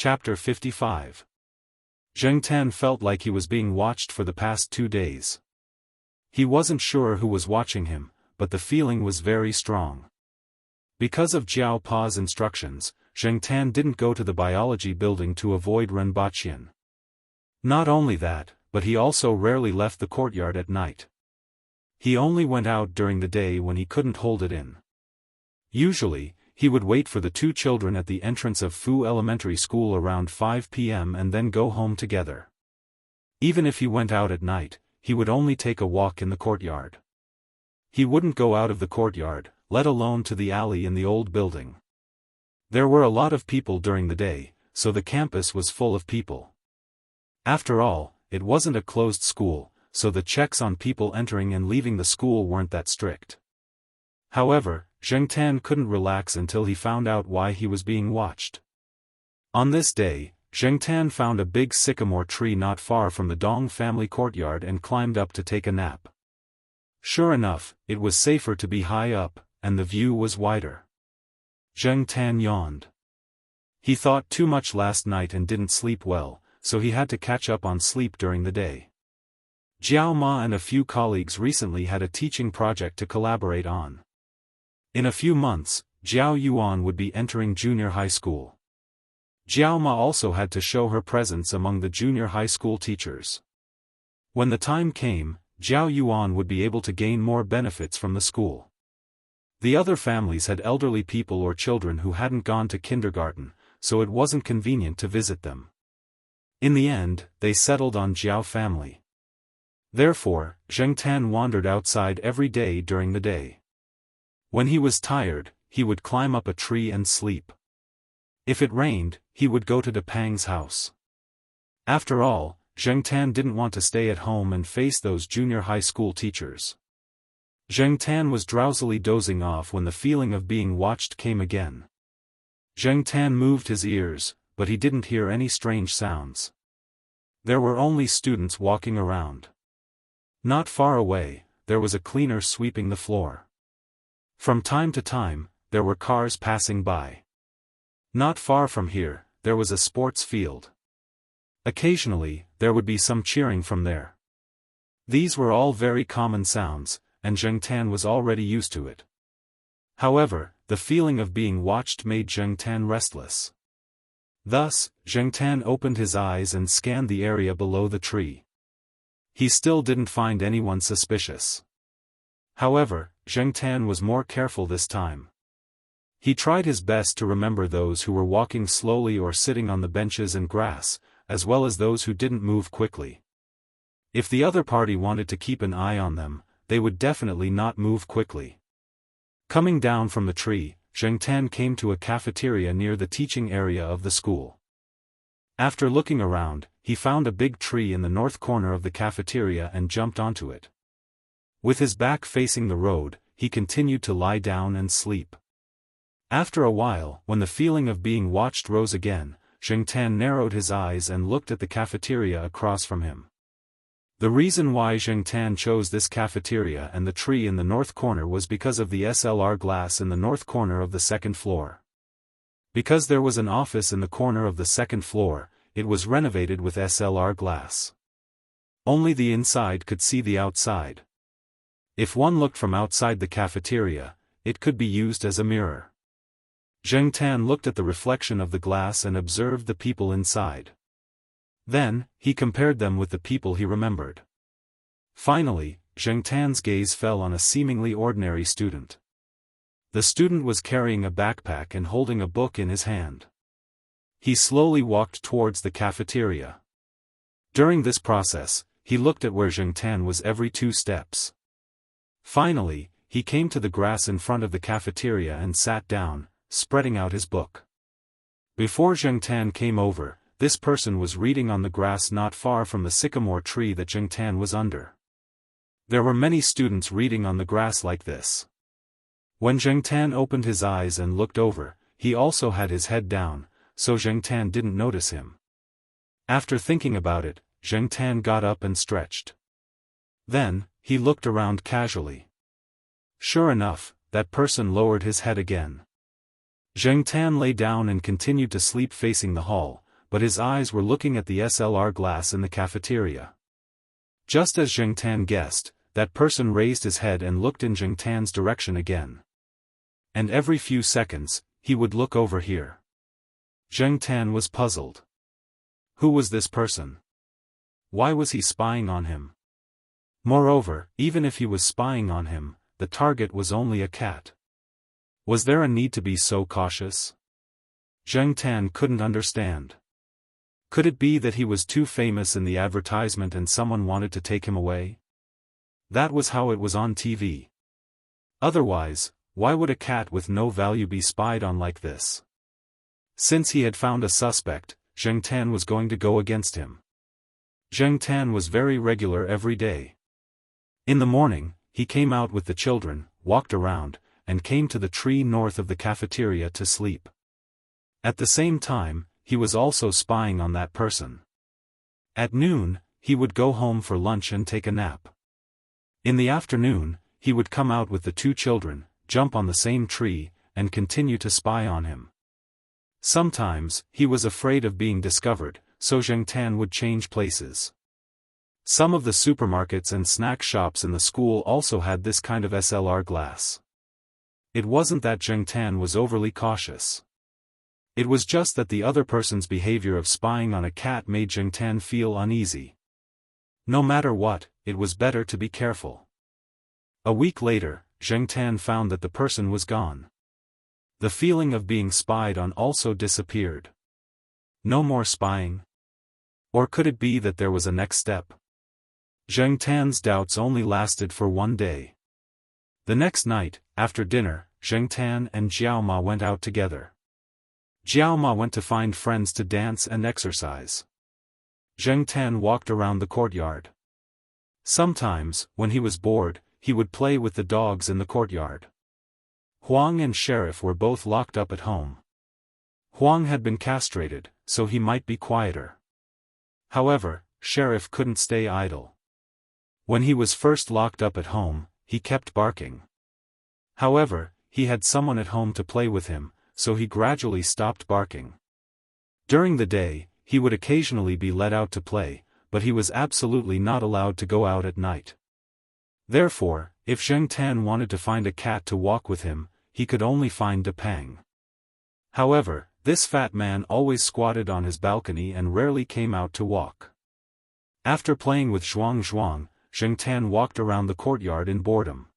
Chapter 55. Zheng Tan felt like he was being watched for the past 2 days. He wasn't sure who was watching him, but the feeling was very strong. Because of Jiao Pa's instructions, Zheng Tan didn't go to the biology building to avoid Renbaqian. Not only that, but he also rarely left the courtyard at night. He only went out during the day when he couldn't hold it in. Usually, he would wait for the 2 children at the entrance of Fu Elementary School around 5 p.m. and then go home together. Even if he went out at night, he would only take a walk in the courtyard. He wouldn't go out of the courtyard, let alone to the alley in the old building. There were a lot of people during the day, so the campus was full of people. After all, it wasn't a closed school, so the checks on people entering and leaving the school weren't that strict. However, Zheng Tan couldn't relax until he found out why he was being watched. On this day, Zheng Tan found a big sycamore tree not far from the Dong family courtyard and climbed up to take a nap. Sure enough, it was safer to be high up, and the view was wider. Zheng Tan yawned. He thought too much last night and didn't sleep well, so he had to catch up on sleep during the day. Jiao Ma and a few colleagues recently had a teaching project to collaborate on. In a few months, Jiao Yuan would be entering junior high school. Jiao Ma also had to show her presence among the junior high school teachers. When the time came, Jiao Yuan would be able to gain more benefits from the school. The other families had elderly people or children who hadn't gone to kindergarten, so it wasn't convenient to visit them. In the end, they settled on Jiao family. Therefore, Zheng Tan wandered outside every day during the day. When he was tired, he would climb up a tree and sleep. If it rained, he would go to De Pang's house. After all, Zheng Tan didn't want to stay at home and face those junior high school teachers. Zheng Tan was drowsily dozing off when the feeling of being watched came again. Zheng Tan moved his ears, but he didn't hear any strange sounds. There were only students walking around. Not far away, there was a cleaner sweeping the floor. From time to time, there were cars passing by. Not far from here, there was a sports field. Occasionally, there would be some cheering from there. These were all very common sounds, and Zheng Tan was already used to it. However, the feeling of being watched made Zheng Tan restless. Thus, Zheng Tan opened his eyes and scanned the area below the tree. He still didn't find anyone suspicious. However, Zheng Tan was more careful this time. He tried his best to remember those who were walking slowly or sitting on the benches and grass, as well as those who didn't move quickly. If the other party wanted to keep an eye on them, they would definitely not move quickly. Coming down from the tree, Zheng Tan came to a cafeteria near the teaching area of the school. After looking around, he found a big tree in the north corner of the cafeteria and jumped onto it. With his back facing the road, he continued to lie down and sleep. After a while, when the feeling of being watched rose again, Zheng Tan narrowed his eyes and looked at the cafeteria across from him. The reason why Zheng Tan chose this cafeteria and the tree in the north corner was because of the SLR glass in the north corner of the second floor. Because there was an office in the corner of the second floor, it was renovated with SLR glass. Only the inside could see the outside. If one looked from outside the cafeteria, it could be used as a mirror. Zheng Tan looked at the reflection of the glass and observed the people inside. Then, he compared them with the people he remembered. Finally, Zheng Tan's gaze fell on a seemingly ordinary student. The student was carrying a backpack and holding a book in his hand. He slowly walked towards the cafeteria. During this process, he looked at where Zheng Tan was every 2 steps. Finally, he came to the grass in front of the cafeteria and sat down, spreading out his book. Before Zheng Tan came over, this person was reading on the grass not far from the sycamore tree that Zheng Tan was under. There were many students reading on the grass like this. When Zheng Tan opened his eyes and looked over, he also had his head down, so Zheng Tan didn't notice him. After thinking about it, Zheng Tan got up and stretched. Then, he looked around casually. Sure enough, that person lowered his head again. Zheng Tan lay down and continued to sleep facing the hall, but his eyes were looking at the SLR glass in the cafeteria. Just as Zheng Tan guessed, that person raised his head and looked in Zheng Tan's direction again. And every few seconds, he would look over here. Zheng Tan was puzzled. Who was this person? Why was he spying on him? Moreover, even if he was spying on him, the target was only a cat. Was there a need to be so cautious? Zheng Tan couldn't understand. Could it be that he was too famous in the advertisement and someone wanted to take him away? That was how it was on TV. Otherwise, why would a cat with no value be spied on like this? Since he had found a suspect, Zheng Tan was going to go against him. Zheng Tan was very regular every day. In the morning, he came out with the children, walked around, and came to the tree north of the cafeteria to sleep. At the same time, he was also spying on that person. At noon, he would go home for lunch and take a nap. In the afternoon, he would come out with the two children, jump on the same tree, and continue to spy on him. Sometimes, he was afraid of being discovered, so Zheng Tan would change places. Some of the supermarkets and snack shops in the school also had this kind of SLR glass. It wasn't that Zheng Tan was overly cautious. It was just that the other person's behavior of spying on a cat made Zheng Tan feel uneasy. No matter what, it was better to be careful. A week later, Zheng Tan found that the person was gone. The feeling of being spied on also disappeared. No more spying? Or could it be that there was a next step? Zheng Tan's doubts only lasted for one day. The next night, after dinner, Zheng Tan and Jiao Ma went out together. Jiao Ma went to find friends to dance and exercise. Zheng Tan walked around the courtyard. Sometimes, when he was bored, he would play with the dogs in the courtyard. Huang and Sheriff were both locked up at home. Huang had been castrated, so he might be quieter. However, Sheriff couldn't stay idle. When he was first locked up at home, he kept barking. However, he had someone at home to play with him, so he gradually stopped barking. During the day, he would occasionally be let out to play, but he was absolutely not allowed to go out at night. Therefore, if Zheng Tan wanted to find a cat to walk with him, he could only find De Pang. However, this fat man always squatted on his balcony and rarely came out to walk. After playing with Zhuang, Zheng Tan walked around the courtyard in boredom.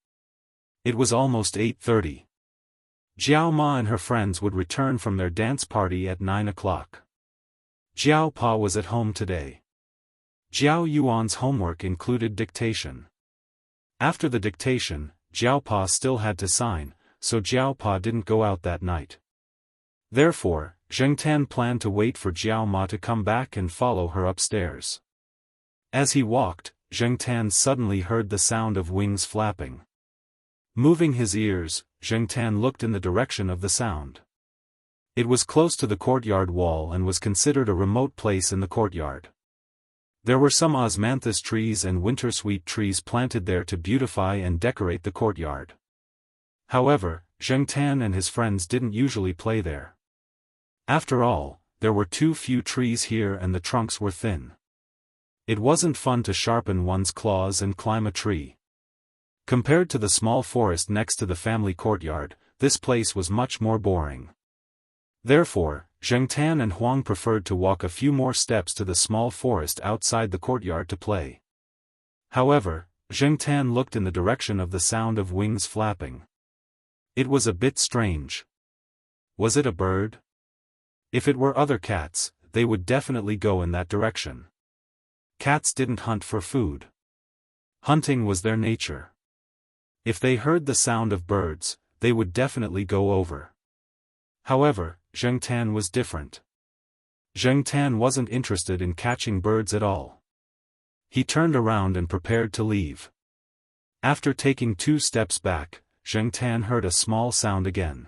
It was almost 8:30. Jiao Ma and her friends would return from their dance party at 9 o'clock. Jiao Pa was at home today. Jiao Yuan's homework included dictation. After the dictation, Jiao Pa still had to sign, so Jiao Pa didn't go out that night. Therefore, Zheng Tan planned to wait for Jiao Ma to come back and follow her upstairs. As he walked, Zheng Tan suddenly heard the sound of wings flapping. Moving his ears, Zheng Tan looked in the direction of the sound. It was close to the courtyard wall and was considered a remote place in the courtyard. There were some osmanthus trees and wintersweet trees planted there to beautify and decorate the courtyard. However, Zheng Tan and his friends didn't usually play there. After all, there were too few trees here and the trunks were thin. It wasn't fun to sharpen one's claws and climb a tree. Compared to the small forest next to the family courtyard, this place was much more boring. Therefore, Zheng Tan and Huang preferred to walk a few more steps to the small forest outside the courtyard to play. However, Zheng Tan looked in the direction of the sound of wings flapping. It was a bit strange. Was it a bird? If it were other cats, they would definitely go in that direction. Cats didn't hunt for food. Hunting was their nature. If they heard the sound of birds, they would definitely go over. However, Zheng Tan was different. Zheng Tan wasn't interested in catching birds at all. He turned around and prepared to leave. After taking 2 steps back, Zheng Tan heard a small sound again.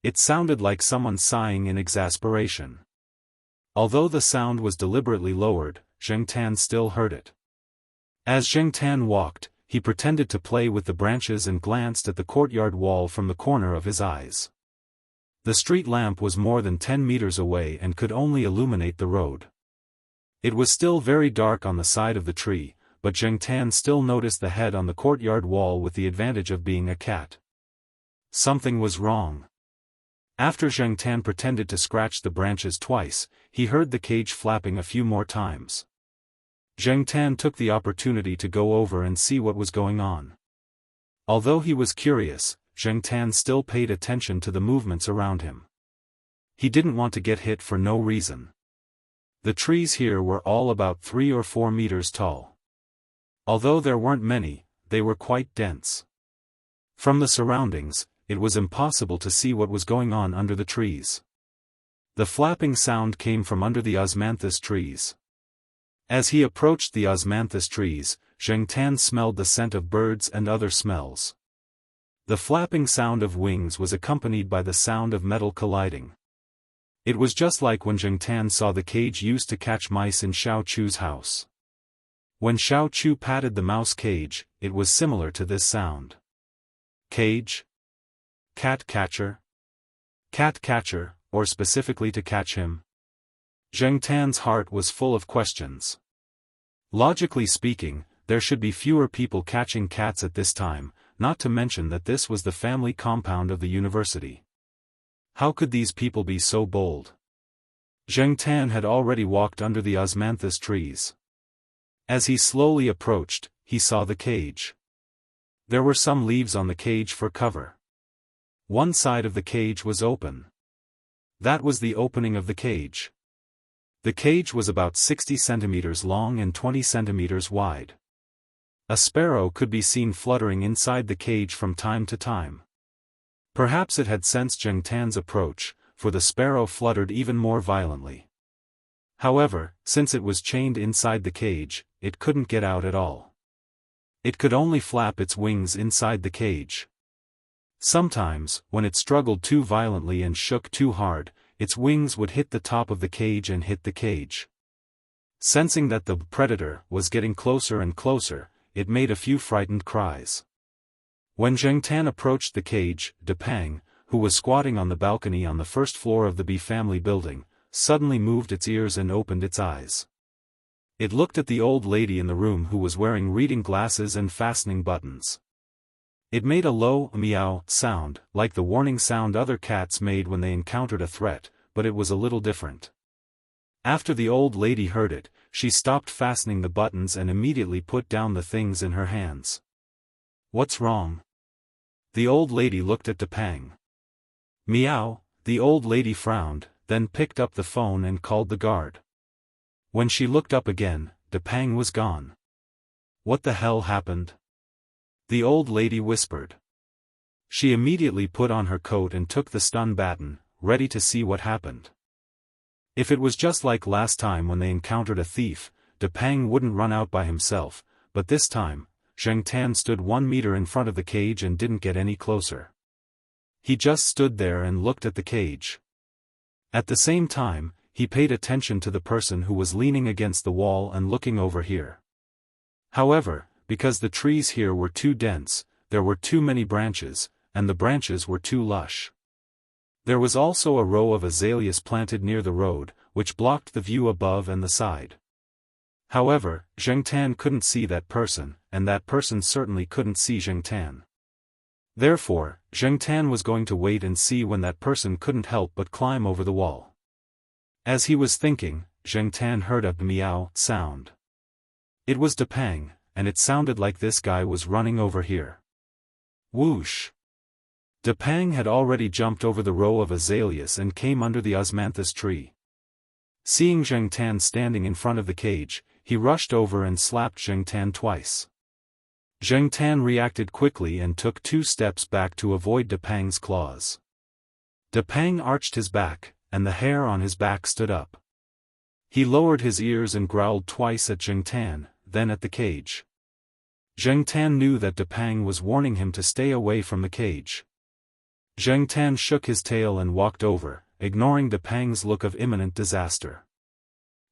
It sounded like someone sighing in exasperation. Although the sound was deliberately lowered, Zheng Tan still heard it. As Zheng Tan walked, he pretended to play with the branches and glanced at the courtyard wall from the corner of his eyes. The street lamp was more than 10 meters away and could only illuminate the road. It was still very dark on the side of the tree, but Zheng Tan still noticed the head on the courtyard wall with the advantage of being a cat. Something was wrong. After Zheng Tan pretended to scratch the branches twice, he heard the cage flapping a few more times. Zheng Tan took the opportunity to go over and see what was going on. Although he was curious, Zheng Tan still paid attention to the movements around him. He didn't want to get hit for no reason. The trees here were all about 3 or 4 meters tall. Although there weren't many, they were quite dense. From the surroundings, it was impossible to see what was going on under the trees. The flapping sound came from under the osmanthus trees. As he approached the osmanthus trees, Zheng Tan smelled the scent of birds and other smells. The flapping sound of wings was accompanied by the sound of metal colliding. It was just like when Zheng Tan saw the cage used to catch mice in Xiao Chu's house. When Xiao Chu patted the mouse cage, it was similar to this sound. Cage? Cat catcher? Cat catcher, or specifically to catch him? Zheng Tan's heart was full of questions. Logically speaking, there should be fewer people catching cats at this time, not to mention that this was the family compound of the university. How could these people be so bold? Zheng Tan had already walked under the osmanthus trees. As he slowly approached, he saw the cage. There were some leaves on the cage for cover. One side of the cage was open. That was the opening of the cage. The cage was about 60 centimeters long and 20 centimeters wide. A sparrow could be seen fluttering inside the cage from time to time. Perhaps it had sensed Zheng Tan's approach, for the sparrow fluttered even more violently. However, since it was chained inside the cage, it couldn't get out at all. It could only flap its wings inside the cage. Sometimes, when it struggled too violently and shook too hard, its wings would hit the top of the cage and hit the cage. Sensing that the predator was getting closer and closer, it made a few frightened cries. When Zheng Tan approached the cage, Depang, who was squatting on the balcony on the first floor of the B family building, suddenly moved its ears and opened its eyes. It looked at the old lady in the room who was wearing reading glasses and fastening buttons. It made a low meow sound, like the warning sound other cats made when they encountered a threat, but it was a little different. After the old lady heard it, she stopped fastening the buttons and immediately put down the things in her hands. What's wrong? The old lady looked at Depang. Meow, the old lady frowned, then picked up the phone and called the guard. When she looked up again, Depang was gone. What the hell happened? The old lady whispered. She immediately put on her coat and took the stun baton, ready to see what happened. If it was just like last time when they encountered a thief, Depang wouldn't run out by himself, but this time, Zheng Tan stood 1 meter in front of the cage and didn't get any closer. He just stood there and looked at the cage. At the same time, he paid attention to the person who was leaning against the wall and looking over here. However, because the trees here were too dense, there were too many branches, and the branches were too lush. There was also a row of azaleas planted near the road, which blocked the view above and the side. However, Zheng Tan couldn't see that person, and that person certainly couldn't see Zheng Tan. Therefore, Zheng Tan was going to wait and see when that person couldn't help but climb over the wall. As he was thinking, Zheng Tan heard a meow sound. It was Depang, and it sounded like this guy was running over here. Whoosh! Depang had already jumped over the row of azaleas and came under the osmanthus tree. Seeing Zheng Tan standing in front of the cage, he rushed over and slapped Zheng Tan twice. Zheng Tan reacted quickly and took 2 steps back to avoid Depang's claws. Depang arched his back, and the hair on his back stood up. He lowered his ears and growled twice at Zheng Tan, then at the cage. Zheng Tan knew that Depang was warning him to stay away from the cage. Zheng Tan shook his tail and walked over, ignoring Depang's look of imminent disaster.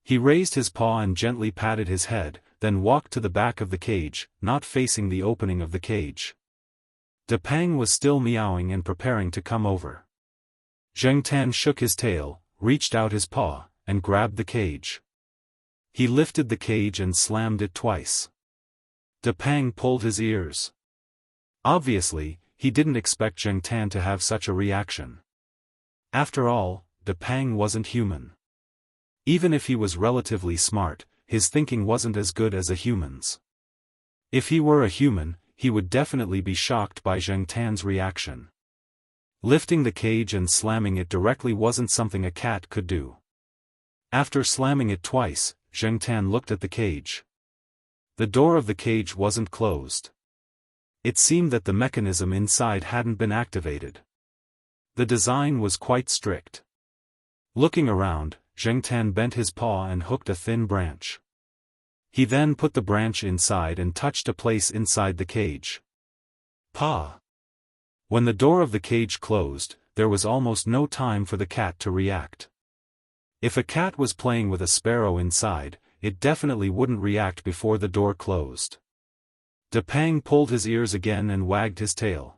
He raised his paw and gently patted his head, then walked to the back of the cage, not facing the opening of the cage. Depang was still meowing and preparing to come over. Zheng Tan shook his tail, reached out his paw, and grabbed the cage. He lifted the cage and slammed it twice. De Pang pulled his ears. Obviously, he didn't expect Zheng Tan to have such a reaction. After all, De Pang wasn't human. Even if he was relatively smart, his thinking wasn't as good as a human's. If he were a human, he would definitely be shocked by Zheng Tan's reaction. Lifting the cage and slamming it directly wasn't something a cat could do. After slamming it twice, Zheng Tan looked at the cage. The door of the cage wasn't closed. It seemed that the mechanism inside hadn't been activated. The design was quite strict. Looking around, Zheng Tan bent his paw and hooked a thin branch. He then put the branch inside and touched a place inside the cage. Pa! When the door of the cage closed, there was almost no time for the cat to react. If a cat was playing with a sparrow inside, it definitely wouldn't react before the door closed. De Pang pulled his ears again and wagged his tail.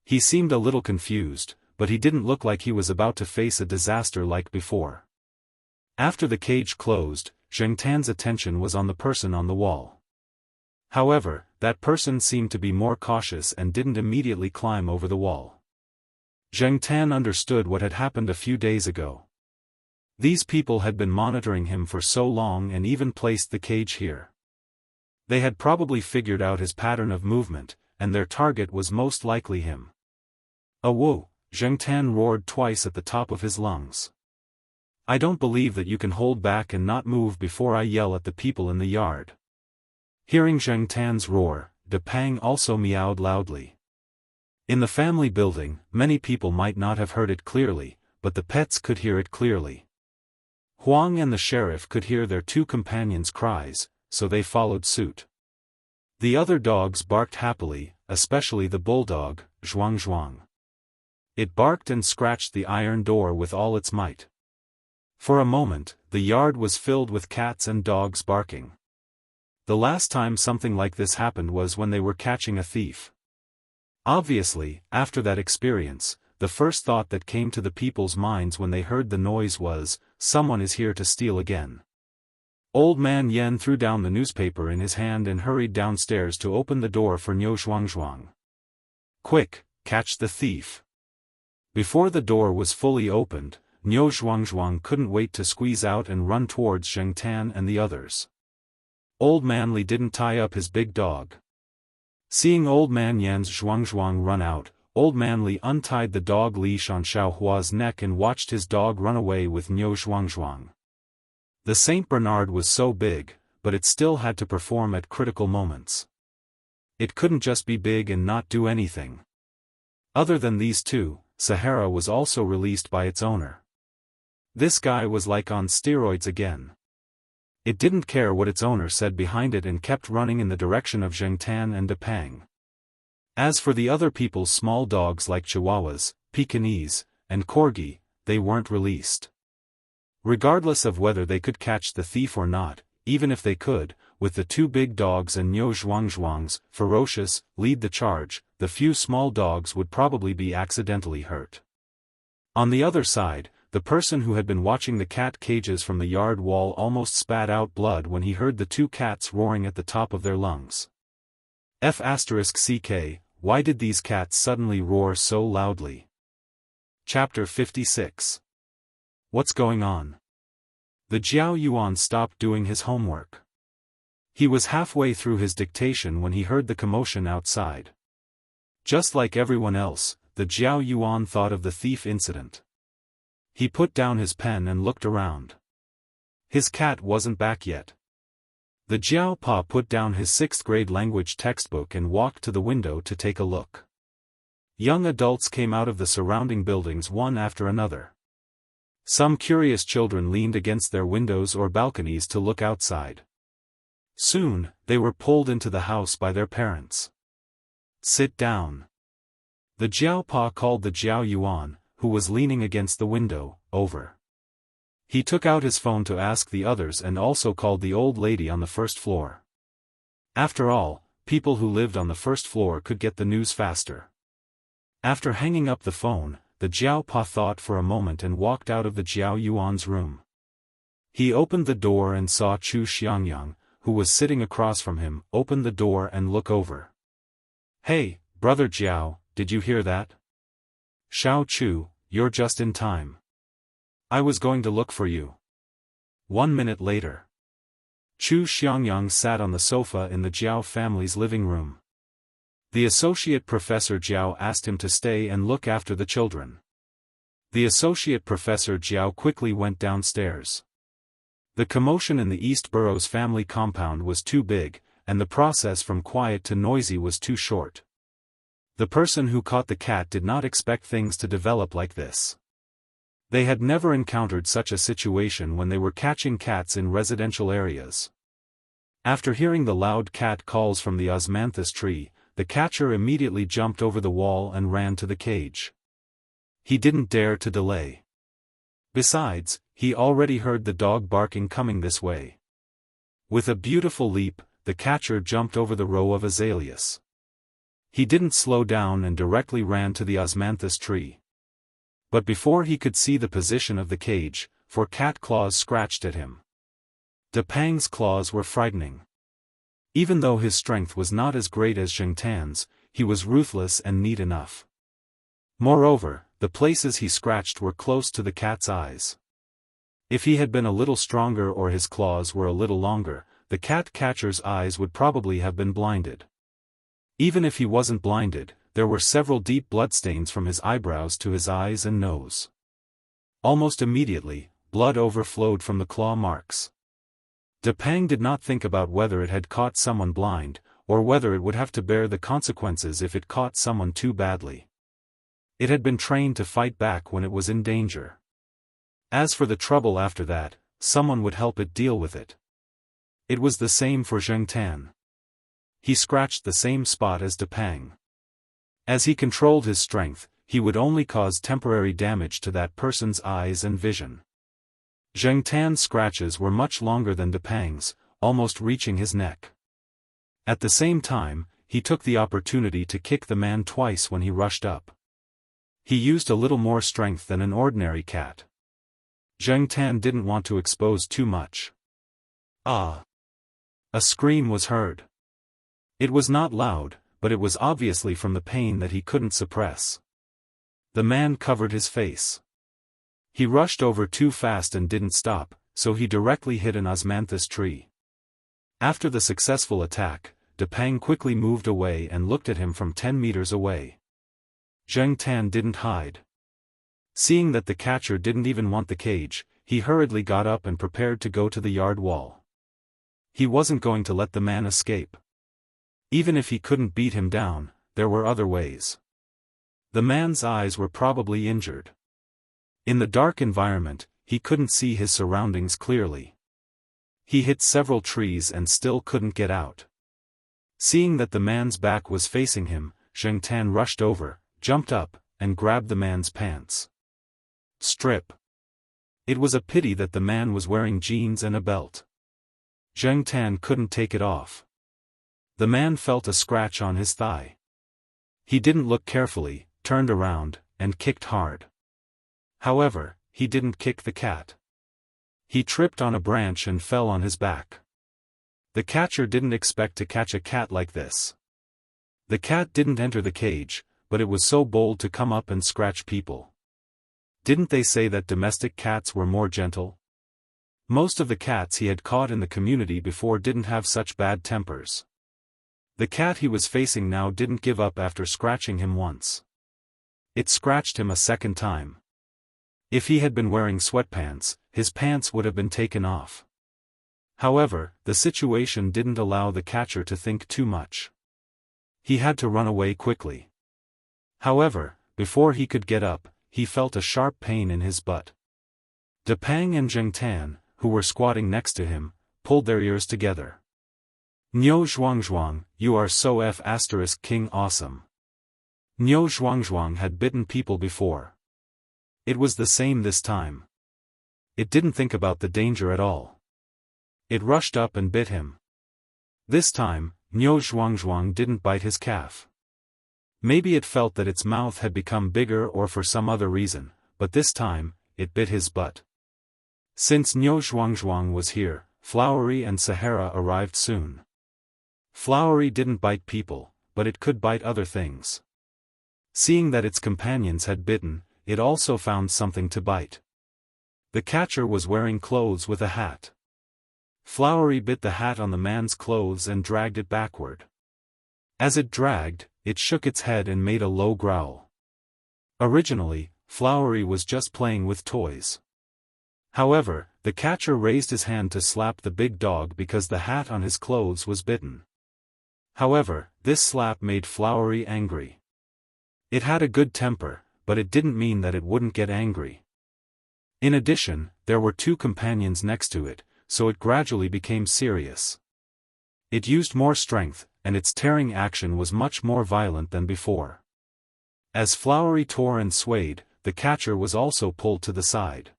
He seemed a little confused, but he didn't look like he was about to face a disaster like before. After the cage closed, Zheng Tan's attention was on the person on the wall. However, that person seemed to be more cautious and didn't immediately climb over the wall. Zheng Tan understood what had happened a few days ago. These people had been monitoring him for so long and even placed the cage here. They had probably figured out his pattern of movement, and their target was most likely him. "Whoa!" Zheng Tan roared twice at the top of his lungs. "I don't believe that you can hold back and not move before I yell at the people in the yard." Hearing Zheng Tan's roar, De Pang also meowed loudly. In the family building, many people might not have heard it clearly, but the pets could hear it clearly. Huang and the sheriff could hear their two companions' cries, so they followed suit. The other dogs barked happily, especially the bulldog, Zhuang Zhuang. It barked and scratched the iron door with all its might. For a moment, the yard was filled with cats and dogs barking. The last time something like this happened was when they were catching a thief. Obviously, after that experience, the first thought that came to the people's minds when they heard the noise was, someone is here to steal again. Old Man Yen threw down the newspaper in his hand and hurried downstairs to open the door for Niu Zhuangzhuang. "Quick, catch the thief." Before the door was fully opened, Niu Zhuangzhuang couldn't wait to squeeze out and run towards Zheng Tan and the others. Old Man Li didn't tie up his big dog. Seeing Old Man Yan's Zhuangzhuang run out, Old Man Li untied the dog leash on Xiaohua's neck and watched his dog run away with Niu Zhuangzhuang. The Saint Bernard was so big, but it still had to perform at critical moments. It couldn't just be big and not do anything. Other than these two, Sahara was also released by its owner. This guy was like on steroids again. It didn't care what its owner said behind it and kept running in the direction of Zheng Tan and De Pang. As for the other people's small dogs like Chihuahuas, Pekingese, and Corgi, they weren't released. Regardless of whether they could catch the thief or not, even if they could, with the two big dogs and Niu Zhuangzhuang's ferocious lead the charge, the few small dogs would probably be accidentally hurt. On the other side, the person who had been watching the cat cages from the yard wall almost spat out blood when he heard the two cats roaring at the top of their lungs. F***CK, why did these cats suddenly roar so loudly? Chapter 56. What's going on? The Jiao Yuan stopped doing his homework. He was halfway through his dictation when he heard the commotion outside. Just like everyone else, the Jiao Yuan thought of the thief incident. He put down his pen and looked around. His cat wasn't back yet. The Jiao Pa put down his 6th grade language textbook and walked to the window to take a look. Young adults came out of the surrounding buildings one after another. Some curious children leaned against their windows or balconies to look outside. Soon, they were pulled into the house by their parents. "Sit down." The Jiao Pa called the Jiao Yuan, who was leaning against the window, over. He took out his phone to ask the others and also called the old lady on the first floor. After all, people who lived on the first floor could get the news faster. After hanging up the phone, the Jiao Pa thought for a moment and walked out of the Jiao Yuan's room. He opened the door and saw Chu Xiangyang, who was sitting across from him, open the door and look over. "Hey, brother Jiao, did you hear that? Xiao Chu, you're just in time. I was going to look for you." 1 minute later. Chu Xiangyang sat on the sofa in the Jiao family's living room. The associate professor Jiao asked him to stay and look after the children. The associate professor Jiao quickly went downstairs. The commotion in the East Borough's family compound was too big, and the process from quiet to noisy was too short. The person who caught the cat did not expect things to develop like this. They had never encountered such a situation when they were catching cats in residential areas. After hearing the loud cat calls from the osmanthus tree, the catcher immediately jumped over the wall and ran to the cage. He didn't dare to delay. Besides, he already heard the dog barking coming this way. With a beautiful leap, the catcher jumped over the row of azaleas. He didn't slow down and directly ran to the osmanthus tree. But before he could see the position of the cage, 4 cat claws scratched at him. Depang's claws were frightening. Even though his strength was not as great as Zheng Tan's, he was ruthless and neat enough. Moreover, the places he scratched were close to the cat's eyes. If he had been a little stronger or his claws were a little longer, the cat catcher's eyes would probably have been blinded. Even if he wasn't blinded, there were several deep bloodstains from his eyebrows to his eyes and nose. Almost immediately, blood overflowed from the claw marks. Depang did not think about whether it had caught someone blind, or whether it would have to bear the consequences if it caught someone too badly. It had been trained to fight back when it was in danger. As for the trouble after that, someone would help it deal with it. It was the same for Zheng Tan. He scratched the same spot as Depang. As he controlled his strength, he would only cause temporary damage to that person's eyes and vision. Zheng Tan's scratches were much longer than Depang's, almost reaching his neck. At the same time, he took the opportunity to kick the man twice when he rushed up. He used a little more strength than an ordinary cat. Zheng Tan didn't want to expose too much. Ah! A scream was heard. It was not loud, but it was obviously from the pain that he couldn't suppress. The man covered his face. He rushed over too fast and didn't stop, so he directly hit an osmanthus tree. After the successful attack, Depang quickly moved away and looked at him from 10 meters away. Zheng Tan didn't hide. Seeing that the catcher didn't even want the cage, he hurriedly got up and prepared to go to the yard wall. He wasn't going to let the man escape. Even if he couldn't beat him down, there were other ways. The man's eyes were probably injured. In the dark environment, he couldn't see his surroundings clearly. He hit several trees and still couldn't get out. Seeing that the man's back was facing him, Zheng Tan rushed over, jumped up, and grabbed the man's pants. Strip. It was a pity that the man was wearing jeans and a belt. Zheng Tan couldn't take it off. The man felt a scratch on his thigh. He didn't look carefully, turned around, and kicked hard. However, he didn't kick the cat. He tripped on a branch and fell on his back. The catcher didn't expect to catch a cat like this. The cat didn't enter the cage, but it was so bold to come up and scratch people. Didn't they say that domestic cats were more gentle? Most of the cats he had caught in the community before didn't have such bad tempers. The cat he was facing now didn't give up after scratching him once. It scratched him a second time. If he had been wearing sweatpants, his pants would have been taken off. However, the situation didn't allow the catcher to think too much. He had to run away quickly. However, before he could get up, he felt a sharp pain in his butt. Depang and Zheng Tan, who were squatting next to him, pulled their ears together. Niu Zhuangzhuang, you are so King awesome. Niu Zhuangzhuang had bitten people before. It was the same this time. It didn't think about the danger at all. It rushed up and bit him. This time, Niu Zhuangzhuang didn't bite his calf. Maybe it felt that its mouth had become bigger or for some other reason, but this time, it bit his butt. Since Niu Zhuangzhuang was here, Flowery and Sahara arrived soon. Flowery didn't bite people, but it could bite other things. Seeing that its companions had bitten, it also found something to bite. The catcher was wearing clothes with a hat. Flowery bit the hat on the man's clothes and dragged it backward. As it dragged, it shook its head and made a low growl. Originally, Flowery was just playing with toys. However, the catcher raised his hand to slap the big dog because the hat on his clothes was bitten. However, this slap made Flowery angry. It had a good temper, but it didn't mean that it wouldn't get angry. In addition, there were two companions next to it, so it gradually became serious. It used more strength, and its tearing action was much more violent than before. As Flowery tore and swayed, the catcher was also pulled to the side.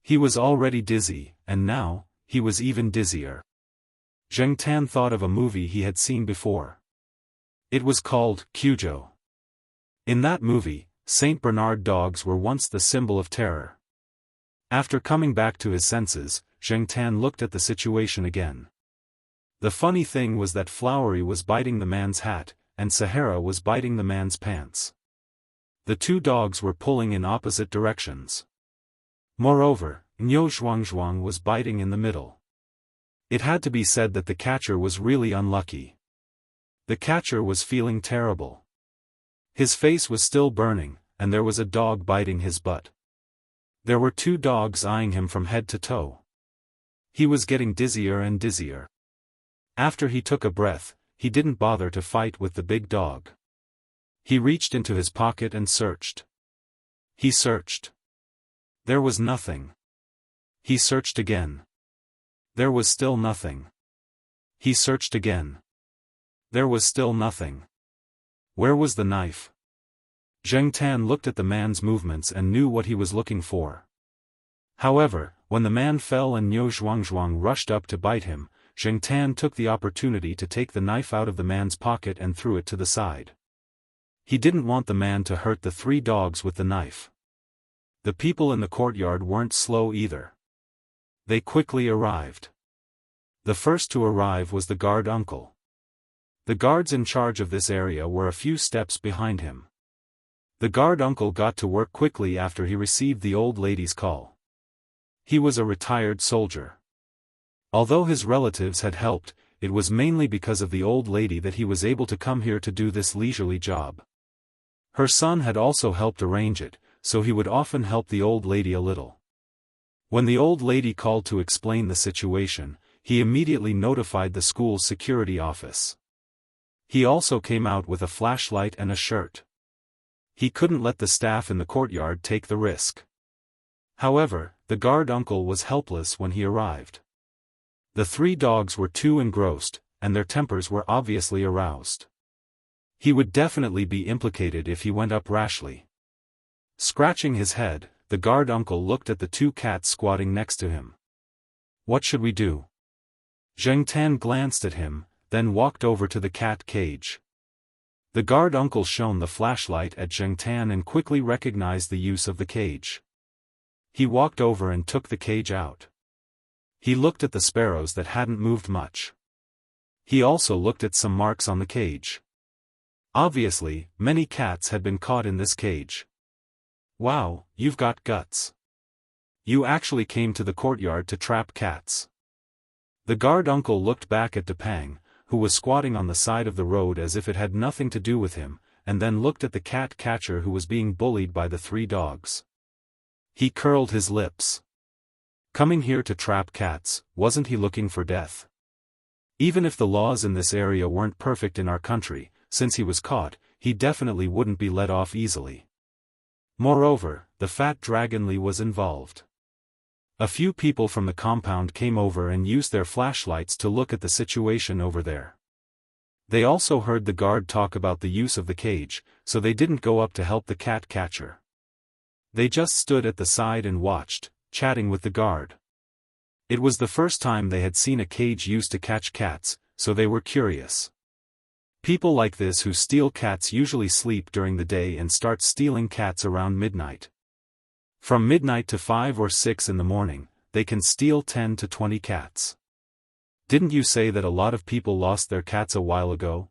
He was already dizzy, and now, he was even dizzier. Zheng Tan thought of a movie he had seen before. It was called Cujo. In that movie, Saint Bernard dogs were once the symbol of terror. After coming back to his senses, Zheng Tan looked at the situation again. The funny thing was that Flowery was biting the man's hat, and Sahara was biting the man's pants. The two dogs were pulling in opposite directions. Moreover, Niu Zhuangzhuang was biting in the middle. It had to be said that the catcher was really unlucky. The catcher was feeling terrible. His face was still burning, and there was a dog biting his butt. There were two dogs eyeing him from head to toe. He was getting dizzier and dizzier. After he took a breath, he didn't bother to fight with the big dog. He reached into his pocket and searched. He searched. There was nothing. He searched again. There was still nothing. He searched again. There was still nothing. Where was the knife? Zheng Tan looked at the man's movements and knew what he was looking for. However, when the man fell and Niu Zhuangzhuang rushed up to bite him, Zheng Tan took the opportunity to take the knife out of the man's pocket and threw it to the side. He didn't want the man to hurt the three dogs with the knife. The people in the courtyard weren't slow either. They quickly arrived. The first to arrive was the guard uncle. The guards in charge of this area were a few steps behind him. The guard uncle got to work quickly after he received the old lady's call. He was a retired soldier. Although his relatives had helped, it was mainly because of the old lady that he was able to come here to do this leisurely job. Her son had also helped arrange it, so he would often help the old lady a little. When the old lady called to explain the situation, he immediately notified the school's security office. He also came out with a flashlight and a shirt. He couldn't let the staff in the courtyard take the risk. However, the guard uncle was helpless when he arrived. The three dogs were too engrossed, and their tempers were obviously aroused. He would definitely be implicated if he went up rashly. Scratching his head, the guard uncle looked at the two cats squatting next to him. What should we do? Zheng Tan glanced at him, then walked over to the cat cage. The guard uncle shone the flashlight at Zheng Tan and quickly recognized the use of the cage. He walked over and took the cage out. He looked at the sparrows that hadn't moved much. He also looked at some marks on the cage. Obviously, many cats had been caught in this cage. Wow, you've got guts. You actually came to the courtyard to trap cats. The guard uncle looked back at Depang, who was squatting on the side of the road as if it had nothing to do with him, and then looked at the cat catcher who was being bullied by the three dogs. He curled his lips. Coming here to trap cats, wasn't he looking for death? Even if the laws in this area weren't perfect in our country, since he was caught, he definitely wouldn't be let off easily. Moreover, the fat dragonly was involved. A few people from the compound came over and used their flashlights to look at the situation over there. They also heard the guard talk about the use of the cage, so they didn't go up to help the cat catcher. They just stood at the side and watched, chatting with the guard. It was the first time they had seen a cage used to catch cats, so they were curious. People like this who steal cats usually sleep during the day and start stealing cats around midnight. From midnight to 5 or 6 in the morning, they can steal 10 to 20 cats. Didn't you say that a lot of people lost their cats a while ago?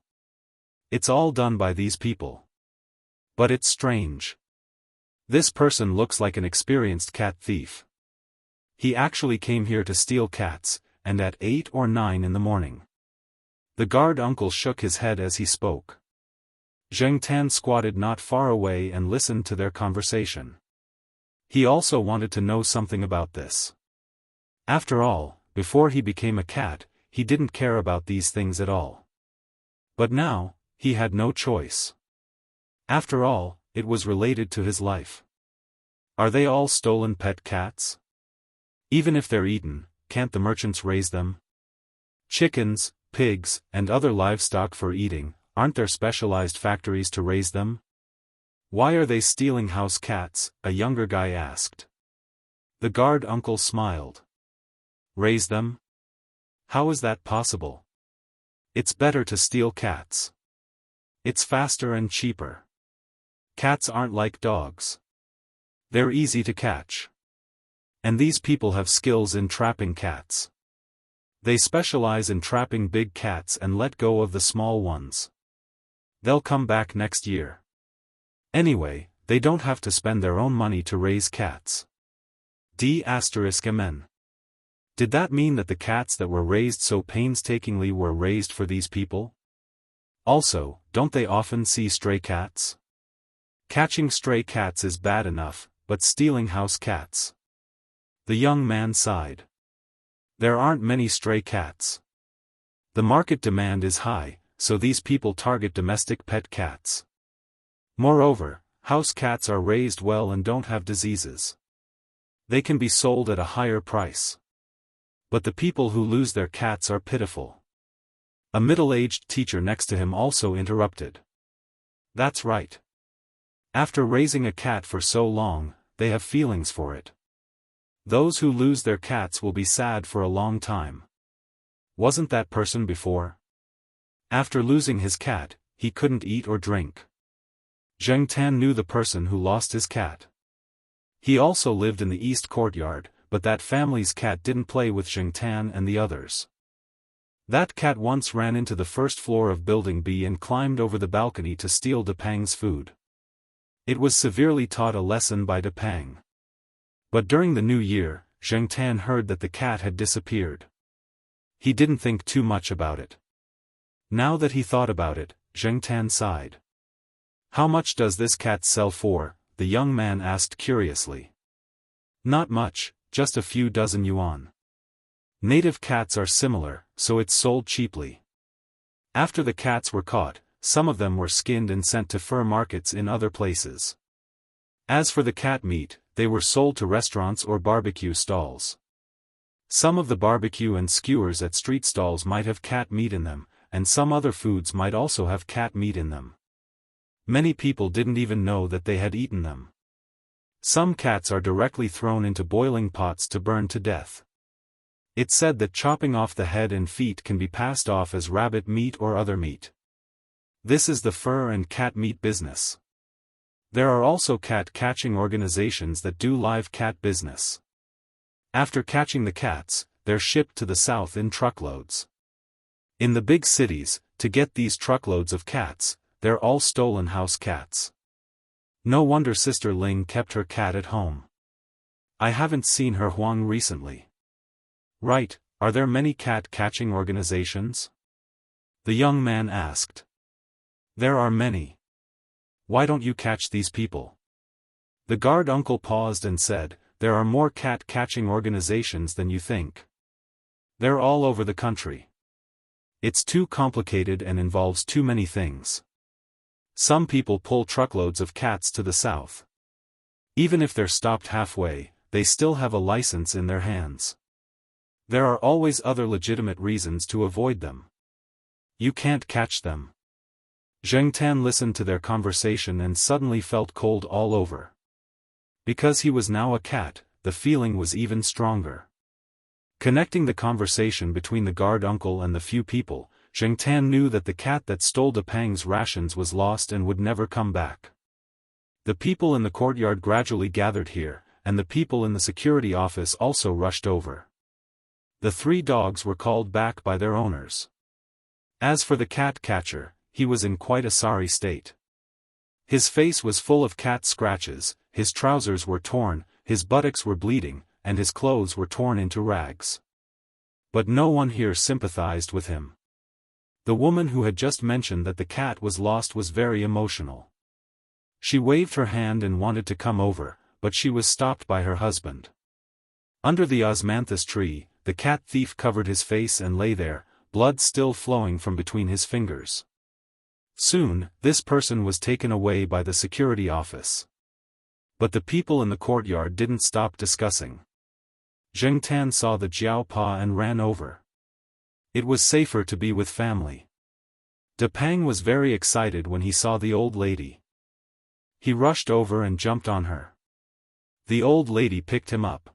It's all done by these people. But it's strange. This person looks like an experienced cat thief. He actually came here to steal cats, and at 8 or 9 in the morning. The guard uncle shook his head as he spoke. Zheng Tan squatted not far away and listened to their conversation. He also wanted to know something about this. After all, before he became a cat, he didn't care about these things at all. But now, he had no choice. After all, it was related to his life. Are they all stolen pet cats? Even if they're eaten, can't the merchants raise them? Chickens, pigs, and other livestock for eating, aren't there specialized factories to raise them? Why are they stealing house cats? A younger guy asked. The guard uncle smiled. Raise them? How is that possible? It's better to steal cats. It's faster and cheaper. Cats aren't like dogs. They're easy to catch. And these people have skills in trapping cats. They specialize in trapping big cats and let go of the small ones. They'll come back next year. Anyway, they don't have to spend their own money to raise cats. Amen. Did that mean that the cats that were raised so painstakingly were raised for these people? Also, don't they often see stray cats? Catching stray cats is bad enough, but stealing house cats. The young man sighed. There aren't many stray cats. The market demand is high, so these people target domestic pet cats. Moreover, house cats are raised well and don't have diseases. They can be sold at a higher price. But the people who lose their cats are pitiful. A middle-aged teacher next to him also interrupted. That's right. After raising a cat for so long, they have feelings for it. Those who lose their cats will be sad for a long time. Wasn't that person before? After losing his cat, he couldn't eat or drink. Zheng Tan knew the person who lost his cat. He also lived in the east courtyard, but that family's cat didn't play with Zheng Tan and the others. That cat once ran into the first floor of Building B and climbed over the balcony to steal Depang's food. It was severely taught a lesson by Depang. But during the new year, Zheng Tan heard that the cat had disappeared. He didn't think too much about it. Now that he thought about it, Zheng Tan sighed. How much does this cat sell for? The young man asked curiously. Not much, just a few dozen yuan. Native cats are similar, so it's sold cheaply. After the cats were caught, some of them were skinned and sent to fur markets in other places. As for the cat meat, they were sold to restaurants or barbecue stalls. Some of the barbecue and skewers at street stalls might have cat meat in them, and some other foods might also have cat meat in them. Many people didn't even know that they had eaten them. Some cats are directly thrown into boiling pots to burn to death. It's said that chopping off the head and feet can be passed off as rabbit meat or other meat. This is the fur and cat meat business. There are also cat catching organizations that do live cat business. After catching the cats, they're shipped to the south in truckloads. In the big cities, to get these truckloads of cats, they're all stolen house cats. No wonder Sister Ling kept her cat at home. I haven't seen her Huang recently. Right, are there many cat catching organizations? The young man asked. There are many. Why don't you catch these people? The guard uncle paused and said, there are more cat catching organizations than you think. They're all over the country. It's too complicated and involves too many things. Some people pull truckloads of cats to the south. Even if they're stopped halfway, they still have a license in their hands. There are always other legitimate reasons to avoid them. You can't catch them. Zheng Tan listened to their conversation and suddenly felt cold all over. Because he was now a cat, the feeling was even stronger. Connecting the conversation between the guard uncle and the few people, Zheng Tan knew that the cat that stole Depang's rations was lost and would never come back. The people in the courtyard gradually gathered here, and the people in the security office also rushed over. The 3 dogs were called back by their owners. As for the cat catcher, he was in quite a sorry state. His face was full of cat scratches, his trousers were torn, his buttocks were bleeding, and his clothes were torn into rags. But no one here sympathized with him. The woman who had just mentioned that the cat was lost was very emotional. She waved her hand and wanted to come over, but she was stopped by her husband. Under the osmanthus tree, the cat thief covered his face and lay there, blood still flowing from between his fingers. Soon, this person was taken away by the security office. But the people in the courtyard didn't stop discussing. Zheng Tan saw the Jiaopa and ran over. It was safer to be with family. Depang was very excited when he saw the old lady. He rushed over and jumped on her. The old lady picked him up.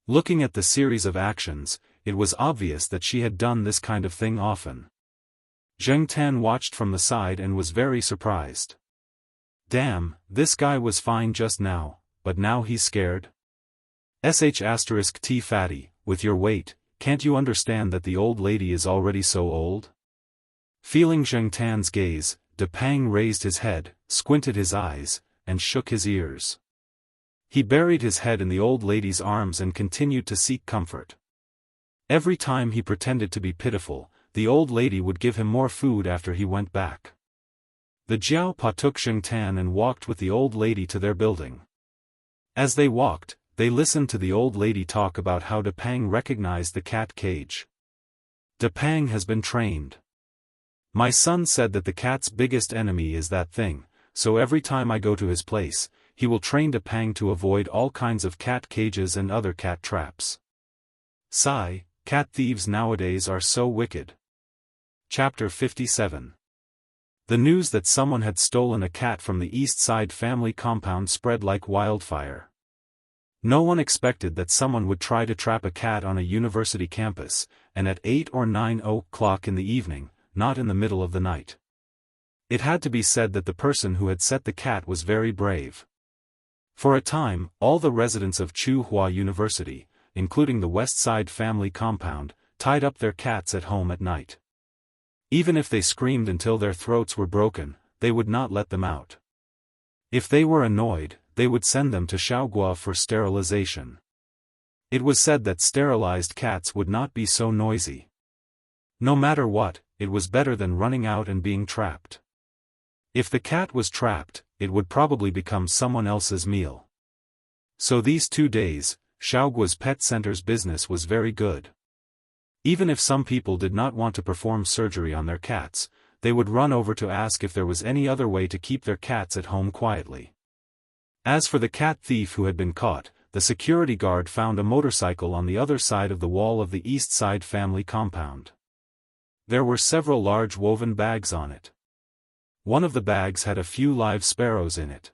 Looking at the series of actions, it was obvious that she had done this kind of thing often. Zheng Tan watched from the side and was very surprised. Damn, this guy was fine just now, but now he's scared? *T fatty, with your weight, can't you understand that the old lady is already so old? Feeling Zheng Tan's gaze, Depang raised his head, squinted his eyes, and shook his ears. He buried his head in the old lady's arms and continued to seek comfort. Every time he pretended to be pitiful, the old lady would give him more food after he went back. The Jiaopa took Zheng Tan and walked with the old lady to their building. As they walked, they listened to the old lady talk about how Depang recognized the cat cage. Depang has been trained. My son said that the cat's biggest enemy is that thing, so every time I go to his place, he will train Depang to avoid all kinds of cat cages and other cat traps. Sigh, cat thieves nowadays are so wicked. Chapter 57. The news that someone had stolen a cat from the East Side family compound spread like wildfire. No one expected that someone would try to trap a cat on a university campus, and at 8 or 9 o'clock in the evening, not in the middle of the night. It had to be said that the person who had set the cat was very brave. For a time, all the residents of Tsinghua University, including the West Side family compound, tied up their cats at home at night. Even if they screamed until their throats were broken, they would not let them out. If they were annoyed, they would send them to Shaogua for sterilization. It was said that sterilized cats would not be so noisy. No matter what, it was better than running out and being trapped. If the cat was trapped, it would probably become someone else's meal. So these 2 days, Shaogua's pet center's business was very good. Even if some people did not want to perform surgery on their cats, they would run over to ask if there was any other way to keep their cats at home quietly. As for the cat thief who had been caught, the security guard found a motorcycle on the other side of the wall of the East Side family compound. There were several large woven bags on it. One of the bags had a few live sparrows in it.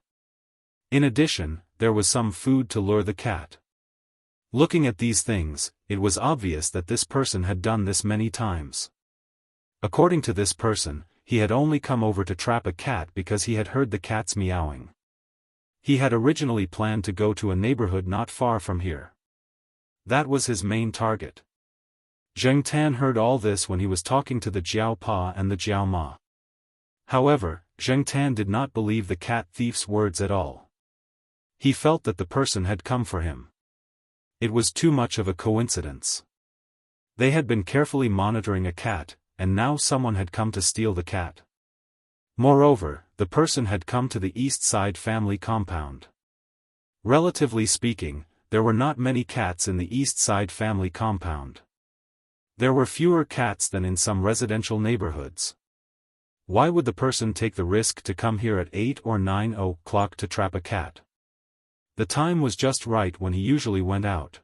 In addition, there was some food to lure the cat. Looking at these things, it was obvious that this person had done this many times. According to this person, he had only come over to trap a cat because he had heard the cats meowing. He had originally planned to go to a neighborhood not far from here. That was his main target. Zheng Tan heard all this when he was talking to the Jiaopa and the Jiaoma. However, Zheng Tan did not believe the cat thief's words at all. He felt that the person had come for him. It was too much of a coincidence. They had been carefully monitoring a cat, and now someone had come to steal the cat. Moreover, the person had come to the East Side family compound. Relatively speaking, there were not many cats in the East Side family compound. There were fewer cats than in some residential neighborhoods. Why would the person take the risk to come here at 8 or 9 o'clock to trap a cat? The time was just right when he usually went out.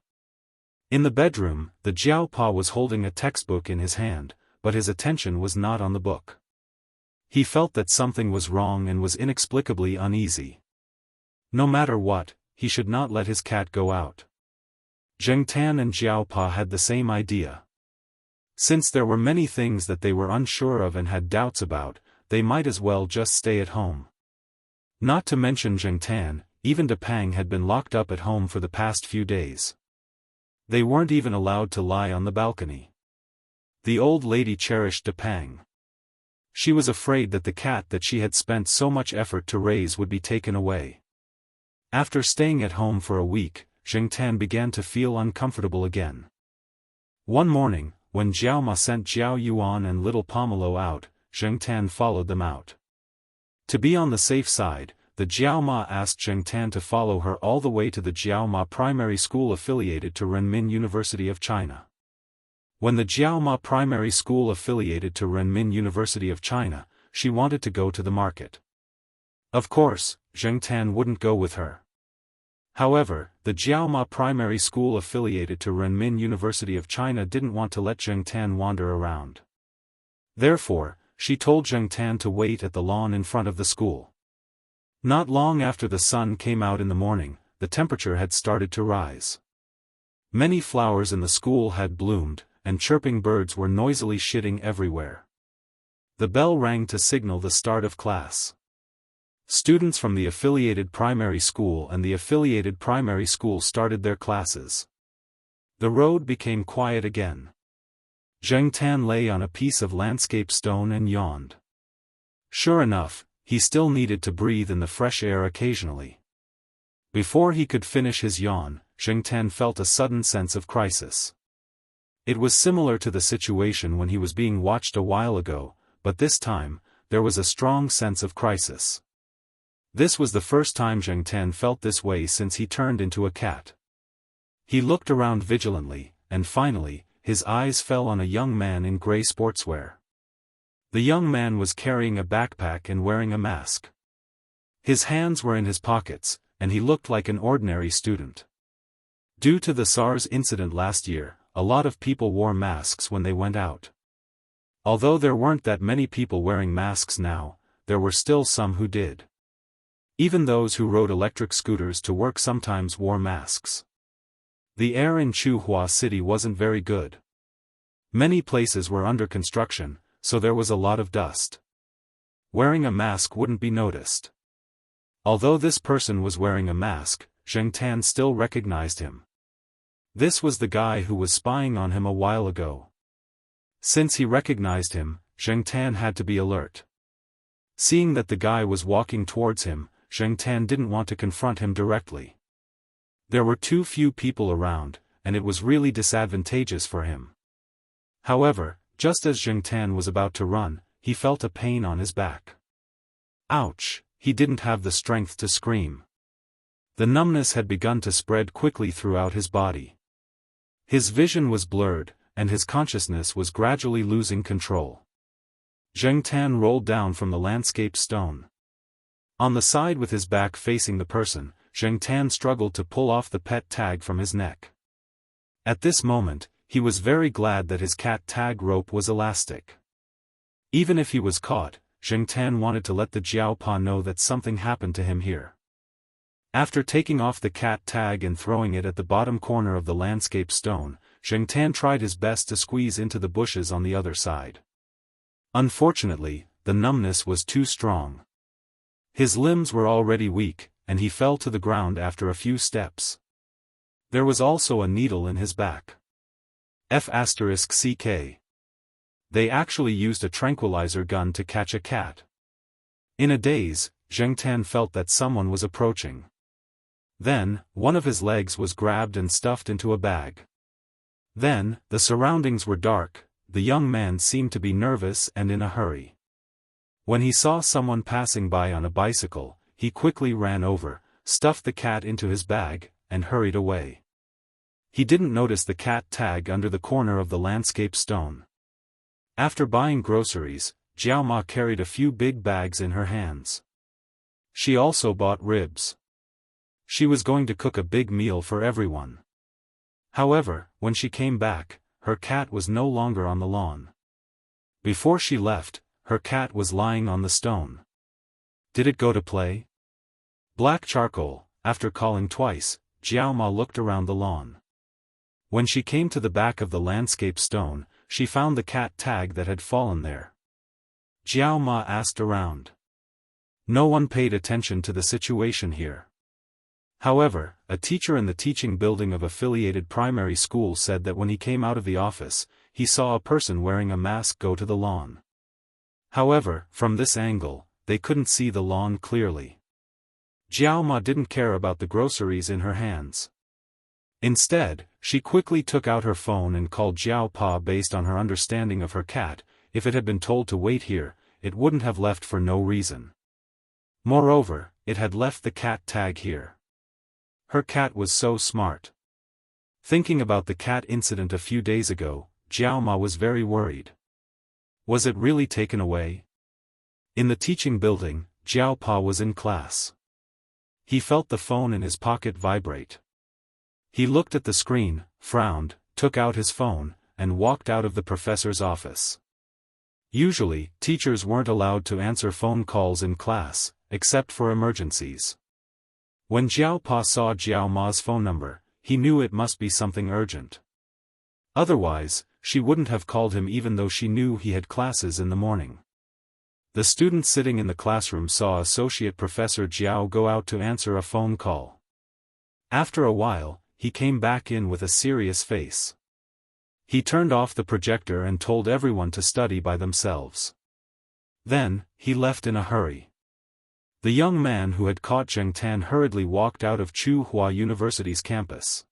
In the bedroom, the Jiaopa was holding a textbook in his hand, but his attention was not on the book. He felt that something was wrong and was inexplicably uneasy. No matter what, he should not let his cat go out. Zheng Tan and Jiaopa had the same idea. Since there were many things that they were unsure of and had doubts about, they might as well just stay at home. Not to mention Zheng Tan, even De Pang had been locked up at home for the past few days. They weren't even allowed to lie on the balcony. The old lady cherished De Pang. She was afraid that the cat that she had spent so much effort to raise would be taken away. After staying at home for a week, Zheng Tan began to feel uncomfortable again. One morning, when Jiao Ma sent Jiao Yuan and little Pomelo out, Zheng Tan followed them out. To be on the safe side, the Jiao Ma asked Zheng Tan to follow her all the way to the Jiao Ma Primary School affiliated to Renmin University of China. When the Jiao Ma Primary School affiliated to Renmin University of China, she wanted to go to the market. Of course, Zheng Tan wouldn't go with her. However, the Jiao Ma Primary School affiliated to Renmin University of China didn't want to let Zheng Tan wander around. Therefore, she told Zheng Tan to wait at the lawn in front of the school. Not long after the sun came out in the morning, the temperature had started to rise. Many flowers in the school had bloomed, and chirping birds were noisily shitting everywhere. The bell rang to signal the start of class. Students from the affiliated primary school and the affiliated primary school started their classes. The road became quiet again. Zheng Tan lay on a piece of landscape stone and yawned. Sure enough, he still needed to breathe in the fresh air occasionally. Before he could finish his yawn, Zheng Tan felt a sudden sense of crisis. It was similar to the situation when he was being watched a while ago, but this time, there was a strong sense of crisis. This was the first time Zheng Tan felt this way since he turned into a cat. He looked around vigilantly, and finally, his eyes fell on a young man in gray sportswear. The young man was carrying a backpack and wearing a mask. His hands were in his pockets, and he looked like an ordinary student. Due to the SARS incident last year, a lot of people wore masks when they went out. Although there weren't that many people wearing masks now, there were still some who did. Even those who rode electric scooters to work sometimes wore masks. The air in Chuhua City wasn't very good. Many places were under construction, so there was a lot of dust. Wearing a mask wouldn't be noticed. Although this person was wearing a mask, Zheng Tan still recognized him. This was the guy who was spying on him a while ago. Since he recognized him, Zheng Tan had to be alert. Seeing that the guy was walking towards him, Zheng Tan didn't want to confront him directly. There were too few people around, and it was really disadvantageous for him. However, just as Zheng Tan was about to run, he felt a pain on his back. Ouch! He didn't have the strength to scream. The numbness had begun to spread quickly throughout his body. His vision was blurred, and his consciousness was gradually losing control. Zheng Tan rolled down from the landscape stone. On the side with his back facing the person, Zheng Tan struggled to pull off the pet tag from his neck. At this moment, he was very glad that his cat tag rope was elastic. Even if he was caught, Zheng Tan wanted to let the Jiao Pa know that something happened to him here. After taking off the cat tag and throwing it at the bottom corner of the landscape stone, Zheng Tan tried his best to squeeze into the bushes on the other side. Unfortunately, the numbness was too strong. His limbs were already weak, and he fell to the ground after a few steps. There was also a needle in his back. F***CK. They actually used a tranquilizer gun to catch a cat. In a daze, Zheng Tan felt that someone was approaching. Then, one of his legs was grabbed and stuffed into a bag. Then, the surroundings were dark, the young man seemed to be nervous and in a hurry. When he saw someone passing by on a bicycle, he quickly ran over, stuffed the cat into his bag, and hurried away. He didn't notice the cat tag under the corner of the landscape stone. After buying groceries, Jiao Ma carried a few big bags in her hands. She also bought ribs. She was going to cook a big meal for everyone. However, when she came back, her cat was no longer on the lawn. Before she left, her cat was lying on the stone. Did it go to play? Black charcoal. After calling twice, Jiao Ma looked around the lawn. When she came to the back of the landscape stone, she found the cat tag that had fallen there. Jiao Ma asked around. No one paid attention to the situation here. However, a teacher in the teaching building of affiliated primary school said that when he came out of the office, he saw a person wearing a mask go to the lawn. However, from this angle, they couldn't see the lawn clearly. Jiao Ma didn't care about the groceries in her hands. Instead, she quickly took out her phone and called Jiao Pa. Based on her understanding of her cat, if it had been told to wait here, it wouldn't have left for no reason. Moreover, it had left the cat tag here. Her cat was so smart. Thinking about the cat incident a few days ago, Jiao Ma was very worried. Was it really taken away? In the teaching building, Jiao Pa was in class. He felt the phone in his pocket vibrate. He looked at the screen, frowned, took out his phone, and walked out of the professor's office. Usually, teachers weren't allowed to answer phone calls in class, except for emergencies. When Jiao Pa saw Jiao Ma's phone number, he knew it must be something urgent. Otherwise, she wouldn't have called him even though she knew he had classes in the morning. The student sitting in the classroom saw Associate Professor Jiao go out to answer a phone call. After a while, he came back in with a serious face. He turned off the projector and told everyone to study by themselves. Then, he left in a hurry. The young man who had caught Zheng Tan hurriedly walked out of Tsinghua University's campus.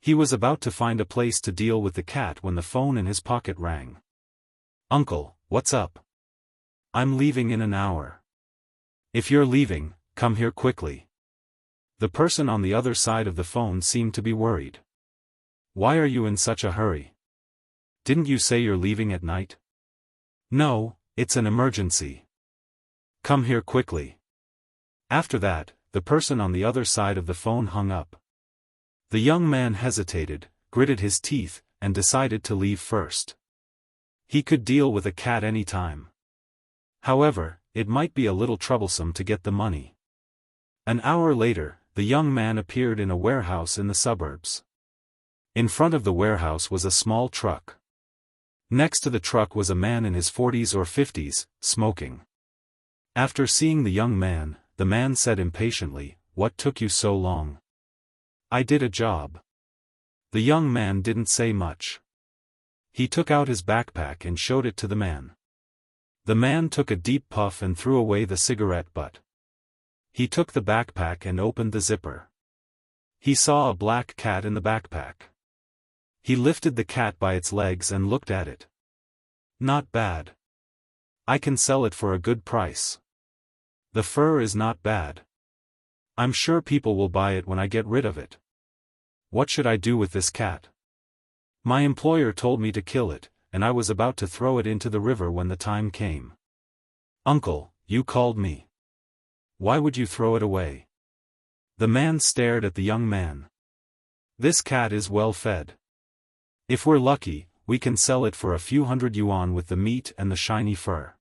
He was about to find a place to deal with the cat when the phone in his pocket rang. "Uncle, what's up? I'm leaving in an hour. If you're leaving, come here quickly." The person on the other side of the phone seemed to be worried. "Why are you in such a hurry? Didn't you say you're leaving at night?" "No, it's an emergency. Come here quickly." After that, the person on the other side of the phone hung up. The young man hesitated, gritted his teeth, and decided to leave first. He could deal with a cat any time. However, it might be a little troublesome to get the money. An hour later, the young man appeared in a warehouse in the suburbs. In front of the warehouse was a small truck. Next to the truck was a man in his 40s or 50s, smoking. After seeing the young man, the man said impatiently, "What took you so long?" "I did a job." The young man didn't say much. He took out his backpack and showed it to the man. The man took a deep puff and threw away the cigarette butt. He took the backpack and opened the zipper. He saw a black cat in the backpack. He lifted the cat by its legs and looked at it. "Not bad. I can sell it for a good price. The fur is not bad. I'm sure people will buy it when I get rid of it. What should I do with this cat? My employer told me to kill it, and I was about to throw it into the river when the time came." "Uncle, you called me. Why would you throw it away?" The man stared at the young man. "This cat is well fed. If we're lucky, we can sell it for a few hundred yuan with the meat and the shiny fur.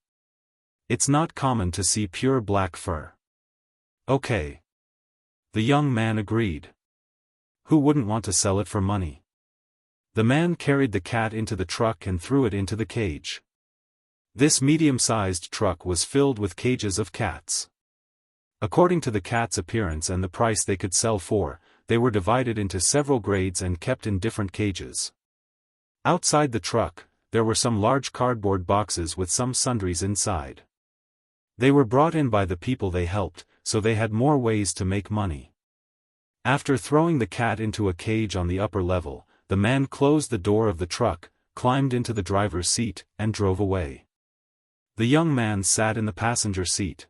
It's not common to see pure black fur." "Okay." The young man agreed. Who wouldn't want to sell it for money? The man carried the cat into the truck and threw it into the cage. This medium-sized truck was filled with cages of cats. According to the cat's appearance and the price they could sell for, they were divided into several grades and kept in different cages. Outside the truck, there were some large cardboard boxes with some sundries inside. They were brought in by the people they helped, so they had more ways to make money. After throwing the cat into a cage on the upper level, the man closed the door of the truck, climbed into the driver's seat, and drove away. The young man sat in the passenger seat.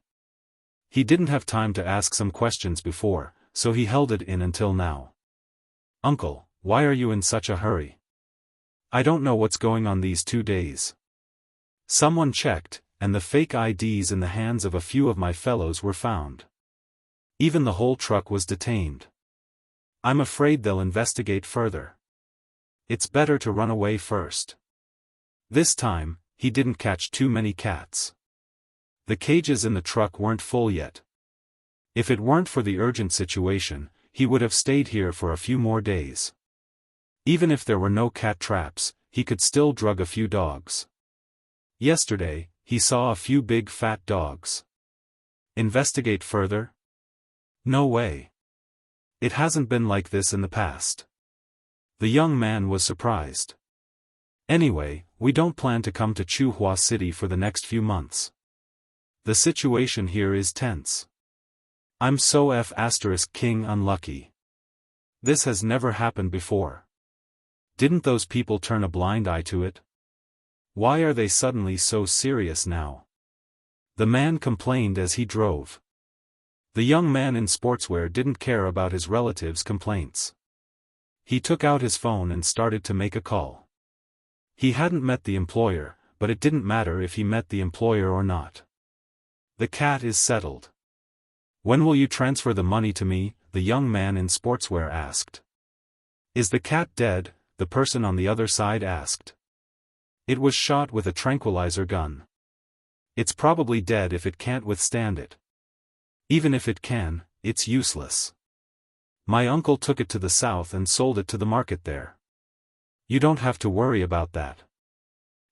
He didn't have time to ask some questions before, so he held it in until now. "Uncle, why are you in such a hurry? I don't know what's going on these 2 days. Someone checked, and the fake IDs in the hands of a few of my fellows were found. Even the whole truck was detained. I'm afraid they'll investigate further. It's better to run away first." This time, he didn't catch too many cats. The cages in the truck weren't full yet. If it weren't for the urgent situation, he would have stayed here for a few more days. Even if there were no cat traps, he could still drug a few dogs. Yesterday, he saw a few big fat dogs. Investigate further? No way. It hasn't been like this in the past. The young man was surprised. Anyway, we don't plan to come to Chuhua City for the next few months. The situation here is tense. I'm so King unlucky. This has never happened before. Didn't those people turn a blind eye to it? Why are they suddenly so serious now? The man complained as he drove. The young man in sportswear didn't care about his relatives' complaints. He took out his phone and started to make a call. He hadn't met the employer, but it didn't matter if he met the employer or not. The cat is settled. When will you transfer the money to me? The young man in sportswear asked. Is the cat dead? The person on the other side asked. It was shot with a tranquilizer gun. It's probably dead if it can't withstand it. Even if it can, it's useless. My uncle took it to the south and sold it to the market there. You don't have to worry about that.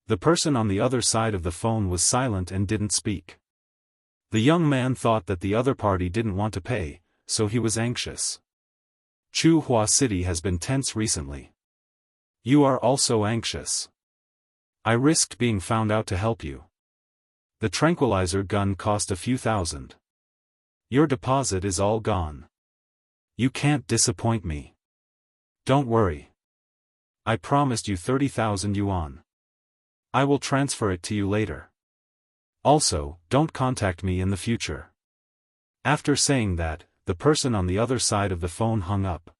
The person on the other side of the phone was silent and didn't speak. The young man thought that the other party didn't want to pay, so he was anxious. Chuhua City has been tense recently. You are also anxious. I risked being found out to help you. The tranquilizer gun cost a few thousand. Your deposit is all gone. You can't disappoint me. Don't worry. I promised you 30,000 yuan. I will transfer it to you later. Also, don't contact me in the future. After saying that, the person on the other side of the phone hung up.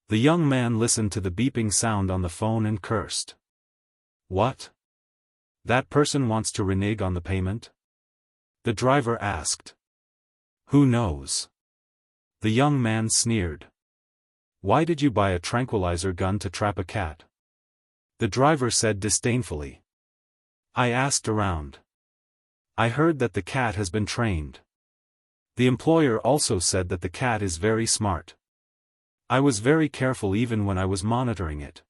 The young man listened to the beeping sound on the phone and cursed. What? That person wants to renege on the payment? The driver asked. Who knows? The young man sneered. Why did you buy a tranquilizer gun to trap a cat? The driver said disdainfully. I asked around. I heard that the cat has been trained. The employer also said that the cat is very smart. I was very careful even when I was monitoring it.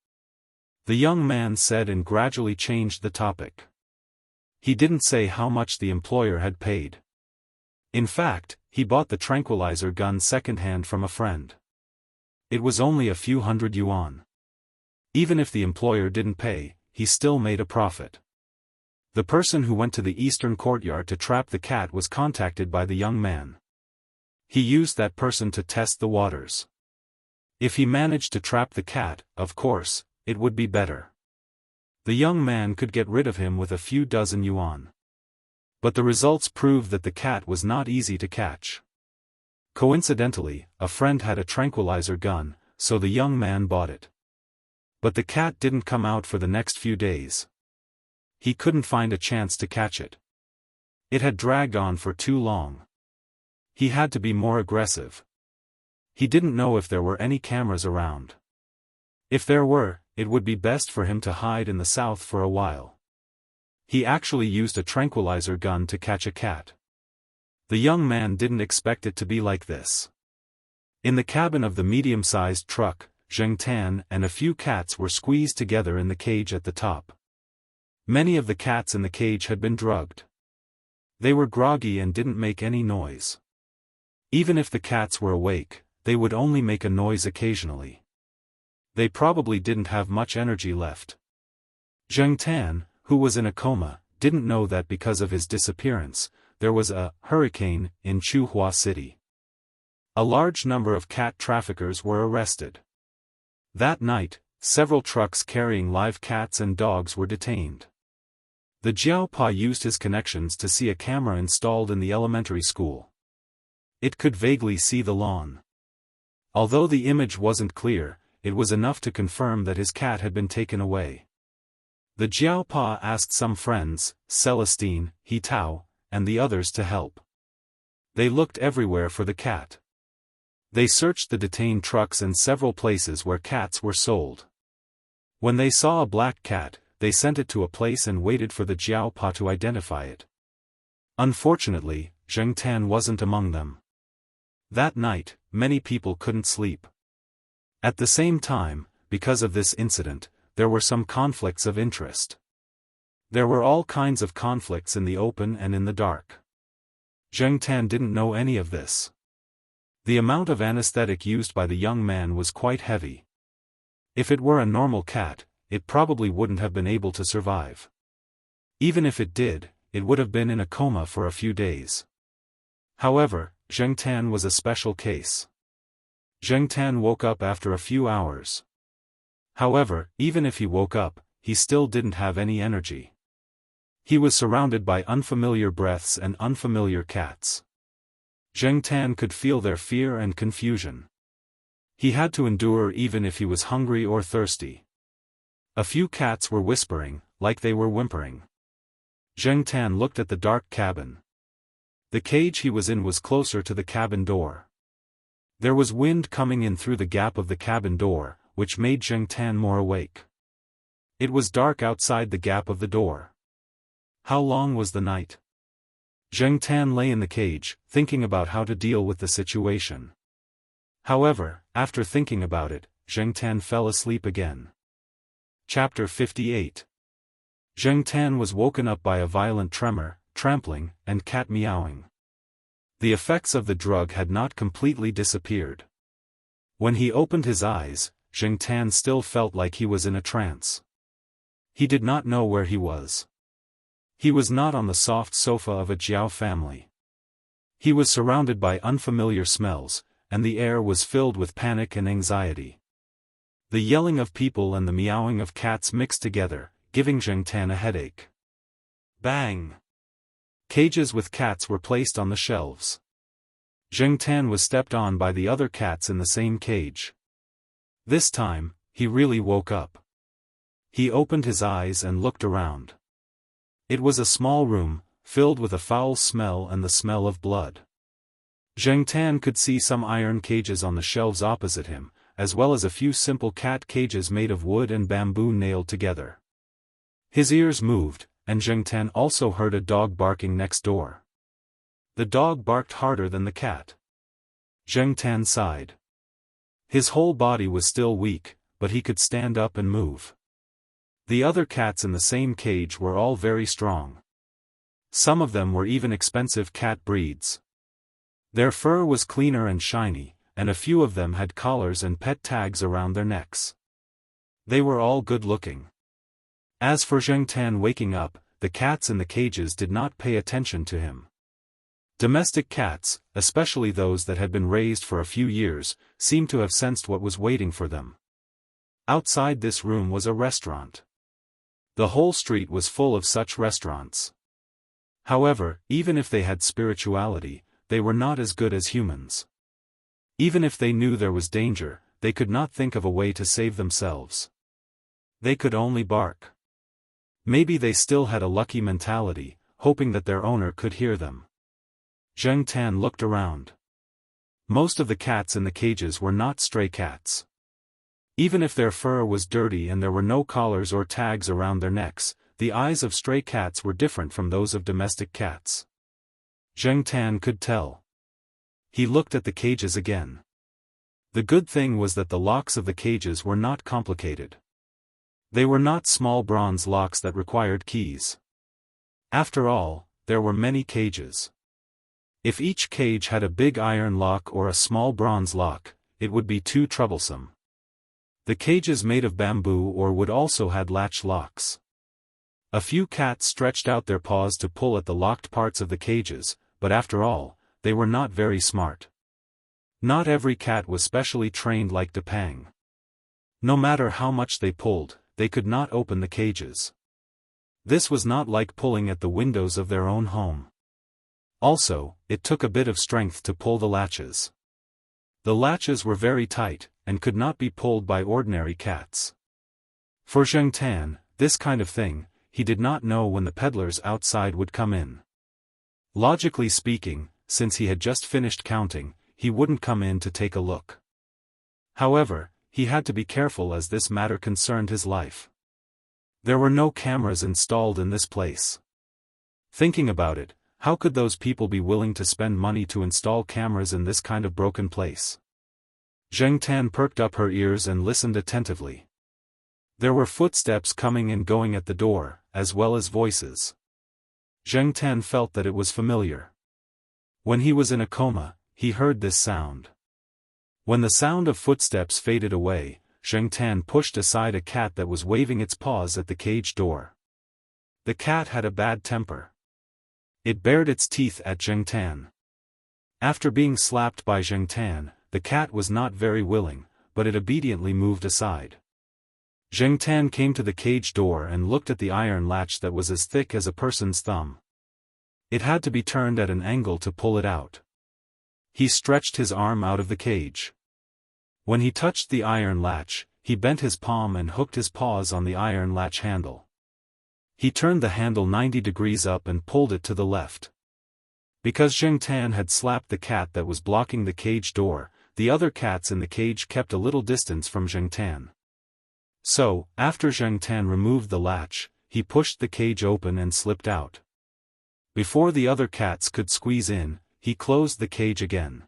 The young man said and gradually changed the topic. He didn't say how much the employer had paid. In fact, he bought the tranquilizer gun secondhand from a friend. It was only a few hundred yuan. Even if the employer didn't pay, he still made a profit. The person who went to the eastern courtyard to trap the cat was contacted by the young man. He used that person to test the waters. If he managed to trap the cat, of course, it would be better. The young man could get rid of him with a few dozen yuan. But the results proved that the cat was not easy to catch. Coincidentally, a friend had a tranquilizer gun, so the young man bought it. But the cat didn't come out for the next few days. He couldn't find a chance to catch it. It had dragged on for too long. He had to be more aggressive. He didn't know if there were any cameras around. If there were, it would be best for him to hide in the south for a while. He actually used a tranquilizer gun to catch a cat. The young man didn't expect it to be like this. In the cabin of the medium-sized truck, Zheng Tan and a few cats were squeezed together in the cage at the top. Many of the cats in the cage had been drugged. They were groggy and didn't make any noise. Even if the cats were awake, they would only make a noise occasionally. They probably didn't have much energy left. Zheng Tan, who was in a coma, didn't know that because of his disappearance, there was a hurricane in Chuhua City. A large number of cat traffickers were arrested. That night, several trucks carrying live cats and dogs were detained. The Jiaopa used his connections to see a camera installed in the elementary school. It could vaguely see the lawn. Although the image wasn't clear, it was enough to confirm that his cat had been taken away. The Jiaopa asked some friends, Celestine, Hitao, and the others to help. They looked everywhere for the cat. They searched the detained trucks and several places where cats were sold. When they saw a black cat, they sent it to a place and waited for the Jiaopa to identify it. Unfortunately, Zheng Tan wasn't among them. That night, many people couldn't sleep. At the same time, because of this incident, there were some conflicts of interest. There were all kinds of conflicts in the open and in the dark. Zheng Tan didn't know any of this. The amount of anesthetic used by the young man was quite heavy. If it were a normal cat, it probably wouldn't have been able to survive. Even if it did, it would have been in a coma for a few days. However, Zheng Tan was a special case. Zheng Tan woke up after a few hours. However, even if he woke up, he still didn't have any energy. He was surrounded by unfamiliar breaths and unfamiliar cats. Zheng Tan could feel their fear and confusion. He had to endure even if he was hungry or thirsty. A few cats were whispering, like they were whimpering. Zheng Tan looked at the dark cabin. The cage he was in was closer to the cabin door. There was wind coming in through the gap of the cabin door, which made Zheng Tan more awake. It was dark outside the gap of the door. How long was the night? Zheng Tan lay in the cage, thinking about how to deal with the situation. However, after thinking about it, Zheng Tan fell asleep again. Chapter 58. Zheng Tan was woken up by a violent tremor, trampling, and cat meowing. The effects of the drug had not completely disappeared. When he opened his eyes, Zheng Tan still felt like he was in a trance. He did not know where he was. He was not on the soft sofa of a Jiao family. He was surrounded by unfamiliar smells, and the air was filled with panic and anxiety. The yelling of people and the meowing of cats mixed together, giving Zheng Tan a headache. Bang! Cages with cats were placed on the shelves. Zheng Tan was stepped on by the other cats in the same cage. This time, he really woke up. He opened his eyes and looked around. It was a small room, filled with a foul smell and the smell of blood. Zheng Tan could see some iron cages on the shelves opposite him, as well as a few simple cat cages made of wood and bamboo nailed together. His ears moved, and Zheng Tan also heard a dog barking next door. The dog barked harder than the cat. Zheng Tan sighed. His whole body was still weak, but he could stand up and move. The other cats in the same cage were all very strong. Some of them were even expensive cat breeds. Their fur was cleaner and shiny, and a few of them had collars and pet tags around their necks. They were all good-looking. As for Zheng Tan waking up, the cats in the cages did not pay attention to him. Domestic cats, especially those that had been raised for a few years, seemed to have sensed what was waiting for them. Outside this room was a restaurant. The whole street was full of such restaurants. However, even if they had spirituality, they were not as good as humans. Even if they knew there was danger, they could not think of a way to save themselves. They could only bark. Maybe they still had a lucky mentality, hoping that their owner could hear them. Zheng Tan looked around. Most of the cats in the cages were not stray cats. Even if their fur was dirty and there were no collars or tags around their necks, the eyes of stray cats were different from those of domestic cats. Zheng Tan could tell. He looked at the cages again. The good thing was that the locks of the cages were not complicated. They were not small bronze locks that required keys. After all, there were many cages. If each cage had a big iron lock or a small bronze lock, it would be too troublesome. The cages made of bamboo or wood also had latch locks. A few cats stretched out their paws to pull at the locked parts of the cages, but after all, they were not very smart. Not every cat was specially trained like Depang. No matter how much they pulled, they could not open the cages. This was not like pulling at the windows of their own home. Also, it took a bit of strength to pull the latches. The latches were very tight, and could not be pulled by ordinary cats. For Zheng Tan, this kind of thing, he did not know when the peddlers outside would come in. Logically speaking, since he had just finished counting, he wouldn't come in to take a look. However, he had to be careful as this matter concerned his life. There were no cameras installed in this place. Thinking about it, how could those people be willing to spend money to install cameras in this kind of broken place? Zheng Tan perked up her ears and listened attentively. There were footsteps coming and going at the door, as well as voices. Zheng Tan felt that it was familiar. When he was in a coma, he heard this sound. When the sound of footsteps faded away, Zheng Tan pushed aside a cat that was waving its paws at the cage door. The cat had a bad temper. It bared its teeth at Zheng Tan. After being slapped by Zheng Tan, the cat was not very willing, but it obediently moved aside. Zheng Tan came to the cage door and looked at the iron latch that was as thick as a person's thumb. It had to be turned at an angle to pull it out. He stretched his arm out of the cage. When he touched the iron latch, he bent his palm and hooked his paws on the iron latch handle. He turned the handle 90 degrees up and pulled it to the left. Because Zheng Tan had slapped the cat that was blocking the cage door, the other cats in the cage kept a little distance from Zheng Tan. So, after Zheng Tan removed the latch, he pushed the cage open and slipped out. Before the other cats could squeeze in, he closed the cage again.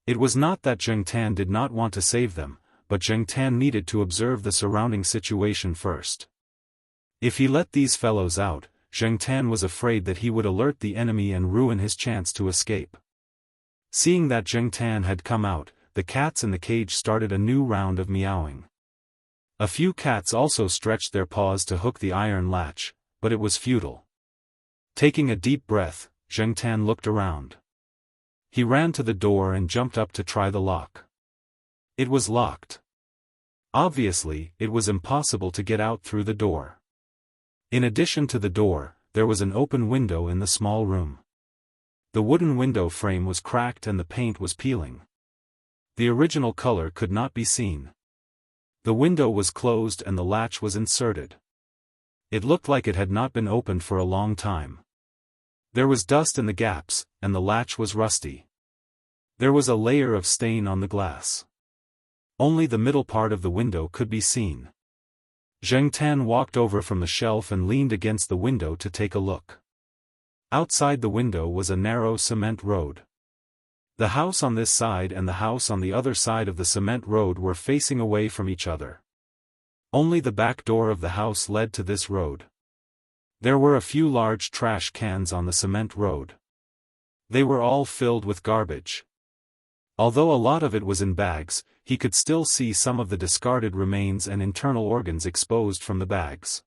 It was not that Zheng Tan did not want to save them, but Zheng Tan needed to observe the surrounding situation first. If he let these fellows out, Zheng Tan was afraid that he would alert the enemy and ruin his chance to escape. Seeing that Zheng Tan had come out, the cats in the cage started a new round of meowing. A few cats also stretched their paws to hook the iron latch, but it was futile. Taking a deep breath, Zheng Tan looked around. He ran to the door and jumped up to try the lock. It was locked. Obviously, it was impossible to get out through the door. In addition to the door, there was an open window in the small room. The wooden window frame was cracked and the paint was peeling. The original color could not be seen. The window was closed and the latch was inserted. It looked like it had not been opened for a long time. There was dust in the gaps, and the latch was rusty. There was a layer of stain on the glass. Only the middle part of the window could be seen. Zheng Tan walked over from the shelf and leaned against the window to take a look. Outside the window was a narrow cement road. The house on this side and the house on the other side of the cement road were facing away from each other. Only the back door of the house led to this road. There were a few large trash cans on the cement road. They were all filled with garbage. Although a lot of it was in bags, he could still see some of the discarded remains and internal organs exposed from the bags.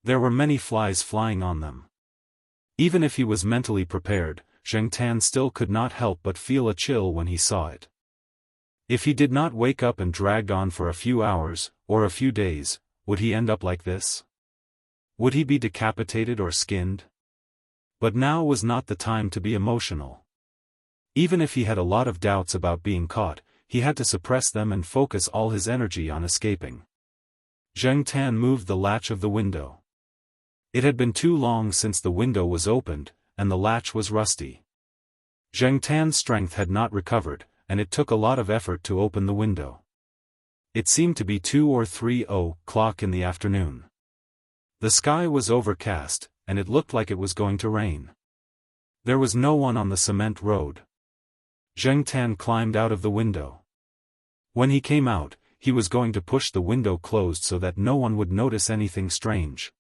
There were many flies flying on them. Even if he was mentally prepared, Zheng Tan still could not help but feel a chill when he saw it. If he did not wake up and dragged on for a few hours, or a few days, would he end up like this? Would he be decapitated or skinned? But now was not the time to be emotional. Even if he had a lot of doubts about being caught, he had to suppress them and focus all his energy on escaping. Zheng Tan moved the latch of the window. It had been too long since the window was opened, and the latch was rusty. Zheng Tan's strength had not recovered, and it took a lot of effort to open the window. It seemed to be 2 or 3 o'clock in the afternoon. The sky was overcast, and it looked like it was going to rain. There was no one on the cement road. Zheng Tan climbed out of the window. When he came out, he was going to push the window closed so that no one would notice anything strange.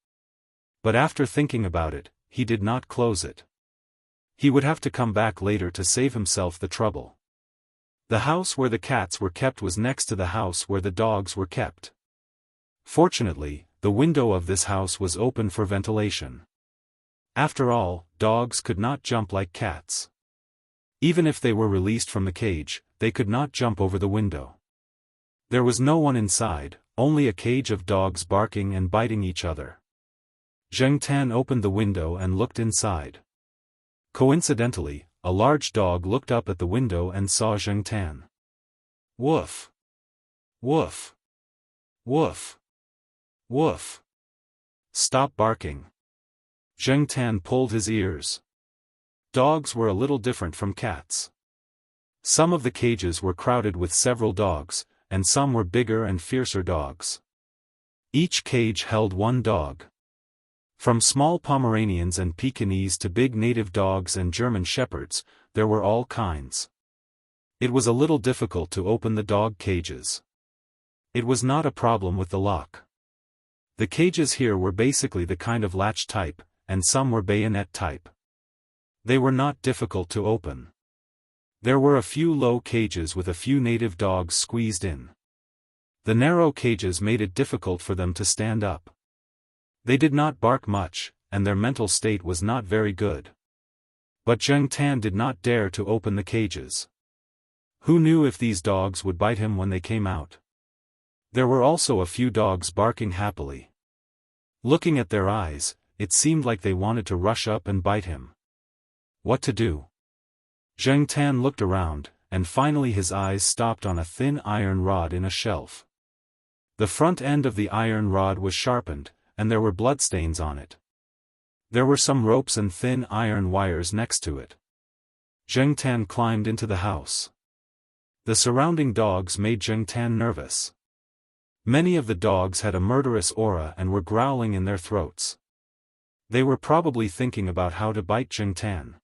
But after thinking about it, he did not close it. He would have to come back later to save himself the trouble. The house where the cats were kept was next to the house where the dogs were kept. Fortunately, the window of this house was open for ventilation. After all, dogs could not jump like cats. Even if they were released from the cage, they could not jump over the window. There was no one inside, only a cage of dogs barking and biting each other. Zheng Tan opened the window and looked inside. Coincidentally, a large dog looked up at the window and saw Zheng Tan. Woof! Woof! Woof! Woof! Stop barking! Zheng Tan pulled his ears. Dogs were a little different from cats. Some of the cages were crowded with several dogs, and some were bigger and fiercer dogs. Each cage held one dog. From small Pomeranians and Pekingese to big native dogs and German shepherds, there were all kinds. It was a little difficult to open the dog cages. It was not a problem with the lock. The cages here were basically the kind of latch type, and some were bayonet type. They were not difficult to open. There were a few low cages with a few native dogs squeezed in. The narrow cages made it difficult for them to stand up. They did not bark much, and their mental state was not very good. But Zheng Tan did not dare to open the cages. Who knew if these dogs would bite him when they came out? There were also a few dogs barking happily. Looking at their eyes, it seemed like they wanted to rush up and bite him. What to do? Zheng Tan looked around, and finally his eyes stopped on a thin iron rod in a shelf. The front end of the iron rod was sharpened, and there were bloodstains on it. There were some ropes and thin iron wires next to it. Zheng Tan climbed into the house. The surrounding dogs made Zheng Tan nervous. Many of the dogs had a murderous aura and were growling in their throats. They were probably thinking about how to bite Zheng Tan.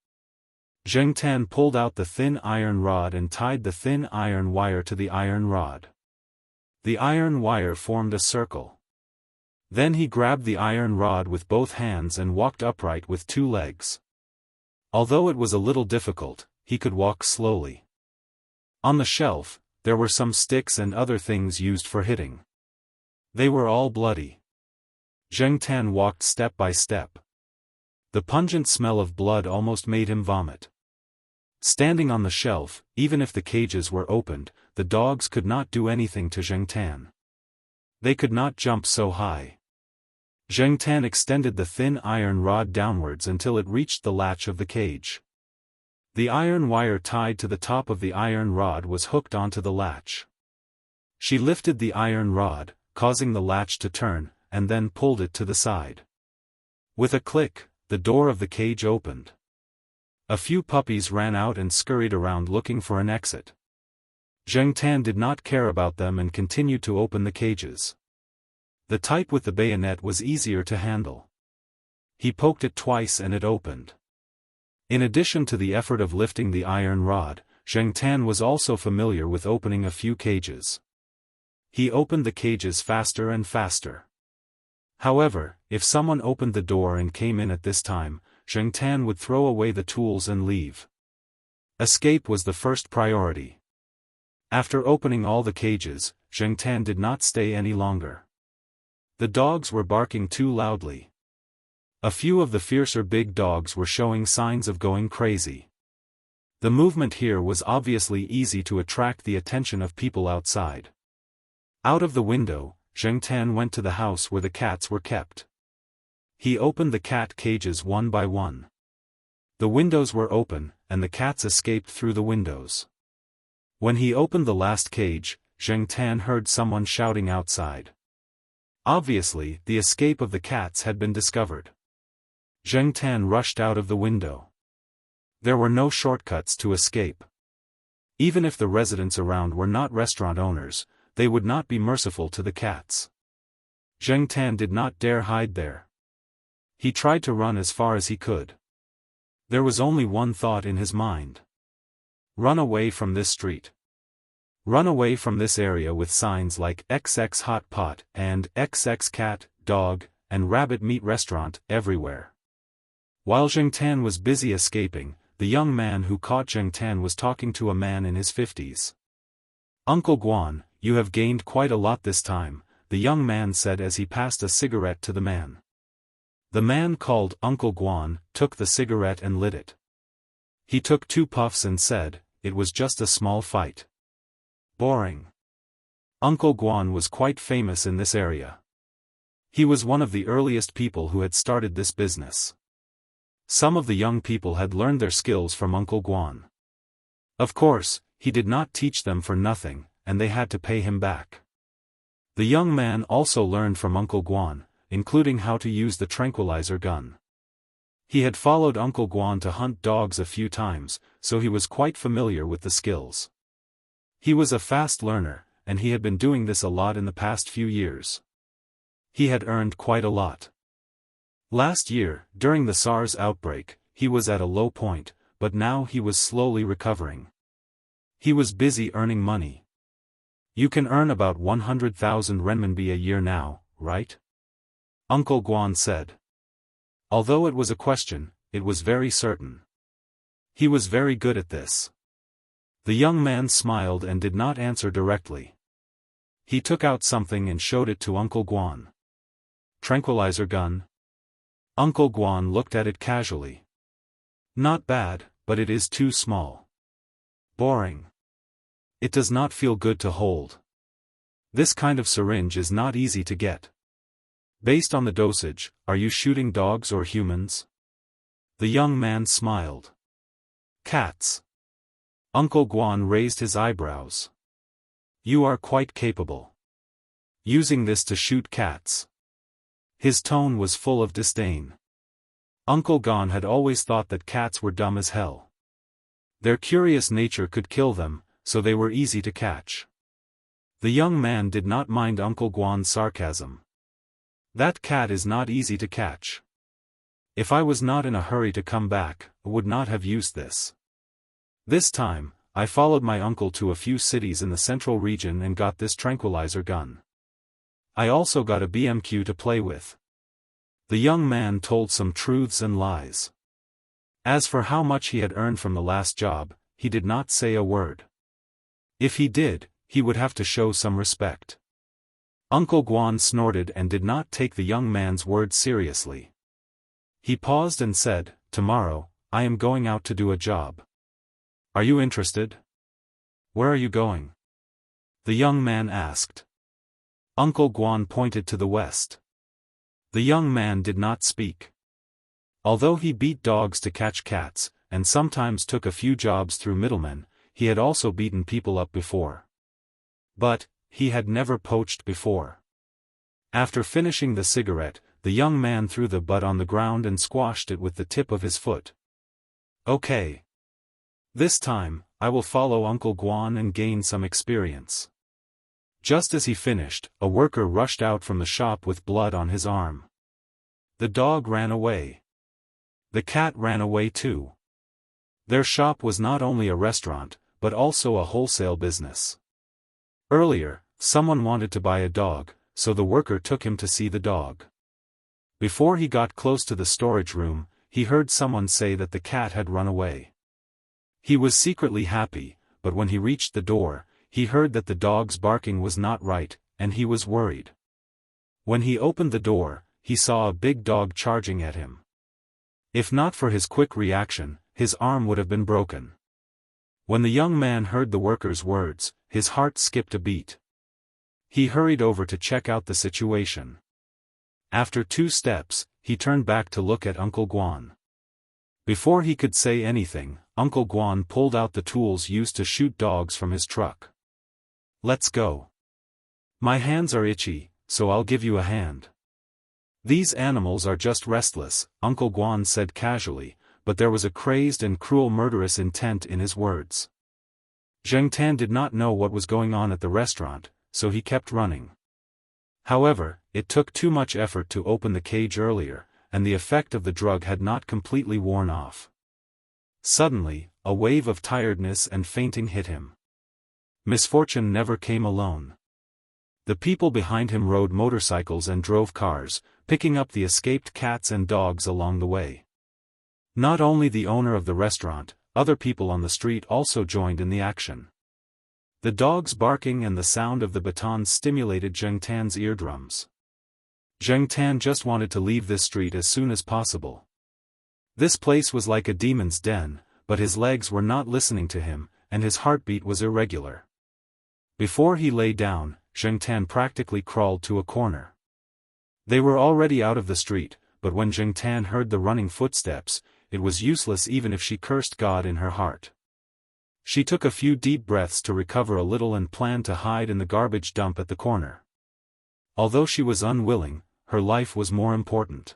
Zheng Tan pulled out the thin iron rod and tied the thin iron wire to the iron rod. The iron wire formed a circle. Then he grabbed the iron rod with both hands and walked upright with 2 legs. Although it was a little difficult, he could walk slowly. On the shelf, there were some sticks and other things used for hitting. They were all bloody. Zheng Tan walked step by step. The pungent smell of blood almost made him vomit. Standing on the shelf, even if the cages were opened, the dogs could not do anything to Zheng Tan. They could not jump so high. Zheng Tan extended the thin iron rod downwards until it reached the latch of the cage. The iron wire tied to the top of the iron rod was hooked onto the latch. She lifted the iron rod, causing the latch to turn, and then pulled it to the side. With a click, the door of the cage opened. A few puppies ran out and scurried around looking for an exit. Zheng Tan did not care about them and continued to open the cages. The type with the bayonet was easier to handle. He poked it twice and it opened. In addition to the effort of lifting the iron rod, Zheng Tan was also familiar with opening a few cages. He opened the cages faster and faster. However, if someone opened the door and came in at this time, Zheng Tan would throw away the tools and leave. Escape was the first priority. After opening all the cages, Zheng Tan did not stay any longer. The dogs were barking too loudly. A few of the fiercer big dogs were showing signs of going crazy. The movement here was obviously easy to attract the attention of people outside. Out of the window, Zheng Tan went to the house where the cats were kept. He opened the cat cages one by one. The windows were open, and the cats escaped through the windows. When he opened the last cage, Zheng Tan heard someone shouting outside. Obviously, the escape of the cats had been discovered. Zheng Tan rushed out of the window. There were no shortcuts to escape. Even if the residents around were not restaurant owners, they would not be merciful to the cats. Zheng Tan did not dare hide there. He tried to run as far as he could. There was only one thought in his mind. Run away from this street. Run away from this area with signs like XX Hot Pot and XX Cat, Dog, and Rabbit Meat Restaurant everywhere. While Zheng Tan was busy escaping, the young man who caught Zheng Tan was talking to a man in his 50s. Uncle Guan, you have gained quite a lot this time, the young man said as he passed a cigarette to the man. The man called Uncle Guan took the cigarette and lit it. He took 2 puffs and said, "It was just a small fight." Boring. Uncle Guan was quite famous in this area. He was one of the earliest people who had started this business. Some of the young people had learned their skills from Uncle Guan. Of course, he did not teach them for nothing, and they had to pay him back. The young man also learned from Uncle Guan, including how to use the tranquilizer gun. He had followed Uncle Guan to hunt dogs a few times, so he was quite familiar with the skills. He was a fast learner, and he had been doing this a lot in the past few years. He had earned quite a lot. Last year, during the SARS outbreak, he was at a low point, but now he was slowly recovering. He was busy earning money. You can earn about 100,000 renminbi a year now, right? Uncle Guan said. Although it was a question, it was very certain. He was very good at this. The young man smiled and did not answer directly. He took out something and showed it to Uncle Guan. Tranquilizer gun? Uncle Guan looked at it casually. Not bad, but it is too small. Boring. It does not feel good to hold. This kind of syringe is not easy to get. Based on the dosage, are you shooting dogs or humans? The young man smiled. Cats. Uncle Guan raised his eyebrows. You are quite capable. Using this to shoot cats. His tone was full of disdain. Uncle Guan had always thought that cats were dumb as hell. Their curious nature could kill them, so they were easy to catch. The young man did not mind Uncle Guan's sarcasm. That cat is not easy to catch. If I was not in a hurry to come back, I would not have used this. This time, I followed my uncle to a few cities in the central region and got this tranquilizer gun. I also got a BMQ to play with. The young man told some truths and lies. As for how much he had earned from the last job, he did not say a word. If he did, he would have to show some respect. Uncle Guan snorted and did not take the young man's words seriously. He paused and said, "Tomorrow, I am going out to do a job. Are you interested?" "Where are you going?" the young man asked. Uncle Guan pointed to the west. The young man did not speak. Although he beat dogs to catch cats, and sometimes took a few jobs through middlemen, he had also beaten people up before. But, he had never poached before. After finishing the cigarette, the young man threw the butt on the ground and squashed it with the tip of his foot. Okay. This time, I will follow Uncle Guan and gain some experience. Just as he finished, a worker rushed out from the shop with blood on his arm. The dog ran away. The cat ran away too. Their shop was not only a restaurant, but also a wholesale business. Earlier, someone wanted to buy a dog, so the worker took him to see the dog. Before he got close to the storage room, he heard someone say that the cat had run away. He was secretly happy, but when he reached the door, he heard that the dog's barking was not right, and he was worried. When he opened the door, he saw a big dog charging at him. If not for his quick reaction, his arm would have been broken. When the young man heard the worker's words, his heart skipped a beat. He hurried over to check out the situation. After 2 steps, he turned back to look at Uncle Guan. Before he could say anything, Uncle Guan pulled out the tools used to shoot dogs from his truck. "Let's go. My hands are itchy, so I'll give you a hand." "These animals are just restless," Uncle Guan said casually, but there was a crazed and cruel murderous intent in his words. Zheng Tan did not know what was going on at the restaurant, so he kept running. However, it took too much effort to open the cage earlier, and the effect of the drug had not completely worn off. Suddenly, a wave of tiredness and fainting hit him. Misfortune never came alone. The people behind him rode motorcycles and drove cars, picking up the escaped cats and dogs along the way. Not only the owner of the restaurant, other people on the street also joined in the action. The dogs barking and the sound of the batons stimulated Zheng Tan's eardrums. Zheng Tan just wanted to leave this street as soon as possible. This place was like a demon's den, but his legs were not listening to him, and his heartbeat was irregular. Before he lay down, Zheng Tan practically crawled to a corner. They were already out of the street, but when Zheng Tan heard the running footsteps, it was useless even if she cursed God in her heart. She took a few deep breaths to recover a little and planned to hide in the garbage dump at the corner. Although she was unwilling, her life was more important.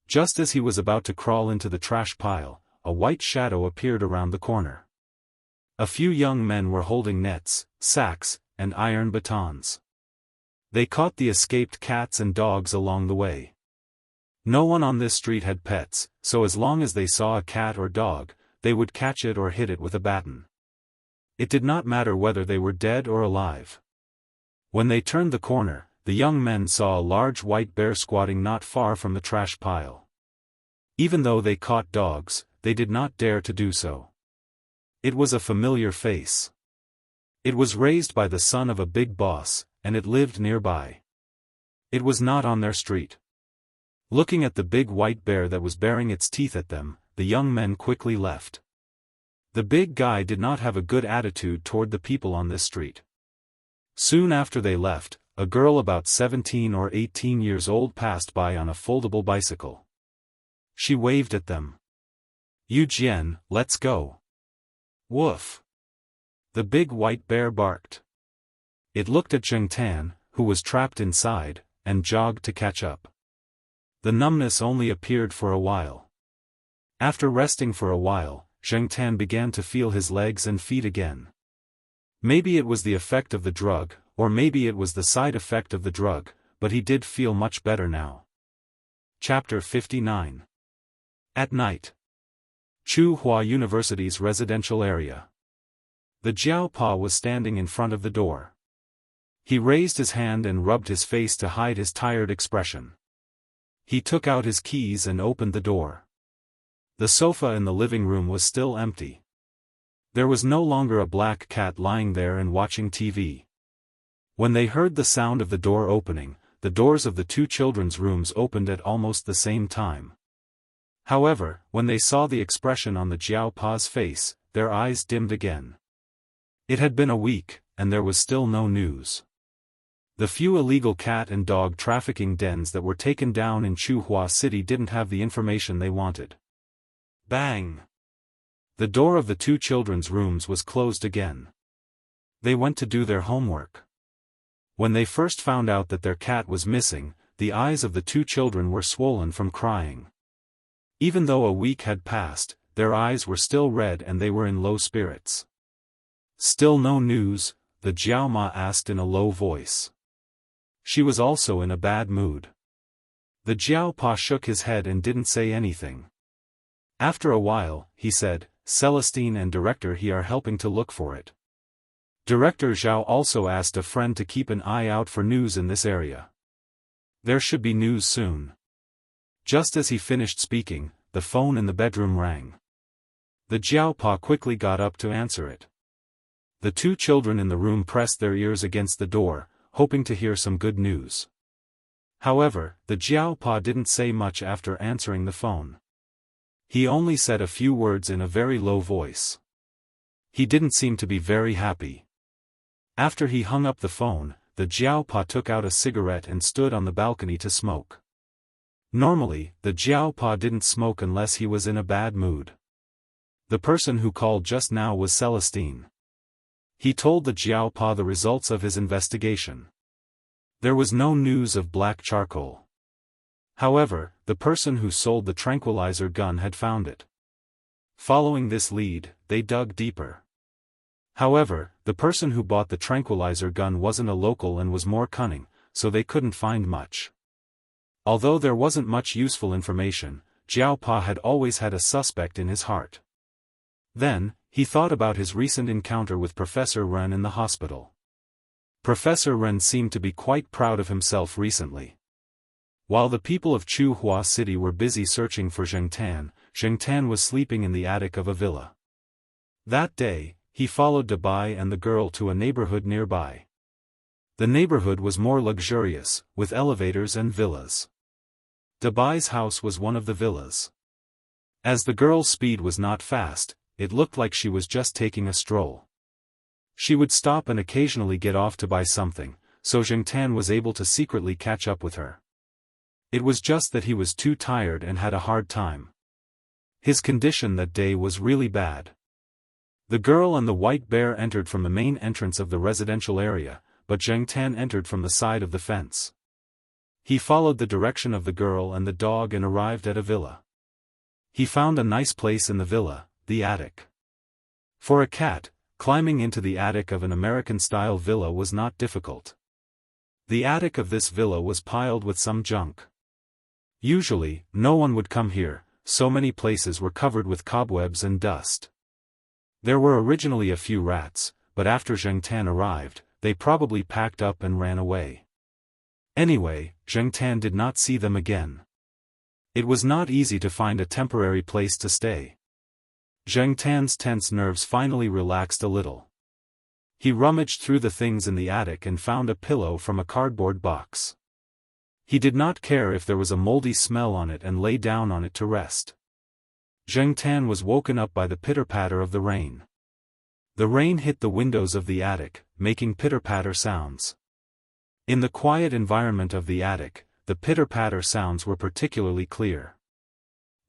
Just as he was about to crawl into the trash pile, a white shadow appeared around the corner. A few young men were holding nets, sacks, and iron batons. They caught the escaped cats and dogs along the way. No one on this street had pets, so as long as they saw a cat or dog, they would catch it or hit it with a baton. It did not matter whether they were dead or alive. When they turned the corner, the young men saw a large white bear squatting not far from the trash pile. Even though they caught dogs, they did not dare to do so. It was a familiar face. It was raised by the son of a big boss, and it lived nearby. It was not on their street. Looking at the big white bear that was baring its teeth at them, the young men quickly left. The big guy did not have a good attitude toward the people on this street. Soon after they left, a girl about 17 or 18 years old passed by on a foldable bicycle. She waved at them. "Yu Jian, let's go." "Woof." The big white bear barked. It looked at Zheng Tan, who was trapped inside, and jogged to catch up. The numbness only appeared for a while. After resting for a while, Zheng Tan began to feel his legs and feet again. Maybe it was the effect of the drug, or maybe it was the side effect of the drug, but he did feel much better now. Chapter 59. At night. Tsinghua University's residential area. The Jiaopa was standing in front of the door. He raised his hand and rubbed his face to hide his tired expression. He took out his keys and opened the door. The sofa in the living room was still empty. There was no longer a black cat lying there and watching TV. When they heard the sound of the door opening, the doors of the two children's rooms opened at almost the same time. However, when they saw the expression on the Jiaopa's face, their eyes dimmed again. It had been a week, and there was still no news. The few illegal cat and dog trafficking dens that were taken down in Tsinghua City didn't have the information they wanted. Bang! The door of the two children's rooms was closed again. They went to do their homework. When they first found out that their cat was missing, the eyes of the two children were swollen from crying. Even though a week had passed, their eyes were still red and they were in low spirits. "Still no news?" the Jiaoma asked in a low voice. She was also in a bad mood. The Jiaopa shook his head and didn't say anything. After a while, he said, "Celestine and Director He are helping to look for it. Director Zhao also asked a friend to keep an eye out for news in this area. There should be news soon." Just as he finished speaking, the phone in the bedroom rang. The Jiaopa quickly got up to answer it. The two children in the room pressed their ears against the door, hoping to hear some good news. However, the Jiaopa didn't say much after answering the phone. He only said a few words in a very low voice. He didn't seem to be very happy. After he hung up the phone, the Jiaopa took out a cigarette and stood on the balcony to smoke. Normally, the Jiaopa didn't smoke unless he was in a bad mood. The person who called just now was Celestine. He told the Jiaopa the results of his investigation. There was no news of black charcoal. However, the person who sold the tranquilizer gun had found it. Following this lead, they dug deeper. However, the person who bought the tranquilizer gun wasn't a local and was more cunning, so they couldn't find much. Although there wasn't much useful information, Jiaopa had always had a suspect in his heart. Then, he thought about his recent encounter with Professor Ren in the hospital. Professor Ren seemed to be quite proud of himself recently. While the people of Tsinghua City were busy searching for Zheng Tan was sleeping in the attic of a villa. That day, he followed Dabai and the girl to a neighborhood nearby. The neighborhood was more luxurious, with elevators and villas. Dabai's house was one of the villas. As the girl's speed was not fast, it looked like she was just taking a stroll. She would stop and occasionally get off to buy something, so Zheng Tan was able to secretly catch up with her. It was just that he was too tired and had a hard time. His condition that day was really bad. The girl and the white bear entered from the main entrance of the residential area, but Zheng Tan entered from the side of the fence. He followed the direction of the girl and the dog and arrived at a villa. He found a nice place in the villa, the attic. For a cat, climbing into the attic of an American-style villa was not difficult. The attic of this villa was piled with some junk. Usually, no one would come here, so many places were covered with cobwebs and dust. There were originally a few rats, but after Zheng Tan arrived, they probably packed up and ran away. Anyway, Zheng Tan did not see them again. It was not easy to find a temporary place to stay. Zheng Tan's tense nerves finally relaxed a little. He rummaged through the things in the attic and found a pillow from a cardboard box. He did not care if there was a moldy smell on it and lay down on it to rest. Zheng Tan was woken up by the pitter-patter of the rain. The rain hit the windows of the attic, making pitter-patter sounds. In the quiet environment of the attic, the pitter-patter sounds were particularly clear.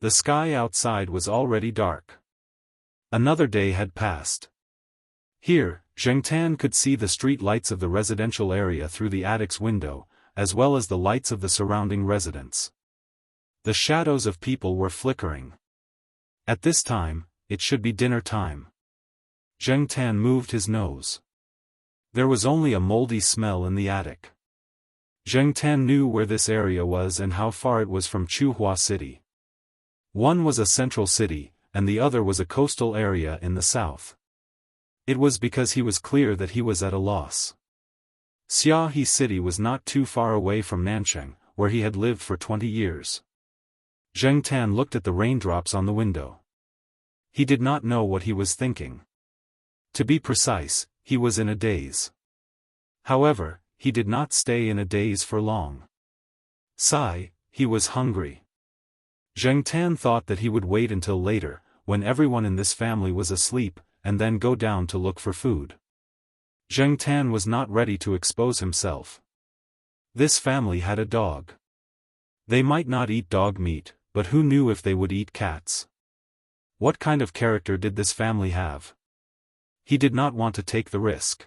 The sky outside was already dark. Another day had passed. Here, Zheng Tan could see the street lights of the residential area through the attic's window, as well as the lights of the surrounding residents. The shadows of people were flickering. At this time, it should be dinner time. Zheng Tan moved his nose. There was only a moldy smell in the attic. Zheng Tan knew where this area was and how far it was from Chuhua City. One was a central city, and the other was a coastal area in the south. It was because he was clear that he was at a loss. Xiahe City was not too far away from Nancheng, where he had lived for 20 years. Zheng Tan looked at the raindrops on the window. He did not know what he was thinking. To be precise, he was in a daze. However, he did not stay in a daze for long. He was hungry. Zheng Tan thought that he would wait until later, when everyone in this family was asleep, and then go down to look for food. Zheng Tan was not ready to expose himself. This family had a dog. They might not eat dog meat, but who knew if they would eat cats? What kind of character did this family have? He did not want to take the risk.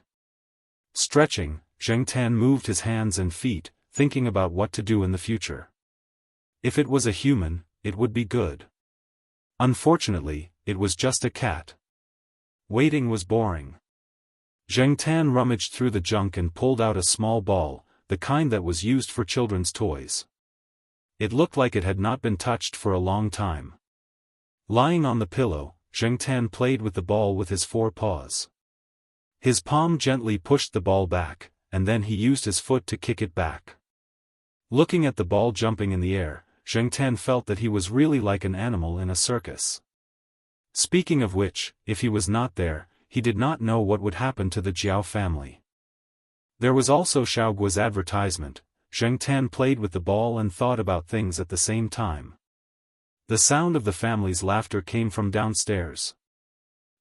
Stretching, Zheng Tan moved his hands and feet, thinking about what to do in the future. If it was a human, it would be good. Unfortunately, it was just a cat. Waiting was boring. Zheng Tan rummaged through the junk and pulled out a small ball, the kind that was used for children's toys. It looked like it had not been touched for a long time. Lying on the pillow, Zheng Tan played with the ball with his 4 paws. His palm gently pushed the ball back, and then he used his foot to kick it back. Looking at the ball jumping in the air, Zheng Tan felt that he was really like an animal in a circus. Speaking of which, if he was not there, he did not know what would happen to the Jiao family. There was also Xiaoguo's advertisement. Zheng Tan played with the ball and thought about things at the same time. The sound of the family's laughter came from downstairs.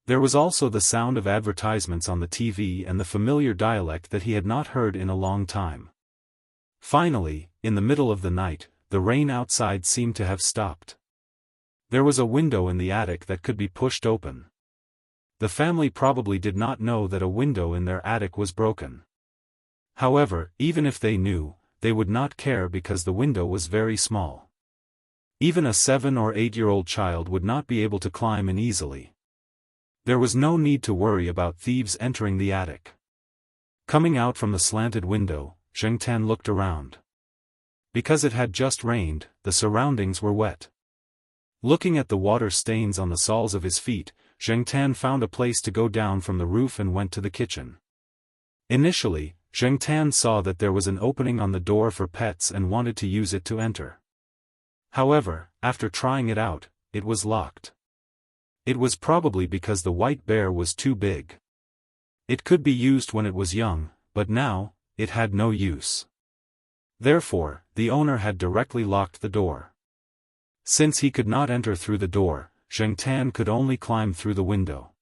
There was also the sound of advertisements on the TV and the familiar dialect that he had not heard in a long time. Finally, in the middle of the night, the rain outside seemed to have stopped. There was a window in the attic that could be pushed open. The family probably did not know that a window in their attic was broken. However, even if they knew, they would not care because the window was very small. Even a 7 or 8-year-old child would not be able to climb in easily. There was no need to worry about thieves entering the attic. Coming out from the slanted window, Zheng Tan looked around. Because it had just rained, the surroundings were wet. Looking at the water stains on the soles of his feet, Zheng Tan found a place to go down from the roof and went to the kitchen. Initially, Zheng Tan saw that there was an opening on the door for pets and wanted to use it to enter. However, after trying it out, it was locked. It was probably because the white bear was too big. It could be used when it was young, but now, it had no use. Therefore, the owner had directly locked the door. Since he could not enter through the door, Zheng Tan could only climb through the window.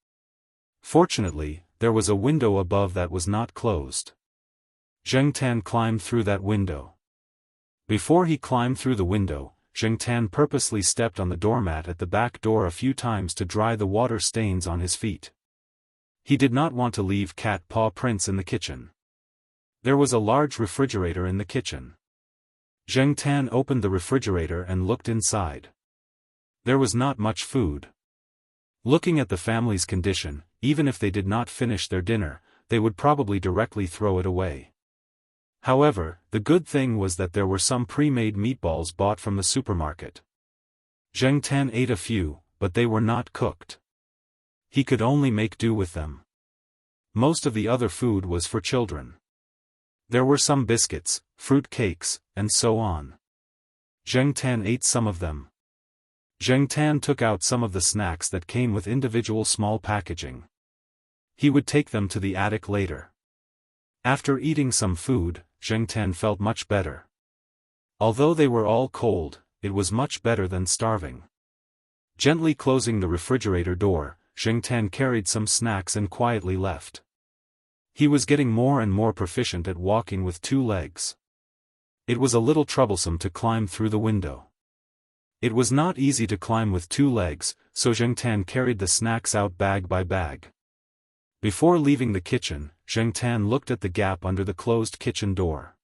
Fortunately, there was a window above that was not closed. Zheng Tan climbed through that window. Before he climbed through the window, Zheng Tan purposely stepped on the doormat at the back door a few times to dry the water stains on his feet. He did not want to leave cat paw prints in the kitchen. There was a large refrigerator in the kitchen. Zheng Tan opened the refrigerator and looked inside. There was not much food. Looking at the family's condition, even if they did not finish their dinner, they would probably directly throw it away. However, the good thing was that there were some pre-made meatballs bought from the supermarket. Zheng Tan ate a few, but they were not cooked. He could only make do with them. Most of the other food was for children. There were some biscuits, fruit cakes, and so on. Zheng Tan ate some of them. Zheng Tan took out some of the snacks that came with individual small packaging. He would take them to the attic later. After eating some food, Zheng Tan felt much better. Although they were all cold, it was much better than starving. Gently closing the refrigerator door, Zheng Tan carried some snacks and quietly left. He was getting more and more proficient at walking with 2 legs. It was a little troublesome to climb through the window. It was not easy to climb with 2 legs, so Zheng Tan carried the snacks out bag by bag. Before leaving the kitchen, Zheng Tan looked at the gap under the closed kitchen door.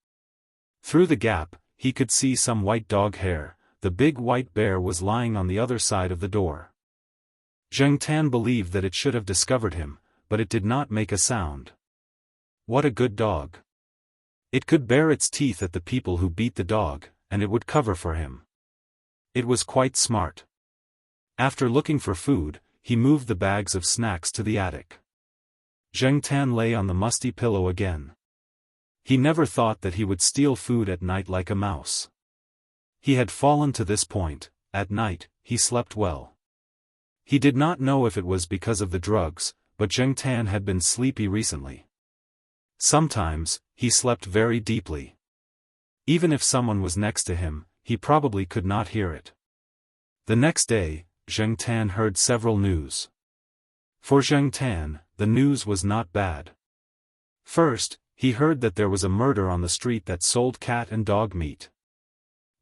Through the gap, he could see some white dog hair. The big white bear was lying on the other side of the door. Zheng Tan believed that it should have discovered him, but it did not make a sound. What a good dog! It could bare its teeth at the people who beat the dog, and it would cover for him. It was quite smart. After looking for food, he moved the bags of snacks to the attic. Zheng Tan lay on the musty pillow again. He never thought that he would steal food at night like a mouse. He had fallen to this point. At night, he slept well. He did not know if it was because of the drugs, but Zheng Tan had been sleepy recently. Sometimes, he slept very deeply. Even if someone was next to him, he probably could not hear it. The next day, Zheng Tan heard several news. For Zheng Tan, the news was not bad. First, he heard that there was a murder on the street that sold cat and dog meat.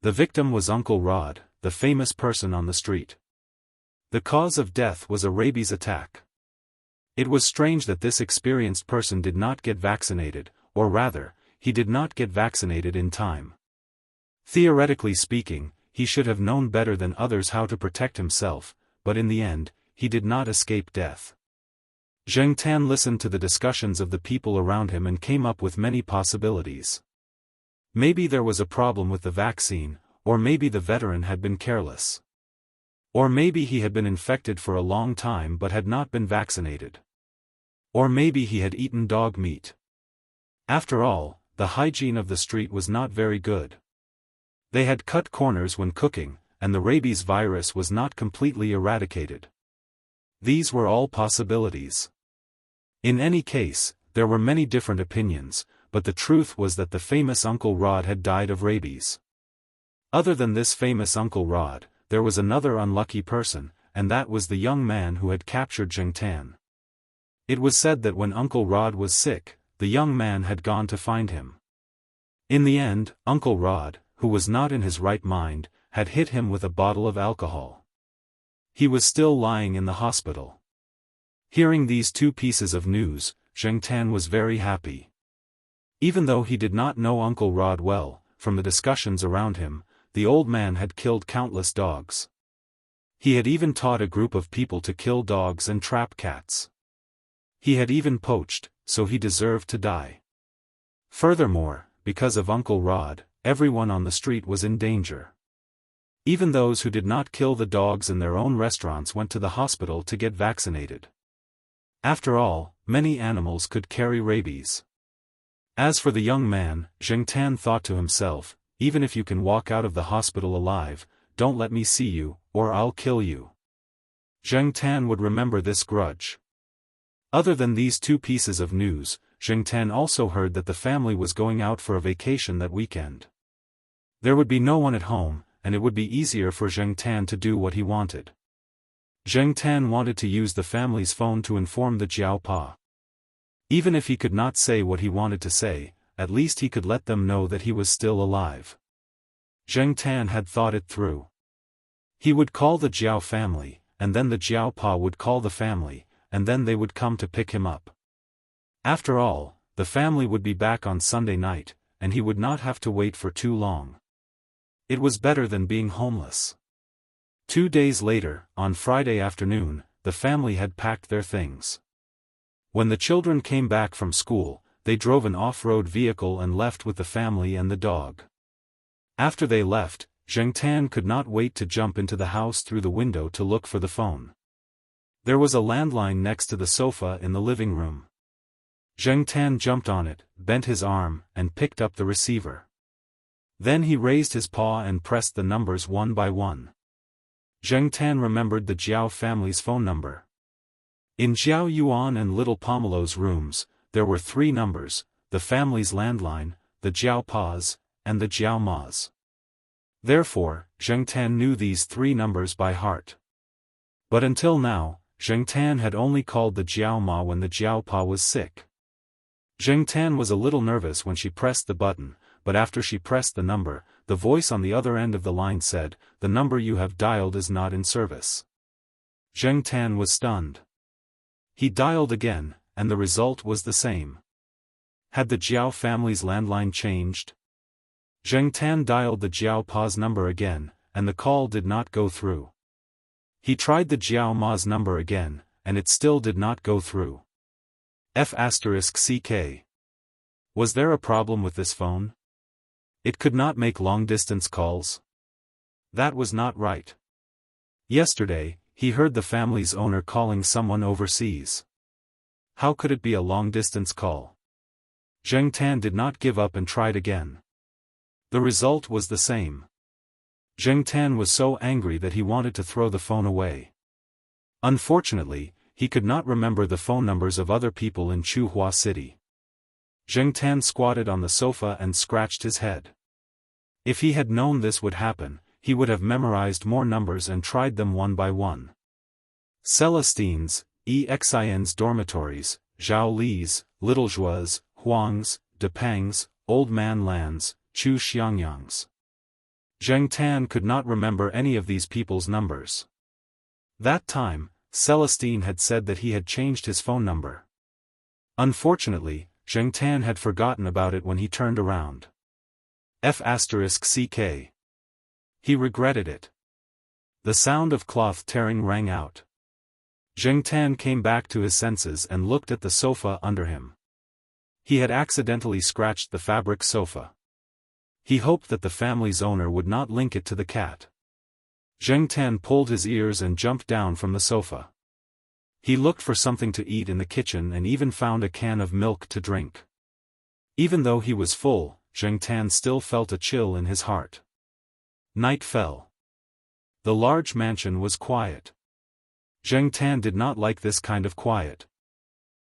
The victim was Uncle Rod, the famous person on the street. The cause of death was a rabies attack. It was strange that this experienced person did not get vaccinated, or rather, he did not get vaccinated in time. Theoretically speaking, he should have known better than others how to protect himself, but in the end, he did not escape death. Zheng Tan listened to the discussions of the people around him and came up with many possibilities. Maybe there was a problem with the vaccine, or maybe the veteran had been careless. Or maybe he had been infected for a long time but had not been vaccinated. Or maybe he had eaten dog meat. After all, the hygiene of the street was not very good. They had cut corners when cooking, and the rabies virus was not completely eradicated. These were all possibilities. In any case, there were many different opinions, but the truth was that the famous Uncle Rod had died of rabies. Other than this famous Uncle Rod, there was another unlucky person, and that was the young man who had captured Zheng Tan. It was said that when Uncle Rod was sick, the young man had gone to find him. In the end, Uncle Rod, who was not in his right mind, had hit him with a bottle of alcohol. He was still lying in the hospital. Hearing these 2 pieces of news, Zheng Tan was very happy. Even though he did not know Uncle Rod well, from the discussions around him, the old man had killed countless dogs. He had even taught a group of people to kill dogs and trap cats. He had even poached, so he deserved to die. Furthermore, because of Uncle Rod, everyone on the street was in danger. Even those who did not kill the dogs in their own restaurants went to the hospital to get vaccinated. After all, many animals could carry rabies. As for the young man, Zheng Tan thought to himself, even if you can walk out of the hospital alive, don't let me see you, or I'll kill you. Zheng Tan would remember this grudge. Other than these 2 pieces of news, Zheng Tan also heard that the family was going out for a vacation that weekend. There would be no one at home, and it would be easier for Zheng Tan to do what he wanted. Zheng Tan wanted to use the family's phone to inform the Jiao Pa. Even if he could not say what he wanted to say, at least he could let them know that he was still alive. Zheng Tan had thought it through. He would call the Jiao family, and then the Jiao Pa would call the family, and then they would come to pick him up. After all, the family would be back on Sunday night, and he would not have to wait for too long. It was better than being homeless. 2 days later, on Friday afternoon, the family had packed their things. When the children came back from school, they drove an off-road vehicle and left with the family and the dog. After they left, Zheng Tan could not wait to jump into the house through the window to look for the phone. There was a landline next to the sofa in the living room. Zheng Tan jumped on it, bent his arm, and picked up the receiver. Then he raised his paw and pressed the numbers one by one. Zheng Tan remembered the Jiao family's phone number. In Jiao Yuan and little Pomelo's rooms, there were 3 numbers, the family's landline, the Jiao Pa's, and the Jiao Ma's. Therefore, Zheng Tan knew these 3 numbers by heart. But until now, Zheng Tan had only called the Jiao Ma when the Jiao Pa was sick. Zheng Tan was a little nervous when she pressed the button, but after she pressed the number, the voice on the other end of the line said, "The number you have dialed is not in service." Zheng Tan was stunned. He dialed again, and the result was the same. Had the Jiao family's landline changed? Zheng Tan dialed the Jiao Pa's number again, and the call did not go through. He tried the Jiao Ma's number again, and it still did not go through. F***CK. Was there a problem with this phone? It could not make long-distance calls? That was not right. Yesterday, he heard the family's owner calling someone overseas. How could it be a long-distance call? Zheng Tan did not give up and tried again. The result was the same. Zheng Tan was so angry that he wanted to throw the phone away. Unfortunately, he could not remember the phone numbers of other people in Chuhua City. Zheng Tan squatted on the sofa and scratched his head. If he had known this would happen, he would have memorized more numbers and tried them one by one. Celestine's, Exin's dormitories, Zhao Li's, Little Zhua's, Huang's, Depang's, Old Man Lan's, Chu Xiangyang's. Zheng Tan could not remember any of these people's numbers. That time, Celestine had said that he had changed his phone number. Unfortunately, Zheng Tan had forgotten about it when he turned around. F***CK. He regretted it. The sound of cloth tearing rang out. Zheng Tan came back to his senses and looked at the sofa under him. He had accidentally scratched the fabric sofa. He hoped that the family's owner would not link it to the cat. Zheng Tan pulled his ears and jumped down from the sofa. He looked for something to eat in the kitchen and even found a can of milk to drink. Even though he was full, Zheng Tan still felt a chill in his heart. Night fell. The large mansion was quiet. Zheng Tan did not like this kind of quiet.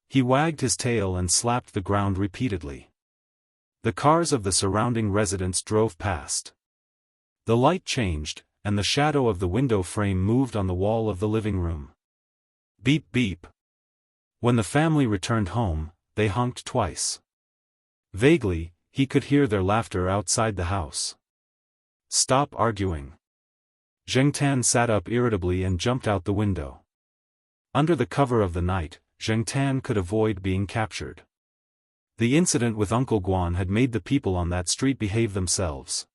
He wagged his tail and slapped the ground repeatedly. The cars of the surrounding residents drove past. The light changed, and the shadow of the window frame moved on the wall of the living room. Beep beep. When the family returned home, they honked twice. Vaguely, he could hear their laughter outside the house. Stop arguing. Zheng Tan sat up irritably and jumped out the window. Under the cover of the night, Zheng Tan could avoid being captured. The incident with Uncle Guan had made the people on that street behave themselves.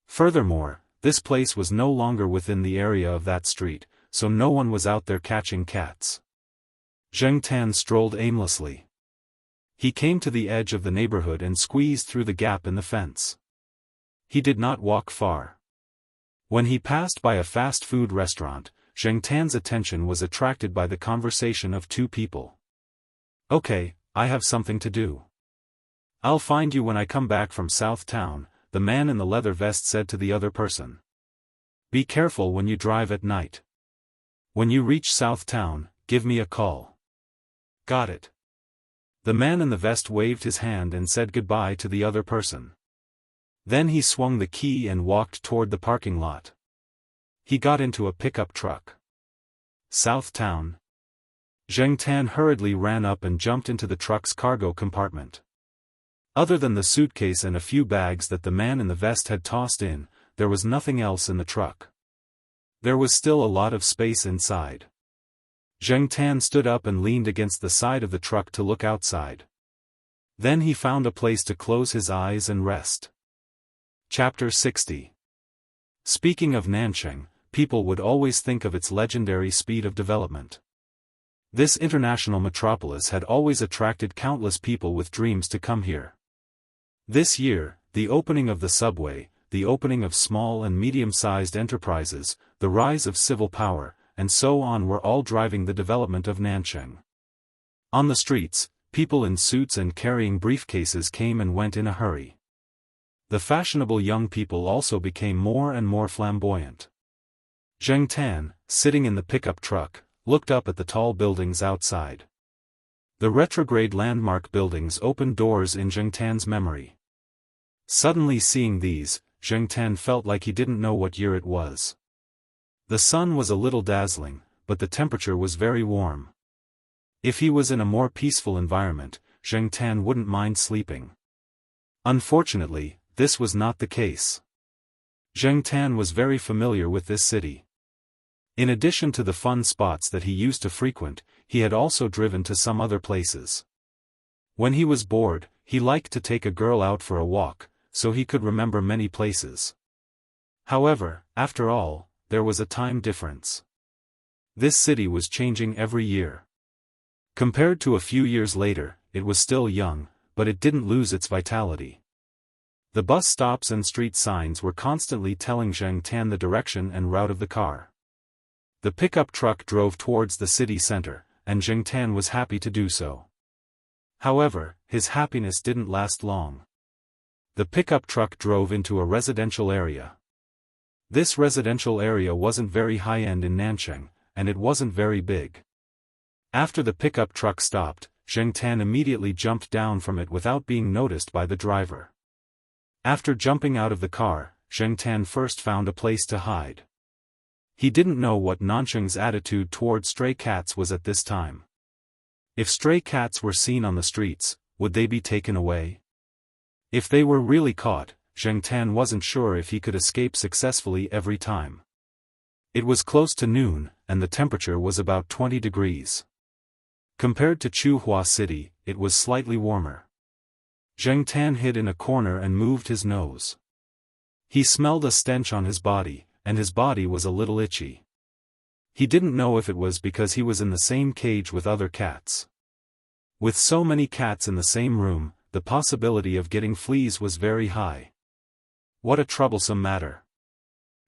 Furthermore, this place was no longer within the area of that street, so no one was out there catching cats. Zheng Tan strolled aimlessly. He came to the edge of the neighborhood and squeezed through the gap in the fence. He did not walk far. When he passed by a fast food restaurant, Zheng Tan's attention was attracted by the conversation of 2 people. "Okay, I have something to do. I'll find you when I come back from South Town," the man in the leather vest said to the other person. "Be careful when you drive at night. When you reach South Town, give me a call." "Got it." The man in the vest waved his hand and said goodbye to the other person. Then he swung the key and walked toward the parking lot. He got into a pickup truck. South Town. Zheng Tan hurriedly ran up and jumped into the truck's cargo compartment. Other than the suitcase and a few bags that the man in the vest had tossed in, there was nothing else in the truck. There was still a lot of space inside. Zheng Tan stood up and leaned against the side of the truck to look outside. Then he found a place to close his eyes and rest. Chapter 60. Speaking of Nanchang, people would always think of its legendary speed of development. This international metropolis had always attracted countless people with dreams to come here. This year, the opening of the subway, the opening of small and medium-sized enterprises, the rise of civil power, and so on were all driving the development of Nanchang. On the streets, people in suits and carrying briefcases came and went in a hurry. The fashionable young people also became more and more flamboyant. Zheng Tan, sitting in the pickup truck, looked up at the tall buildings outside. The retrograde landmark buildings opened doors in Zheng Tan's memory. Suddenly seeing these, Zheng Tan felt like he didn't know what year it was. The sun was a little dazzling, but the temperature was very warm. If he was in a more peaceful environment, Zheng Tan wouldn't mind sleeping. Unfortunately, this was not the case. Zheng Tan was very familiar with this city. In addition to the fun spots that he used to frequent, he had also driven to some other places. When he was bored, he liked to take a girl out for a walk, so he could remember many places. However, after all, there was a time difference. This city was changing every year. Compared to a few years later, it was still young, but it didn't lose its vitality. The bus stops and street signs were constantly telling Zheng Tan the direction and route of the car. The pickup truck drove towards the city center, and Zheng Tan was happy to do so. However, his happiness didn't last long. The pickup truck drove into a residential area. This residential area wasn't very high-end in Nancheng, and it wasn't very big. After the pickup truck stopped, Zheng Tan immediately jumped down from it without being noticed by the driver. After jumping out of the car, Zheng Tan first found a place to hide. He didn't know what Nancheng's attitude toward stray cats was at this time. If stray cats were seen on the streets, would they be taken away? If they were really caught, Zheng Tan wasn't sure if he could escape successfully every time. It was close to noon, and the temperature was about 20 degrees. Compared to Chuhua City, it was slightly warmer. Zheng Tan hid in a corner and moved his nose. He smelled a stench on his body, and his body was a little itchy. He didn't know if it was because he was in the same cage with other cats. With so many cats in the same room, the possibility of getting fleas was very high. What a troublesome matter.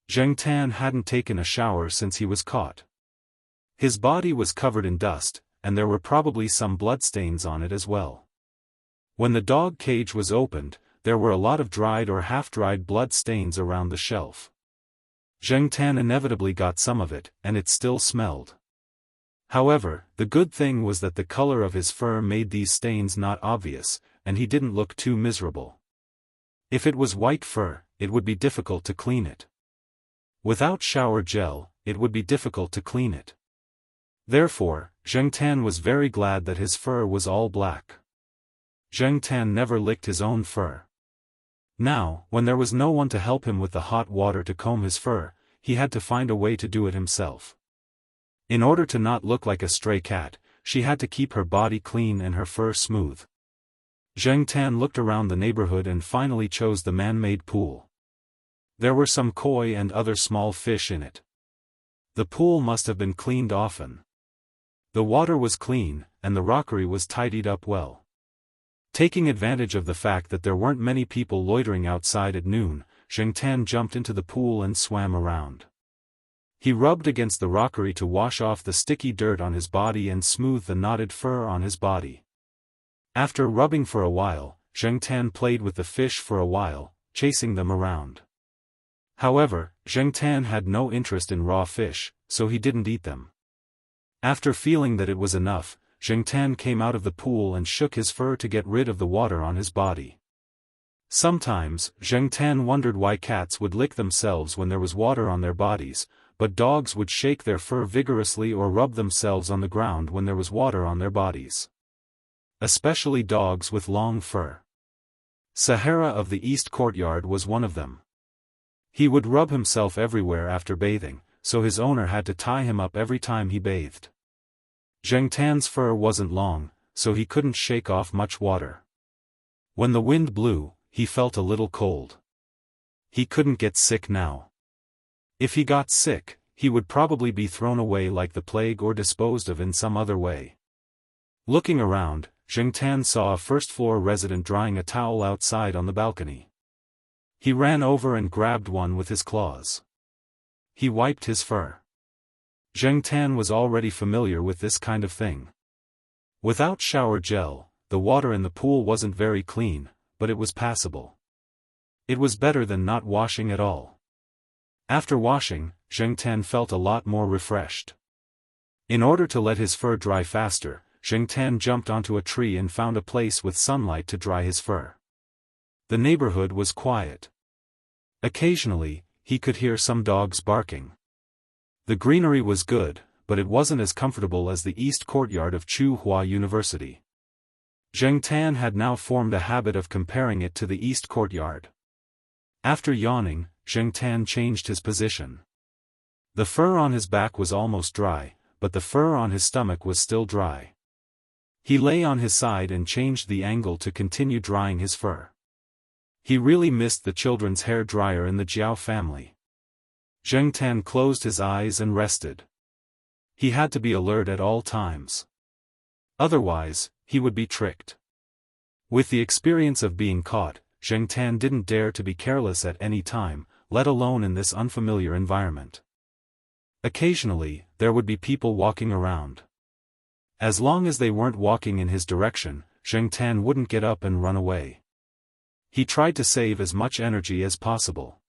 Zheng Tan hadn't taken a shower since he was caught. His body was covered in dust, and there were probably some bloodstains on it as well. When the dog cage was opened, there were a lot of dried or half-dried blood stains around the shelf. Zheng Tan inevitably got some of it, and it still smelled. However, the good thing was that the color of his fur made these stains not obvious, and he didn't look too miserable. If it was white fur, it would be difficult to clean it. Without shower gel, it would be difficult to clean it. Therefore, Zheng Tan was very glad that his fur was all black. Zheng Tan never licked his own fur. Now, when there was no one to help him with the hot water to comb his fur, he had to find a way to do it himself. In order to not look like a stray cat, she had to keep her body clean and her fur smooth. Zheng Tan looked around the neighborhood and finally chose the man-made pool. There were some koi and other small fish in it. The pool must have been cleaned often. The water was clean, and the rockery was tidied up well. Taking advantage of the fact that there weren't many people loitering outside at noon, Zheng Tan jumped into the pool and swam around. He rubbed against the rockery to wash off the sticky dirt on his body and smooth the knotted fur on his body. After rubbing for a while, Zheng Tan played with the fish for a while, chasing them around. However, Zheng Tan had no interest in raw fish, so he didn't eat them. After feeling that it was enough, Zheng Tan came out of the pool and shook his fur to get rid of the water on his body. Sometimes, Zheng Tan wondered why cats would lick themselves when there was water on their bodies, but dogs would shake their fur vigorously or rub themselves on the ground when there was water on their bodies. Especially dogs with long fur. Sahara of the East Courtyard was one of them. He would rub himself everywhere after bathing, so his owner had to tie him up every time he bathed. Zheng Tan's fur wasn't long, so he couldn't shake off much water. When the wind blew, he felt a little cold. He couldn't get sick now. If he got sick, he would probably be thrown away like the plague or disposed of in some other way. Looking around, Zheng Tan saw a first-floor resident drying a towel outside on the balcony. He ran over and grabbed one with his claws. He wiped his fur. Zheng Tan was already familiar with this kind of thing. Without shower gel, the water in the pool wasn't very clean, but it was passable. It was better than not washing at all. After washing, Zheng Tan felt a lot more refreshed. In order to let his fur dry faster, Zheng Tan jumped onto a tree and found a place with sunlight to dry his fur. The neighborhood was quiet. Occasionally, he could hear some dogs barking. The greenery was good, but it wasn't as comfortable as the east courtyard of Tsinghua University. Zheng Tan had now formed a habit of comparing it to the east courtyard. After yawning, Zheng Tan changed his position. The fur on his back was almost dry, but the fur on his stomach was still dry. He lay on his side and changed the angle to continue drying his fur. He really missed the children's hair dryer in the Jiao family. Zheng Tan closed his eyes and rested. He had to be alert at all times. Otherwise, he would be tricked. With the experience of being caught, Zheng Tan didn't dare to be careless at any time, let alone in this unfamiliar environment. Occasionally, there would be people walking around. As long as they weren't walking in his direction, Zheng Tan wouldn't get up and run away. He tried to save as much energy as possible.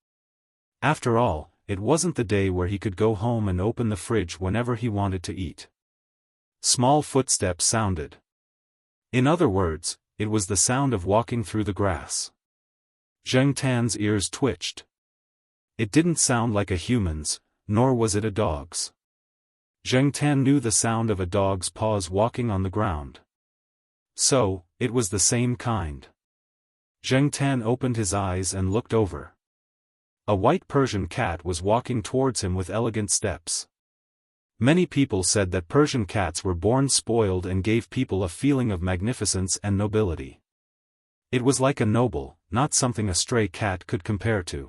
After all, it wasn't the day where he could go home and open the fridge whenever he wanted to eat. Small footsteps sounded. In other words, it was the sound of walking through the grass. Zheng Tan's ears twitched. It didn't sound like a human's, nor was it a dog's. Zheng Tan knew the sound of a dog's paws walking on the ground. So, it was the same kind. Zheng Tan opened his eyes and looked over. A white Persian cat was walking towards him with elegant steps. Many people said that Persian cats were born spoiled and gave people a feeling of magnificence and nobility. It was like a noble, not something a stray cat could compare to.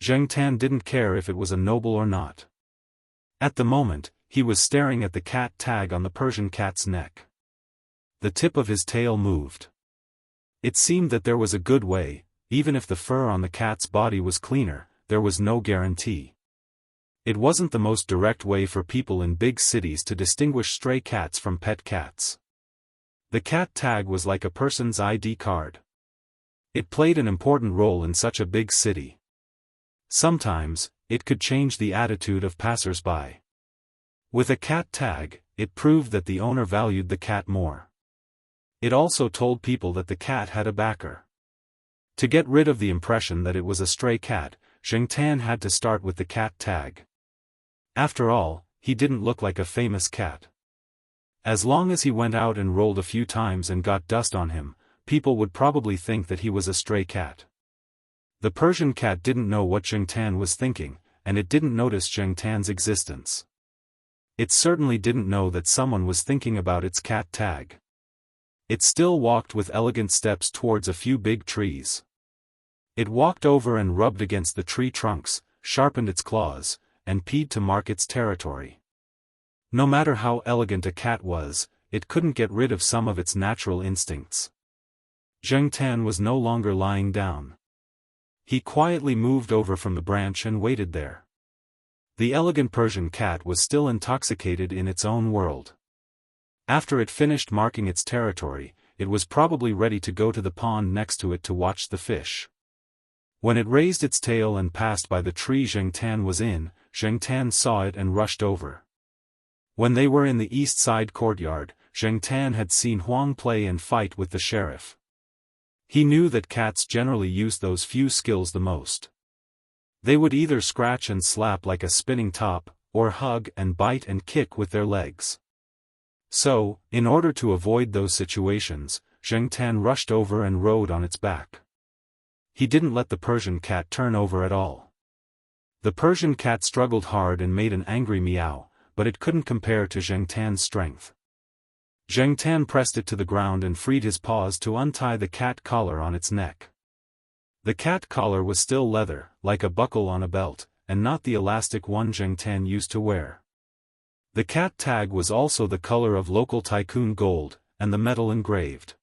Zheng Tan didn't care if it was a noble or not. At the moment, he was staring at the cat tag on the Persian cat's neck. The tip of his tail moved. It seemed that there was a good way, even if the fur on the cat's body was cleaner, there was no guarantee. It wasn't the most direct way for people in big cities to distinguish stray cats from pet cats. The cat tag was like a person's ID card. It played an important role in such a big city. Sometimes, it could change the attitude of passers-by. With a cat tag, it proved that the owner valued the cat more. It also told people that the cat had a backer. To get rid of the impression that it was a stray cat, Zheng Tan had to start with the cat tag. After all, he didn't look like a famous cat. As long as he went out and rolled a few times and got dust on him, people would probably think that he was a stray cat. The Persian cat didn't know what Zheng Tan was thinking, and it didn't notice Zheng Tan's existence. It certainly didn't know that someone was thinking about its cat tag. It still walked with elegant steps towards a few big trees. It walked over and rubbed against the tree trunks, sharpened its claws, and peed to mark its territory. No matter how elegant a cat was, it couldn't get rid of some of its natural instincts. Zheng Tan was no longer lying down. He quietly moved over from the branch and waited there. The elegant Persian cat was still intoxicated in its own world. After it finished marking its territory, it was probably ready to go to the pond next to it to watch the fish. When it raised its tail and passed by the tree Zheng Tan was in, Zheng Tan saw it and rushed over. When they were in the east side courtyard, Zheng Tan had seen Huang play and fight with the sheriff. He knew that cats generally use those few skills the most. They would either scratch and slap like a spinning top, or hug and bite and kick with their legs. So, in order to avoid those situations, Zheng Tan rushed over and rode on its back. He didn't let the Persian cat turn over at all. The Persian cat struggled hard and made an angry meow, but it couldn't compare to Zheng Tan's strength. Zheng Tan pressed it to the ground and freed his paws to untie the cat collar on its neck. The cat collar was still leather, like a buckle on a belt, and not the elastic one Zheng Tan used to wear. The cat tag was also the color of local tycoon gold, and the metal engraved.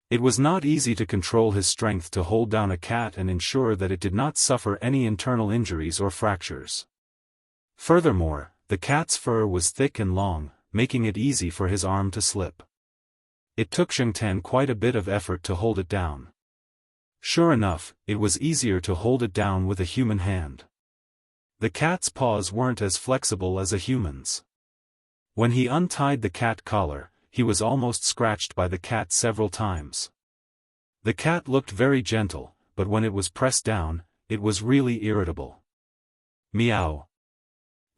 It was not easy to control his strength to hold down a cat and ensure that it did not suffer any internal injuries or fractures. Furthermore, the cat's fur was thick and long, making it easy for his arm to slip. It took Zheng Tan quite a bit of effort to hold it down. Sure enough, it was easier to hold it down with a human hand. The cat's paws weren't as flexible as a human's. When he untied the cat collar, he was almost scratched by the cat several times. The cat looked very gentle, but when it was pressed down, it was really irritable. Meow.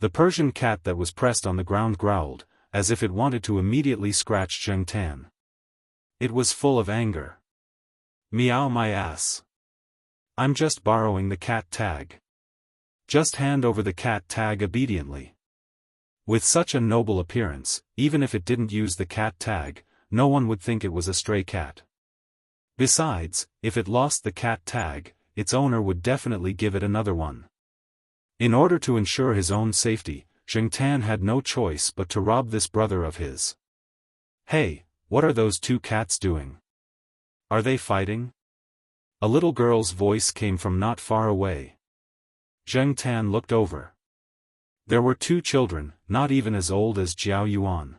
The Persian cat that was pressed on the ground growled, as if it wanted to immediately scratch Zheng Tan. It was full of anger. Meow my ass. I'm just borrowing the cat tag. Just hand over the cat tag obediently. With such a noble appearance, even if it didn't use the cat tag, no one would think it was a stray cat. Besides, if it lost the cat tag, its owner would definitely give it another one. In order to ensure his own safety, Zheng Tan had no choice but to rob this brother of his. Hey, what are those two cats doing? Are they fighting? A little girl's voice came from not far away. Zheng Tan looked over. There were two children, not even as old as Jiao Yuan.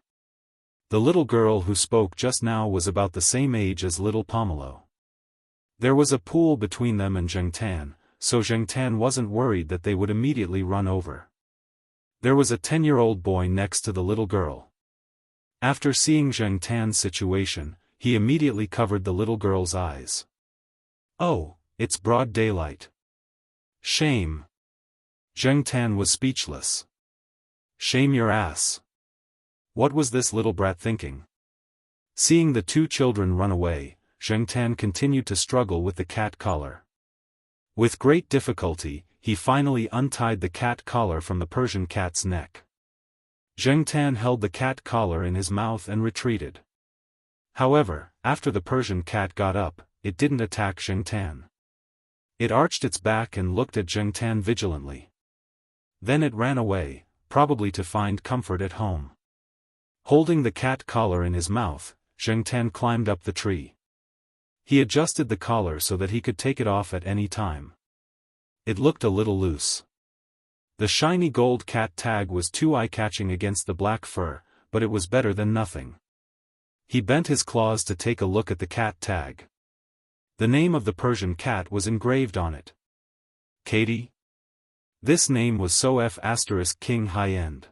The little girl who spoke just now was about the same age as little Pomelo. There was a pool between them and Zheng Tan, so Zheng Tan wasn't worried that they would immediately run over. There was a 10-year-old boy next to the little girl. After seeing Zheng Tan's situation, he immediately covered the little girl's eyes. Oh, it's broad daylight. Shame. Zheng Tan was speechless. Shame your ass. What was this little brat thinking? Seeing the two children run away, Zheng Tan continued to struggle with the cat collar. With great difficulty, he finally untied the cat collar from the Persian cat's neck. Zheng Tan held the cat collar in his mouth and retreated. However, after the Persian cat got up, it didn't attack Zheng Tan. It arched its back and looked at Zheng Tan vigilantly. Then it ran away, probably to find comfort at home. Holding the cat collar in his mouth, Zheng Tan climbed up the tree. He adjusted the collar so that he could take it off at any time. It looked a little loose. The shiny gold cat tag was too eye-catching against the black fur, but it was better than nothing. He bent his claws to take a look at the cat tag. The name of the Persian cat was engraved on it. Katie? This name was King high-end.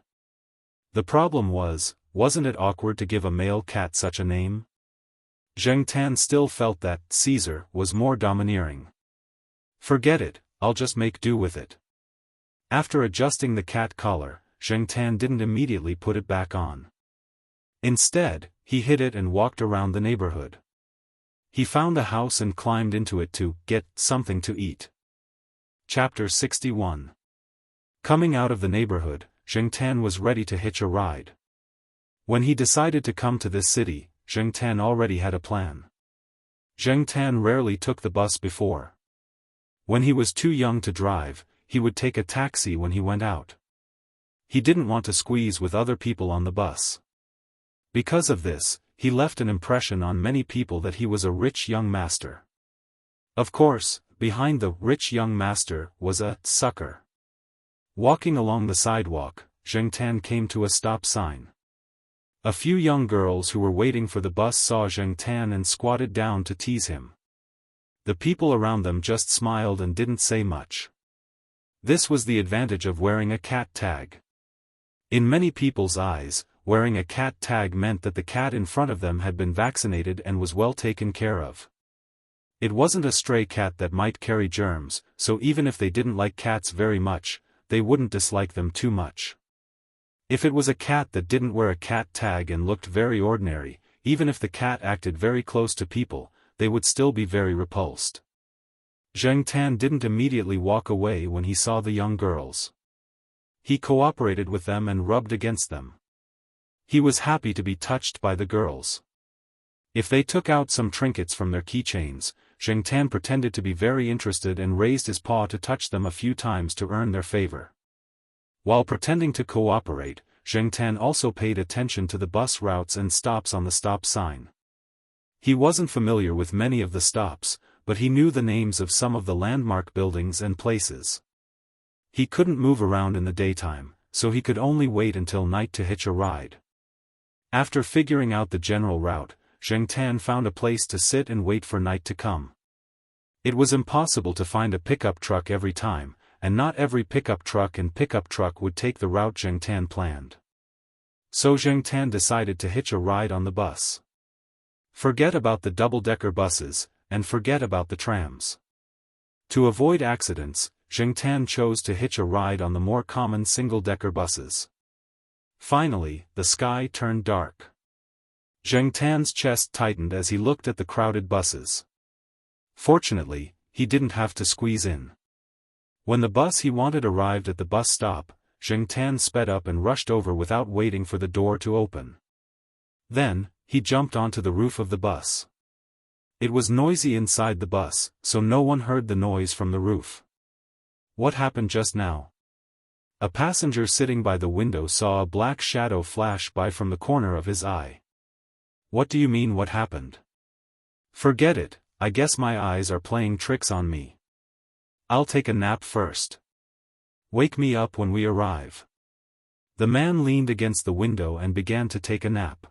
The problem was, wasn't it awkward to give a male cat such a name? Zheng Tan still felt that Caesar was more domineering. Forget it, I'll just make do with it. After adjusting the cat collar, Zheng Tan didn't immediately put it back on. Instead, he hid it and walked around the neighborhood. He found a house and climbed into it to get something to eat. Chapter 61. Coming out of the neighborhood, Zheng Tan was ready to hitch a ride. When he decided to come to this city, Zheng Tan already had a plan. Zheng Tan rarely took the bus before. When he was too young to drive, he would take a taxi when he went out. He didn't want to squeeze with other people on the bus. Because of this, he left an impression on many people that he was a rich young master. Of course, behind the rich young master was a sucker. Walking along the sidewalk, Zheng Tan came to a stop sign. A few young girls who were waiting for the bus saw Zheng Tan and squatted down to tease him. The people around them just smiled and didn't say much. This was the advantage of wearing a cat tag. In many people's eyes, wearing a cat tag meant that the cat in front of them had been vaccinated and was well taken care of. It wasn't a stray cat that might carry germs, so even if they didn't like cats very much, they wouldn't dislike them too much. If it was a cat that didn't wear a cat tag and looked very ordinary, even if the cat acted very close to people, they would still be very repulsed. Zheng Tan didn't immediately walk away when he saw the young girls. He cooperated with them and rubbed against them. He was happy to be touched by the girls. If they took out some trinkets from their keychains, Zheng Tan pretended to be very interested and raised his paw to touch them a few times to earn their favor. While pretending to cooperate, Zheng Tan also paid attention to the bus routes and stops on the stop sign. He wasn't familiar with many of the stops, but he knew the names of some of the landmark buildings and places. He couldn't move around in the daytime, so he could only wait until night to hitch a ride. After figuring out the general route, Zheng Tan found a place to sit and wait for night to come. It was impossible to find a pickup truck every time, and not every pickup truck would take the route Zheng Tan planned. So Zheng Tan decided to hitch a ride on the bus. Forget about the double-decker buses, and forget about the trams. To avoid accidents, Zheng Tan chose to hitch a ride on the more common single-decker buses. Finally, the sky turned dark. Zheng Tan's chest tightened as he looked at the crowded buses. Fortunately, he didn't have to squeeze in. When the bus he wanted arrived at the bus stop, Zheng Tan sped up and rushed over without waiting for the door to open. Then, he jumped onto the roof of the bus. It was noisy inside the bus, so no one heard the noise from the roof. What happened just now? A passenger sitting by the window saw a black shadow flash by from the corner of his eye. What do you mean what happened? Forget it, I guess my eyes are playing tricks on me. I'll take a nap first. Wake me up when we arrive. The man leaned against the window and began to take a nap.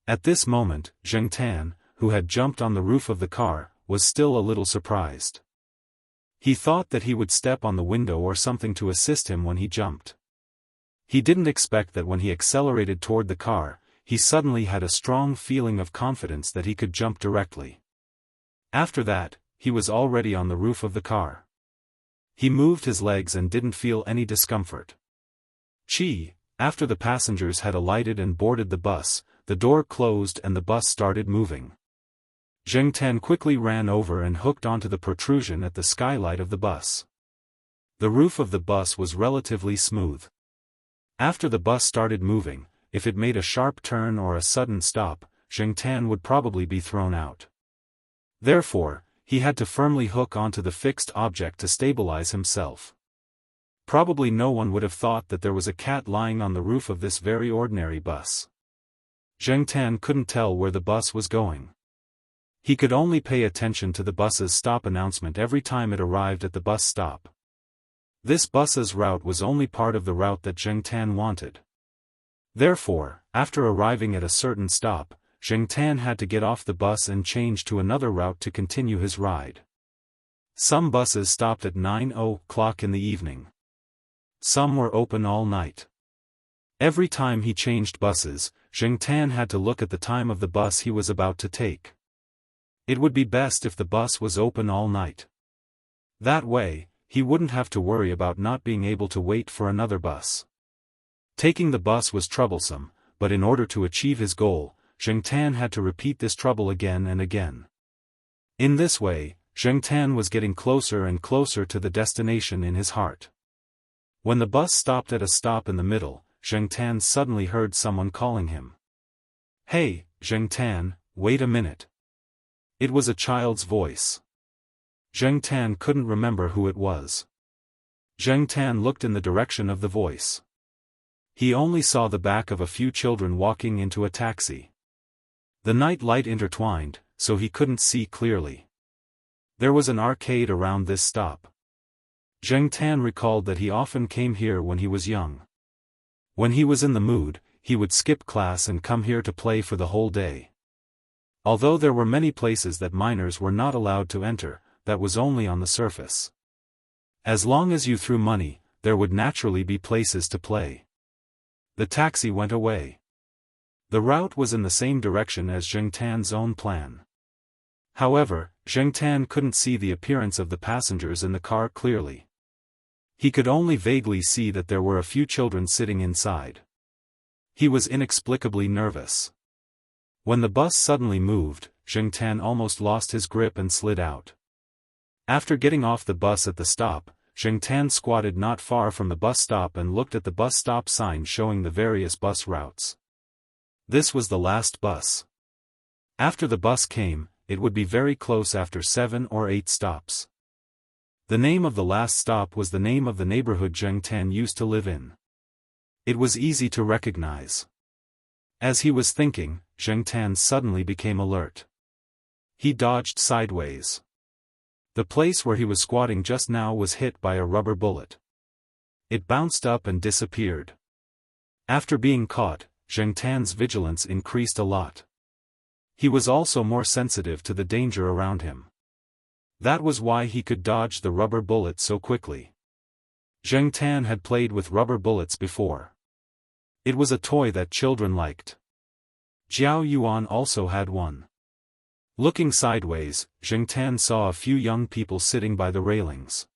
At this moment, Zheng Tan, who had jumped on the roof of the car, was still a little surprised. He thought that he would step on the window or something to assist him when he jumped. He didn't expect that when he accelerated toward the car, he suddenly had a strong feeling of confidence that he could jump directly. After that, he was already on the roof of the car. He moved his legs and didn't feel any discomfort. After the passengers had alighted and boarded the bus, the door closed and the bus started moving. Zheng Tan quickly ran over and hooked onto the protrusion at the skylight of the bus. The roof of the bus was relatively smooth. After the bus started moving, if it made a sharp turn or a sudden stop, Zheng Tan would probably be thrown out. Therefore, he had to firmly hook onto the fixed object to stabilize himself. Probably no one would have thought that there was a cat lying on the roof of this very ordinary bus. Zheng Tan couldn't tell where the bus was going. He could only pay attention to the bus's stop announcement every time it arrived at the bus stop. This bus's route was only part of the route that Zheng Tan wanted. Therefore, after arriving at a certain stop, Zheng Tan had to get off the bus and change to another route to continue his ride. Some buses stopped at 9:00 in the evening. Some were open all night. Every time he changed buses, Zheng Tan had to look at the time of the bus he was about to take. It would be best if the bus was open all night. That way, he wouldn't have to worry about not being able to wait for another bus. Taking the bus was troublesome, but in order to achieve his goal, Zheng Tan had to repeat this trouble again and again. In this way, Zheng Tan was getting closer and closer to the destination in his heart. When the bus stopped at a stop in the middle, Zheng Tan suddenly heard someone calling him. "Hey, Zheng Tan, wait a minute." It was a child's voice. Zheng Tan couldn't remember who it was. Zheng Tan looked in the direction of the voice. He only saw the back of a few children walking into a taxi. The night light intertwined, so he couldn't see clearly. There was an arcade around this stop. Zheng Tan recalled that he often came here when he was young. When he was in the mood, he would skip class and come here to play for the whole day. Although there were many places that minors were not allowed to enter, that was only on the surface. As long as you threw money, there would naturally be places to play. The taxi went away. The route was in the same direction as Zheng Tan's own plan. However, Zheng Tan couldn't see the appearance of the passengers in the car clearly. He could only vaguely see that there were a few children sitting inside. He was inexplicably nervous. When the bus suddenly moved, Zheng Tan almost lost his grip and slid out. After getting off the bus at the stop, Zheng Tan squatted not far from the bus stop and looked at the bus stop sign showing the various bus routes. This was the last bus. After the bus came, it would be very close after 7 or 8 stops. The name of the last stop was the name of the neighborhood Zheng Tan used to live in. It was easy to recognize. As he was thinking, Zheng Tan suddenly became alert. He dodged sideways. The place where he was squatting just now was hit by a rubber bullet. It bounced up and disappeared. After being caught, Zheng Tan's vigilance increased a lot. He was also more sensitive to the danger around him. That was why he could dodge the rubber bullet so quickly. Zheng Tan had played with rubber bullets before. It was a toy that children liked. Jiao Yuan also had one. Looking sideways, Zheng Tan saw a few young people sitting by the railings.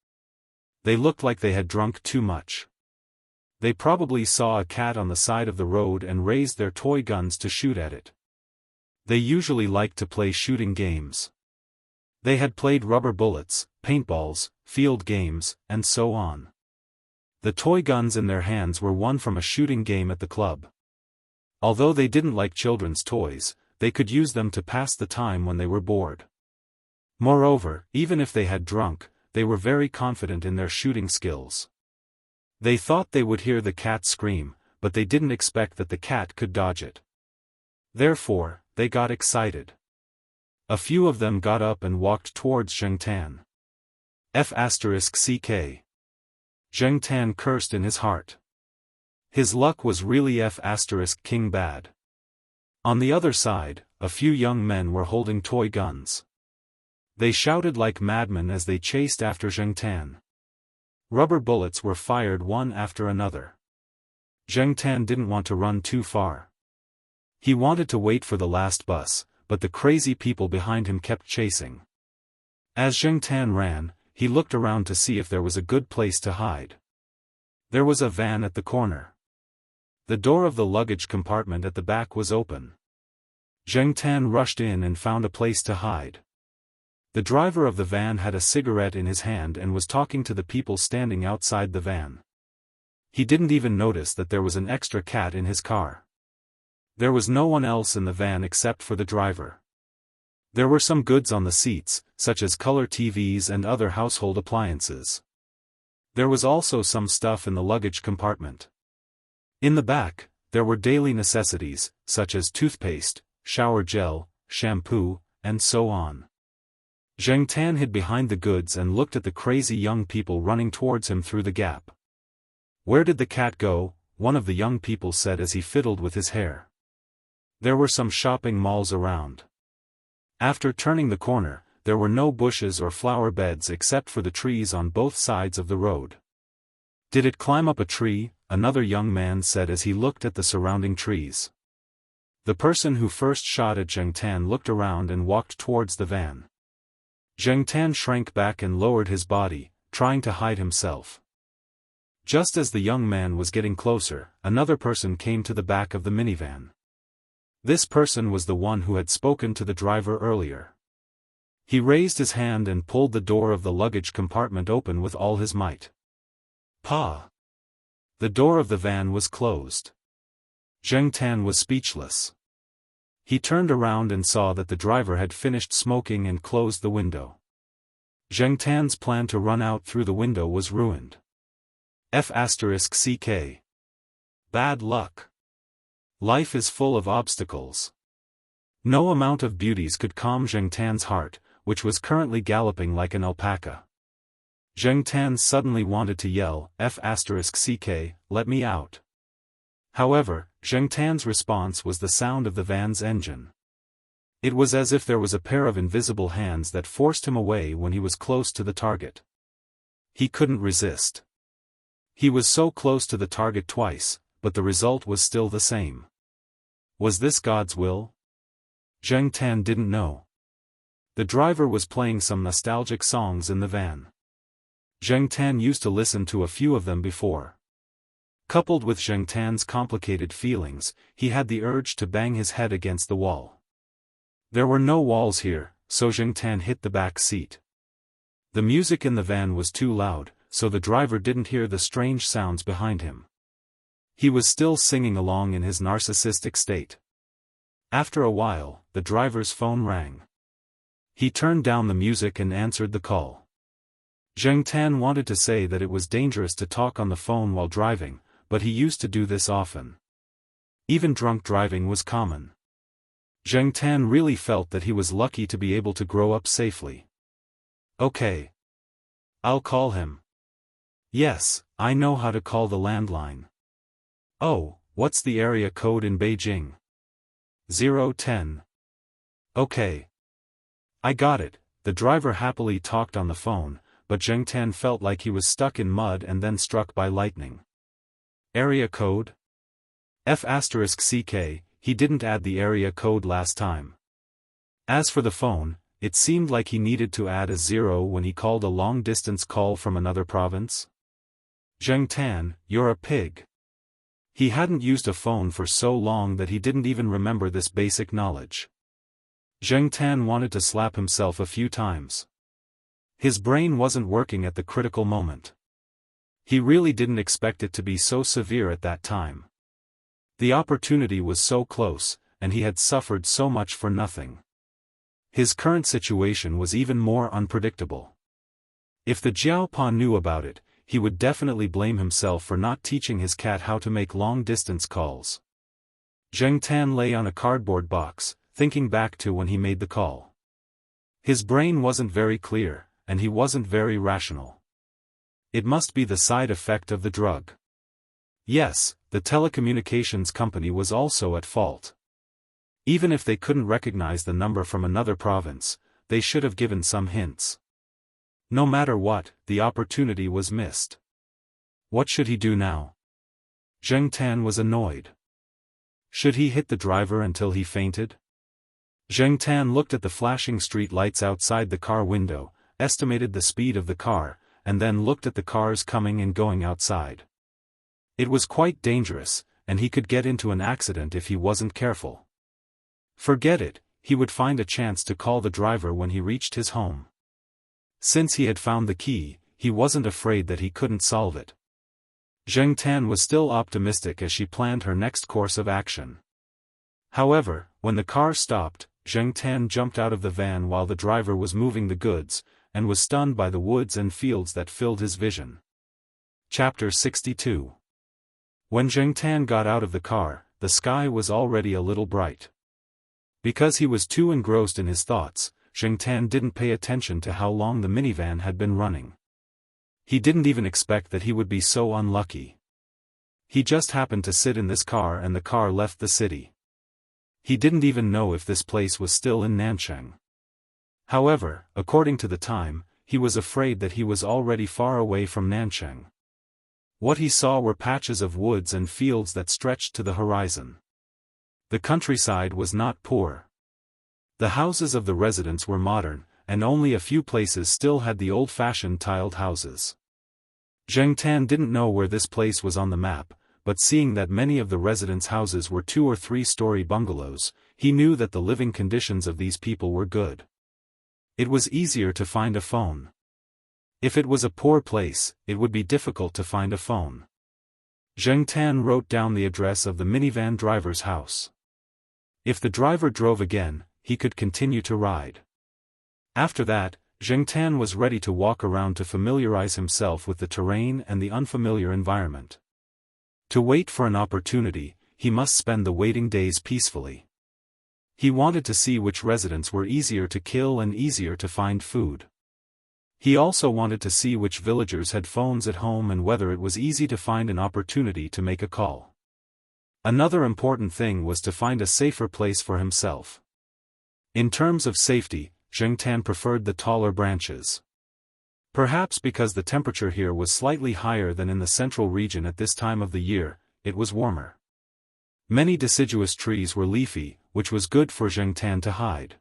They looked like they had drunk too much. They probably saw a cat on the side of the road and raised their toy guns to shoot at it. They usually liked to play shooting games. They had played rubber bullets, paintballs, field games, and so on. The toy guns in their hands were won from a shooting game at the club. Although they didn't like children's toys, they could use them to pass the time when they were bored. Moreover, even if they had drunk, they were very confident in their shooting skills. They thought they would hear the cat scream, but they didn't expect that the cat could dodge it. Therefore, they got excited. A few of them got up and walked towards Zheng Tan. F***ck. Zheng Tan cursed in his heart. His luck was really F***king bad. On the other side, a few young men were holding toy guns. They shouted like madmen as they chased after Zheng Tan. Rubber bullets were fired one after another. Zheng Tan didn't want to run too far. He wanted to wait for the last bus, but the crazy people behind him kept chasing. As Zheng Tan ran, he looked around to see if there was a good place to hide. There was a van at the corner. The door of the luggage compartment at the back was open. Zheng Tan rushed in and found a place to hide. The driver of the van had a cigarette in his hand and was talking to the people standing outside the van. He didn't even notice that there was an extra cat in his car. There was no one else in the van except for the driver. There were some goods on the seats, such as color TVs and other household appliances. There was also some stuff in the luggage compartment. In the back, there were daily necessities, such as toothpaste, shower gel, shampoo, and so on. Zheng Tan hid behind the goods and looked at the crazy young people running towards him through the gap. "Where did the cat go?" one of the young people said as he fiddled with his hair. There were some shopping malls around. After turning the corner, there were no bushes or flower beds except for the trees on both sides of the road. "Did it climb up a tree?" another young man said as he looked at the surrounding trees. The person who first shot at Zheng Tan looked around and walked towards the van. Zheng Tan shrank back and lowered his body, trying to hide himself. Just as the young man was getting closer, another person came to the back of the minivan. This person was the one who had spoken to the driver earlier. He raised his hand and pulled the door of the luggage compartment open with all his might. Pa! The door of the van was closed. Zheng Tan was speechless. He turned around and saw that the driver had finished smoking and closed the window. Zheng Tan's plan to run out through the window was ruined. F***ck. Bad luck. Life is full of obstacles. No amount of beauties could calm Zheng Tan's heart, which was currently galloping like an alpaca. Zheng Tan suddenly wanted to yell, F***ck, let me out. However, Zheng Tan's response was the sound of the van's engine. It was as if there was a pair of invisible hands that forced him away when he was close to the target. He couldn't resist. He was so close to the target twice, but the result was still the same. Was this God's will? Zheng Tan didn't know. The driver was playing some nostalgic songs in the van. Zheng Tan used to listen to a few of them before. Coupled with Zheng Tan's complicated feelings, he had the urge to bang his head against the wall. There were no walls here, so Zheng Tan hit the back seat. The music in the van was too loud, so the driver didn't hear the strange sounds behind him. He was still singing along in his narcissistic state. After a while, the driver's phone rang. He turned down the music and answered the call. Zheng Tan wanted to say that it was dangerous to talk on the phone while driving, but he used to do this often. Even drunk driving was common. Zheng Tan really felt that he was lucky to be able to grow up safely. Okay. I'll call him. Yes, I know how to call the landline. Oh, what's the area code in Beijing? 010. Okay. I got it, the driver happily talked on the phone, but Zheng Tan felt like he was stuck in mud and then struck by lightning. Area code? F*CK, he didn't add the area code last time. As for the phone, it seemed like he needed to add a 0 when he called a long-distance call from another province. Zheng Tan, you're a pig. He hadn't used a phone for so long that he didn't even remember this basic knowledge. Zheng Tan wanted to slap himself a few times. His brain wasn't working at the critical moment. He really didn't expect it to be so severe at that time. The opportunity was so close, and he had suffered so much for nothing. His current situation was even more unpredictable. If the Jiaopa knew about it, he would definitely blame himself for not teaching his cat how to make long-distance calls. Zheng Tan lay on a cardboard box, thinking back to when he made the call. His brain wasn't very clear, and he wasn't very rational. It must be the side effect of the drug. Yes, the telecommunications company was also at fault. Even if they couldn't recognize the number from another province, they should have given some hints. No matter what, the opportunity was missed. What should he do now? Zheng Tan was annoyed. Should he hit the driver until he fainted? Zheng Tan looked at the flashing street lights outside the car window, estimated the speed of the car, and then looked at the cars coming and going outside. It was quite dangerous, and he could get into an accident if he wasn't careful. Forget it, he would find a chance to call the driver when he reached his home. Since he had found the key, he wasn't afraid that he couldn't solve it. Zheng Tan was still optimistic as she planned her next course of action. However, when the car stopped, Zheng Tan jumped out of the van while the driver was moving the goods, and was stunned by the woods and fields that filled his vision. Chapter 62. When Zheng Tan got out of the car, the sky was already a little bright. Because he was too engrossed in his thoughts, Zheng Tan didn't pay attention to how long the minivan had been running. He didn't even expect that he would be so unlucky. He just happened to sit in this car and the car left the city. He didn't even know if this place was still in Nanchang. However, according to the time, he was afraid that he was already far away from Nanchang. What he saw were patches of woods and fields that stretched to the horizon. The countryside was not poor. The houses of the residents were modern, and only a few places still had the old-fashioned tiled houses. Zheng Tan didn't know where this place was on the map, but seeing that many of the residents' houses were 2- or 3-story bungalows, he knew that the living conditions of these people were good. It was easier to find a phone. If it was a poor place, it would be difficult to find a phone. Zheng Tan wrote down the address of the minivan driver's house. If the driver drove again, he could continue to ride. After that, Zheng Tan was ready to walk around to familiarize himself with the terrain and the unfamiliar environment. To wait for an opportunity, he must spend the waiting days peacefully. He wanted to see which residents were easier to kill and easier to find food. He also wanted to see which villagers had phones at home and whether it was easy to find an opportunity to make a call. Another important thing was to find a safer place for himself. In terms of safety, Zheng Tan preferred the taller branches. Perhaps because the temperature here was slightly higher than in the central region at this time of the year, it was warmer. Many deciduous trees were leafy, which was good for Zheng Tan to hide.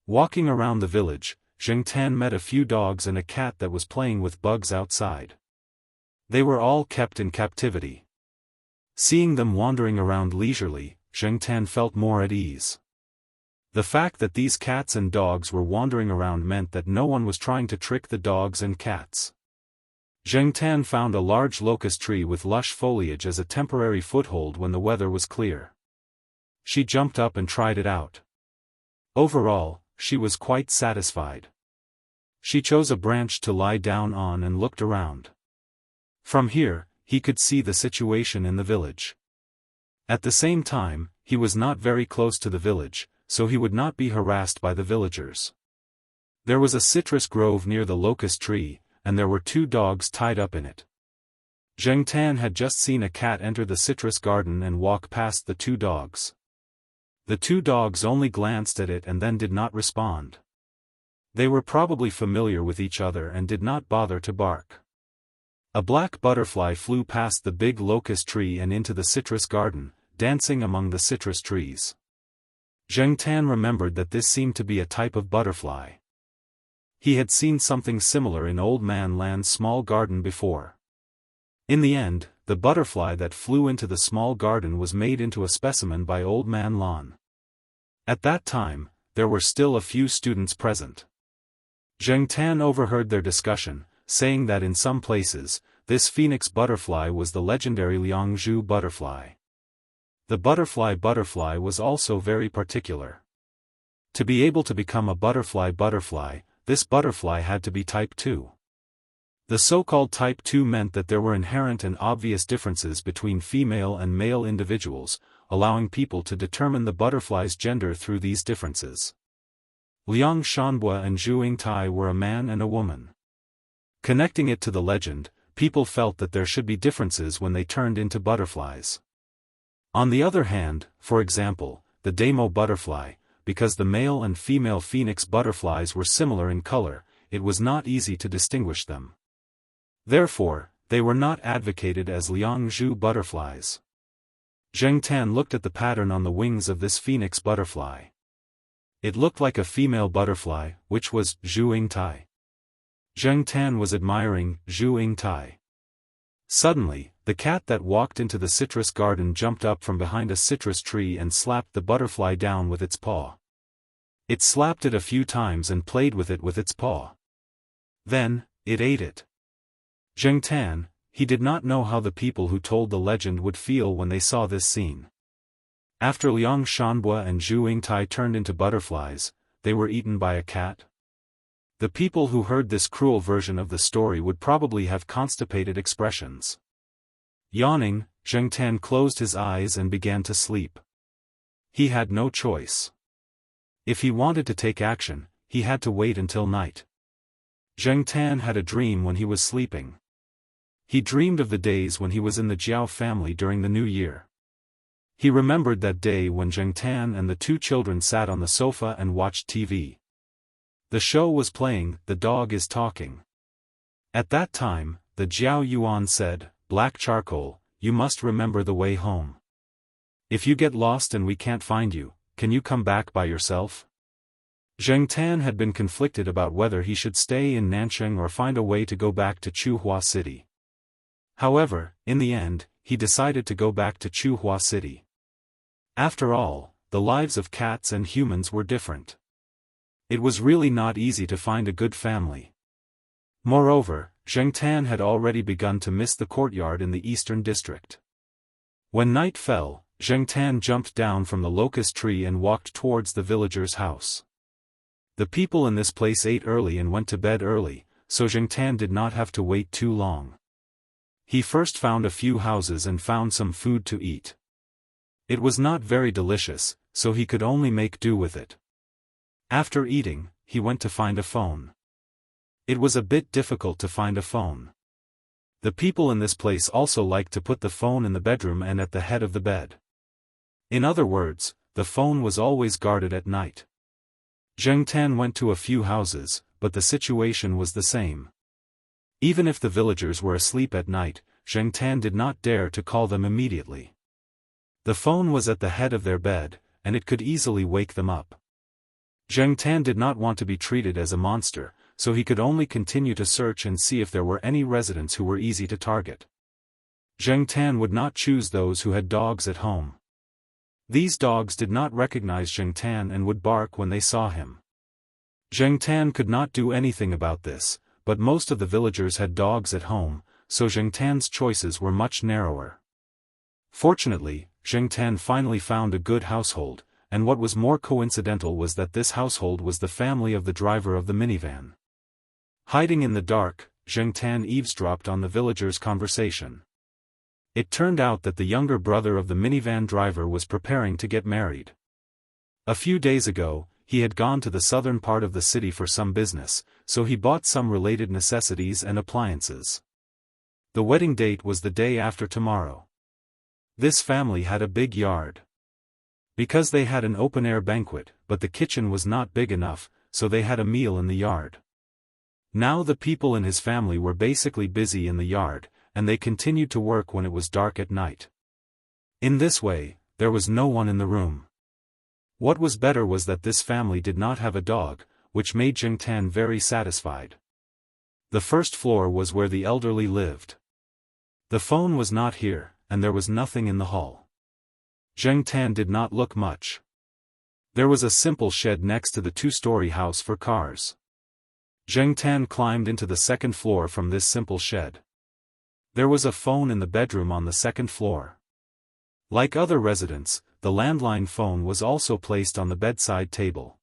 Walking around the village, Zheng Tan met a few dogs and a cat that was playing with bugs outside. They were all kept in captivity. Seeing them wandering around leisurely, Zheng Tan felt more at ease. The fact that these cats and dogs were wandering around meant that no one was trying to trick the dogs and cats. Zheng Tan found a large locust tree with lush foliage as a temporary foothold when the weather was clear. She jumped up and tried it out. Overall, she was quite satisfied. She chose a branch to lie down on and looked around. From here, he could see the situation in the village. At the same time, he was not very close to the village, so he would not be harassed by the villagers. There was a citrus grove near the locust tree, and there were 2 dogs tied up in it. Zheng Tan had just seen a cat enter the citrus garden and walk past the 2 dogs. The 2 dogs only glanced at it and then did not respond. They were probably familiar with each other and did not bother to bark. A black butterfly flew past the big locust tree and into the citrus garden, dancing among the citrus trees. Zheng Tan remembered that this seemed to be a type of butterfly. He had seen something similar in Old Man Land's small garden before. In the end, the butterfly that flew into the small garden was made into a specimen by Old Man Lan. At that time, there were still a few students present. Zheng Tan overheard their discussion, saying that in some places, this phoenix butterfly was the legendary Liangzhu butterfly. The butterfly was also very particular. To be able to become a butterfly, this butterfly had to be type 2. The so-called type 2 meant that there were inherent and obvious differences between female and male individuals, allowing people to determine the butterfly's gender through these differences. Liang Shanbua and Zhu Yingtai were a man and a woman. Connecting it to the legend, people felt that there should be differences when they turned into butterflies. On the other hand, for example, the Damo butterfly, because the male and female phoenix butterflies were similar in color, it was not easy to distinguish them. Therefore, they were not advocated as Liangzhu butterflies. Zheng Tan looked at the pattern on the wings of this phoenix butterfly. It looked like a female butterfly, which was Zhu Yingtai. Zheng Tan was admiring Zhu Yingtai. Suddenly, the cat that walked into the citrus garden jumped up from behind a citrus tree and slapped the butterfly down with its paw. It slapped it a few times and played with it with its paw. Then, it ate it. Zheng Tan, he did not know how the people who told the legend would feel when they saw this scene. After Liang Shanbua and Zhu Yingtai turned into butterflies, they were eaten by a cat. The people who heard this cruel version of the story would probably have constipated expressions. Yawning, Zheng Tan closed his eyes and began to sleep. He had no choice. If he wanted to take action, he had to wait until night. Zheng Tan had a dream when he was sleeping. He dreamed of the days when he was in the Jiao family during the New Year. He remembered that day when Zheng Tan and the two children sat on the sofa and watched TV. The show was playing, The Dog is Talking. At that time, the Jiao Yuan said, "Black charcoal, you must remember the way home. If you get lost and we can't find you, can you come back by yourself?" Zheng Tan had been conflicted about whether he should stay in Nancheng or find a way to go back to Chuhua City. However, in the end, he decided to go back to Chuhua City. After all, the lives of cats and humans were different. It was really not easy to find a good family. Moreover, Zheng Tan had already begun to miss the courtyard in the eastern district. When night fell, Zheng Tan jumped down from the locust tree and walked towards the villager's house. The people in this place ate early and went to bed early, so Zheng Tan did not have to wait too long. He first found a few houses and found some food to eat. It was not very delicious, so he could only make do with it. After eating, he went to find a phone. It was a bit difficult to find a phone. The people in this place also liked to put the phone in the bedroom and at the head of the bed. In other words, the phone was always guarded at night. Zheng Tan went to a few houses, but the situation was the same. Even if the villagers were asleep at night, Zheng Tan did not dare to call them immediately. The phone was at the head of their bed, and it could easily wake them up. Zheng Tan did not want to be treated as a monster, so he could only continue to search and see if there were any residents who were easy to target. Zheng Tan would not choose those who had dogs at home. These dogs did not recognize Zheng Tan and would bark when they saw him. Zheng Tan could not do anything about this, but most of the villagers had dogs at home, so Zheng Tan's choices were much narrower. Fortunately, Zheng Tan finally found a good household, and what was more coincidental was that this household was the family of the driver of the minivan. Hiding in the dark, Zheng Tan eavesdropped on the villagers' conversation. It turned out that the younger brother of the minivan driver was preparing to get married. A few days ago, he had gone to the southern part of the city for some business, so he bought some related necessities and appliances. The wedding date was the day after tomorrow. This family had a big yard. Because they had an open-air banquet, but the kitchen was not big enough, so they had a meal in the yard. Now the people in his family were basically busy in the yard, and they continued to work when it was dark at night. In this way, there was no one in the room. What was better was that this family did not have a dog, which made Zheng Tan very satisfied. The first floor was where the elderly lived. The phone was not here, and there was nothing in the hall. Zheng Tan did not look much. There was a simple shed next to the two-story house for cars. Zheng Tan climbed into the second floor from this simple shed. There was a phone in the bedroom on the second floor. Like other residents, the landline phone was also placed on the bedside table.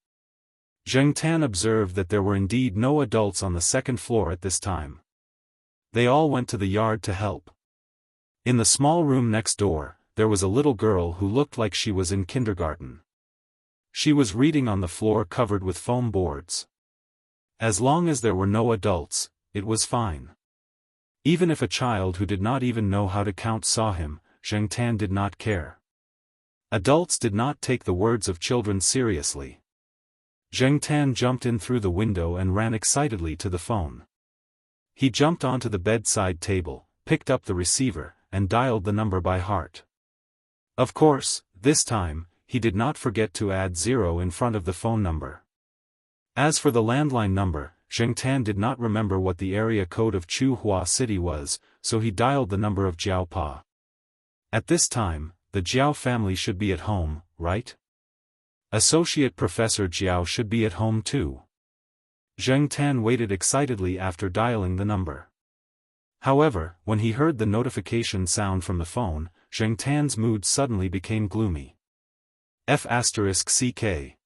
Zheng Tan observed that there were indeed no adults on the second floor at this time. They all went to the yard to help. In the small room next door, there was a little girl who looked like she was in kindergarten. She was reading on the floor covered with foam boards. As long as there were no adults, it was fine. Even if a child who did not even know how to count saw him, Zheng Tan did not care. Adults did not take the words of children seriously. Zheng Tan jumped in through the window and ran excitedly to the phone. He jumped onto the bedside table, picked up the receiver, and dialed the number by heart. Of course, this time, he did not forget to add 0 in front of the phone number. As for the landline number, Zheng Tan did not remember what the area code of Chuhua City was, so he dialed the number of Jiao Pa. At this time, the Jiao family should be at home, right? Associate Professor Jiao should be at home too. Zheng Tan waited excitedly after dialing the number. However, when he heard the notification sound from the phone, Zheng Tan's mood suddenly became gloomy. F***CK.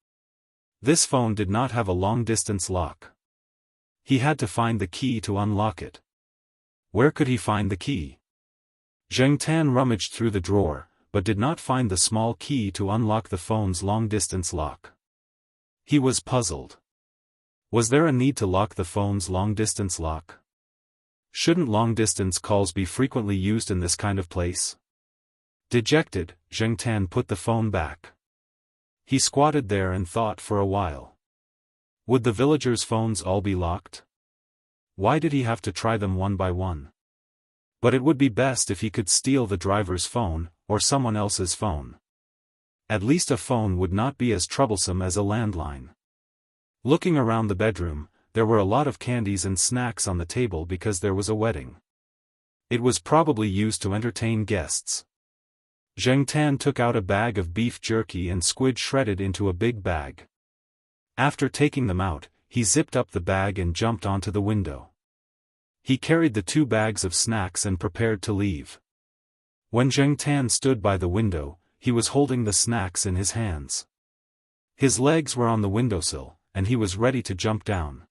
This phone did not have a long-distance lock. He had to find the key to unlock it. Where could he find the key? Zheng Tan rummaged through the drawer, but did not find the small key to unlock the phone's long-distance lock. He was puzzled. Was there a need to lock the phone's long-distance lock? Shouldn't long-distance calls be frequently used in this kind of place? Dejected, Zheng Tan put the phone back. He squatted there and thought for a while. Would the villagers' phones all be locked? Why did he have to try them one by one? But it would be best if he could steal the driver's phone, or someone else's phone. At least a phone would not be as troublesome as a landline. Looking around the bedroom, there were a lot of candies and snacks on the table because there was a wedding. It was probably used to entertain guests. Zheng Tan took out a bag of beef jerky and squid shredded into a big bag. After taking them out, he zipped up the bag and jumped onto the window. He carried the 2 bags of snacks and prepared to leave. When Zheng Tan stood by the window, he was holding the snacks in his hands. His legs were on the windowsill, and he was ready to jump down.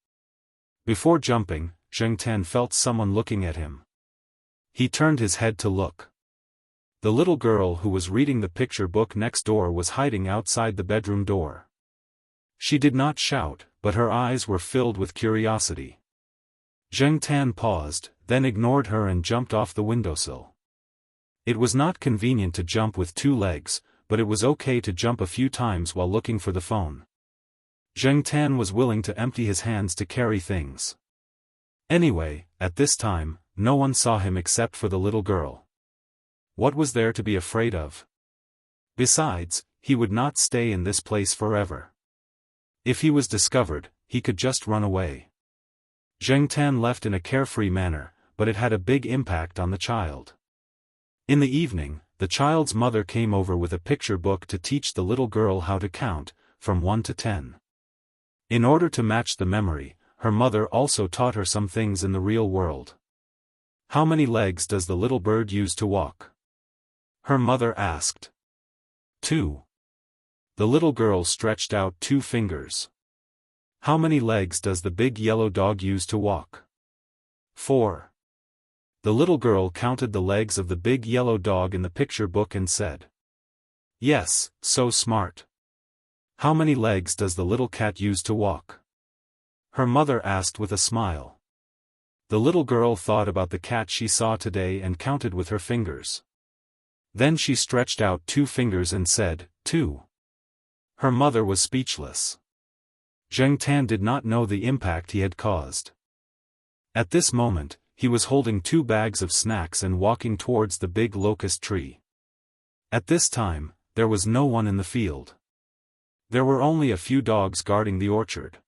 Before jumping, Zheng Tan felt someone looking at him. He turned his head to look. The little girl who was reading the picture book next door was hiding outside the bedroom door. She did not shout, but her eyes were filled with curiosity. Zheng Tan paused, then ignored her and jumped off the windowsill. It was not convenient to jump with 2 legs, but it was okay to jump a few times while looking for the phone. Zheng Tan was willing to empty his hands to carry things. Anyway, at this time, no one saw him except for the little girl. What was there to be afraid of? Besides, he would not stay in this place forever. If he was discovered, he could just run away. Zheng Tan left in a carefree manner, but it had a big impact on the child. In the evening, the child's mother came over with a picture book to teach the little girl how to count, from 1 to 10. In order to match the memory, her mother also taught her some things in the real world. How many legs does the little bird use to walk? Her mother asked. 2. The little girl stretched out 2 fingers. How many legs does the big yellow dog use to walk? 4. The little girl counted the legs of the big yellow dog in the picture book and said, "Yes, so smart. How many legs does the little cat use to walk?" Her mother asked with a smile. The little girl thought about the cat she saw today and counted with her fingers. Then she stretched out 2 fingers and said, 2. Her mother was speechless. Zheng Tan did not know the impact he had caused. At this moment, he was holding 2 bags of snacks and walking towards the big locust tree. At this time, there was no one in the field. There were only a few dogs guarding the orchard.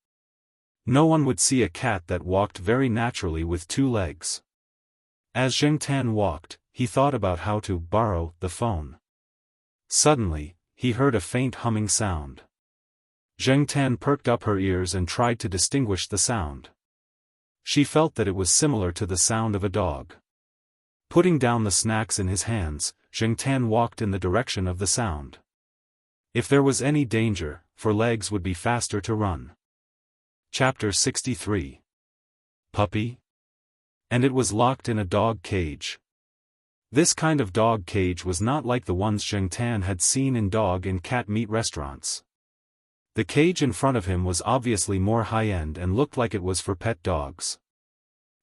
No one would see a cat that walked very naturally with 2 legs. As Zheng Tan walked, he thought about how to borrow the phone. Suddenly, he heard a faint humming sound. Zheng Tan perked up her ears and tried to distinguish the sound. She felt that it was similar to the sound of a dog. Putting down the snacks in his hands, Zheng Tan walked in the direction of the sound. If there was any danger, 4 legs would be faster to run. Chapter 63. Puppy? And it was locked in a dog cage. This kind of dog cage was not like the ones Zheng Tan had seen in dog and cat meat restaurants. The cage in front of him was obviously more high-end and looked like it was for pet dogs.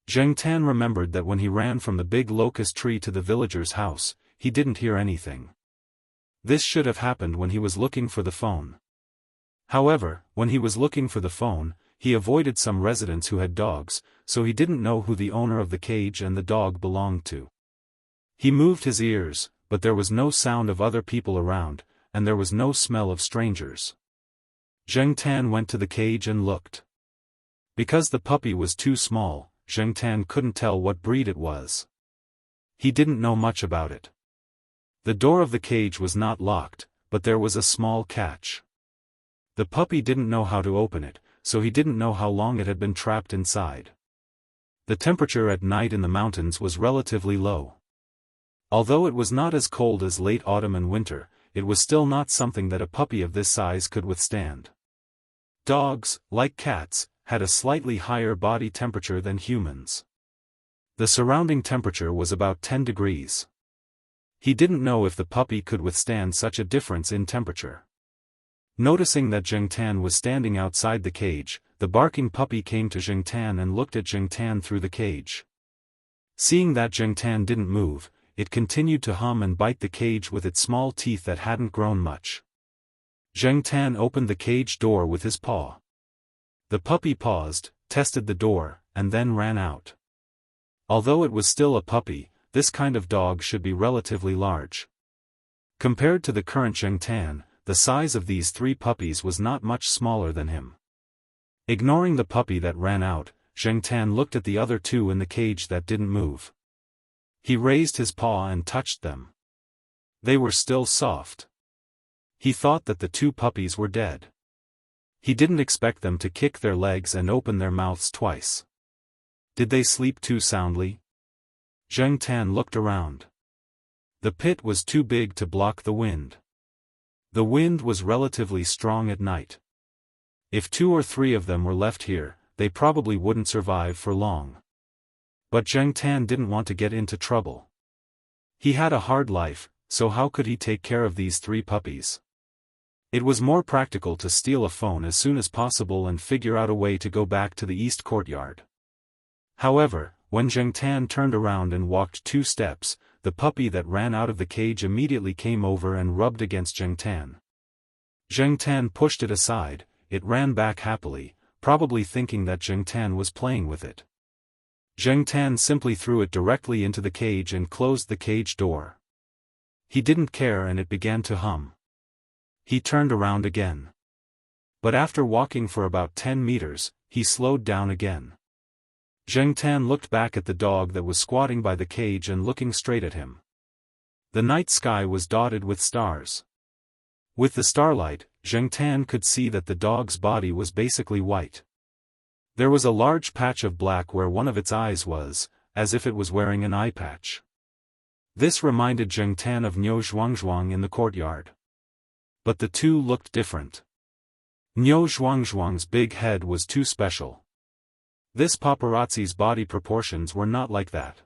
Zheng Tan remembered that when he ran from the big locust tree to the villager's house, he didn't hear anything. This should have happened when he was looking for the phone. However, when he was looking for the phone, he avoided some residents who had dogs, so he didn't know who the owner of the cage and the dog belonged to. He moved his ears, but there was no sound of other people around, and there was no smell of strangers. Zheng Tan went to the cage and looked. Because the puppy was too small, Zheng Tan couldn't tell what breed it was. He didn't know much about it. The door of the cage was not locked, but there was a small catch. The puppy didn't know how to open it, so he didn't know how long it had been trapped inside. The temperature at night in the mountains was relatively low. Although it was not as cold as late autumn and winter, it was still not something that a puppy of this size could withstand. Dogs, like cats, had a slightly higher body temperature than humans. The surrounding temperature was about 10 degrees. He didn't know if the puppy could withstand such a difference in temperature. Noticing that Zheng Tan was standing outside the cage, the barking puppy came to Zheng Tan and looked at Zheng Tan through the cage. Seeing that Zheng Tan didn't move, it continued to hum and bite the cage with its small teeth that hadn't grown much. Zheng Tan opened the cage door with his paw. The puppy paused, tested the door, and then ran out. Although it was still a puppy, this kind of dog should be relatively large. Compared to the current Zheng Tan, the size of these 3 puppies was not much smaller than him. Ignoring the puppy that ran out, Zheng Tan looked at the other 2 in the cage that didn't move. He raised his paw and touched them. They were still soft. He thought that the 2 puppies were dead. He didn't expect them to kick their legs and open their mouths twice. Did they sleep too soundly? Zheng Tan looked around. The pit was too big to block the wind. The wind was relatively strong at night. If 2 or 3 of them were left here, they probably wouldn't survive for long. But Zheng Tan didn't want to get into trouble. He had a hard life, so how could he take care of these 3 puppies? It was more practical to steal a phone as soon as possible and figure out a way to go back to the east courtyard. However, when Zheng Tan turned around and walked 2 steps, the puppy that ran out of the cage immediately came over and rubbed against Zheng Tan. Zheng Tan pushed it aside. It ran back happily, probably thinking that Zheng Tan was playing with it. Zheng Tan simply threw it directly into the cage and closed the cage door. He didn't care and it began to hum. He turned around again. But after walking for about 10 meters, he slowed down again. Zheng Tan looked back at the dog that was squatting by the cage and looking straight at him. The night sky was dotted with stars. With the starlight, Zheng Tan could see that the dog's body was basically white. There was a large patch of black where one of its eyes was, as if it was wearing an eye patch. This reminded Zheng Tan of Niu Zhuangzhuang in the courtyard. But the 2 looked different. Niu Zhuangzhuang's big head was too special. This paparazzi's body proportions were not like that.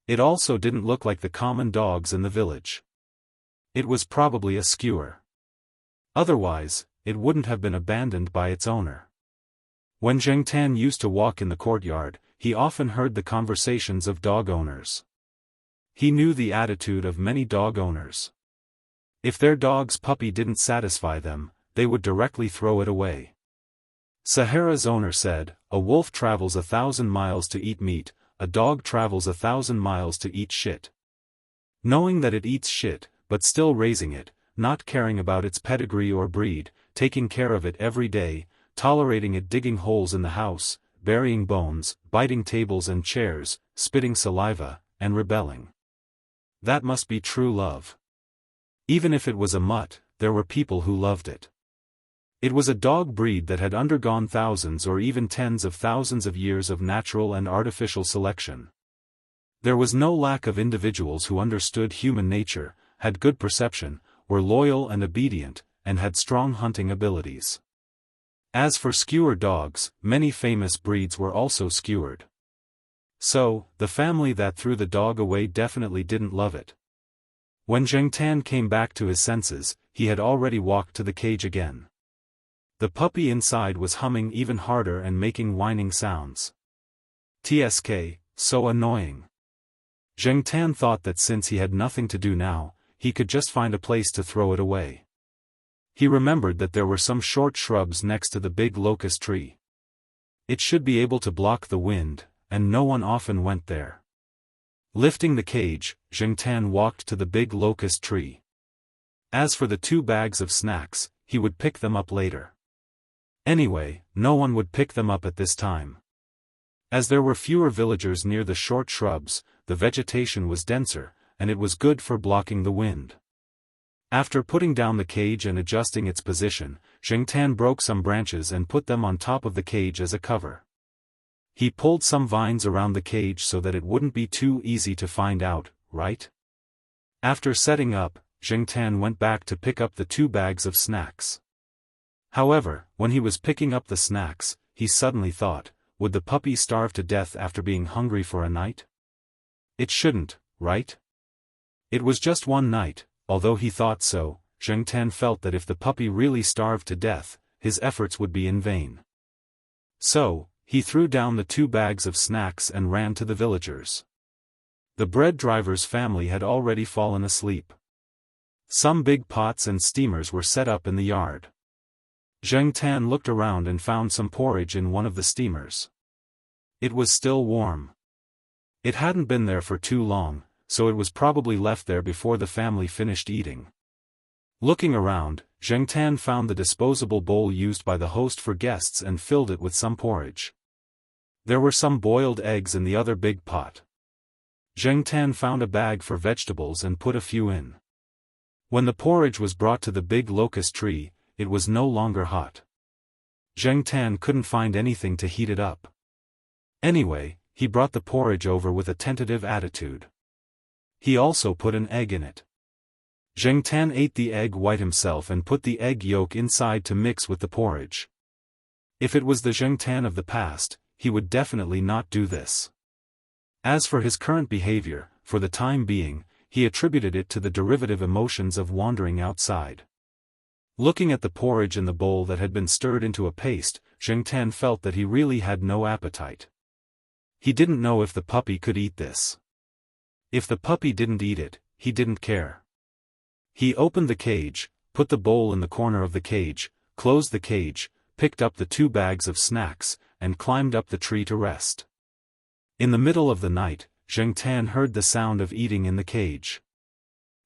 It also didn't look like the common dogs in the village. It was probably a skewer. Otherwise, it wouldn't have been abandoned by its owner. When Zheng Tan used to walk in the courtyard, he often heard the conversations of dog owners. He knew the attitude of many dog owners. If their dog's puppy didn't satisfy them, they would directly throw it away. Sahara's owner said, "A wolf travels 1,000 miles to eat meat, a dog travels 1,000 miles to eat shit." Knowing that it eats shit, but still raising it, not caring about its pedigree or breed, taking care of it every day, tolerating it digging holes in the house, burying bones, biting tables and chairs, spitting saliva, and rebelling. That must be true love. Even if it was a mutt, there were people who loved it. It was a dog breed that had undergone thousands or even tens of thousands of years of natural and artificial selection. There was no lack of individuals who understood human nature, had good perception, were loyal and obedient, and had strong hunting abilities. As for skewer dogs, many famous breeds were also skewered. So, the family that threw the dog away definitely didn't love it. When Zheng Tan came back to his senses, he had already walked to the cage again. The puppy inside was humming even harder and making whining sounds. "Tsk, so annoying." Zheng Tan thought that since he had nothing to do now, he could just find a place to throw it away. He remembered that there were some short shrubs next to the big locust tree. It should be able to block the wind, and no one often went there. Lifting the cage, Zheng Tan walked to the big locust tree. As for the 2 bags of snacks, he would pick them up later. Anyway, no one would pick them up at this time. As there were fewer villagers near the short shrubs, the vegetation was denser, and it was good for blocking the wind. After putting down the cage and adjusting its position, Zheng Tan broke some branches and put them on top of the cage as a cover. He pulled some vines around the cage so that it wouldn't be too easy to find out, right? After setting up, Zheng Tan went back to pick up the 2 bags of snacks. However, when he was picking up the snacks, he suddenly thought, would the puppy starve to death after being hungry for a night? It shouldn't, right? It was just one night. Although he thought so, Zheng Tan felt that if the puppy really starved to death, his efforts would be in vain. So, he threw down the 2 bags of snacks and ran to the villagers. The bread driver's family had already fallen asleep. Some big pots and steamers were set up in the yard. Zheng Tan looked around and found some porridge in one of the steamers. It was still warm. It hadn't been there for too long, so it was probably left there before the family finished eating. Looking around, Zheng Tan found the disposable bowl used by the host for guests and filled it with some porridge. There were some boiled eggs in the other big pot. Zheng Tan found a bag for vegetables and put a few in. When the porridge was brought to the big locust tree, it was no longer hot. Zheng Tan couldn't find anything to heat it up. Anyway, he brought the porridge over with a tentative attitude. He also put an egg in it. Zheng Tan ate the egg white himself and put the egg yolk inside to mix with the porridge. If it was the Zheng Tan of the past, he would definitely not do this. As for his current behavior, for the time being, he attributed it to the derivative emotions of wandering outside. Looking at the porridge in the bowl that had been stirred into a paste, Zheng Tan felt that he really had no appetite. He didn't know if the puppy could eat this. If the puppy didn't eat it, he didn't care. He opened the cage, put the bowl in the corner of the cage, closed the cage, picked up the 2 bags of snacks, and climbed up the tree to rest. In the middle of the night, Zheng Tan heard the sound of eating in the cage.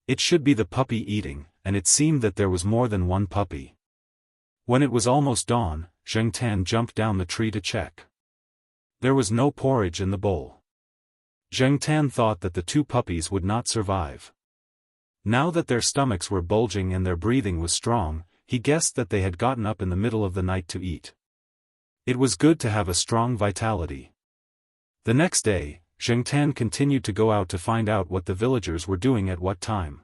It should be the puppy eating, and it seemed that there was more than one puppy. When it was almost dawn, Zheng Tan jumped down the tree to check. There was no porridge in the bowl. Zheng Tan thought that the 2 puppies would not survive. Now that their stomachs were bulging and their breathing was strong, he guessed that they had gotten up in the middle of the night to eat. It was good to have a strong vitality. The next day, Zheng Tan continued to go out to find out what the villagers were doing at what time.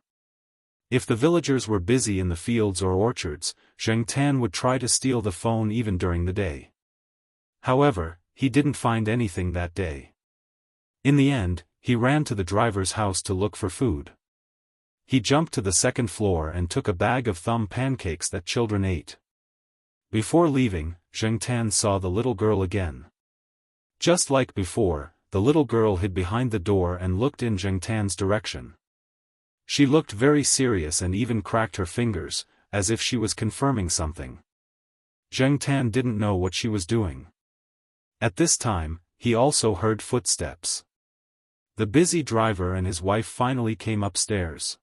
If the villagers were busy in the fields or orchards, Zheng Tan would try to steal the phone even during the day. However, he didn't find anything that day. In the end, he ran to the driver's house to look for food. He jumped to the 2nd floor and took a bag of thumb pancakes that children ate. Before leaving, Zheng Tan saw the little girl again. Just like before, the little girl hid behind the door and looked in Zheng Tan's direction. She looked very serious and even cracked her fingers, as if she was confirming something. Zheng Tan didn't know what she was doing. At this time, he also heard footsteps. The busy driver and his wife finally came upstairs.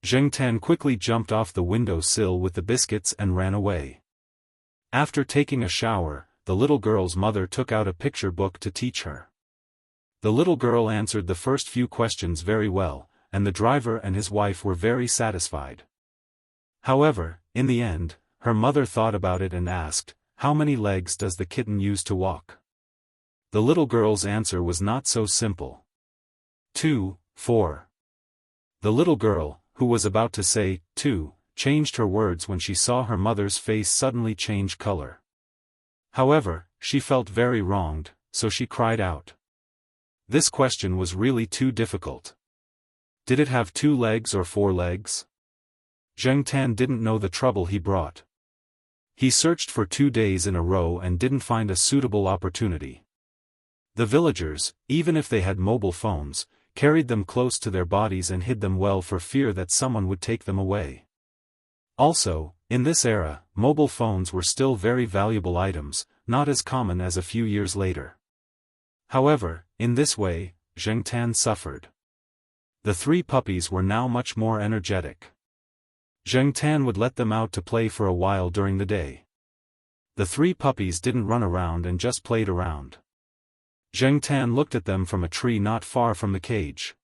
Zheng Tan quickly jumped off the window sill with the biscuits and ran away. After taking a shower, the little girl's mother took out a picture book to teach her. The little girl answered the first few questions very well, and the driver and his wife were very satisfied. However, in the end, her mother thought about it and asked, "How many legs does the kitten use to walk?" The little girl's answer was not so simple. 2, 4. The little girl, who was about to say, 2, changed her words when she saw her mother's face suddenly change color. However, she felt very wronged, so she cried out. This question was really too difficult. Did it have 2 legs or 4 legs? Zheng Tan didn't know the trouble he brought. He searched for 2 days in a row and didn't find a suitable opportunity. The villagers, even if they had mobile phones, carried them close to their bodies and hid them well for fear that someone would take them away. Also, in this era, mobile phones were still very valuable items, not as common as a few years later. However, in this way, Zheng Tan suffered. The 3 puppies were now much more energetic. Zheng Tan would let them out to play for a while during the day. The 3 puppies didn't run around and just played around. Zheng Tan looked at them from a tree not far from the cage.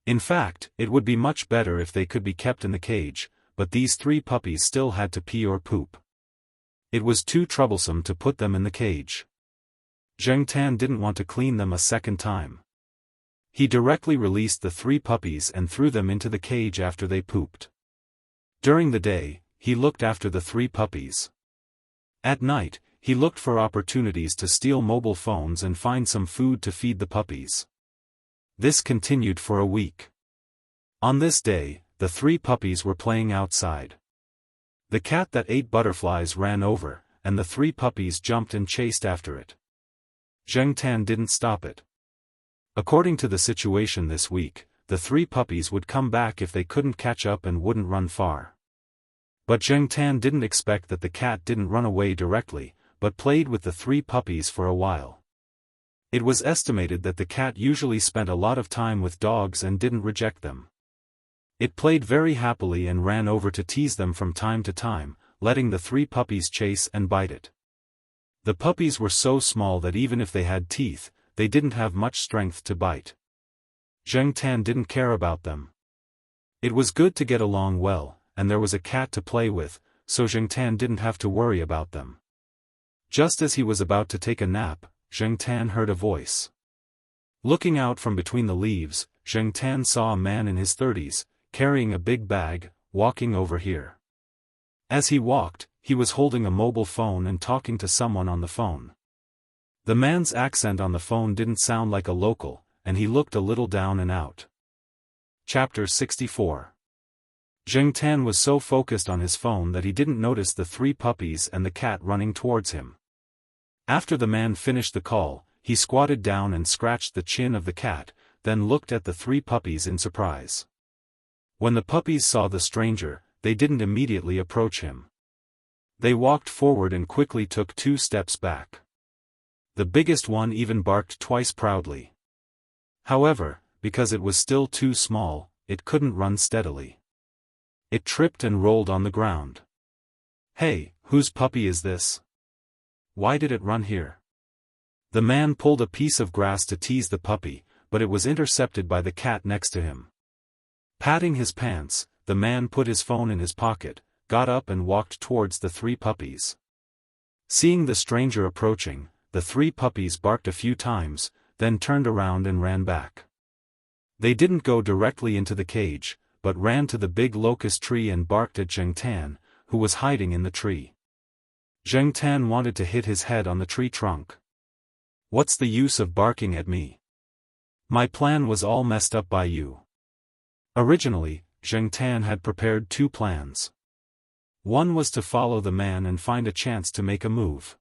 In fact, it would be much better if they could be kept in the cage, but these 3 puppies still had to pee or poop. It was too troublesome to put them in the cage. Zheng Tan didn't want to clean them a second time. He directly released the 3 puppies and threw them into the cage after they pooped. During the day, he looked after the 3 puppies. At night, he looked for opportunities to steal mobile phones and find some food to feed the puppies. This continued for a week. On this day, the 3 puppies were playing outside. The cat that ate butterflies ran over, and the 3 puppies jumped and chased after it. Zheng Tan didn't stop it. According to the situation this week, the 3 puppies would come back if they couldn't catch up and wouldn't run far. But Zheng Tan didn't expect that the cat didn't run away directly, but played with the 3 puppies for a while. It was estimated that the cat usually spent a lot of time with dogs and didn't reject them. It played very happily and ran over to tease them from time to time, letting the 3 puppies chase and bite it. The puppies were so small that even if they had teeth, they didn't have much strength to bite. Zheng Tan didn't care about them. It was good to get along well, and there was a cat to play with, so Zheng Tan didn't have to worry about them. Just as he was about to take a nap, Zheng Tan heard a voice. Looking out from between the leaves, Zheng Tan saw a man in his 30s, carrying a big bag, walking over here. As he walked, he was holding a mobile phone and talking to someone on the phone. The man's accent on the phone didn't sound like a local, and he looked a little down and out. Chapter 64. Zheng Tan was so focused on his phone that he didn't notice the 3 puppies and the cat running towards him. After the man finished the call, he squatted down and scratched the chin of the cat, then looked at the 3 puppies in surprise. When the puppies saw the stranger, they didn't immediately approach him. They walked forward and quickly took 2 steps back. The biggest one even barked twice proudly. However, because it was still too small, it couldn't run steadily. It tripped and rolled on the ground. "Hey, whose puppy is this? Why did it run here?" The man pulled a piece of grass to tease the puppy, but it was intercepted by the cat next to him. Patting his pants, the man put his phone in his pocket, got up and walked towards the 3 puppies. Seeing the stranger approaching, the 3 puppies barked a few times, then turned around and ran back. They didn't go directly into the cage, but ran to the big locust tree and barked at Zheng Tan, who was hiding in the tree. Zheng Tan wanted to hit his head on the tree trunk. "What's the use of barking at me? My plan was all messed up by you." Originally, Zheng Tan had prepared 2 plans. One was to follow the man and find a chance to make a move.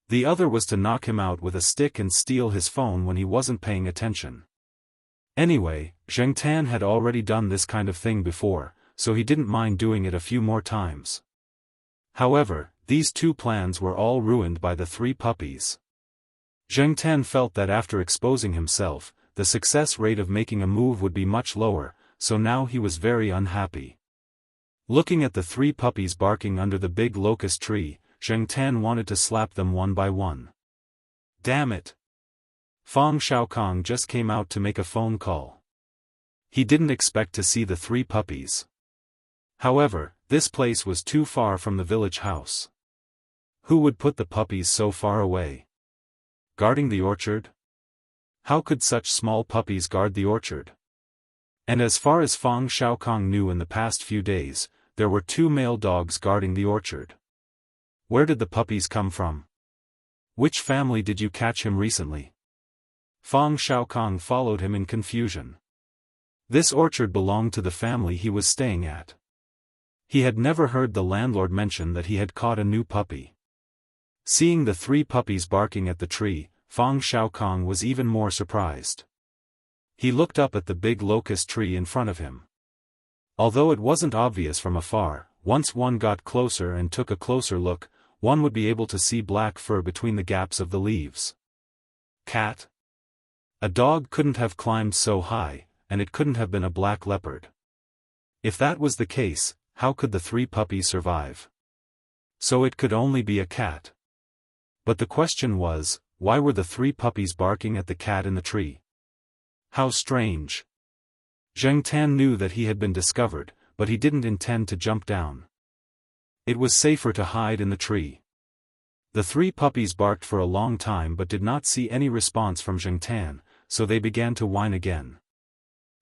The other was to knock him out with a stick and steal his phone when he wasn't paying attention. Anyway, Zheng Tan had already done this kind of thing before, so he didn't mind doing it a few more times. However, these two plans were all ruined by the three puppies. Zheng Tan felt that after exposing himself, the success rate of making a move would be much lower, so now he was very unhappy. Looking at the three puppies barking under the big locust tree, Zheng Tan wanted to slap them one by one. Damn it! Fang Xiaokong just came out to make a phone call. He didn't expect to see the three puppies. However, this place was too far from the village house. Who would put the puppies so far away? Guarding the orchard? How could such small puppies guard the orchard? And as far as Fang Xiaokong knew in the past few days, there were two male dogs guarding the orchard. Where did the puppies come from? Which family did you catch him recently? Fang Xiaokong followed him in confusion. This orchard belonged to the family he was staying at. He had never heard the landlord mention that he had caught a new puppy. Seeing the three puppies barking at the tree, Fang Xiaokong was even more surprised. He looked up at the big locust tree in front of him. Although it wasn't obvious from afar, once one got closer and took a closer look, one would be able to see black fur between the gaps of the leaves. Cat? A dog couldn't have climbed so high, and it couldn't have been a black leopard. If that was the case, how could the three puppies survive? So it could only be a cat. But the question was, why were the three puppies barking at the cat in the tree? How strange. Zheng Tan knew that he had been discovered, but he didn't intend to jump down. It was safer to hide in the tree. The three puppies barked for a long time but did not see any response from Zheng Tan, so they began to whine again.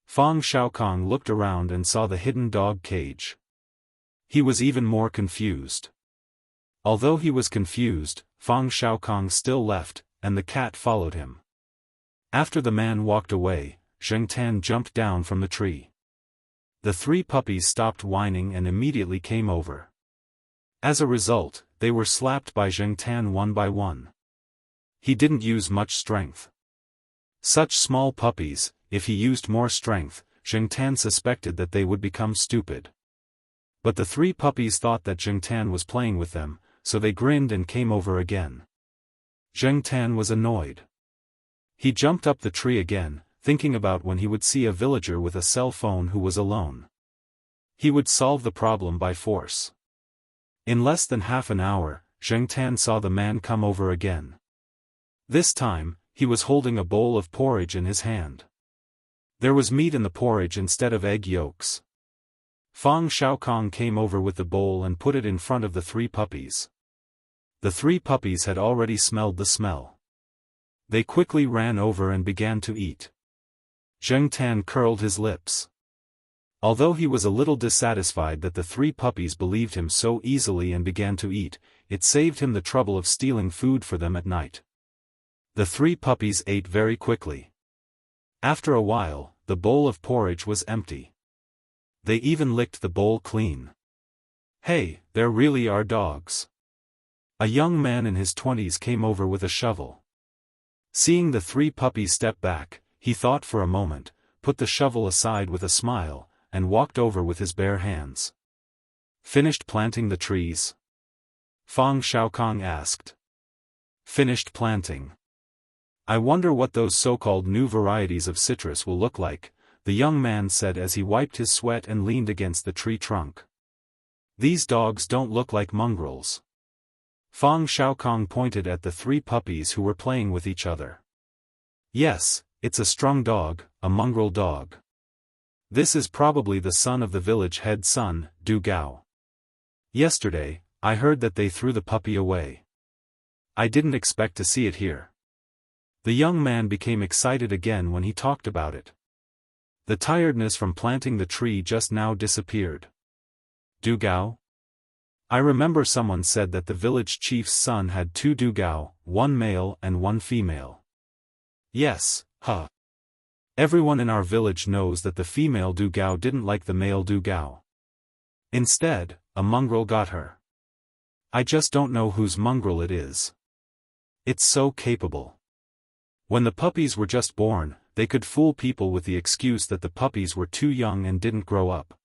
Fang Xiaokong looked around and saw the hidden dog cage. He was even more confused. Although he was confused, Fang Xiaokong still left, and the cat followed him. After the man walked away, Zheng Tan jumped down from the tree. The three puppies stopped whining and immediately came over. As a result, they were slapped by Zheng Tan one by one. He didn't use much strength. Such small puppies, if he used more strength, Zheng Tan suspected that they would become stupid. But the three puppies thought that Zheng Tan was playing with them, so they grinned and came over again. Zheng Tan was annoyed. He jumped up the tree again, thinking about when he would see a villager with a cell phone who was alone. He would solve the problem by force. In less than half an hour, Zheng Tan saw the man come over again. This time, he was holding a bowl of porridge in his hand. There was meat in the porridge instead of egg yolks. Fang Xiaokong came over with the bowl and put it in front of the three puppies. The three puppies had already smelled the smell. They quickly ran over and began to eat. Zheng Tan curled his lips. Although he was a little dissatisfied that the three puppies believed him so easily and began to eat, it saved him the trouble of stealing food for them at night. The three puppies ate very quickly. After a while, the bowl of porridge was empty. They even licked the bowl clean. Hey, there really are dogs. A young man in his 20s came over with a shovel. Seeing the three puppies step back, he thought for a moment, put the shovel aside with a smile, and walked over with his bare hands. Finished planting the trees? Fang Xiaokong asked. Finished planting. I wonder what those so-called new varieties of citrus will look like, the young man said as he wiped his sweat and leaned against the tree trunk. These dogs don't look like mongrels. Fang Xiaokong pointed at the three puppies who were playing with each other. Yes, it's a strung dog, a mongrel dog. This is probably the son of the village head son, Du Gao. Yesterday, I heard that they threw the puppy away. I didn't expect to see it here. The young man became excited again when he talked about it. The tiredness from planting the tree just now disappeared. Du Gao? I remember someone said that the village chief's son had two Du Gao, one male and one female. Yes, huh. Everyone in our village knows that the female Du Gao didn't like the male Du Gao. Instead, a mongrel got her. I just don't know whose mongrel it is. It's so capable. When the puppies were just born, they could fool people with the excuse that the puppies were too young and didn't grow up.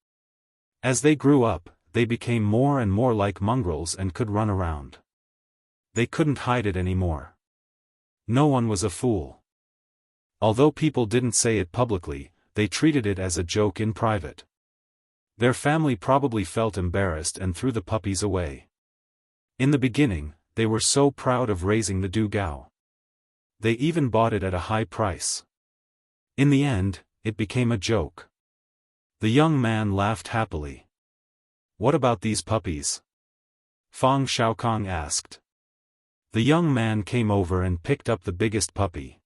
As they grew up, they became more and more like mongrels and could run around. They couldn't hide it anymore. No one was a fool. Although people didn't say it publicly, they treated it as a joke in private. Their family probably felt embarrassed and threw the puppies away. In the beginning, they were so proud of raising the Dugao. They even bought it at a high price. In the end, it became a joke. The young man laughed happily. "What about these puppies?" Fang Xiaokong asked. The young man came over and picked up the biggest puppy.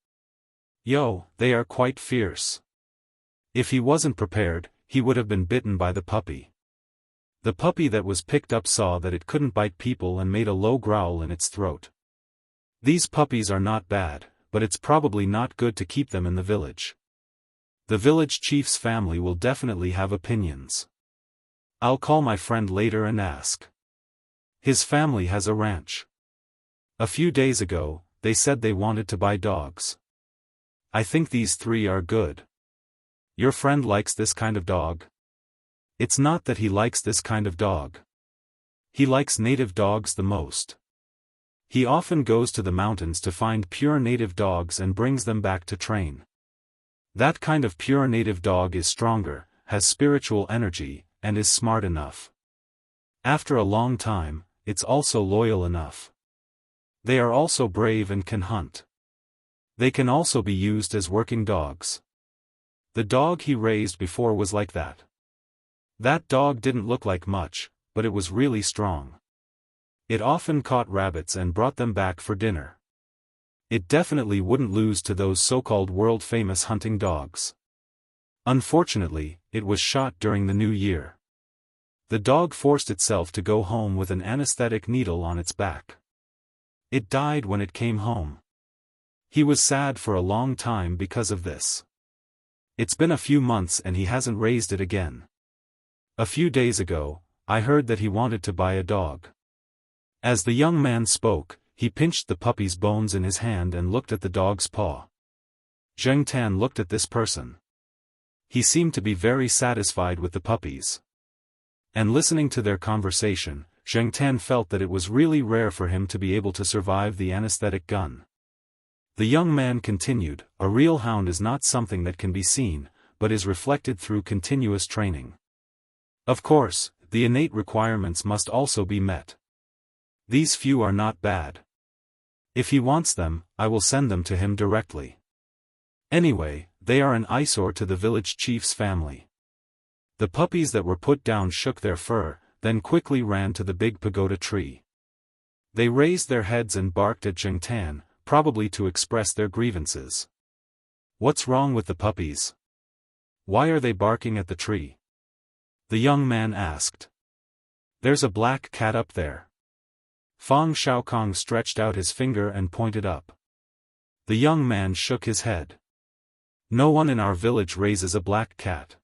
"Yo, they are quite fierce." If he wasn't prepared, he would have been bitten by the puppy. The puppy that was picked up saw that it couldn't bite people and made a low growl in its throat. "These puppies are not bad, but it's probably not good to keep them in the village. The village chief's family will definitely have opinions. I'll call my friend later and ask. His family has a ranch. A few days ago, they said they wanted to buy dogs. I think these three are good. Your friend likes this kind of dog?" It's not that he likes this kind of dog. He likes native dogs the most. He often goes to the mountains to find pure native dogs and brings them back to train. That kind of pure native dog is stronger, has spiritual energy, and is smart enough. After a long time, it's also loyal enough. They are also brave and can hunt. They can also be used as working dogs. The dog he raised before was like that. That dog didn't look like much, but it was really strong. It often caught rabbits and brought them back for dinner. It definitely wouldn't lose to those so-called world-famous hunting dogs. Unfortunately, it was shot during the New Year. The dog forced itself to go home with an anesthetic needle on its back. It died when it came home. He was sad for a long time because of this. It's been a few months and he hasn't raised it again. A few days ago, I heard that he wanted to buy a dog. As the young man spoke, he pinched the puppy's bones in his hand and looked at the dog's paw. Zheng Tan looked at this person. He seemed to be very satisfied with the puppies. And listening to their conversation, Zheng Tan felt that it was really rare for him to be able to survive the anesthetic gun. The young man continued, "A real hound is not something that can be seen, but is reflected through continuous training. Of course, the innate requirements must also be met. These few are not bad. If he wants them, I will send them to him directly. Anyway, they are an eyesore to the village chief's family." The puppies that were put down shook their fur, then quickly ran to the big pagoda tree. They raised their heads and barked at Zheng Tan, probably to express their grievances. "What's wrong with the puppies? Why are they barking at the tree?" the young man asked. "There's a black cat up there." Fang Xiaokong stretched out his finger and pointed up. The young man shook his head. "No one in our village raises a black cat.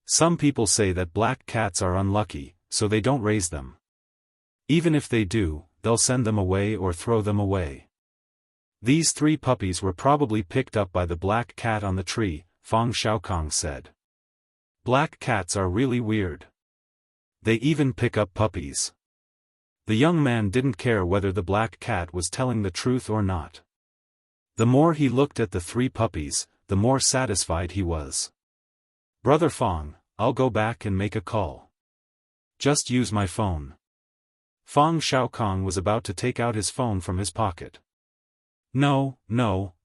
Some people say that black cats are unlucky, so they don't raise them. Even if they do, they'll send them away or throw them away. These three puppies were probably picked up by the black cat on the tree," Fang Xiaokong said. "Black cats are really weird. They even pick up puppies." The young man didn't care whether the black cat was telling the truth or not. The more he looked at the three puppies, the more satisfied he was. "Brother Fang, I'll go back and make a call. Just use my phone." Fang Xiaokong was about to take out his phone from his pocket. No,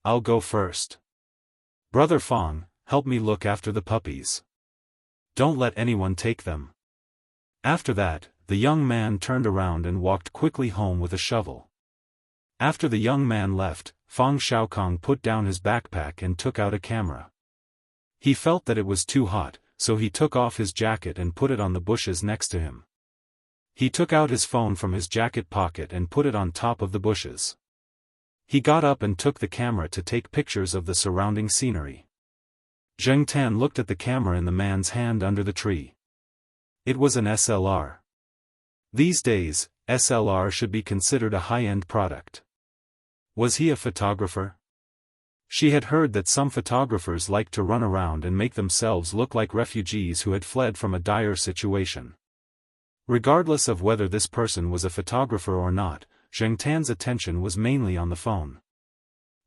I'll go first. Brother Fang, help me look after the puppies. Don't let anyone take them." After that, the young man turned around and walked quickly home with a shovel. After the young man left, Fang Xiaokong put down his backpack and took out a camera. He felt that it was too hot, so he took off his jacket and put it on the bushes next to him. He took out his phone from his jacket pocket and put it on top of the bushes. He got up and took the camera to take pictures of the surrounding scenery. Zheng Tan looked at the camera in the man's hand under the tree. It was an SLR. These days, SLR should be considered a high-end product. Was he a photographer? She had heard that some photographers liked to run around and make themselves look like refugees who had fled from a dire situation. Regardless of whether this person was a photographer or not, Zheng Tan's attention was mainly on the phone.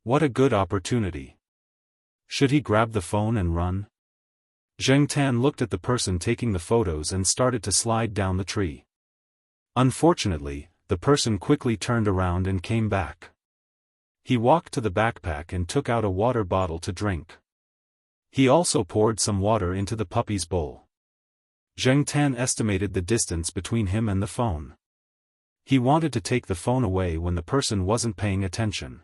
What a good opportunity. Should he grab the phone and run? Zheng Tan looked at the person taking the photos and started to slide down the tree. Unfortunately, the person quickly turned around and came back. He walked to the backpack and took out a water bottle to drink. He also poured some water into the puppy's bowl. Zheng Tan estimated the distance between him and the phone. He wanted to take the phone away when the person wasn't paying attention.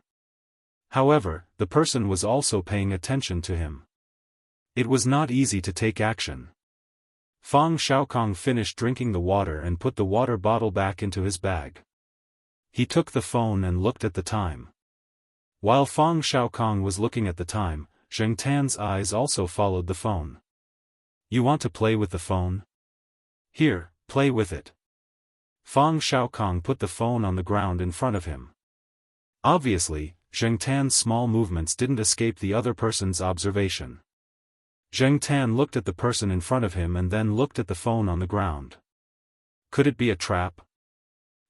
However, the person was also paying attention to him. It was not easy to take action. Fang Xiaokong finished drinking the water and put the water bottle back into his bag. He took the phone and looked at the time. While Fang Xiaokong was looking at the time, Zheng Tan's eyes also followed the phone. You want to play with the phone? Here, play with it. Fang Xiaokong put the phone on the ground in front of him. Obviously, Zheng Tan's small movements didn't escape the other person's observation. Zheng Tan looked at the person in front of him and then looked at the phone on the ground. Could it be a trap?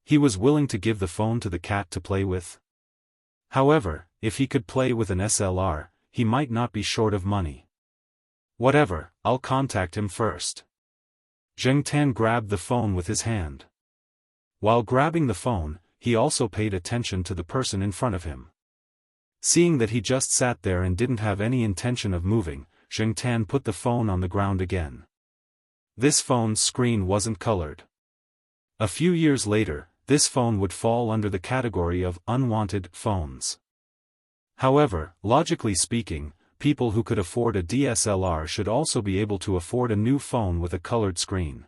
He was willing to give the phone to the cat to play with. However, if he could play with an SLR, he might not be short of money. Whatever, I'll contact him first. Zheng Tan grabbed the phone with his hand. While grabbing the phone, he also paid attention to the person in front of him. Seeing that he just sat there and didn't have any intention of moving, Zheng Tan put the phone on the ground again. This phone's screen wasn't colored. A few years later, this phone would fall under the category of unwanted phones. However, logically speaking, people who could afford a DSLR should also be able to afford a new phone with a colored screen.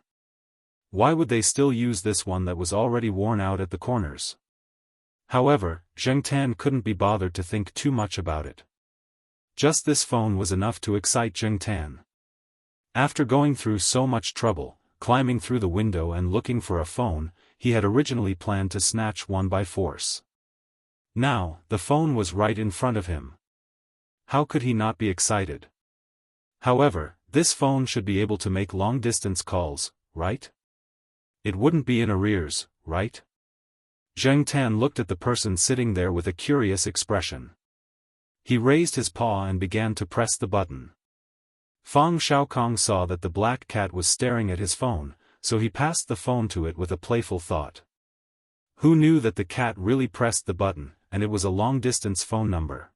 Why would they still use this one that was already worn out at the corners? However, Zheng Tan couldn't be bothered to think too much about it. Just this phone was enough to excite Zheng Tan. After going through so much trouble, climbing through the window and looking for a phone, he had originally planned to snatch one by force. Now, the phone was right in front of him. How could he not be excited? However, this phone should be able to make long-distance calls, right? It wouldn't be in arrears, right? Zheng Tan looked at the person sitting there with a curious expression. He raised his paw and began to press the button. Fang Xiaokong saw that the black cat was staring at his phone, so he passed the phone to it with a playful thought. Who knew that the cat really pressed the button, and it was a long-distance phone number?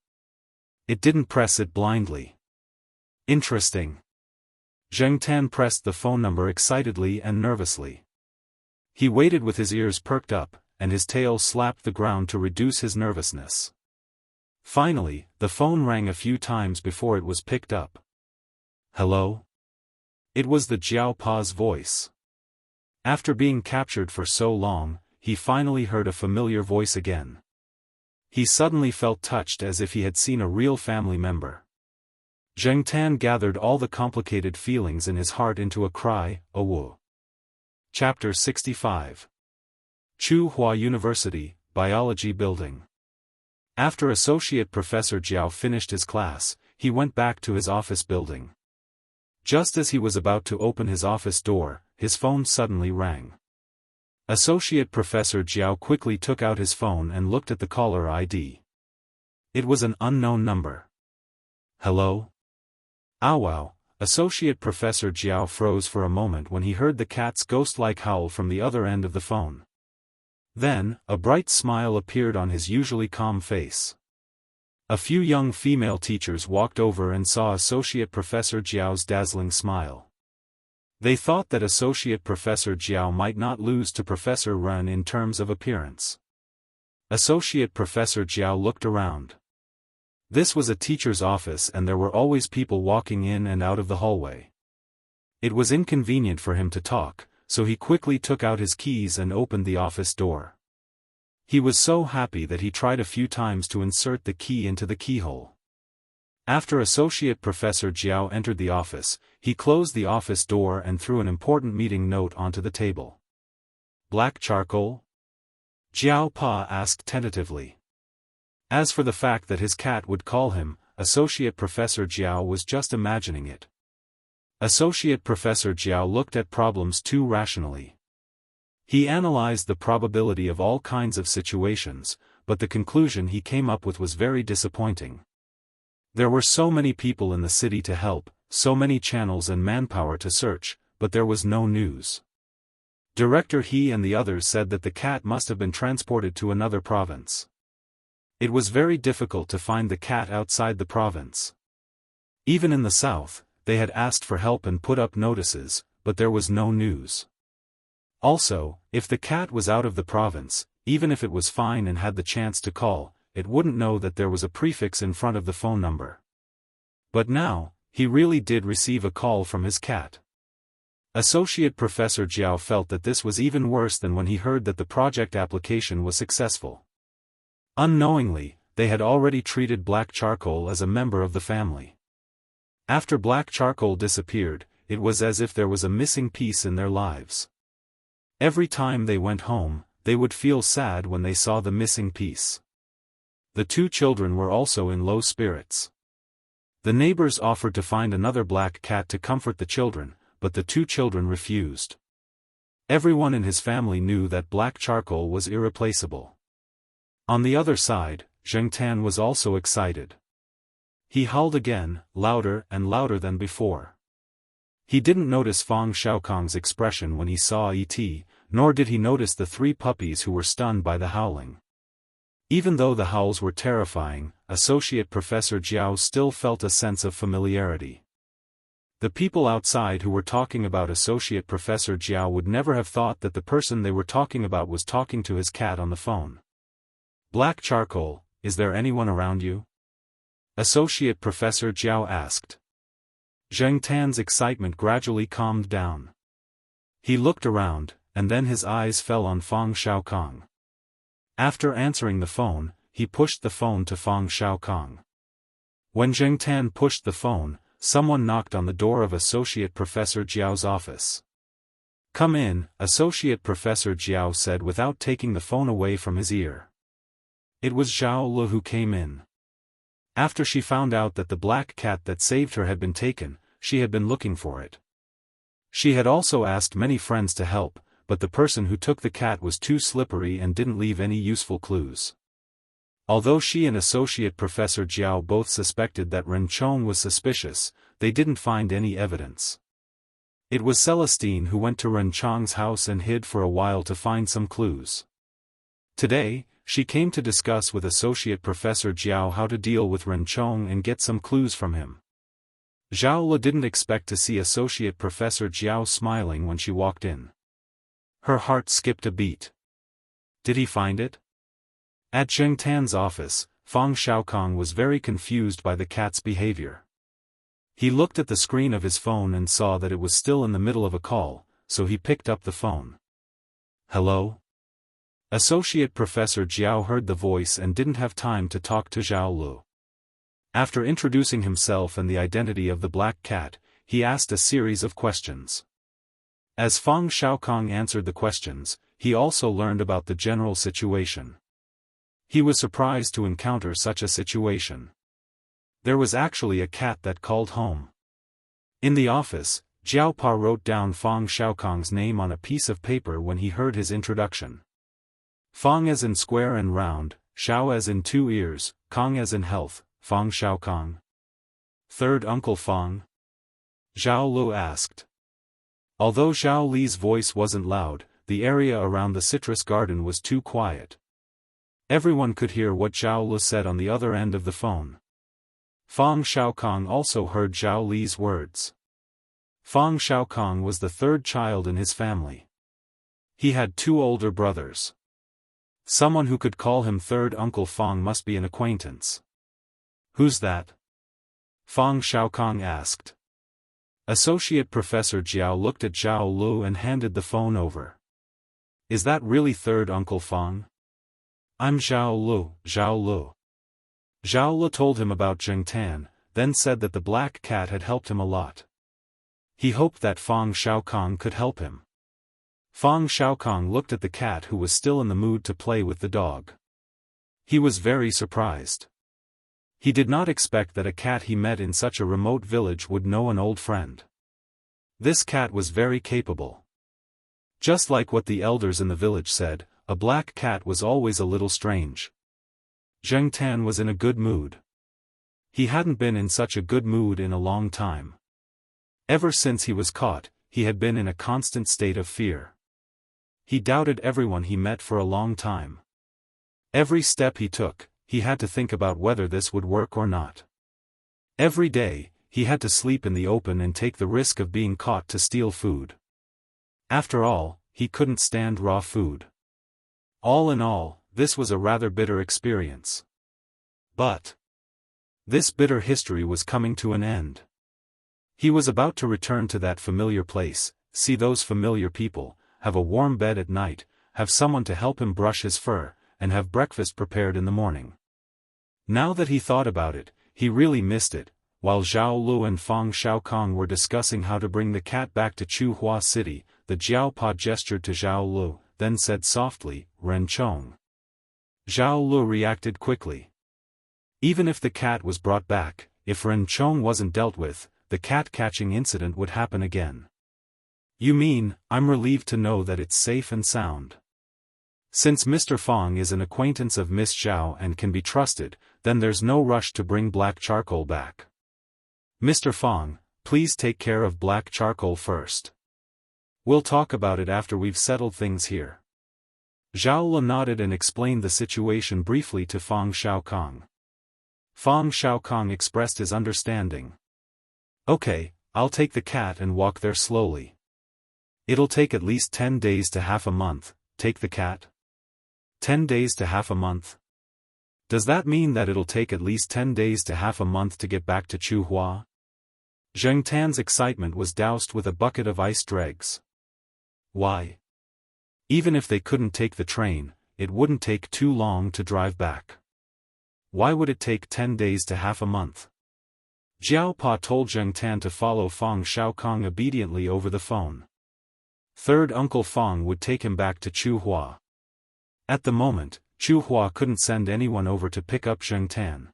It didn't press it blindly. Interesting. Zheng Tan pressed the phone number excitedly and nervously. He waited with his ears perked up, and his tail slapped the ground to reduce his nervousness. Finally, the phone rang a few times before it was picked up. Hello? It was the Jiao Pa's voice. After being captured for so long, he finally heard a familiar voice again. He suddenly felt touched as if he had seen a real family member. Zheng Tan gathered all the complicated feelings in his heart into a cry, "Awu." Chapter 65. Tsinghua University, Biology Building. After Associate Professor Jiao finished his class, he went back to his office building. Just as he was about to open his office door, his phone suddenly rang. Associate Professor Jiao quickly took out his phone and looked at the caller ID. It was an unknown number. Hello? Wow! Associate Professor Jiao froze for a moment when he heard the cat's ghost-like howl from the other end of the phone. Then, a bright smile appeared on his usually calm face. A few young female teachers walked over and saw Associate Professor Jiao's dazzling smile. They thought that Associate Professor Jiao might not lose to Professor Ren in terms of appearance. Associate Professor Jiao looked around. This was a teacher's office and there were always people walking in and out of the hallway. It was inconvenient for him to talk, so he quickly took out his keys and opened the office door. He was so happy that he tried a few times to insert the key into the keyhole. After Associate Professor Jiao entered the office, he closed the office door and threw an important meeting note onto the table. Black charcoal? Jiao Pa asked tentatively. As for the fact that his cat would call him, Associate Professor Jiao was just imagining it. Associate Professor Jiao looked at problems too rationally. He analyzed the probability of all kinds of situations, but the conclusion he came up with was very disappointing. There were so many people in the city to help, so many channels and manpower to search, but there was no news. Director He and the others said that the cat must have been transported to another province. It was very difficult to find the cat outside the province. Even in the south, they had asked for help and put up notices, but there was no news. Also, if the cat was out of the province, even if it was fine and had the chance to call, it wouldn't know that there was a prefix in front of the phone number. But now, he really did receive a call from his cat. Associate Professor Jiao felt that this was even worse than when he heard that the project application was successful. Unknowingly, they had already treated Black Charcoal as a member of the family. After Black Charcoal disappeared, it was as if there was a missing piece in their lives. Every time they went home, they would feel sad when they saw the missing piece. The two children were also in low spirits. The neighbors offered to find another black cat to comfort the children, but the two children refused. Everyone in his family knew that Black Charcoal was irreplaceable. On the other side, Zheng Tan was also excited. He howled again, louder and louder than before. He didn't notice Fang Xiaokong's expression when he saw E.T., nor did he notice the three puppies who were stunned by the howling. Even though the howls were terrifying, Associate Professor Jiao still felt a sense of familiarity. The people outside who were talking about Associate Professor Jiao would never have thought that the person they were talking about was talking to his cat on the phone. Black Charcoal, is there anyone around you? Associate Professor Jiao asked. Zheng Tan's excitement gradually calmed down. He looked around, and then his eyes fell on Fang Xiaokong. After answering the phone, he pushed the phone to Fang Xiaokong. When Zheng Tan pushed the phone, someone knocked on the door of Associate Professor Jiao's office. "Come in," Associate Professor Jiao said without taking the phone away from his ear. It was Zhao Lu who came in. After she found out that the black cat that saved her had been taken, she had been looking for it. She had also asked many friends to help, but the person who took the cat was too slippery and didn't leave any useful clues. Although she and Associate Professor Jiao both suspected that Ren Chong was suspicious, they didn't find any evidence. It was Celestine who went to Ren Chong's house and hid for a while to find some clues. Today, she came to discuss with Associate Professor Jiao how to deal with Ren Chong and get some clues from him. Zhao Le didn't expect to see Associate Professor Jiao smiling when she walked in. Her heart skipped a beat. Did he find it? At Zheng Tan's office, Fang Xiaokong was very confused by the cat's behavior. He looked at the screen of his phone and saw that it was still in the middle of a call, so he picked up the phone. "Hello?" Associate Professor Jiao heard the voice and didn't have time to talk to Zhao Lu. After introducing himself and the identity of the black cat, he asked a series of questions. As Fang Xiaokong answered the questions, he also learned about the general situation. He was surprised to encounter such a situation. There was actually a cat that called home. In the office, Jiao Pa wrote down Fang Xiaokong's name on a piece of paper when he heard his introduction. Fang as in square and round, Xiao as in 2 ears, Kong as in health, Fang Xiaokong. "Third Uncle Fang?" Zhao Lu asked. Although Zhao Li's voice wasn't loud, the area around the citrus garden was too quiet. Everyone could hear what Zhao Li said on the other end of the phone. Fang Xiaokong also heard Zhao Li's words. Fang Xiaokong was the third child in his family. He had 2 older brothers. Someone who could call him Third Uncle Fang must be an acquaintance. "Who's that?" Fang Xiaokong asked. Associate Professor Jiao looked at Zhao Lu and handed the phone over. "Is that really Third Uncle Fang?" "I'm Zhao Lu, Zhao Lu." Zhao Lu told him about Zheng Tan, then said that the black cat had helped him a lot. He hoped that Fang Xiaokong could help him. Fang Xiaokong looked at the cat who was still in the mood to play with the dog. He was very surprised. He did not expect that a cat he met in such a remote village would know an old friend. This cat was very capable. Just like what the elders in the village said, a black cat was always a little strange. Zheng Tan was in a good mood. He hadn't been in such a good mood in a long time. Ever since he was caught, he had been in a constant state of fear. He doubted everyone he met for a long time. Every step he took, he had to think about whether this would work or not. Every day, he had to sleep in the open and take the risk of being caught to steal food. After all, he couldn't stand raw food. All in all, this was a rather bitter experience. But this bitter history was coming to an end. He was about to return to that familiar place, see those familiar people, have a warm bed at night, have someone to help him brush his fur, and have breakfast prepared in the morning. Now that he thought about it, he really missed it. While Zhao Lu and Fang Xiaokong were discussing how to bring the cat back to Chuhua City, the Jiaopa gestured to Zhao Lu, then said softly, "Ren Chong." Zhao Lu reacted quickly. Even if the cat was brought back, if Ren Chong wasn't dealt with, the cat-catching incident would happen again. "You mean, I'm relieved to know that it's safe and sound. Since Mr. Fang is an acquaintance of Miss Zhao and can be trusted, then there's no rush to bring black charcoal back. Mr. Fang, please take care of black charcoal first. We'll talk about it after we've settled things here." Zhao Lu nodded and explained the situation briefly to Fang Xiaokong. Fang Xiaokong expressed his understanding. "Okay, I'll take the cat and walk there slowly. It'll take at least 10 days to half a month, take the cat? 10 days to half a month? Does that mean that it'll take at least 10 days to half a month to get back to Chuhua?" Zheng Tan's excitement was doused with a bucket of iced dregs. Why? Even if they couldn't take the train, it wouldn't take too long to drive back. Why would it take 10 days to half a month? Jiaopa told Zheng Tan to follow Fang Xiaokong obediently over the phone. Third Uncle Fang would take him back to Chuhua. At the moment, Chuhua couldn't send anyone over to pick up Zheng Tan.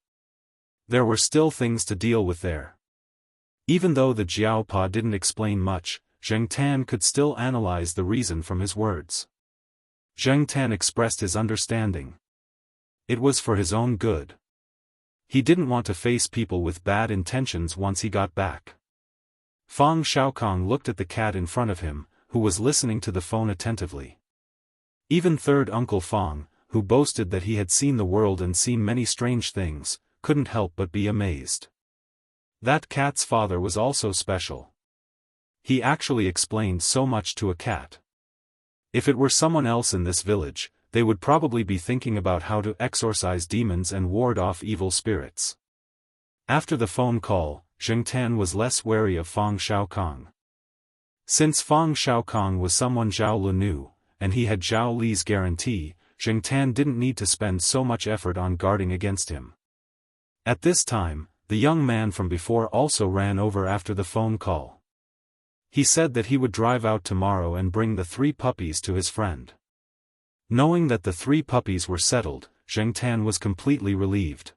There were still things to deal with there. Even though the Jiaopa didn't explain much, Zheng Tan could still analyze the reason from his words. Zheng Tan expressed his understanding. It was for his own good. He didn't want to face people with bad intentions once he got back. Fang Xiaokong looked at the cat in front of him, who was listening to the phone attentively. Even third Uncle Fang, who boasted that he had seen the world and seen many strange things, couldn't help but be amazed. That cat's father was also special. He actually explained so much to a cat. If it were someone else in this village, they would probably be thinking about how to exorcise demons and ward off evil spirits. After the phone call, Zheng Tan was less wary of Fang Xiaokong. Since Fang Xiaokong was someone Zhao Lu knew, and he had Zhao Li's guarantee, Zheng Tan didn't need to spend so much effort on guarding against him. At this time, the young man from before also ran over after the phone call. He said that he would drive out tomorrow and bring the 3 puppies to his friend. Knowing that the 3 puppies were settled, Zheng Tan was completely relieved.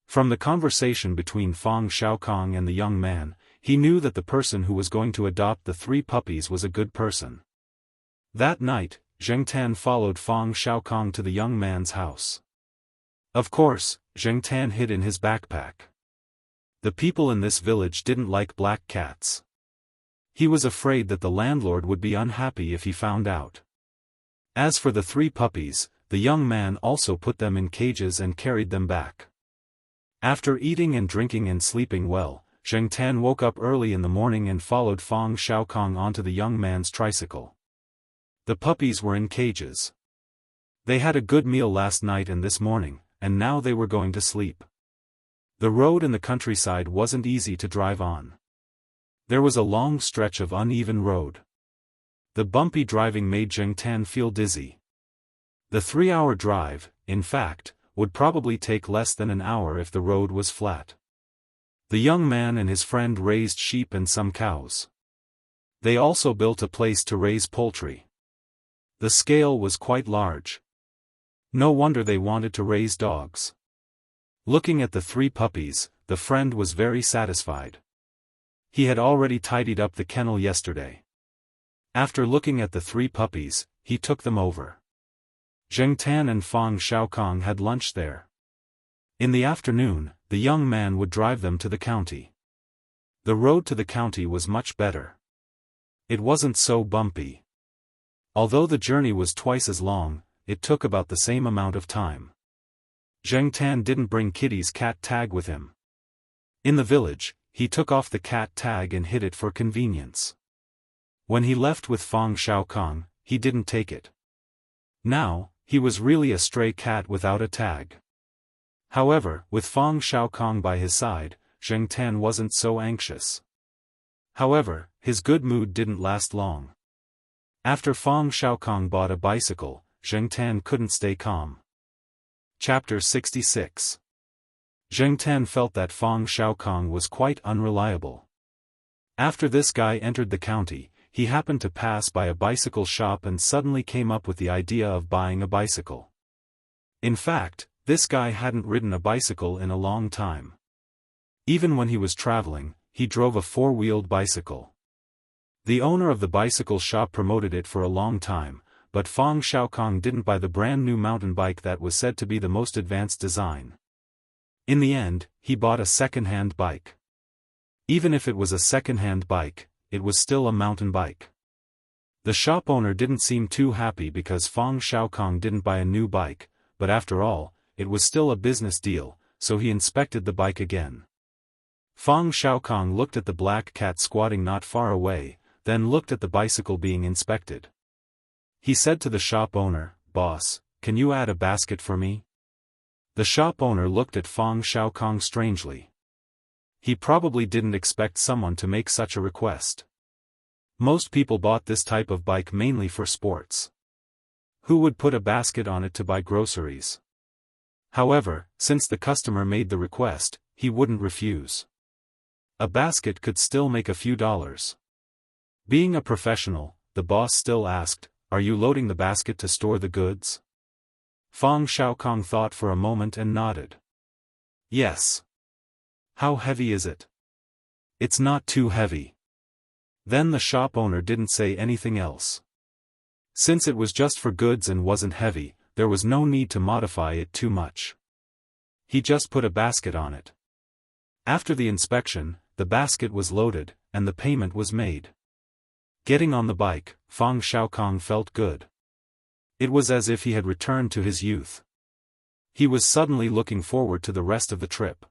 From the conversation between Fang Xiaokong and the young man, he knew that the person who was going to adopt the 3 puppies was a good person. That night, Zheng Tan followed Fang Xiaokong to the young man's house. Of course, Zheng Tan hid in his backpack. The people in this village didn't like black cats. He was afraid that the landlord would be unhappy if he found out. As for the 3 puppies, the young man also put them in cages and carried them back. After eating and drinking and sleeping well, Zheng Tan woke up early in the morning and followed Fang Xiaokong onto the young man's tricycle. The puppies were in cages. They had a good meal last night and this morning, and now they were going to sleep. The road in the countryside wasn't easy to drive on. There was a long stretch of uneven road. The bumpy driving made Zheng Tan feel dizzy. The 3-hour drive, in fact, would probably take less than an hour if the road was flat. The young man and his friend raised sheep and some cows. They also built a place to raise poultry. The scale was quite large. No wonder they wanted to raise dogs. Looking at the 3 puppies, the friend was very satisfied. He had already tidied up the kennel yesterday. After looking at the 3 puppies, he took them over. Zheng Tan and Fang Xiaokong had lunch there. In the afternoon, the young man would drive them to the county. The road to the county was much better. It wasn't so bumpy. Although the journey was twice as long, it took about the same amount of time. Zheng Tan didn't bring Kitty's cat tag with him. In the village, he took off the cat tag and hid it for convenience. When he left with Fang Xiaokong, he didn't take it. Now, he was really a stray cat without a tag. However, with Fang Xiaokong by his side, Zheng Tan wasn't so anxious. However, his good mood didn't last long. After Fang Xiaokong bought a bicycle, Zheng Tan couldn't stay calm. Chapter 66. Zheng Tan felt that Fang Xiaokong was quite unreliable. After this guy entered the county, he happened to pass by a bicycle shop and suddenly came up with the idea of buying a bicycle. In fact, this guy hadn't ridden a bicycle in a long time. Even when he was traveling, he drove a 4-wheeled bicycle. The owner of the bicycle shop promoted it for a long time, but Fang Xiaokong didn't buy the brand new mountain bike that was said to be the most advanced design. In the end, he bought a second-hand bike. Even if it was a second-hand bike, it was still a mountain bike. The shop owner didn't seem too happy because Fang Xiaokong didn't buy a new bike, but after all, it was still a business deal, so he inspected the bike again. Fang Xiaokong looked at the black cat squatting not far away, then looked at the bicycle being inspected. He said to the shop owner, "Boss, can you add a basket for me?" The shop owner looked at Fang Xiaokong strangely. He probably didn't expect someone to make such a request. Most people bought this type of bike mainly for sports. Who would put a basket on it to buy groceries? However, since the customer made the request, he wouldn't refuse. A basket could still make a few dollars. Being a professional, the boss still asked, "Are you loading the basket to store the goods?" Fang Xiaokong thought for a moment and nodded. "Yes." "How heavy is it?" "It's not too heavy." Then the shop owner didn't say anything else. Since it was just for goods and wasn't heavy, there was no need to modify it too much. He just put a basket on it. After the inspection, the basket was loaded, and the payment was made. Getting on the bike, Fang Xiaokong felt good. It was as if he had returned to his youth. He was suddenly looking forward to the rest of the trip.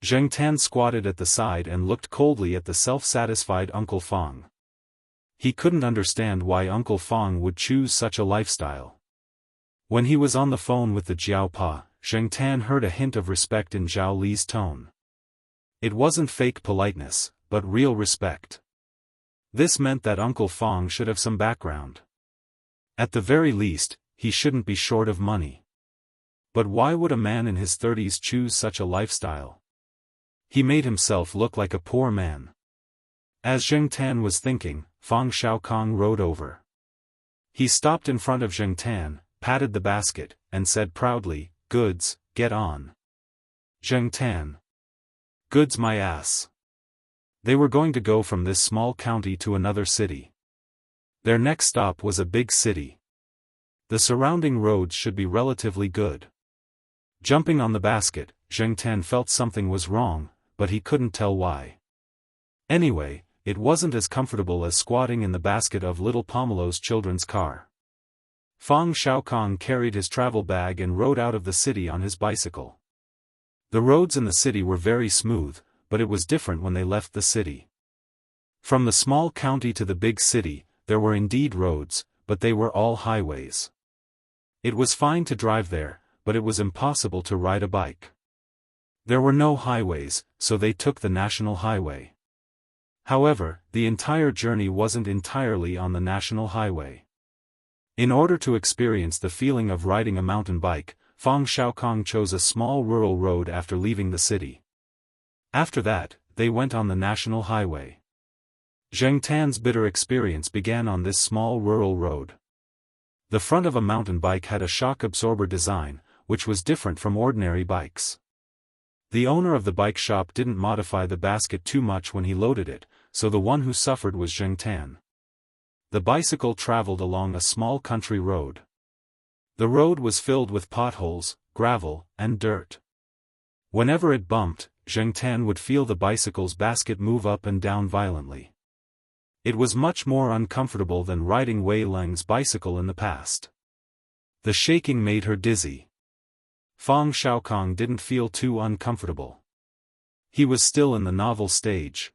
Zheng Tan squatted at the side and looked coldly at the self-satisfied Uncle Fang. He couldn't understand why Uncle Fang would choose such a lifestyle. When he was on the phone with the Jiao Pa, Zheng Tan heard a hint of respect in Zhao Li's tone. It wasn't fake politeness, but real respect. This meant that Uncle Fang should have some background. At the very least, he shouldn't be short of money. But why would a man in his 30s choose such a lifestyle? He made himself look like a poor man. As Zheng Tan was thinking, Fang Xiaokong rode over. He stopped in front of Zheng Tan, patted the basket, and said proudly, "Goods, get on." Zheng Tan. "Goods my ass." They were going to go from this small county to another city. Their next stop was a big city. The surrounding roads should be relatively good. Jumping on the basket, Zheng Tan felt something was wrong, but he couldn't tell why. Anyway, it wasn't as comfortable as squatting in the basket of little Pomelo's children's car. Fang Xiaokong carried his travel bag and rode out of the city on his bicycle. The roads in the city were very smooth, but it was different when they left the city. From the small county to the big city, there were indeed roads, but they were all highways. It was fine to drive there, but it was impossible to ride a bike. There were no highways, so they took the national highway. However, the entire journey wasn't entirely on the national highway. In order to experience the feeling of riding a mountain bike, Fang Xiaokong chose a small rural road after leaving the city. After that, they went on the national highway. Zheng Tan's bitter experience began on this small rural road. The front of a mountain bike had a shock absorber design, which was different from ordinary bikes. The owner of the bike shop didn't modify the basket too much when he loaded it, so the one who suffered was Zheng Tan. The bicycle traveled along a small country road. The road was filled with potholes, gravel, and dirt. Whenever it bumped, Zheng Tan would feel the bicycle's basket move up and down violently. It was much more uncomfortable than riding Wei Leng's bicycle in the past. The shaking made her dizzy. Fang Xiaokong didn't feel too uncomfortable. He was still in the novel stage.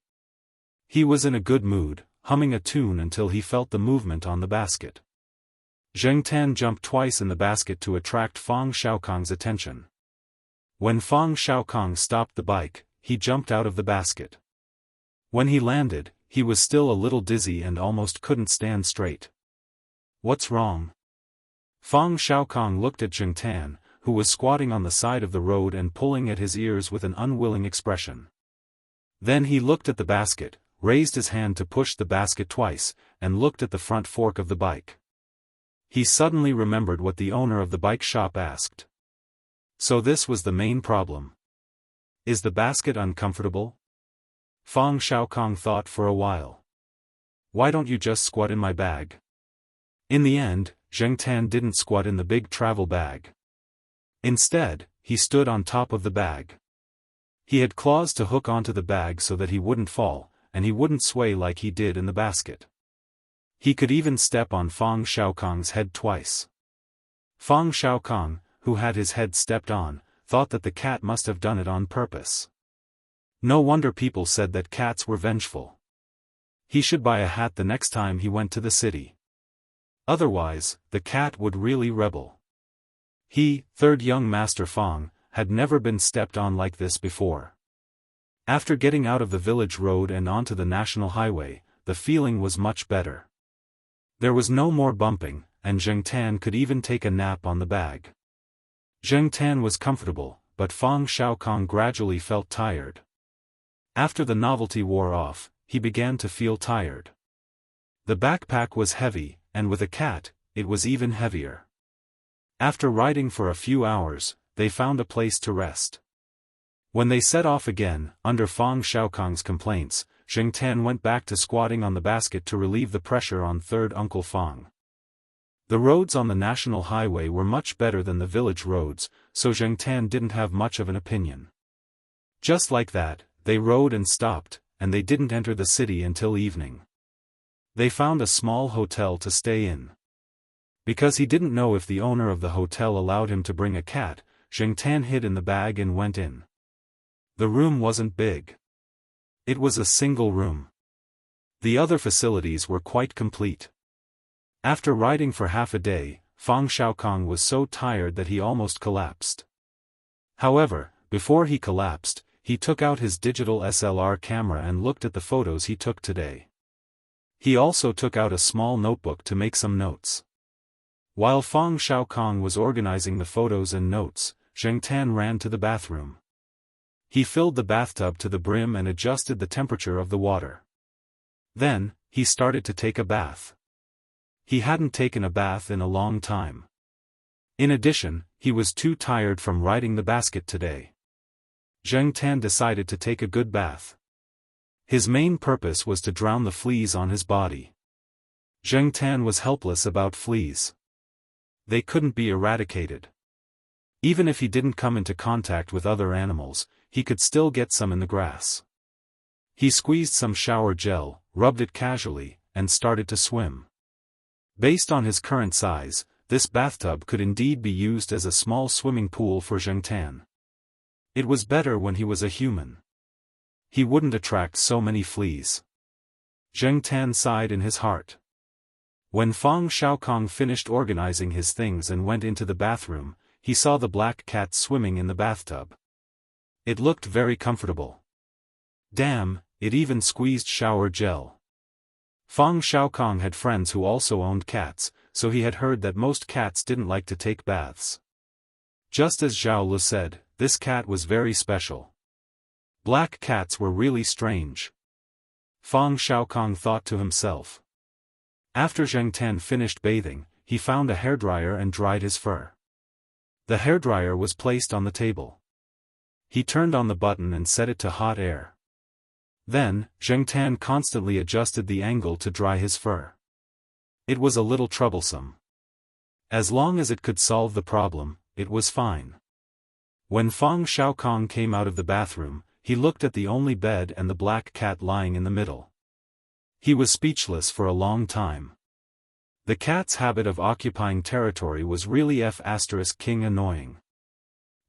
He was in a good mood, humming a tune until he felt the movement on the basket. Zheng Tan jumped twice in the basket to attract Fang Xiaokong's attention. When Fang Xiaokong stopped the bike, he jumped out of the basket. When he landed, he was still a little dizzy and almost couldn't stand straight. "What's wrong?" Fang Xiaokong looked at Zheng Tan, who was squatting on the side of the road and pulling at his ears with an unwilling expression. Then he looked at the basket, raised his hand to push the basket twice, and looked at the front fork of the bike. He suddenly remembered what the owner of the bike shop asked. So this was the main problem. Is the basket uncomfortable? Fang Xiaokong thought for a while. Why don't you just squat in my bag? In the end, Zheng Tan didn't squat in the big travel bag. Instead, he stood on top of the bag. He had claws to hook onto the bag so that he wouldn't fall, and he wouldn't sway like he did in the basket. He could even step on Fang Xiaokong's head twice. Fang Xiaokong, who had his head stepped on, thought that the cat must have done it on purpose. No wonder people said that cats were vengeful. He should buy a hat the next time he went to the city. Otherwise, the cat would really rebel. He, third young master Fang, had never been stepped on like this before. After getting out of the village road and onto the national highway, the feeling was much better. There was no more bumping, and Zheng Tan could even take a nap on the bag. Zheng Tan was comfortable, but Fang Xiaokong gradually felt tired. After the novelty wore off, he began to feel tired. The backpack was heavy, and with a cat, it was even heavier. After riding for a few hours, they found a place to rest. When they set off again, under Fang Xiaokong's complaints, Zheng Tan went back to squatting on the basket to relieve the pressure on third Uncle Fang. The roads on the national highway were much better than the village roads, so Zheng Tan didn't have much of an opinion. Just like that, they rode and stopped, and they didn't enter the city until evening. They found a small hotel to stay in. Because he didn't know if the owner of the hotel allowed him to bring a cat, Zheng Tan hid in the bag and went in. The room wasn't big. It was a single room. The other facilities were quite complete. After riding for half a day, Fang Xiaokong was so tired that he almost collapsed. However, before he collapsed, he took out his digital SLR camera and looked at the photos he took today. He also took out a small notebook to make some notes. While Fang Xiaokong was organizing the photos and notes, Zheng Tan ran to the bathroom. He filled the bathtub to the brim and adjusted the temperature of the water. Then, he started to take a bath. He hadn't taken a bath in a long time. In addition, he was too tired from riding the basket today. Zheng Tan decided to take a good bath. His main purpose was to drown the fleas on his body. Zheng Tan was helpless about fleas. They couldn't be eradicated. Even if he didn't come into contact with other animals, he could still get some in the grass. He squeezed some shower gel, rubbed it casually, and started to swim. Based on his current size, this bathtub could indeed be used as a small swimming pool for Zheng Tan. It was better when he was a human. He wouldn't attract so many fleas. Zheng Tan sighed in his heart. When Fang Xiaokong finished organizing his things and went into the bathroom, he saw the black cat swimming in the bathtub. It looked very comfortable. Damn, it even squeezed shower gel. Fang Xiaokong had friends who also owned cats, so he had heard that most cats didn't like to take baths. Just as Zhao Lu said, this cat was very special. Black cats were really strange. Fang Xiaokong thought to himself. After Zheng Tan finished bathing, he found a hairdryer and dried his fur. The hairdryer was placed on the table. He turned on the button and set it to hot air. Then, Zheng Tan constantly adjusted the angle to dry his fur. It was a little troublesome. As long as it could solve the problem, it was fine. When Fang Xiaokong came out of the bathroom, he looked at the only bed and the black cat lying in the middle. He was speechless for a long time. The cat's habit of occupying territory was really king annoying.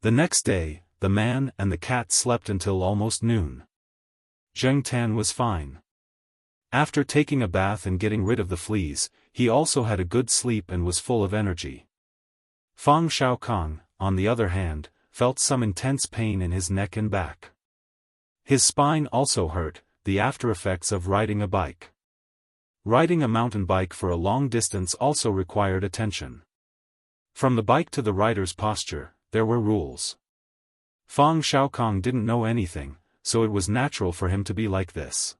The next day, the man and the cat slept until almost noon. Zheng Tan was fine. After taking a bath and getting rid of the fleas, he also had a good sleep and was full of energy. Fang Xiaokong, on the other hand, felt some intense pain in his neck and back. His spine also hurt, the after-effects of riding a bike. Riding a mountain bike for a long distance also required attention. From the bike to the rider's posture, there were rules. Fang Xiaokong didn't know anything, so it was natural for him to be like this.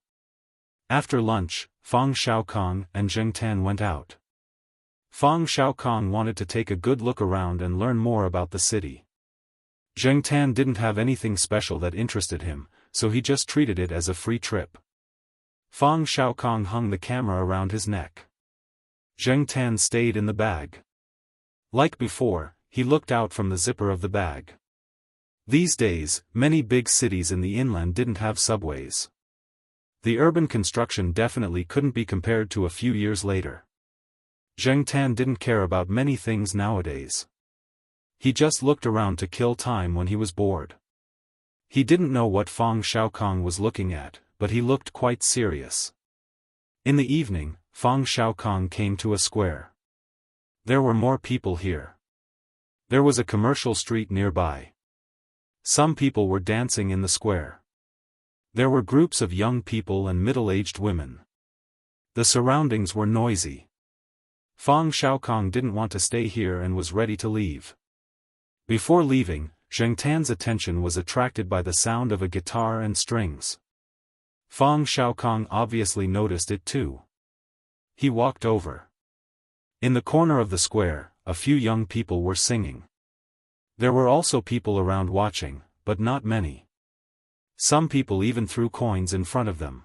After lunch, Fang Xiaokong and Zheng Tan went out. Fang Xiaokong wanted to take a good look around and learn more about the city. Zheng Tan didn't have anything special that interested him, so he just treated it as a free trip. Fang Xiaokong hung the camera around his neck. Zheng Tan stayed in the bag. Like before, he looked out from the zipper of the bag. These days, many big cities in the inland didn't have subways. The urban construction definitely couldn't be compared to a few years later. Zheng Tan didn't care about many things nowadays. He just looked around to kill time when he was bored. He didn't know what Fang Xiaokong was looking at, but he looked quite serious. In the evening, Fang Xiaokong came to a square. There were more people here. There was a commercial street nearby. Some people were dancing in the square. There were groups of young people and middle-aged women. The surroundings were noisy. Fang Xiaokong didn't want to stay here and was ready to leave. Before leaving, Zheng Tan's attention was attracted by the sound of a guitar and strings. Fang Xiaokong obviously noticed it too. He walked over. In the corner of the square, a few young people were singing. There were also people around watching, but not many. Some people even threw coins in front of them.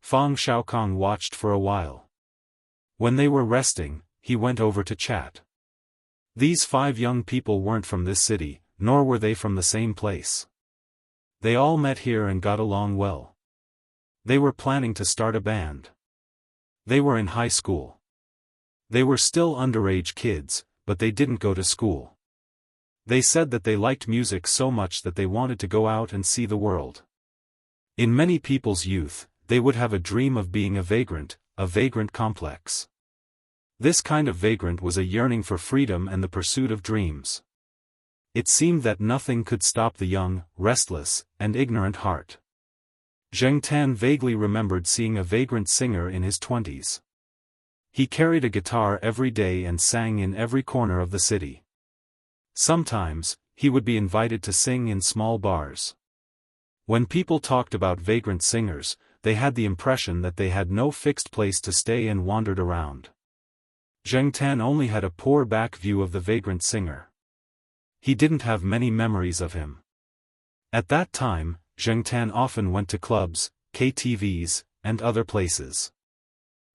Fang Xiaokong watched for a while. When they were resting, he went over to chat. These 5 young people weren't from this city, nor were they from the same place. They all met here and got along well. They were planning to start a band. They were in high school. They were still underage kids, but they didn't go to school. They said that they liked music so much that they wanted to go out and see the world. In many people's youth, they would have a dream of being a vagrant complex. This kind of vagrant was a yearning for freedom and the pursuit of dreams. It seemed that nothing could stop the young, restless, and ignorant heart. Zheng Tan vaguely remembered seeing a vagrant singer in his 20s. He carried a guitar every day and sang in every corner of the city. Sometimes, he would be invited to sing in small bars. When people talked about vagrant singers, they had the impression that they had no fixed place to stay and wandered around. Zheng Tan only had a poor back view of the vagrant singer. He didn't have many memories of him. At that time, Zheng Tan often went to clubs, KTVs, and other places.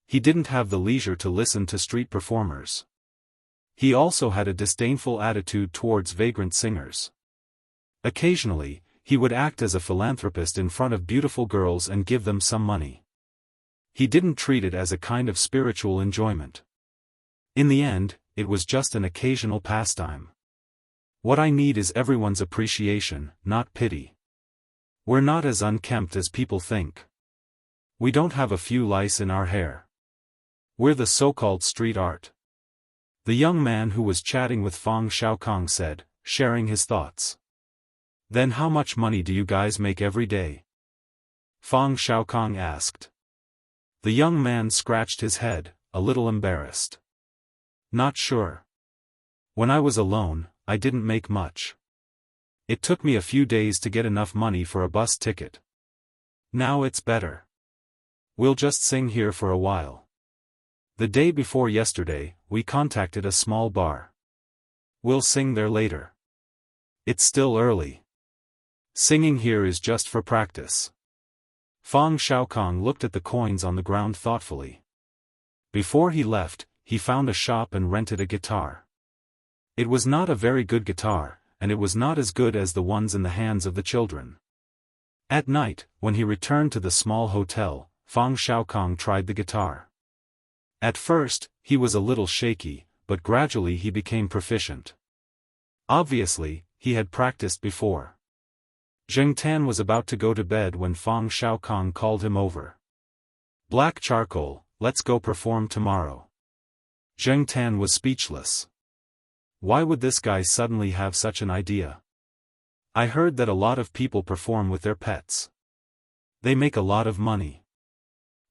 He didn't have the leisure to listen to street performers. He also had a disdainful attitude towards vagrant singers. Occasionally, he would act as a philanthropist in front of beautiful girls and give them some money. He didn't treat it as a kind of spiritual enjoyment. In the end, it was just an occasional pastime. What I need is everyone's appreciation, not pity. We're not as unkempt as people think. We don't have a few lice in our hair. We're the so-called street art. The young man who was chatting with Fang Xiaokong said, sharing his thoughts. Then how much money do you guys make every day? Fang Xiaokong asked. The young man scratched his head, a little embarrassed. Not sure. When I was alone, I didn't make much. It took me a few days to get enough money for a bus ticket. Now it's better. We'll just sing here for a while. The day before yesterday, we contacted a small bar. We'll sing there later. It's still early. Singing here is just for practice. Fang Xiaokong looked at the coins on the ground thoughtfully. Before he left, he found a shop and rented a guitar. It was not a very good guitar, and it was not as good as the ones in the hands of the children. At night, when he returned to the small hotel, Fang Xiaokong tried the guitar. At first, he was a little shaky, but gradually he became proficient. Obviously, he had practiced before. Zheng Tan was about to go to bed when Fang Xiaokong called him over. "Black charcoal, let's go perform tomorrow." Zheng Tan was speechless. Why would this guy suddenly have such an idea? I heard that a lot of people perform with their pets. They make a lot of money.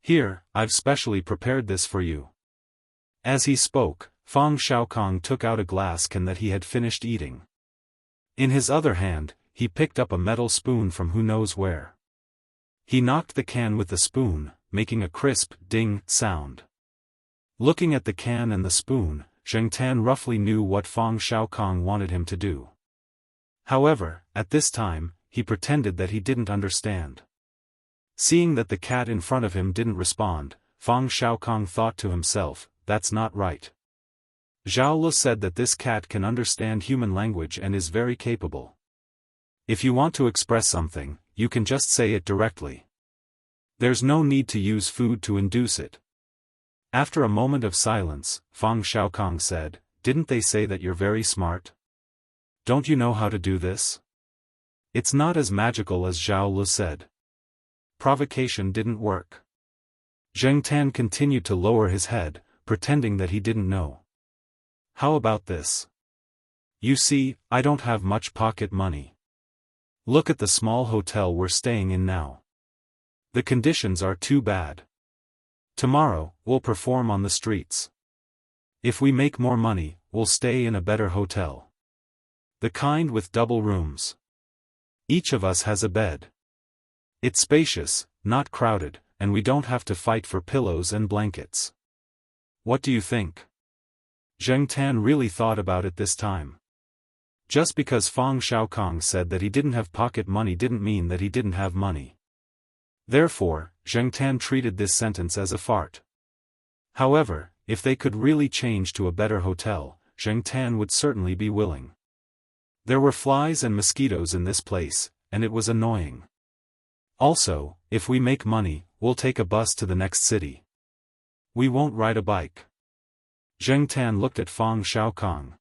Here, I've specially prepared this for you. As he spoke, Fang Xiaokong took out a glass can that he had finished eating. In his other hand, he picked up a metal spoon from who knows where. He knocked the can with the spoon, making a crisp ding sound. Looking at the can and the spoon, Zheng Tan roughly knew what Fang Xiaokong wanted him to do. However, at this time, he pretended that he didn't understand. Seeing that the cat in front of him didn't respond, Fang Xiaokong thought to himself, "That's not right." Zhao Lu said that this cat can understand human language and is very capable. If you want to express something, you can just say it directly. There's no need to use food to induce it. After a moment of silence, Fang Xiaokong said, "Didn't they say that you're very smart? Don't you know how to do this?" It's not as magical as Zhao Lu said. Provocation didn't work. Zheng Tan continued to lower his head, pretending that he didn't know. "How about this? You see, I don't have much pocket money. Look at the small hotel we're staying in now. The conditions are too bad. Tomorrow, we'll perform on the streets. If we make more money, we'll stay in a better hotel. The kind with double rooms. Each of us has a bed. It's spacious, not crowded, and we don't have to fight for pillows and blankets. What do you think?" Zheng Tan really thought about it this time. Just because Fang Xiaokong said that he didn't have pocket money didn't mean that he didn't have money. Therefore, Zheng Tan treated this sentence as a fart. However, if they could really change to a better hotel, Zheng Tan would certainly be willing. There were flies and mosquitoes in this place, and it was annoying. Also, if we make money, we'll take a bus to the next city. We won't ride a bike. Zheng Tan looked at Fang Xiaokong.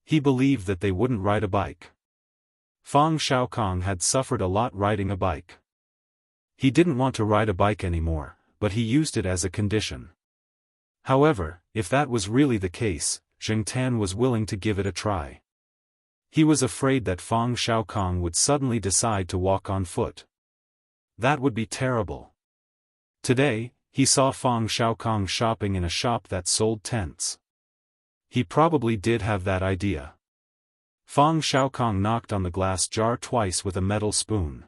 He believed that they wouldn't ride a bike. Fang Xiaokong had suffered a lot riding a bike. He didn't want to ride a bike anymore, but he used it as a condition. However, if that was really the case, Zheng Tan was willing to give it a try. He was afraid that Fang Xiaokong would suddenly decide to walk on foot. That would be terrible. Today, he saw Fang Xiaokong shopping in a shop that sold tents. He probably did have that idea. Fang Xiaokong knocked on the glass jar twice with a metal spoon.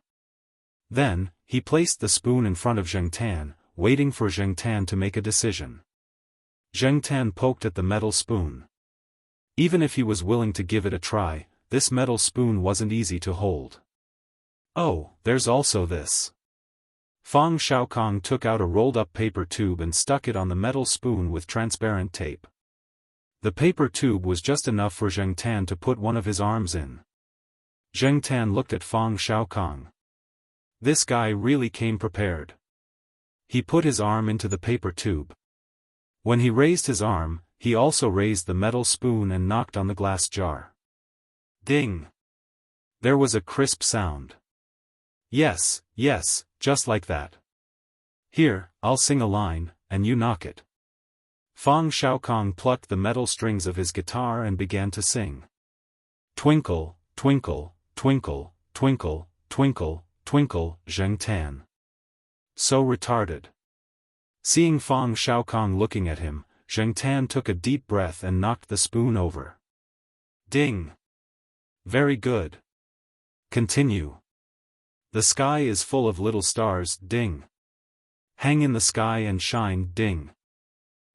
Then, he placed the spoon in front of Zheng Tan, waiting for Zheng Tan to make a decision. Zheng Tan poked at the metal spoon. Even if he was willing to give it a try, this metal spoon wasn't easy to hold. "Oh, there's also this." Fang Xiaokong took out a rolled-up paper tube and stuck it on the metal spoon with transparent tape. The paper tube was just enough for Zheng Tan to put one of his arms in. Zheng Tan looked at Fang Xiaokong. This guy really came prepared. He put his arm into the paper tube. When he raised his arm, he also raised the metal spoon and knocked on the glass jar. Ding! There was a crisp sound. Yes, just like that. Here, I'll sing a line, and you knock it. Fang Xiaokong plucked the metal strings of his guitar and began to sing. Twinkle, twinkle, twinkle, twinkle, twinkle, twinkle, Zheng Tan. So retarded. Seeing Fang Xiaokong looking at him, Zheng Tan took a deep breath and knocked the spoon over. Ding! Very good. Continue. The sky is full of little stars, ding. Hang in the sky and shine, ding.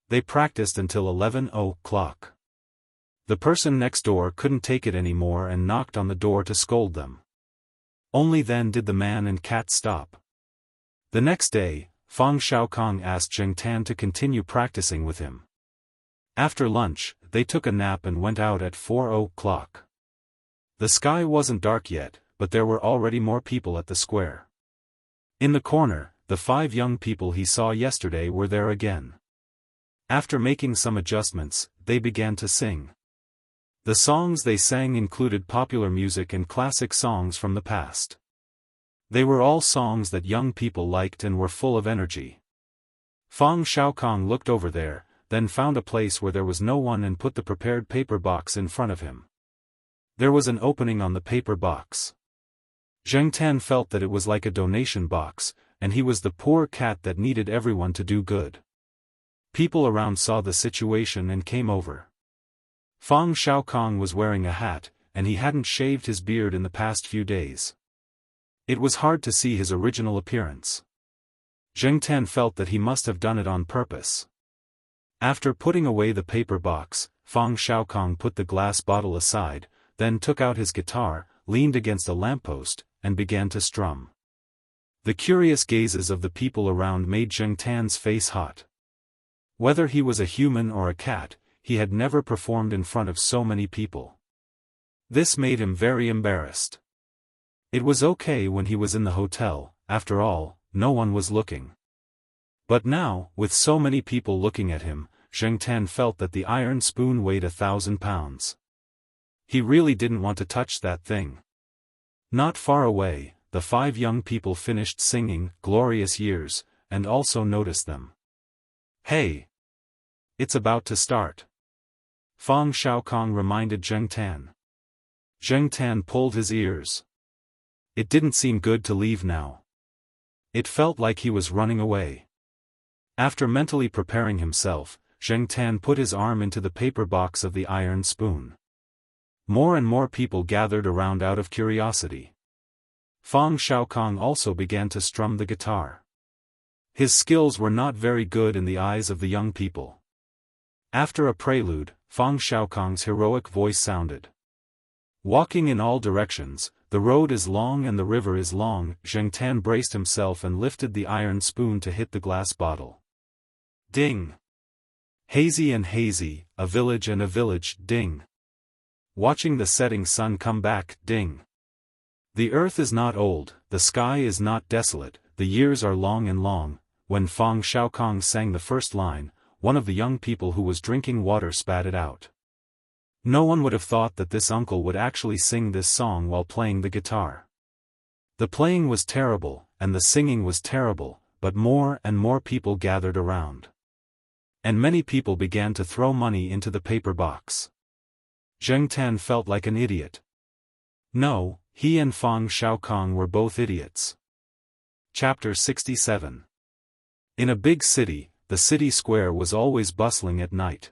They practiced until 11 o'clock. The person next door couldn't take it anymore and knocked on the door to scold them. Only then did the man and cat stop. The next day, Fang Xiaokong asked Zheng Tan to continue practicing with him. After lunch, they took a nap and went out at 4 o'clock. The sky wasn't dark yet, but there were already more people at the square. In the corner, the 5 young people he saw yesterday were there again. After making some adjustments, they began to sing. The songs they sang included popular music and classic songs from the past. They were all songs that young people liked and were full of energy. Fang Xiaokong looked over there, then found a place where there was no one and put the prepared paper box in front of him. There was an opening on the paper box. Zheng Tan felt that it was like a donation box, and he was the poor cat that needed everyone to do good. People around saw the situation and came over. Fang Xiaokong was wearing a hat, and he hadn't shaved his beard in the past few days. It was hard to see his original appearance. Zheng Tan felt that he must have done it on purpose. After putting away the paper box, Fang Xiaokong put the glass bottle aside, then took out his guitar, leaned against a lamppost, and began to strum. The curious gazes of the people around made Zheng Tan's face hot. Whether he was a human or a cat, he had never performed in front of so many people. This made him very embarrassed. It was okay when he was in the hotel, after all, no one was looking. But now, with so many people looking at him, Zheng Tan felt that the iron spoon weighed 1,000 pounds. He really didn't want to touch that thing. Not far away, the 5 young people finished singing "Glorious Years," and also noticed them. "Hey! It's about to start," Fang Xiaokong reminded Zheng Tan. Zheng Tan pulled his ears. It didn't seem good to leave now. It felt like he was running away. After mentally preparing himself, Zheng Tan put his arm into the paper box of the iron spoon. More and more people gathered around out of curiosity. Fang Xiaokong also began to strum the guitar. His skills were not very good in the eyes of the young people. After a prelude, Fang Xiaokong's heroic voice sounded. Walking in all directions, the road is long and the river is long. Zheng Tan braced himself and lifted the iron spoon to hit the glass bottle. Ding! Hazy and hazy, a village and a village, ding! Watching the setting sun come back, ding! The earth is not old, the sky is not desolate, the years are long and long. When Fang Xiaokong sang the first line, one of the young people who was drinking water spat it out. No one would have thought that this uncle would actually sing this song while playing the guitar. The playing was terrible, and the singing was terrible, but more and more people gathered around. And many people began to throw money into the paper box. Zheng Tan felt like an idiot. No, he and Fang Xiaokong were both idiots. Chapter 67. In a big city, the city square was always bustling at night.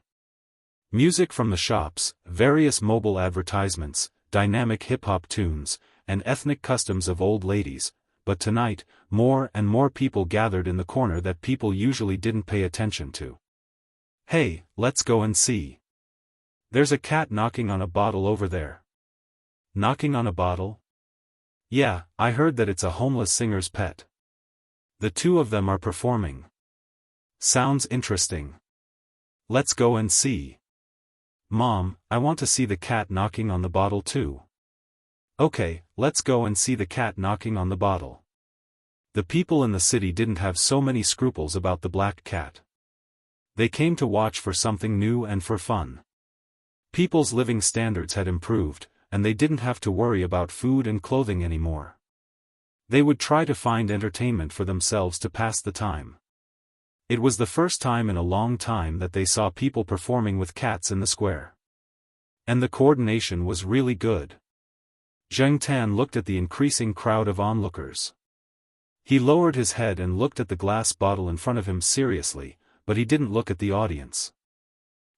Music from the shops, various mobile advertisements, dynamic hip-hop tunes, and ethnic customs of old ladies, but tonight, more and more people gathered in the corner that people usually didn't pay attention to. Hey, let's go and see. There's a cat knocking on a bottle over there. Knocking on a bottle? Yeah, I heard that it's a homeless singer's pet. The 2 of them are performing. Sounds interesting. Let's go and see. Mom, I want to see the cat knocking on the bottle too. Okay, let's go and see the cat knocking on the bottle. The people in the city didn't have so many scruples about the black cat. They came to watch for something new and for fun. People's living standards had improved, and they didn't have to worry about food and clothing anymore. They would try to find entertainment for themselves to pass the time. It was the first time in a long time that they saw people performing with cats in the square. And the coordination was really good. Zheng Tan looked at the increasing crowd of onlookers. He lowered his head and looked at the glass bottle in front of him seriously, but he didn't look at the audience.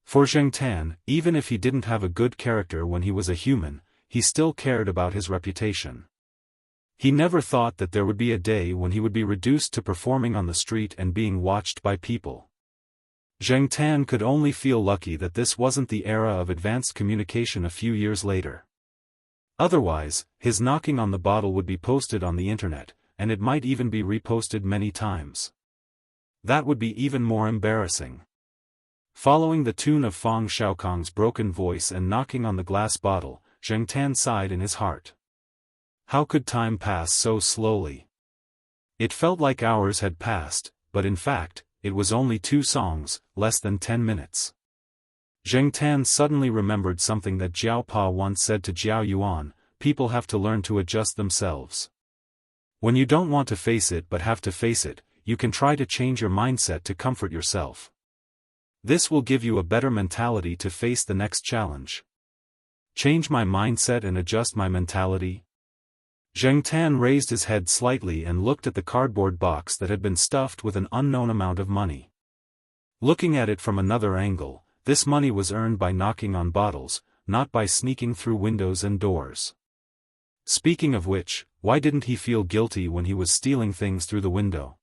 For Zheng Tan, even if he didn't have a good character when he was a human, he still cared about his reputation. He never thought that there would be a day when he would be reduced to performing on the street and being watched by people. Zheng Tan could only feel lucky that this wasn't the era of advanced communication a few years later. Otherwise, his knocking on the bottle would be posted on the internet, and it might even be reposted many times. That would be even more embarrassing. Following the tune of Fang Xiaokong's broken voice and knocking on the glass bottle, Zheng Tan sighed in his heart. How could time pass so slowly? It felt like hours had passed, but in fact, it was only 2 songs, less than 10 minutes. Zheng Tan suddenly remembered something that Jiao Pa once said to Jiao Yuan: people have to learn to adjust themselves. When you don't want to face it but have to face it, you can try to change your mindset to comfort yourself. This will give you a better mentality to face the next challenge. Change my mindset and adjust my mentality? Zheng Tan raised his head slightly and looked at the cardboard box that had been stuffed with an unknown amount of money. Looking at it from another angle, this money was earned by knocking on bottles, not by sneaking through windows and doors. Speaking of which, why didn't he feel guilty when he was stealing things through the window?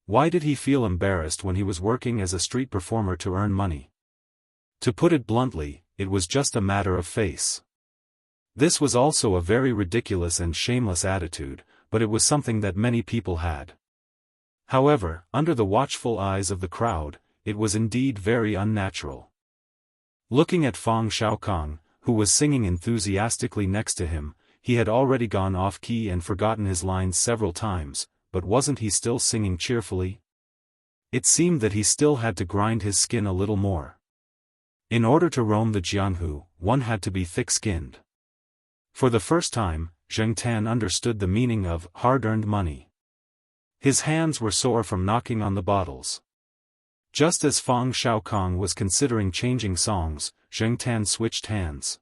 Why did he feel embarrassed when he was working as a street performer to earn money? To put it bluntly, it was just a matter of face. This was also a very ridiculous and shameless attitude, but it was something that many people had. However, under the watchful eyes of the crowd, it was indeed very unnatural. Looking at Fang Xiaokong, who was singing enthusiastically next to him, he had already gone off key and forgotten his lines several times, but wasn't he still singing cheerfully? It seemed that he still had to grind his skin a little more. In order to roam the Jianghu, one had to be thick-skinned. For the first time, Zheng Tan understood the meaning of hard-earned money. His hands were sore from knocking on the bottles. Just as Fang Xiaokong was considering changing songs, Zheng Tan switched hands.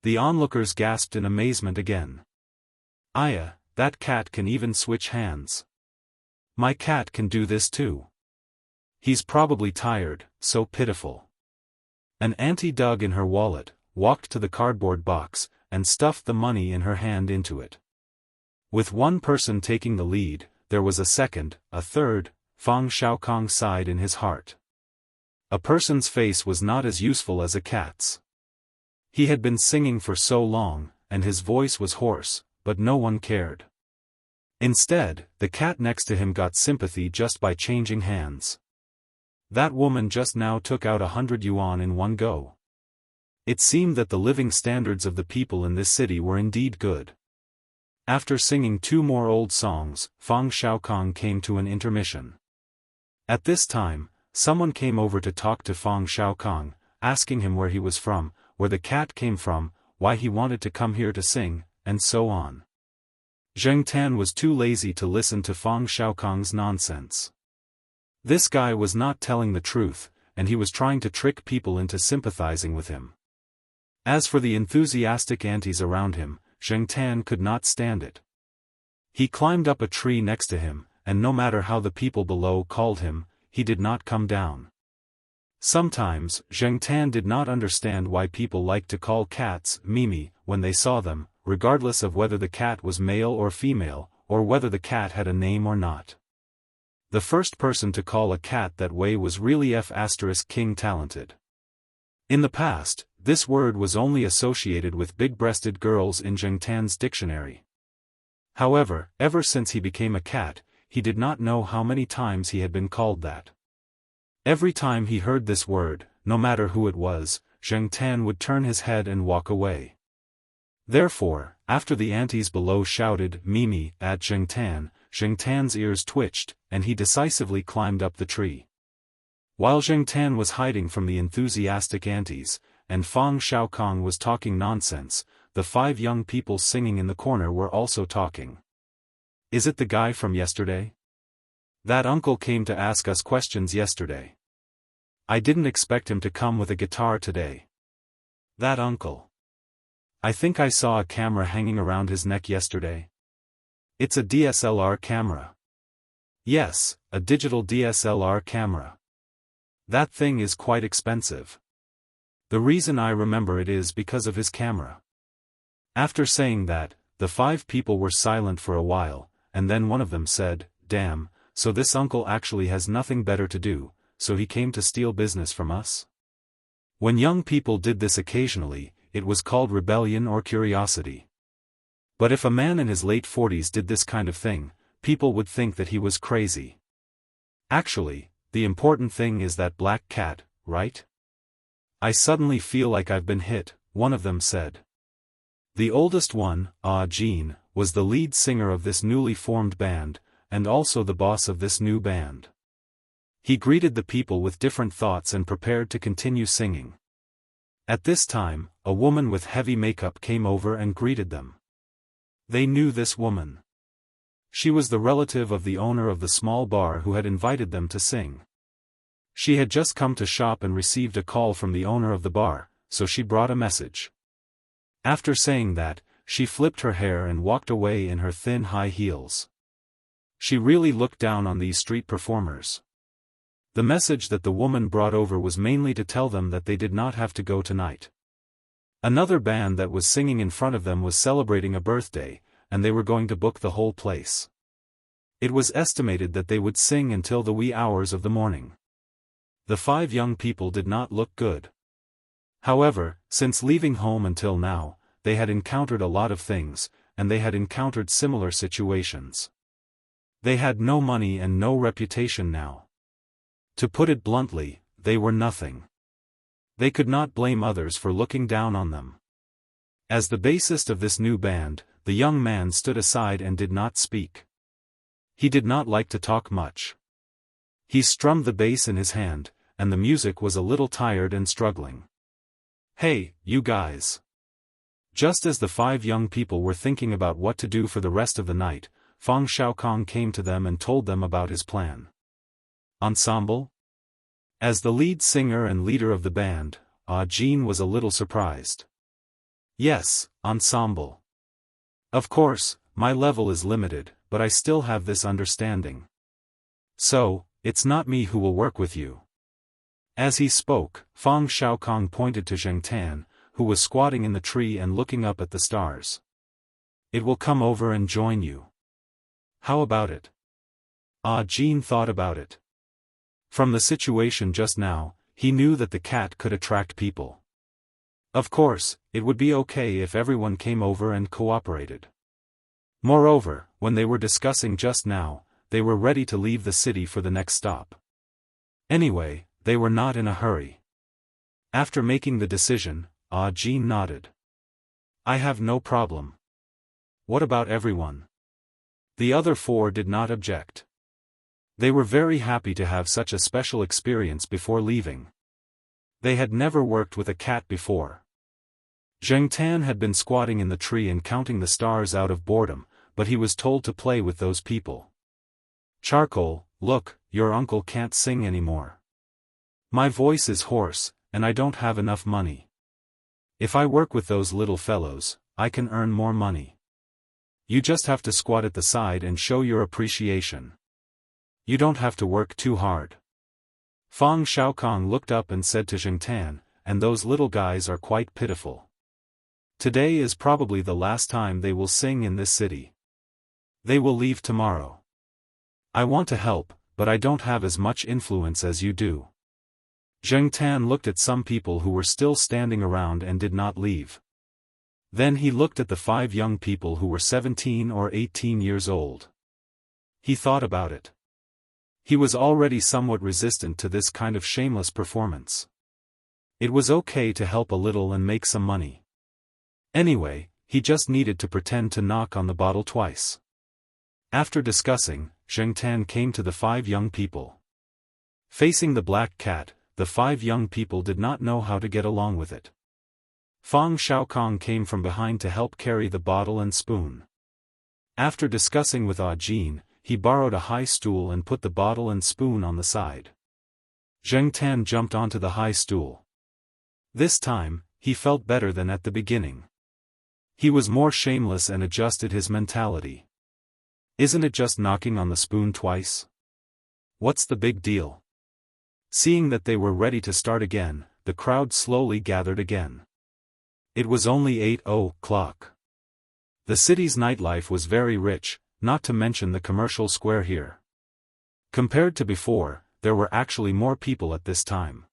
The onlookers gasped in amazement again. Aya, that cat can even switch hands. My cat can do this too. He's probably tired, so pitiful. An auntie dug in her wallet, walked to the cardboard box, and stuffed the money in her hand into it. With one person taking the lead, there was a second, a third. Fang Xiaokong sighed in his heart. A person's face was not as useful as a cat's. He had been singing for so long, and his voice was hoarse, but no one cared. Instead, the cat next to him got sympathy just by changing hands. That woman just now took out 100 yuan in one go. It seemed that the living standards of the people in this city were indeed good. After singing 2 more old songs, Fang Xiaokong came to an intermission. At this time, someone came over to talk to Fang Xiaokong, asking him where he was from, where the cat came from, why he wanted to come here to sing, and so on. Zheng Tan was too lazy to listen to Fang Xiaokong's nonsense. This guy was not telling the truth, and he was trying to trick people into sympathizing with him. As for the enthusiastic aunties around him, Zheng Tan could not stand it. He climbed up a tree next to him, and no matter how the people below called him, he did not come down. Sometimes, Zheng Tan did not understand why people liked to call cats Mimi when they saw them, regardless of whether the cat was male or female, or whether the cat had a name or not. The first person to call a cat that way was really King Talented. In the past, this word was only associated with big-breasted girls in Zheng Tan's dictionary. However, ever since he became a cat, he did not know how many times he had been called that. Every time he heard this word, no matter who it was, Zheng Tan would turn his head and walk away. Therefore, after the aunties below shouted Mimi at Zheng Tan's ears twitched, and he decisively climbed up the tree. While Zheng Tan was hiding from the enthusiastic aunties, and Fang Xiaokong was talking nonsense, the 5 young people singing in the corner were also talking. Is it the guy from yesterday? That uncle came to ask us questions yesterday. I didn't expect him to come with a guitar today. That uncle. I think I saw a camera hanging around his neck yesterday. It's a DSLR camera. Yes, a digital DSLR camera. That thing is quite expensive. The reason I remember it is because of his camera. After saying that, the 5 people were silent for a while, and then one of them said, "Damn, so this uncle actually has nothing better to do, so he came to steal business from us?" When young people did this occasionally, it was called rebellion or curiosity. But if a man in his late 40s did this kind of thing, people would think that he was crazy. Actually, the important thing is that black cat, right? I suddenly feel like I've been hit, one of them said. The oldest one, Jean, was the lead singer of this newly formed band, and also the boss of this new band. He greeted the people with different thoughts and prepared to continue singing. At this time, a woman with heavy makeup came over and greeted them. They knew this woman. She was the relative of the owner of the small bar who had invited them to sing. She had just come to shop and received a call from the owner of the bar, so she brought a message. After saying that, she flipped her hair and walked away in her thin high heels. She really looked down on these street performers. The message that the woman brought over was mainly to tell them that they did not have to go tonight. Another band that was singing in front of them was celebrating a birthday, and they were going to book the whole place. It was estimated that they would sing until the wee hours of the morning. The 5 young people did not look good. However, since leaving home until now, they had encountered a lot of things, and they had encountered similar situations. They had no money and no reputation now. To put it bluntly, they were nothing. They could not blame others for looking down on them. As the bassist of this new band, the young man stood aside and did not speak. He did not like to talk much. He strummed the bass in his hand, and the music was a little tired and struggling. "Hey, you guys." Just as the 5 young people were thinking about what to do for the rest of the night, Fang Xiaokong came to them and told them about his plan. Ensemble? As the lead singer and leader of the band, Jean was a little surprised. Yes, ensemble. Of course, my level is limited, but I still have this understanding. So, it's not me who will work with you. As he spoke, Fang Xiaokong pointed to Zheng Tan, who was squatting in the tree and looking up at the stars. It will come over and join you. How about it? Jean thought about it. From the situation just now, he knew that the cat could attract people. Of course, it would be okay if everyone came over and cooperated. Moreover, when they were discussing just now, they were ready to leave the city for the next stop. Anyway, they were not in a hurry. After making the decision, Jean nodded. I have no problem. What about everyone? The other 4 did not object. They were very happy to have such a special experience before leaving. They had never worked with a cat before. Zheng Tan had been squatting in the tree and counting the stars out of boredom, but he was told to play with those people. Charcoal, look, your uncle can't sing anymore. My voice is hoarse, and I don't have enough money. If I work with those little fellows, I can earn more money. You just have to squat at the side and show your appreciation. You don't have to work too hard. Fang Xiaokong looked up and said to Zheng Tan, and those little guys are quite pitiful. Today is probably the last time they will sing in this city. They will leave tomorrow. I want to help, but I don't have as much influence as you do. Zheng Tan looked at some people who were still standing around and did not leave. Then he looked at the 5 young people who were 17 or 18 years old. He thought about it. He was already somewhat resistant to this kind of shameless performance. It was okay to help a little and make some money. Anyway, he just needed to pretend to knock on the bottle twice. After discussing, Zheng Tan came to the 5 young people. Facing the black cat, the 5 young people did not know how to get along with it. Fang Xiaokong came from behind to help carry the bottle and spoon. After discussing with Jean, he borrowed a high stool and put the bottle and spoon on the side. Zheng Tan jumped onto the high stool. This time, he felt better than at the beginning. He was more shameless and adjusted his mentality. Isn't it just knocking on the spoon twice? What's the big deal? Seeing that they were ready to start again, the crowd slowly gathered again. It was only 8:00. The city's nightlife was very rich, not to mention the commercial square here. Compared to before, there were actually more people at this time.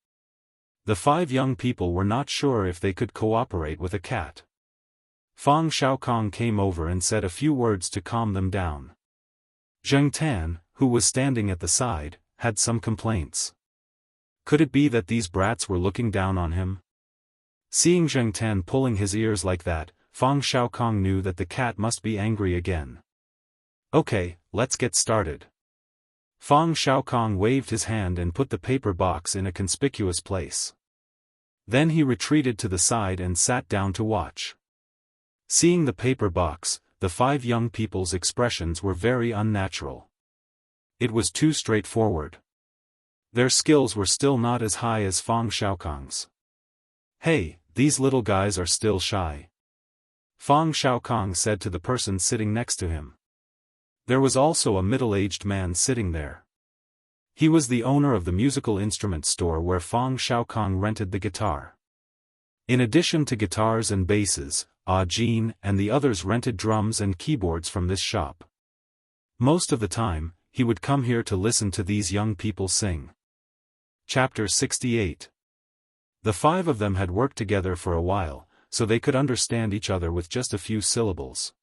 The 5 young people were not sure if they could cooperate with a cat. Fang Xiaokong came over and said a few words to calm them down. Zheng Tan, who was standing at the side, had some complaints. Could it be that these brats were looking down on him? Seeing Zheng Tan pulling his ears like that, Fang Xiaokong knew that the cat must be angry again. Okay, let's get started. Fang Xiaokong waved his hand and put the paper box in a conspicuous place. Then he retreated to the side and sat down to watch. Seeing the paper box, the 5 young people's expressions were very unnatural. It was too straightforward. Their skills were still not as high as Fang Xiaokong's. Hey, these little guys are still shy. Fang Xiaokong said to the person sitting next to him. There was also a middle-aged man sitting there. He was the owner of the musical instrument store where Fang Xiaokong rented the guitar. In addition to guitars and basses, Jin and the others rented drums and keyboards from this shop. Most of the time, he would come here to listen to these young people sing. Chapter 68. The 5 of them had worked together for a while, so they could understand each other with just a few syllables.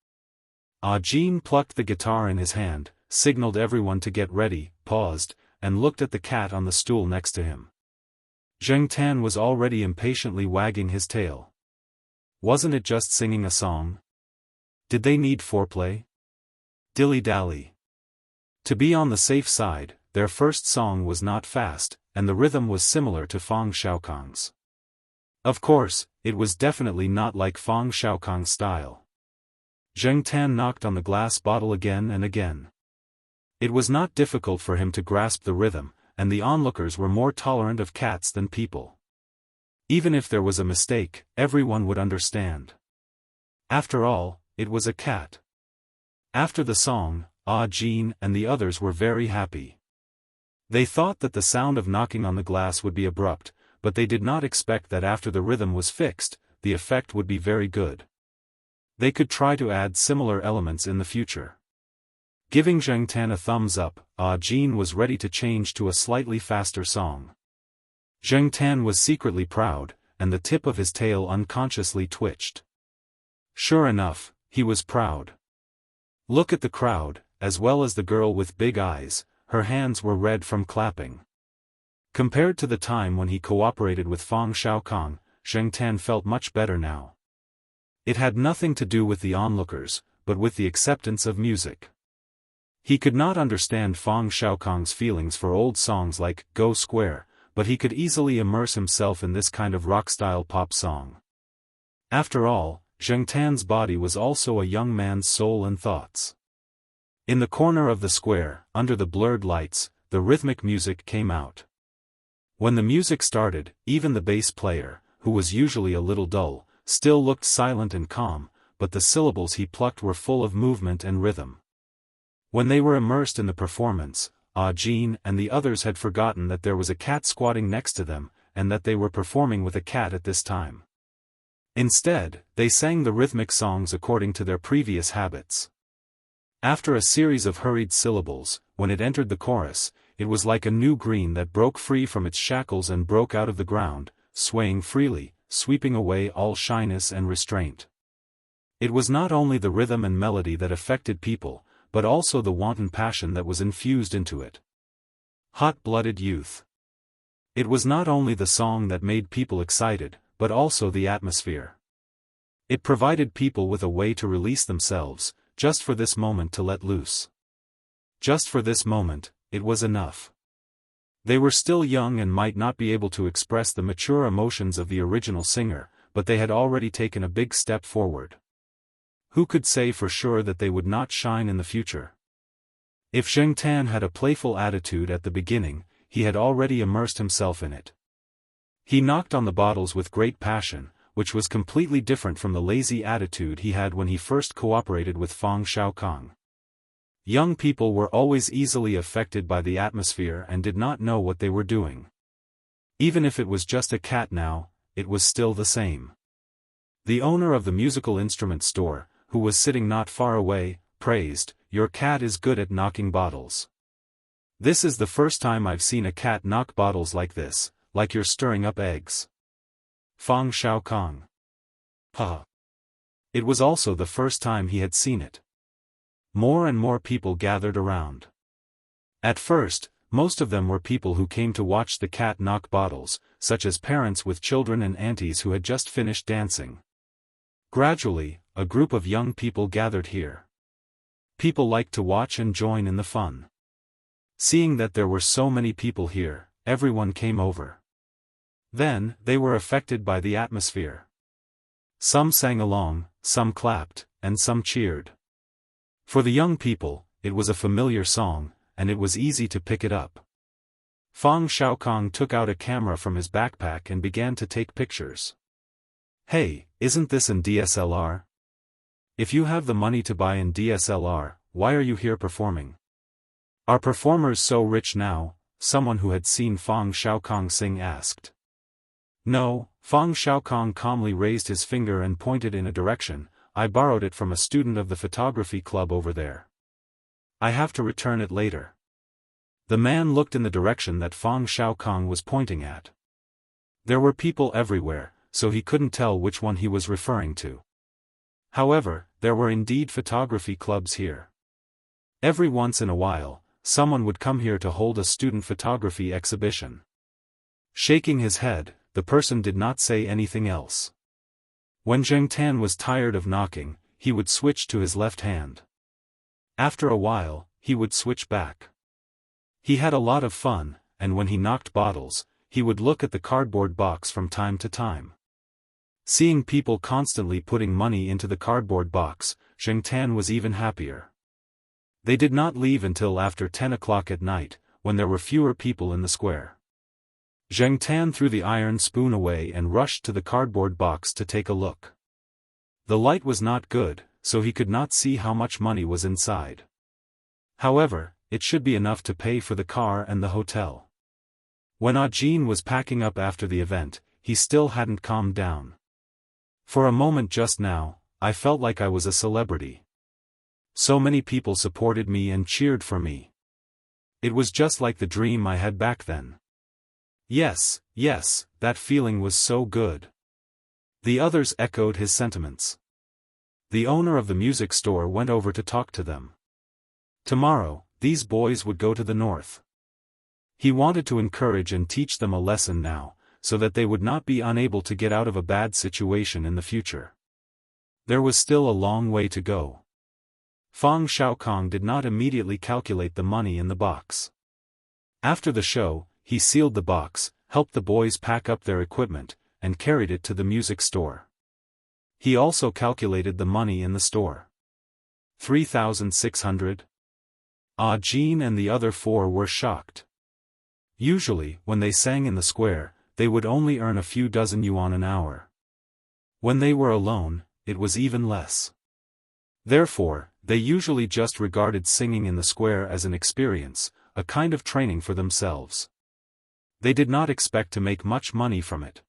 Jin plucked the guitar in his hand, signaled everyone to get ready, paused, and looked at the cat on the stool next to him. Zheng Tan was already impatiently wagging his tail. Wasn't it just singing a song? Did they need foreplay? Dilly-dally. To be on the safe side, their first song was not fast, and the rhythm was similar to Fang Xiaokong's. Of course, it was definitely not like Fang Xiaokong's style. Zheng Tan knocked on the glass bottle again and again. It was not difficult for him to grasp the rhythm, and the onlookers were more tolerant of cats than people. Even if there was a mistake, everyone would understand. After all, it was a cat. After the song, Jin and the others were very happy. They thought that the sound of knocking on the glass would be abrupt, but they did not expect that after the rhythm was fixed, the effect would be very good. They could try to add similar elements in the future. Giving Zheng Tan a thumbs up, Jin was ready to change to a slightly faster song. Zheng Tan was secretly proud, and the tip of his tail unconsciously twitched. Sure enough, he was proud. Look at the crowd, as well as the girl with big eyes, her hands were red from clapping. Compared to the time when he cooperated with Fang Xiaokong, Zheng Tan felt much better now. It had nothing to do with the onlookers, but with the acceptance of music. He could not understand Fang Xiaokong's feelings for old songs like Go Square, but he could easily immerse himself in this kind of rock-style pop song. After all, Zheng Tan's body was also a young man's soul and thoughts. In the corner of the square, under the blurred lights, the rhythmic music came out. When the music started, even the bass player, who was usually a little dull, still looked silent and calm, but the syllables he plucked were full of movement and rhythm. When they were immersed in the performance, Jin and the others had forgotten that there was a cat squatting next to them, and that they were performing with a cat at this time. Instead, they sang the rhythmic songs according to their previous habits. After a series of hurried syllables, when it entered the chorus, it was like a new green that broke free from its shackles and broke out of the ground, swaying freely, sweeping away all shyness and restraint. It was not only the rhythm and melody that affected people, but also the wanton passion that was infused into it. Hot-blooded youth. It was not only the song that made people excited, but also the atmosphere. It provided people with a way to release themselves, just for this moment to let loose. Just for this moment, it was enough. They were still young and might not be able to express the mature emotions of the original singer, but they had already taken a big step forward. Who could say for sure that they would not shine in the future? If Zheng Tan had a playful attitude at the beginning, he had already immersed himself in it. He knocked on the bottles with great passion, which was completely different from the lazy attitude he had when he first cooperated with Fang Xiaokong. Young people were always easily affected by the atmosphere and did not know what they were doing. Even if it was just a cat now, it was still the same. The owner of the musical instrument store, who was sitting not far away, praised, "Your cat is good at knocking bottles. This is the first time I've seen a cat knock bottles like this, like you're stirring up eggs." Fang Xiaokong. Ha! It was also the first time he had seen it. More and more people gathered around. At first, most of them were people who came to watch the cat knock bottles, such as parents with children and aunties who had just finished dancing. Gradually, a group of young people gathered here. People liked to watch and join in the fun. Seeing that there were so many people here, everyone came over. Then, they were affected by the atmosphere. Some sang along, some clapped, and some cheered. For the young people, it was a familiar song, and it was easy to pick it up. Fang Xiaokong took out a camera from his backpack and began to take pictures. Hey, isn't this an DSLR? If you have the money to buy an DSLR, why are you here performing? Are performers so rich now? Someone who had seen Fang Xiaokong sing asked. No, Fang Xiaokong calmly raised his finger and pointed in a direction. I borrowed it from a student of the photography club over there. I have to return it later. The man looked in the direction that Fang Xiaokong was pointing at. There were people everywhere, so he couldn't tell which one he was referring to. However, there were indeed photography clubs here. Every once in a while, someone would come here to hold a student photography exhibition. Shaking his head, the person did not say anything else. When Zheng Tan was tired of knocking, he would switch to his left hand. After a while, he would switch back. He had a lot of fun, and when he knocked bottles, he would look at the cardboard box from time to time. Seeing people constantly putting money into the cardboard box, Zheng Tan was even happier. They did not leave until after 10 o'clock at night, when there were fewer people in the square. Zheng Tan threw the iron spoon away and rushed to the cardboard box to take a look. The light was not good, so he could not see how much money was inside. However, it should be enough to pay for the car and the hotel. When Ajin was packing up after the event, he still hadn't calmed down. For a moment just now, I felt like I was a celebrity. So many people supported me and cheered for me. It was just like the dream I had back then. Yes, that feeling was so good. The others echoed his sentiments. The owner of the music store went over to talk to them. Tomorrow, these boys would go to the north. He wanted to encourage and teach them a lesson now, so that they would not be unable to get out of a bad situation in the future. There was still a long way to go. Fang Xiaokong did not immediately calculate the money in the box. After the show, he sealed the box, helped the boys pack up their equipment, and carried it to the music store. He also calculated the money in the store. 3,600? Ajin and the other four were shocked. Usually, when they sang in the square, they would only earn a few dozen yuan an hour. When they were alone, it was even less. Therefore, they usually just regarded singing in the square as an experience, a kind of training for themselves. They did not expect to make much money from it.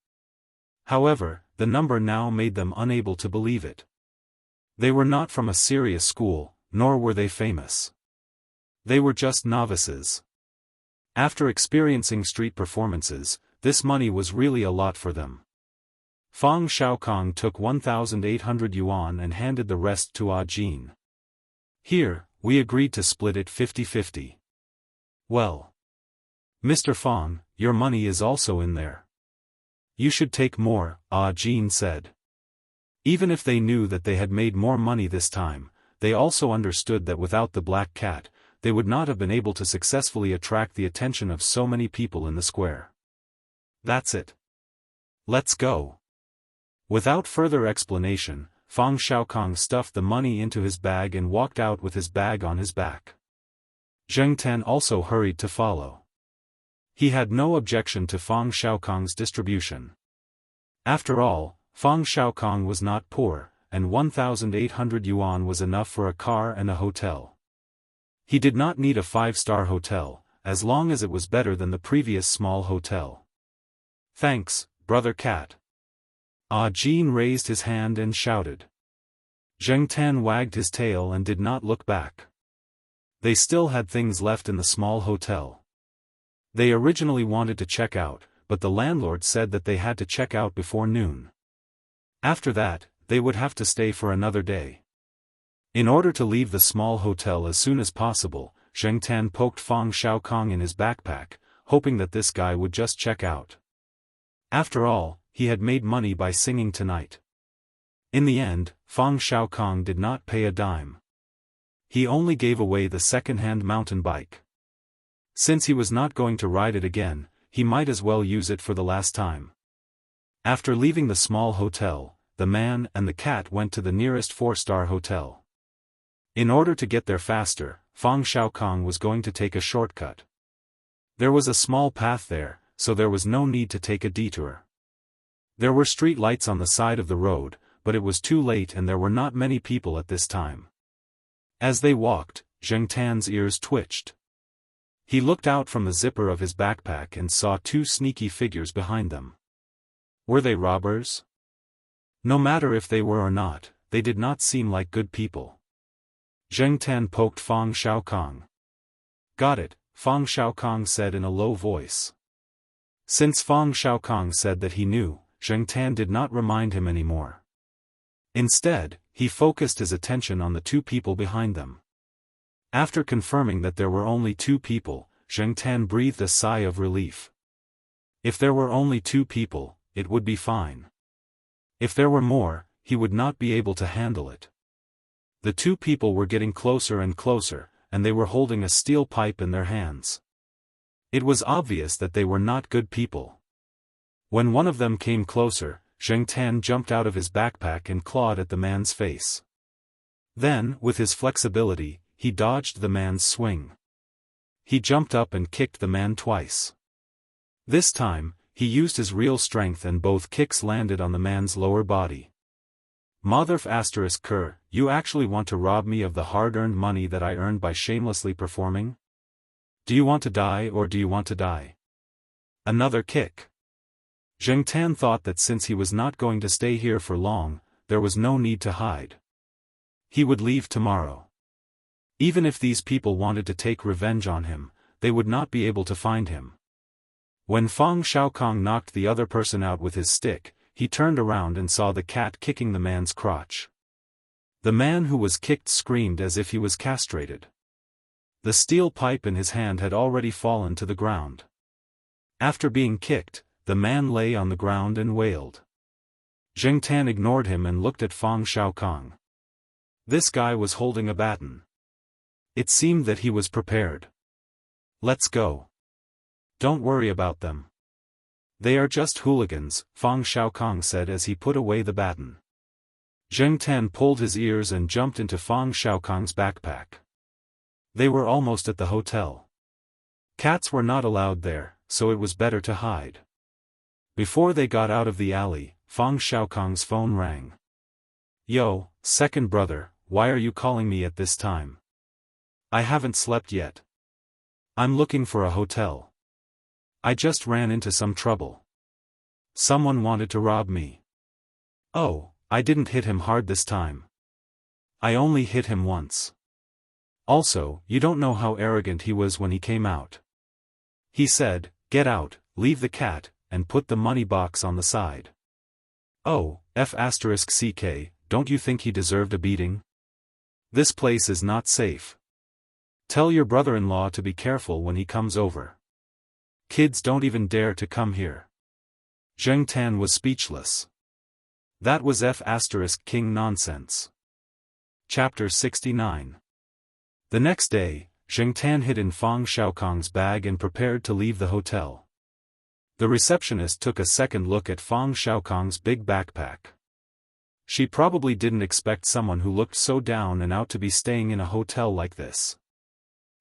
However, the number now made them unable to believe it. They were not from a serious school, nor were they famous. They were just novices. After experiencing street performances, this money was really a lot for them. Fang Xiaokong took 1,800 yuan and handed the rest to Ajin. Here, we agreed to split it 50-50. Well, Mr. Fang, your money is also in there. You should take more, Ajin said. Even if they knew that they had made more money this time, they also understood that without the black cat, they would not have been able to successfully attract the attention of so many people in the square. That's it. Let's go. Without further explanation, Fang Xiaokong stuffed the money into his bag and walked out with his bag on his back. Zheng Tan also hurried to follow. He had no objection to Fang Xiaokong's distribution. After all, Fang Xiaokong was not poor, and 1,800 yuan was enough for a car and a hotel. He did not need a 5-star hotel, as long as it was better than the previous small hotel. Thanks, Brother Cat. Ajin raised his hand and shouted. Zheng Tan wagged his tail and did not look back. They still had things left in the small hotel. They originally wanted to check out, but the landlord said that they had to check out before noon. After that, they would have to stay for another day. In order to leave the small hotel as soon as possible, Zheng Tan poked Fang Xiaokong in his backpack, hoping that this guy would just check out. After all, he had made money by singing tonight. In the end, Fang Xiaokong did not pay a dime. He only gave away the second-hand mountain bike. Since he was not going to ride it again, he might as well use it for the last time. After leaving the small hotel, the man and the cat went to the nearest 4-star hotel. In order to get there faster, Fang Xiaokong was going to take a shortcut. There was a small path there, so there was no need to take a detour. There were street lights on the side of the road, but it was too late and there were not many people at this time. As they walked, Zheng Tan's ears twitched. He looked out from the zipper of his backpack and saw 2 sneaky figures behind them. Were they robbers? No matter if they were or not, they did not seem like good people. Zheng Tan poked Fang Xiaokong. Got it, Fang Xiaokong said in a low voice. Since Fang Xiaokong said that he knew, Zheng Tan did not remind him anymore. Instead, he focused his attention on the 2 people behind them. After confirming that there were only 2 people, Zheng Tan breathed a sigh of relief. If there were only 2 people, it would be fine. If there were more, he would not be able to handle it. The 2 people were getting closer and closer, and they were holding a steel pipe in their hands. It was obvious that they were not good people. When one of them came closer, Zheng Tan jumped out of his backpack and clawed at the man's face. Then, with his flexibility, he dodged the man's swing. He jumped up and kicked the man twice. This time, he used his real strength and both kicks landed on the man's lower body. Motherf **Ker, you actually want to rob me of the hard-earned money that I earned by shamelessly performing? Do you want to die or do you want to die? Another kick. Zheng Tan thought that since he was not going to stay here for long, there was no need to hide. He would leave tomorrow. Even if these people wanted to take revenge on him, they would not be able to find him. When Fang Xiaokong knocked the other person out with his stick, he turned around and saw the cat kicking the man's crotch. The man who was kicked screamed as if he was castrated. The steel pipe in his hand had already fallen to the ground. After being kicked, the man lay on the ground and wailed. Zheng Tan ignored him and looked at Fang Xiaokong. This guy was holding a baton. It seemed that he was prepared. Let's go. Don't worry about them. They are just hooligans, Fang Xiaokong said as he put away the baton. Zheng Tan pulled his ears and jumped into Fang Xiaokong's backpack. They were almost at the hotel. Cats were not allowed there, so it was better to hide. Before they got out of the alley, Fang Xiaokong's phone rang. Yo, second brother, why are you calling me at this time? I haven't slept yet. I'm looking for a hotel. I just ran into some trouble. Someone wanted to rob me. Oh, I didn't hit him hard this time. I only hit him once. Also, you don't know how arrogant he was when he came out. He said, get out, leave the cat, and put the money box on the side. Oh, **CK, don't you think he deserved a beating? This place is not safe. Tell your brother-in-law to be careful when he comes over. Kids don't even dare to come here. Zheng Tan was speechless. That was **King nonsense. Chapter 69. The next day, Zheng Tan hid in Fang Xiaokong's bag and prepared to leave the hotel. The receptionist took a second look at Fang Xiaokong's big backpack. She probably didn't expect someone who looked so down and out to be staying in a hotel like this.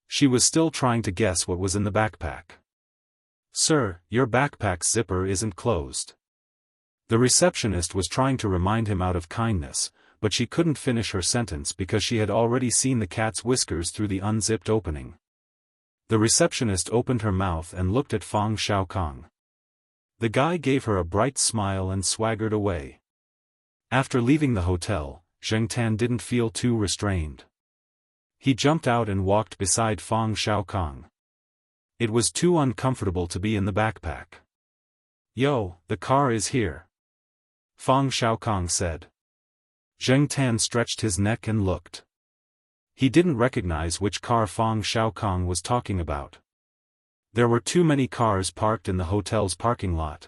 She was still trying to guess what was in the backpack. Sir, your backpack's zipper isn't closed. The receptionist was trying to remind him out of kindness, but she couldn't finish her sentence because she had already seen the cat's whiskers through the unzipped opening. The receptionist opened her mouth and looked at Fang Xiaokong. The guy gave her a bright smile and swaggered away. After leaving the hotel, Zheng Tan didn't feel too restrained. He jumped out and walked beside Fang Xiaokong. It was too uncomfortable to be in the backpack. Yo, the car is here. Fang Xiaokong said. Zheng Tan stretched his neck and looked. He didn't recognize which car Fang Xiaokong was talking about. There were too many cars parked in the hotel's parking lot.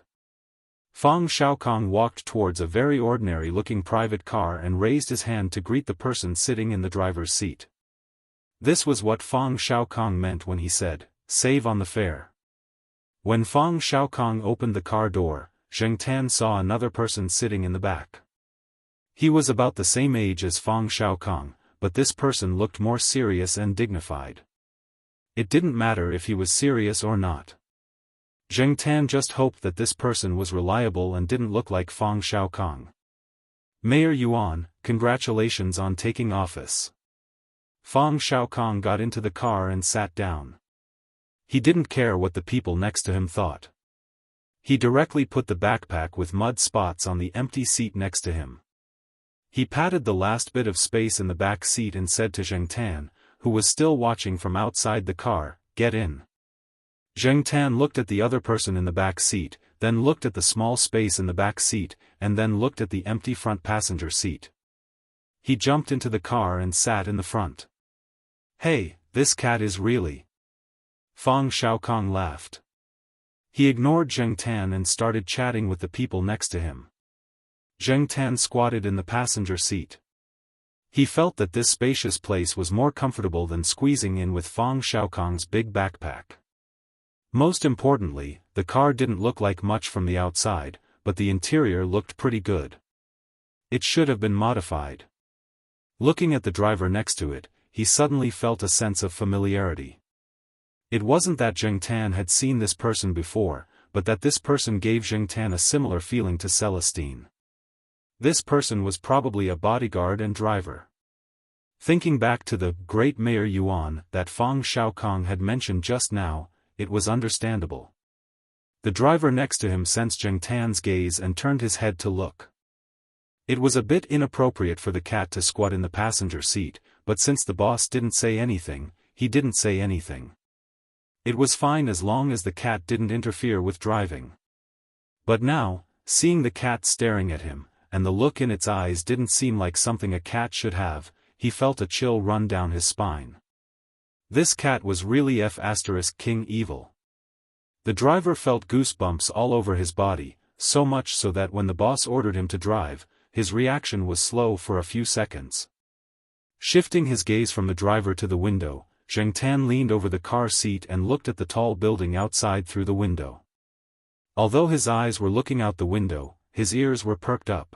Fang Xiaokong walked towards a very ordinary-looking private car and raised his hand to greet the person sitting in the driver's seat. This was what Fang Xiaokong meant when he said, "Save on the fare." When Fang Xiaokong opened the car door, Zheng Tan saw another person sitting in the back. He was about the same age as Fang Xiaokong, but this person looked more serious and dignified. It didn't matter if he was serious or not. Zheng Tan just hoped that this person was reliable and didn't look like Fang Xiaokong. "Mayor Yuan, congratulations on taking office." Fang Xiaokong got into the car and sat down. He didn't care what the people next to him thought. He directly put the backpack with mud spots on the empty seat next to him. He patted the last bit of space in the back seat and said to Zheng Tan, who was still watching from outside the car, "Get in." Zheng Tan looked at the other person in the back seat, then looked at the small space in the back seat, and then looked at the empty front passenger seat. He jumped into the car and sat in the front. "Hey, this cat is really..." Fang Xiaokong laughed. He ignored Zheng Tan and started chatting with the people next to him. Zheng Tan squatted in the passenger seat. He felt that this spacious place was more comfortable than squeezing in with Fang Xiaokong's big backpack. Most importantly, the car didn't look like much from the outside, but the interior looked pretty good. It should have been modified. Looking at the driver next to it, he suddenly felt a sense of familiarity. It wasn't that Zheng Tan had seen this person before, but that this person gave Zheng Tan a similar feeling to Celestine. This person was probably a bodyguard and driver. Thinking back to the great Mayor Yuan that Fang Xiaokong had mentioned just now, it was understandable. The driver next to him sensed Zheng Tan's gaze and turned his head to look. It was a bit inappropriate for the cat to squat in the passenger seat, but since the boss didn't say anything, he didn't say anything. It was fine as long as the cat didn't interfere with driving. But now, seeing the cat staring at him, and the look in its eyes didn't seem like something a cat should have, he felt a chill run down his spine. This cat was really King evil. The driver felt goosebumps all over his body, so much so that when the boss ordered him to drive, his reaction was slow for a few seconds. Shifting his gaze from the driver to the window, Zheng Tan leaned over the car seat and looked at the tall building outside through the window. Although his eyes were looking out the window, his ears were perked up.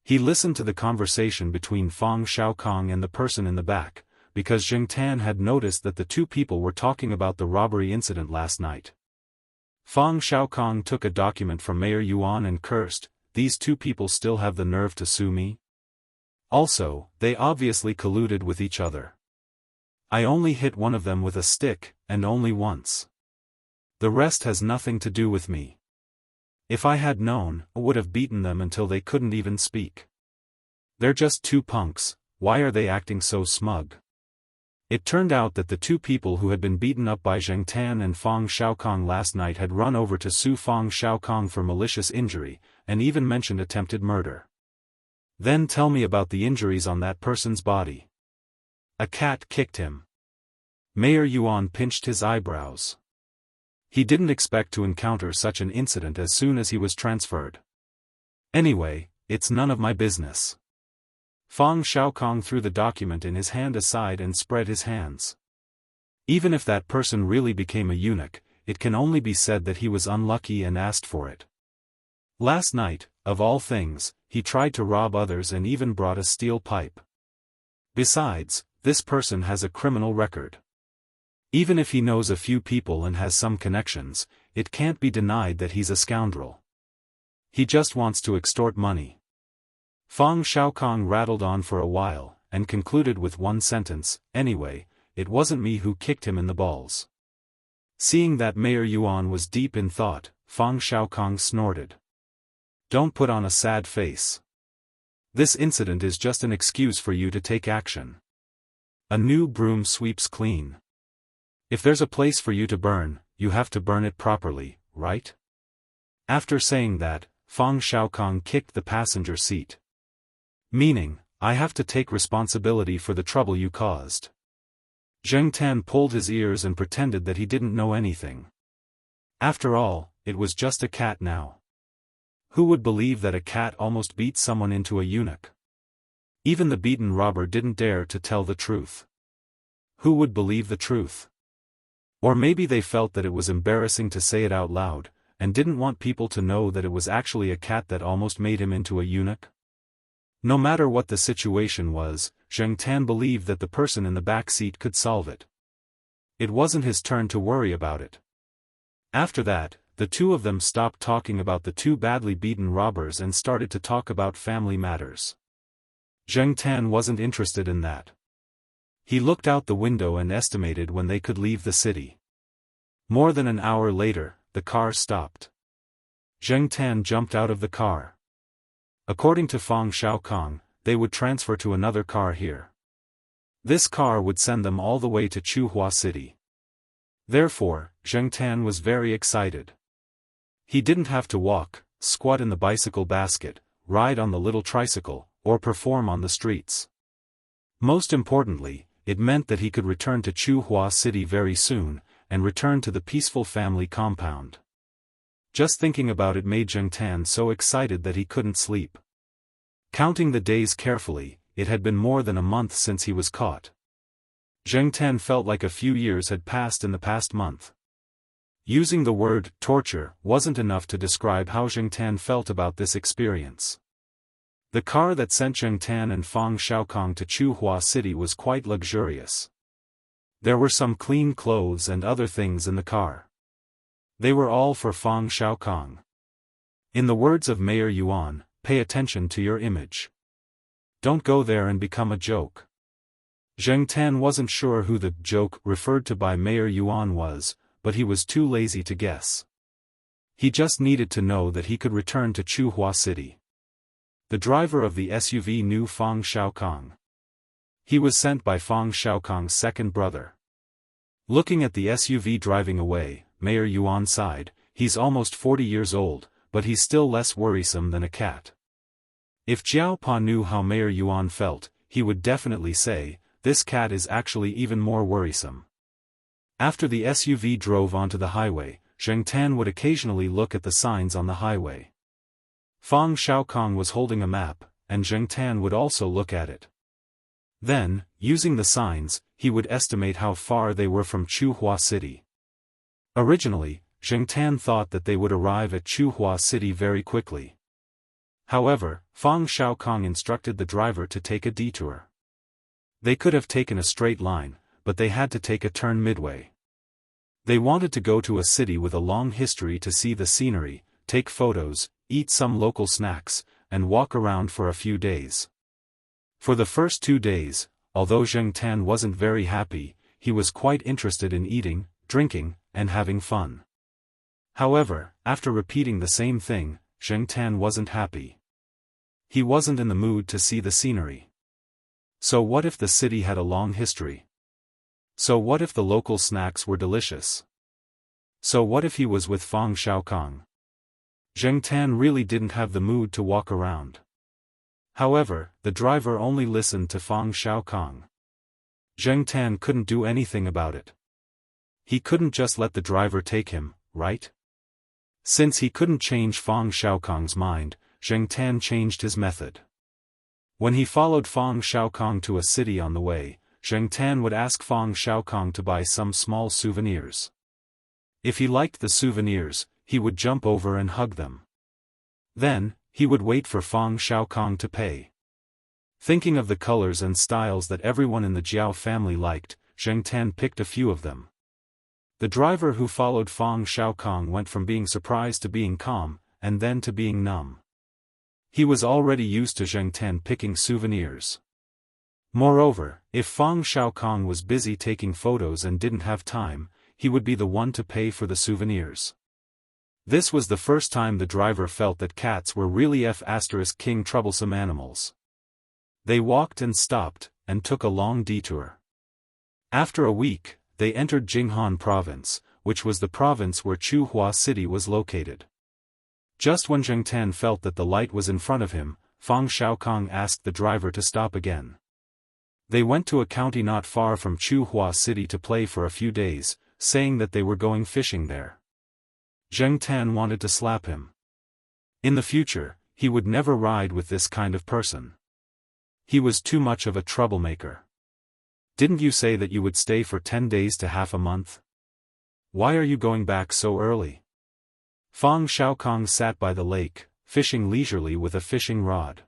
He listened to the conversation between Fang Xiaokong and the person in the back, because Zheng Tan had noticed that the two people were talking about the robbery incident last night. Fang Xiaokong took a document from Mayor Yuan and cursed, "These two people still have the nerve to sue me? Also, they obviously colluded with each other. I only hit one of them with a stick, and only once. The rest has nothing to do with me. If I had known, I would have beaten them until they couldn't even speak. They're just two punks, why are they acting so smug?" It turned out that the two people who had been beaten up by Zheng Tan and Fang Xiaokong last night had run over to sue Fang Xiaokong for malicious injury, and even mentioned attempted murder. "Then tell me about the injuries on that person's body." "A cat kicked him." Mayor Yuan pinched his eyebrows. He didn't expect to encounter such an incident as soon as he was transferred. "Anyway, it's none of my business." Fang Xiaokong threw the document in his hand aside and spread his hands. Even if that person really became a eunuch, it can only be said that he was unlucky and asked for it. Last night, of all things, he tried to rob others and even brought a steel pipe. Besides, this person has a criminal record. Even if he knows a few people and has some connections, it can't be denied that he's a scoundrel. He just wants to extort money. Fang Xiaokong rattled on for a while, and concluded with one sentence, "Anyway, it wasn't me who kicked him in the balls." Seeing that Mayor Yuan was deep in thought, Fang Xiaokong snorted. "Don't put on a sad face. This incident is just an excuse for you to take action. A new broom sweeps clean. If there's a place for you to burn, you have to burn it properly, right?" After saying that, Fang Xiaokong kicked the passenger seat. "Meaning, I have to take responsibility for the trouble you caused. Zheng Tan pulled his ears and pretended that he didn't know anything. After all, it was just a cat now. Who would believe that a cat almost beat someone into a eunuch? Even the beaten robber didn't dare to tell the truth. Who would believe the truth? Or maybe they felt that it was embarrassing to say it out loud, and didn't want people to know that it was actually a cat that almost made him into a eunuch? No matter what the situation was, Zheng Tan believed that the person in the back seat could solve it. It wasn't his turn to worry about it. After that, the two of them stopped talking about the two badly beaten robbers and started to talk about family matters. Zheng Tan wasn't interested in that. He looked out the window and estimated when they could leave the city. More than an hour later, the car stopped. Zheng Tan jumped out of the car. According to Fang Xiaokong, they would transfer to another car here. This car would send them all the way to Chuhua City. Therefore, Zheng Tan was very excited. He didn't have to walk, squat in the bicycle basket, ride on the little tricycle, or perform on the streets. Most importantly, it meant that he could return to Chuhua City very soon, and return to the peaceful family compound. Just thinking about it made Zheng Tan so excited that he couldn't sleep. Counting the days carefully, it had been more than a month since he was caught. Zheng Tan felt like a few years had passed in the past month. Using the word torture wasn't enough to describe how Zheng Tan felt about this experience. The car that sent Zheng Tan and Fang Xiaokong to Chuhua City was quite luxurious. There were some clean clothes and other things in the car. They were all for Fang Xiaokong. In the words of Mayor Yuan, pay attention to your image. Don't go there and become a joke. Zheng Tan wasn't sure who the joke referred to by Mayor Yuan was, but he was too lazy to guess. He just needed to know that he could return to Chuhua City. The driver of the SUV knew Fang Xiaokong. He was sent by Fang Xiaokong's second brother. Looking at the SUV driving away, Mayor Yuan sighed. He's almost 40 years old, but he's still less worrisome than a cat. If Jiao Pa knew how Mayor Yuan felt, he would definitely say, this cat is actually even more worrisome. After the SUV drove onto the highway, Zheng Tan would occasionally look at the signs on the highway. Fang Xiaokong was holding a map, and Zheng Tan would also look at it. Then, using the signs, he would estimate how far they were from Chuhua City. Originally, Zheng Tan thought that they would arrive at Chuhua City very quickly. However, Fang Xiaokong instructed the driver to take a detour. They could have taken a straight line, but they had to take a turn midway. They wanted to go to a city with a long history to see the scenery, take photos, eat some local snacks, and walk around for a few days. For the first 2 days, although Zheng Tan wasn't very happy, he was quite interested in eating, drinking, and having fun. However, after repeating the same thing, Zheng Tan wasn't happy. He wasn't in the mood to see the scenery. So what if the city had a long history? So what if the local snacks were delicious? So what if he was with Fang Xiaokong? Zheng Tan really didn't have the mood to walk around. However, the driver only listened to Fang Xiaokong. Zheng Tan couldn't do anything about it. He couldn't just let the driver take him, right? Since he couldn't change Fang Xiaokong's mind, Zheng Tan changed his method. When he followed Fang Xiaokong to a city on the way, Zheng Tan would ask Fang Xiaokong to buy some small souvenirs. If he liked the souvenirs, he would jump over and hug them. Then, he would wait for Fang Xiaokong to pay. Thinking of the colors and styles that everyone in the Jiao family liked, Zheng Tan picked a few of them. The driver who followed Fang Xiaokong went from being surprised to being calm, and then to being numb. He was already used to Zheng Tan picking souvenirs. Moreover, if Fang Xiaokong was busy taking photos and didn't have time, he would be the one to pay for the souvenirs. This was the first time the driver felt that cats were really king troublesome animals. They walked and stopped, and took a long detour. After a week, they entered Jinghan province, which was the province where Chuhua City was located. Just when Zheng Tan felt that the light was in front of him, Fang Xiaokong asked the driver to stop again. They went to a county not far from Chuhua City to play for a few days, saying that they were going fishing there. Zheng Tan wanted to slap him. In the future, he would never ride with this kind of person. He was too much of a troublemaker. Didn't you say that you would stay for 10 days to half a month? Why are you going back so early? Fang Xiaokong sat by the lake, fishing leisurely with a fishing rod.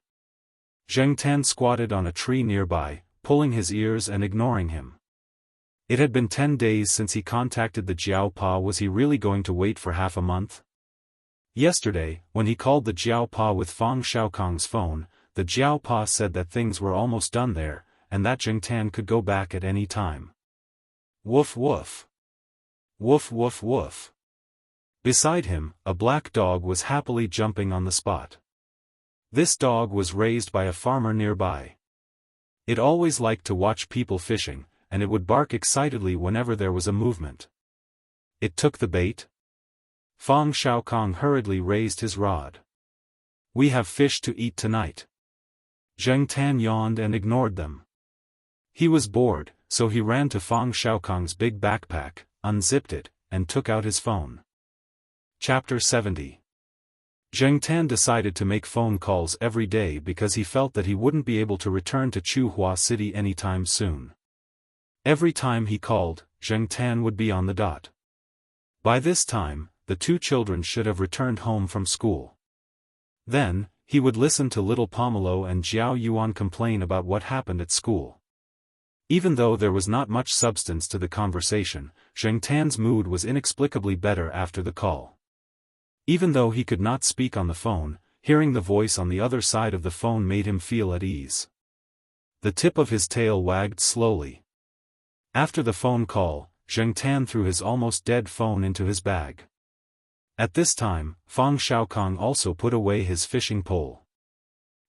Zheng Tan squatted on a tree nearby, pulling his ears and ignoring him. It had been 10 days since he contacted the Jiao Pa. Was he really going to wait for half a month? Yesterday, when he called the Jiao Pa with Fang Xiaokong's phone, the Jiao Pa said that things were almost done there, and that Zheng Tan could go back at any time. Woof woof. Woof woof woof. Beside him, a black dog was happily jumping on the spot. This dog was raised by a farmer nearby. It always liked to watch people fishing, and it would bark excitedly whenever there was a movement. It took the bait. Fang Xiaokong hurriedly raised his rod. We have fish to eat tonight. Zheng Tan yawned and ignored them. He was bored, so he ran to Fang Xiaokong's big backpack, unzipped it, and took out his phone. Chapter 70. Zheng Tan decided to make phone calls every day because he felt that he wouldn't be able to return to Chuhua City anytime soon. Every time he called, Zheng Tan would be on the dot. By this time, the two children should have returned home from school. Then, he would listen to little Pomelo and Jiao Yuan complain about what happened at school. Even though there was not much substance to the conversation, Zheng Tan's mood was inexplicably better after the call. Even though he could not speak on the phone, hearing the voice on the other side of the phone made him feel at ease. The tip of his tail wagged slowly. After the phone call, Zheng Tan threw his almost dead phone into his bag. At this time, Fang Xiaokong also put away his fishing pole.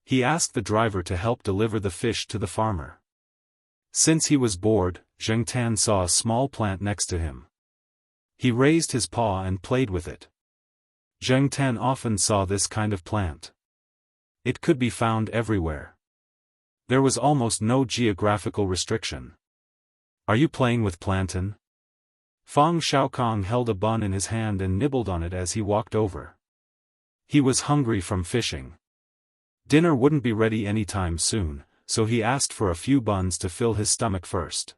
He asked the driver to help deliver the fish to the farmer. Since he was bored, Zheng Tan saw a small plant next to him. He raised his paw and played with it. Zheng Tan often saw this kind of plant. It could be found everywhere. There was almost no geographical restriction. Are you playing with plantain? Fang Xiaokong held a bun in his hand and nibbled on it as he walked over. He was hungry from fishing. Dinner wouldn't be ready anytime soon, so he asked for a few buns to fill his stomach first.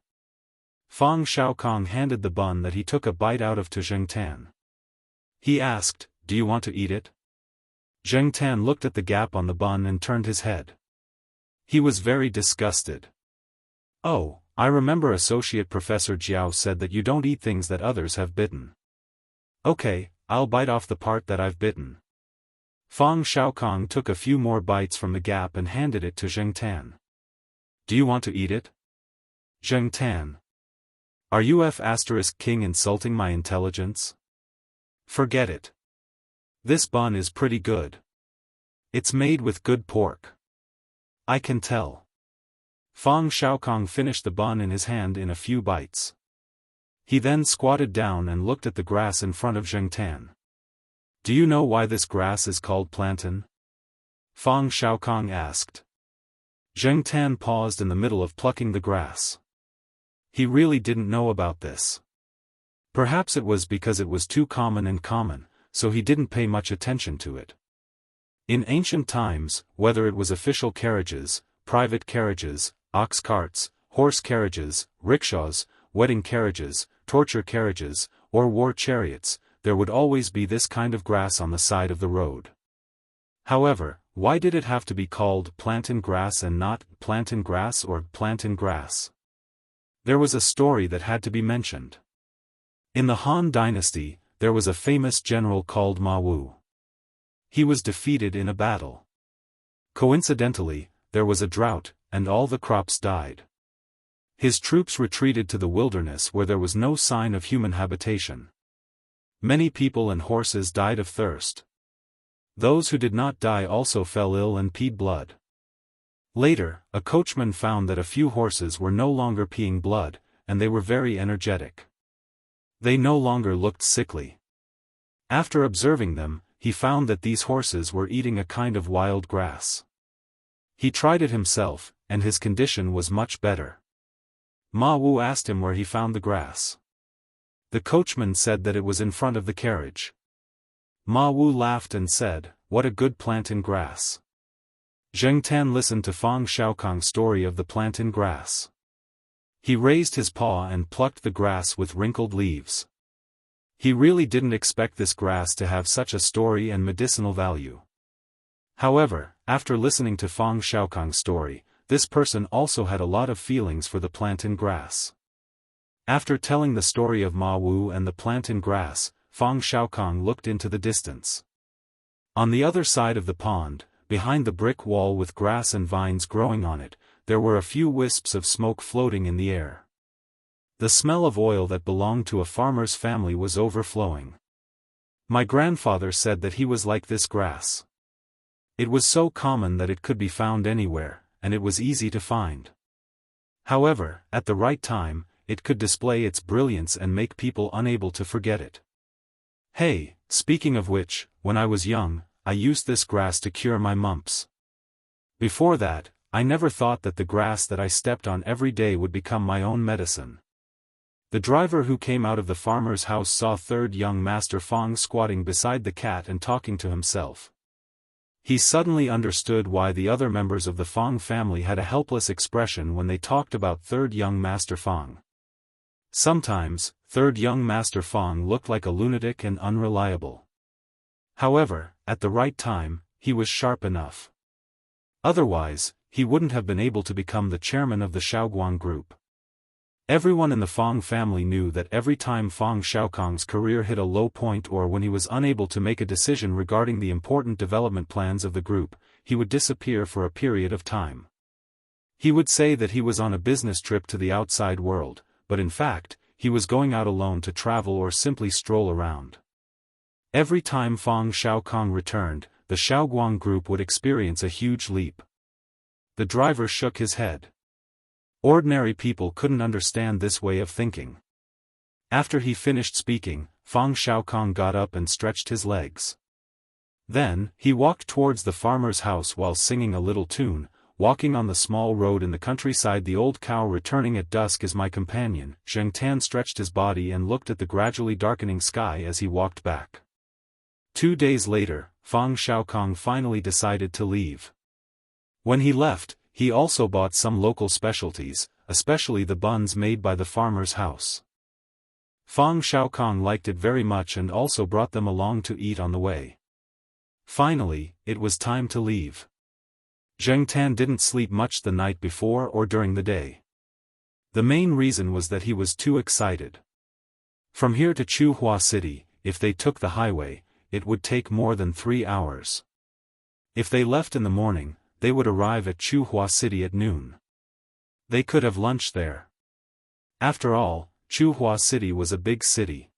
Fang Xiaokong handed the bun that he took a bite out of to Zheng Tan. He asked, "Do you want to eat it?" Zheng Tan looked at the gap on the bun and turned his head. He was very disgusted. "Oh, I remember Associate Professor Jiao said that you don't eat things that others have bitten." "Okay, I'll bite off the part that I've bitten." Fang Xiaokong took a few more bites from the gap and handed it to Zheng Tan. "Do you want to eat it?" Zheng Tan. "Are you F*** insulting my intelligence?" "Forget it. This bun is pretty good. It's made with good pork. I can tell." Fang Xiaokong finished the bun in his hand in a few bites. He then squatted down and looked at the grass in front of Zheng Tan. "Do you know why this grass is called plantain?" Fang Xiaokong asked. Zheng Tan paused in the middle of plucking the grass. He really didn't know about this. Perhaps it was because it was too common, so he didn't pay much attention to it. In ancient times, whether it was official carriages, private carriages, ox carts, horse carriages, rickshaws, wedding carriages, torture carriages, or war chariots, there would always be this kind of grass on the side of the road. However, why did it have to be called plantain grass and not plantain grass or plantain grass? There was a story that had to be mentioned. In the Han Dynasty, there was a famous general called Ma Wu. He was defeated in a battle. Coincidentally, there was a drought, and all the crops died. His troops retreated to the wilderness where there was no sign of human habitation. Many people and horses died of thirst. Those who did not die also fell ill and peed blood. Later, a coachman found that a few horses were no longer peeing blood, and they were very energetic. They no longer looked sickly. After observing them, he found that these horses were eating a kind of wild grass. He tried it himself, and his condition was much better. Ma Wu asked him where he found the grass. The coachman said that it was in front of the carriage. Ma Wu laughed and said, "What a good plant in grass." Zheng Tan listened to Fang Xiaokong's story of the plant in grass. He raised his paw and plucked the grass with wrinkled leaves. He really didn't expect this grass to have such a story and medicinal value. However, after listening to Fang Xiaokong's story, this person also had a lot of feelings for the plant in grass. After telling the story of Ma Wu and the plant in grass, Fang Xiaokong looked into the distance. On the other side of the pond, behind the brick wall with grass and vines growing on it, there were a few wisps of smoke floating in the air. The smell of oil that belonged to a farmer's family was overflowing. My grandfather said that he was like this grass. It was so common that it could be found anywhere, and it was easy to find. However, at the right time, it could display its brilliance and make people unable to forget it. Hey, speaking of which, when I was young, I used this grass to cure my mumps. Before that, I never thought that the grass that I stepped on every day would become my own medicine. The driver who came out of the farmer's house saw third young Master Fang squatting beside the cat and talking to himself. He suddenly understood why the other members of the Fang family had a helpless expression when they talked about third young Master Fang. Sometimes, third young Master Fang looked like a lunatic and unreliable. However, at the right time, he was sharp enough. Otherwise, he wouldn't have been able to become the chairman of the Shaoguang group. Everyone in the Fang family knew that every time Fang Xiaokong's career hit a low point or when he was unable to make a decision regarding the important development plans of the group, he would disappear for a period of time. He would say that he was on a business trip to the outside world, but in fact, he was going out alone to travel or simply stroll around. Every time Fang Xiaokong returned, the Shaoguang group would experience a huge leap. The driver shook his head. Ordinary people couldn't understand this way of thinking. After he finished speaking, Fang Xiaokong got up and stretched his legs. Then, he walked towards the farmer's house while singing a little tune. Walking on the small road in the countryside, the old cow returning at dusk is my companion. Zheng Tan stretched his body and looked at the gradually darkening sky as he walked back. 2 days later, Fang Xiaokong finally decided to leave. When he left, he also bought some local specialties, especially the buns made by the farmer's house. Fang Xiaokong liked it very much and also brought them along to eat on the way. Finally, it was time to leave. Zheng Tan didn't sleep much the night before or during the day. The main reason was that he was too excited. From here to Chuhua City, if they took the highway, it would take more than 3 hours. If they left in the morning, they would arrive at Chuhua City at noon. They could have lunch there. After all, Chuhua City was a big city.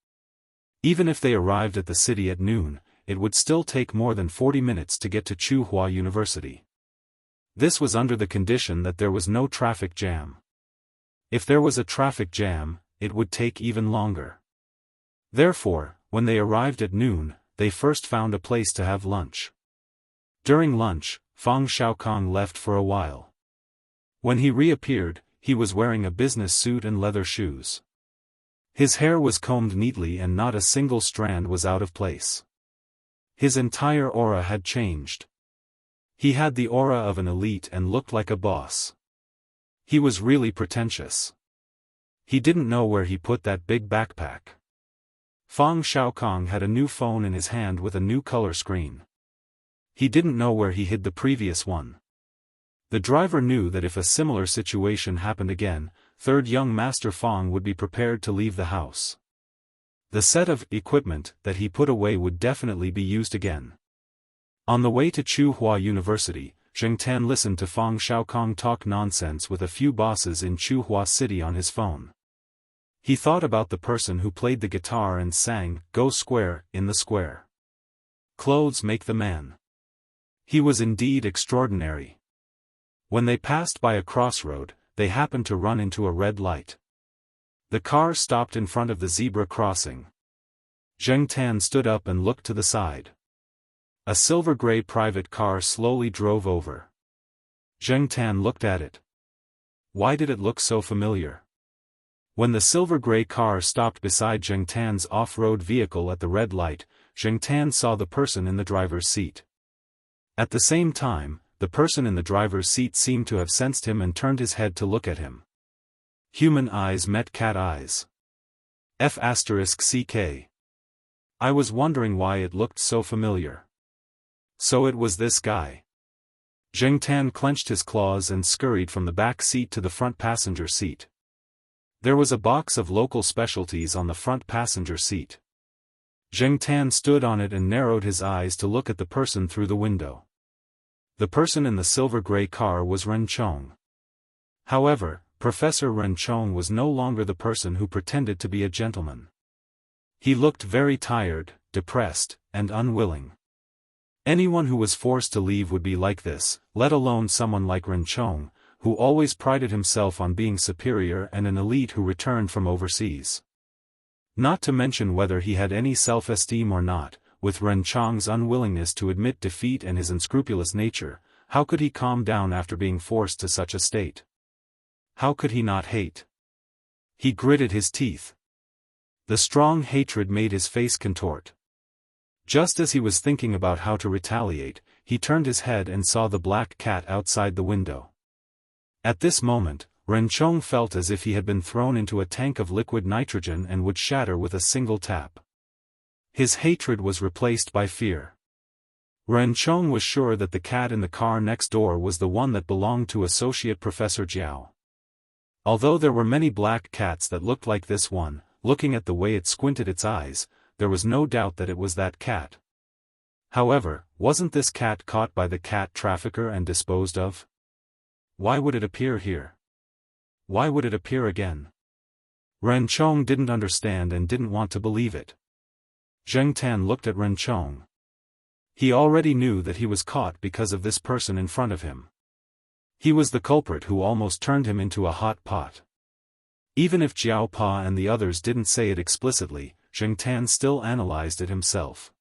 Even if they arrived at the city at noon, it would still take more than 40 minutes to get to Chuhua University. This was under the condition that there was no traffic jam. If there was a traffic jam, it would take even longer. Therefore, when they arrived at noon, they first found a place to have lunch. During lunch, Fang Xiaokong left for a while. When he reappeared, he was wearing a business suit and leather shoes. His hair was combed neatly and not a single strand was out of place. His entire aura had changed. He had the aura of an elite and looked like a boss. He was really pretentious. He didn't know where he put that big backpack. Fang Xiaokong had a new phone in his hand with a new color screen. He didn't know where he hid the previous one. The driver knew that if a similar situation happened again, third young Master Fang would be prepared to leave the house. The set of equipment that he put away would definitely be used again. On the way to Chuhua University, Zheng Tan listened to Fang Xiaokong talk nonsense with a few bosses in Chuhua City on his phone. He thought about the person who played the guitar and sang, "Go square, in the square. Clothes make the man." He was indeed extraordinary. When they passed by a crossroad, they happened to run into a red light. The car stopped in front of the zebra crossing. Zheng Tan stood up and looked to the side. A silver-gray private car slowly drove over. Zheng Tan looked at it. Why did it look so familiar? When the silver-gray car stopped beside Zheng Tan's off-road vehicle at the red light, Zheng Tan saw the person in the driver's seat. At the same time, the person in the driver's seat seemed to have sensed him and turned his head to look at him. Human eyes met cat eyes. F***ck. I was wondering why it looked so familiar. So it was this guy. Zheng Tan clenched his claws and scurried from the back seat to the front passenger seat. There was a box of local specialties on the front passenger seat. Zheng Tan stood on it and narrowed his eyes to look at the person through the window. The person in the silver-gray car was Ren Chong. However, Professor Ren Chong was no longer the person who pretended to be a gentleman. He looked very tired, depressed, and unwilling. Anyone who was forced to leave would be like this, let alone someone like Ren Chong, who always prided himself on being superior and an elite who returned from overseas. Not to mention whether he had any self-esteem or not, with Ren Chong's unwillingness to admit defeat and his unscrupulous nature, how could he calm down after being forced to such a state? How could he not hate? He gritted his teeth. The strong hatred made his face contort. Just as he was thinking about how to retaliate, he turned his head and saw the black cat outside the window. At this moment, Ren Chong felt as if he had been thrown into a tank of liquid nitrogen and would shatter with a single tap. His hatred was replaced by fear. Ren Chong was sure that the cat in the car next door was the one that belonged to Associate Professor Jiao. Although there were many black cats that looked like this one, looking at the way it squinted its eyes, there was no doubt that it was that cat. However, wasn't this cat caught by the cat trafficker and disposed of? Why would it appear here? Why would it appear again? Ren Chong didn't understand and didn't want to believe it. Zheng Tan looked at Ren Chong. He already knew that he was caught because of this person in front of him. He was the culprit who almost turned him into a hot pot. Even if Jiao Pa and the others didn't say it explicitly, Zheng Tan still analyzed it himself.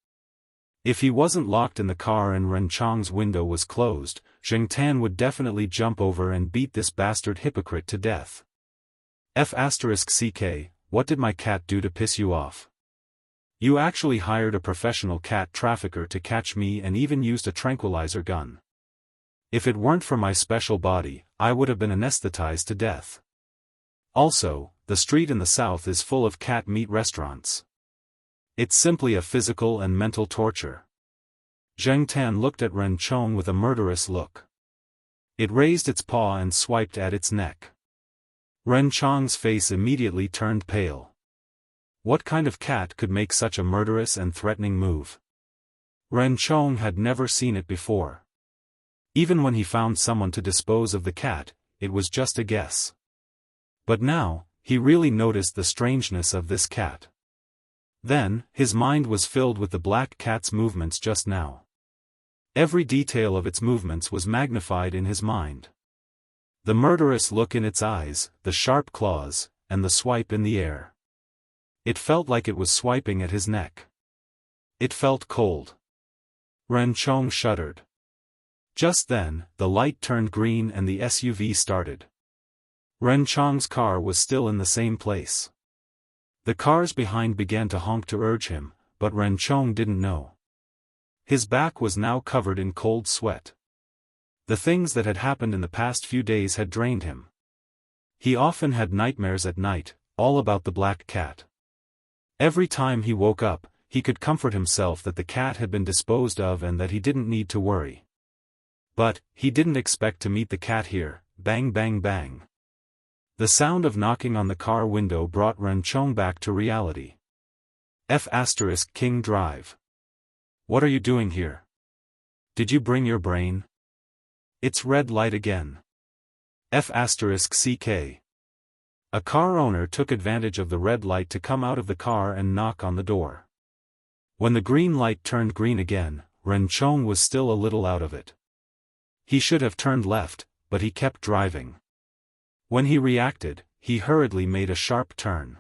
If he wasn't locked in the car and Ren Chong's window was closed, Zheng Tan would definitely jump over and beat this bastard hypocrite to death. F***ck, what did my cat do to piss you off? You actually hired a professional cat trafficker to catch me and even used a tranquilizer gun. If it weren't for my special body, I would have been anesthetized to death. Also, the street in the south is full of cat meat restaurants. It's simply a physical and mental torture. Zheng Tan looked at Ren Chong with a murderous look. It raised its paw and swiped at its neck. Ren Chong's face immediately turned pale. What kind of cat could make such a murderous and threatening move? Ren Chong had never seen it before. Even when he found someone to dispose of the cat, it was just a guess. But now, he really noticed the strangeness of this cat. Then, his mind was filled with the black cat's movements just now. Every detail of its movements was magnified in his mind. The murderous look in its eyes, the sharp claws, and the swipe in the air. It felt like it was swiping at his neck. It felt cold. Ren Chong shuddered. Just then, the light turned green and the SUV started. Ren Chong's car was still in the same place. The cars behind began to honk to urge him, but Ren Chong didn't know. His back was now covered in cold sweat. The things that had happened in the past few days had drained him. He often had nightmares at night, all about the black cat. Every time he woke up, he could comfort himself that the cat had been disposed of and that he didn't need to worry. But, he didn't expect to meet the cat here. Bang bang bang. The sound of knocking on the car window brought Ren Chong back to reality. F***King Drive. What are you doing here? Did you bring your brain? It's red light again. F***ck. A car owner took advantage of the red light to come out of the car and knock on the door. When the green light turned green again, Ren Chong was still a little out of it. He should have turned left, but he kept driving. When he reacted, he hurriedly made a sharp turn.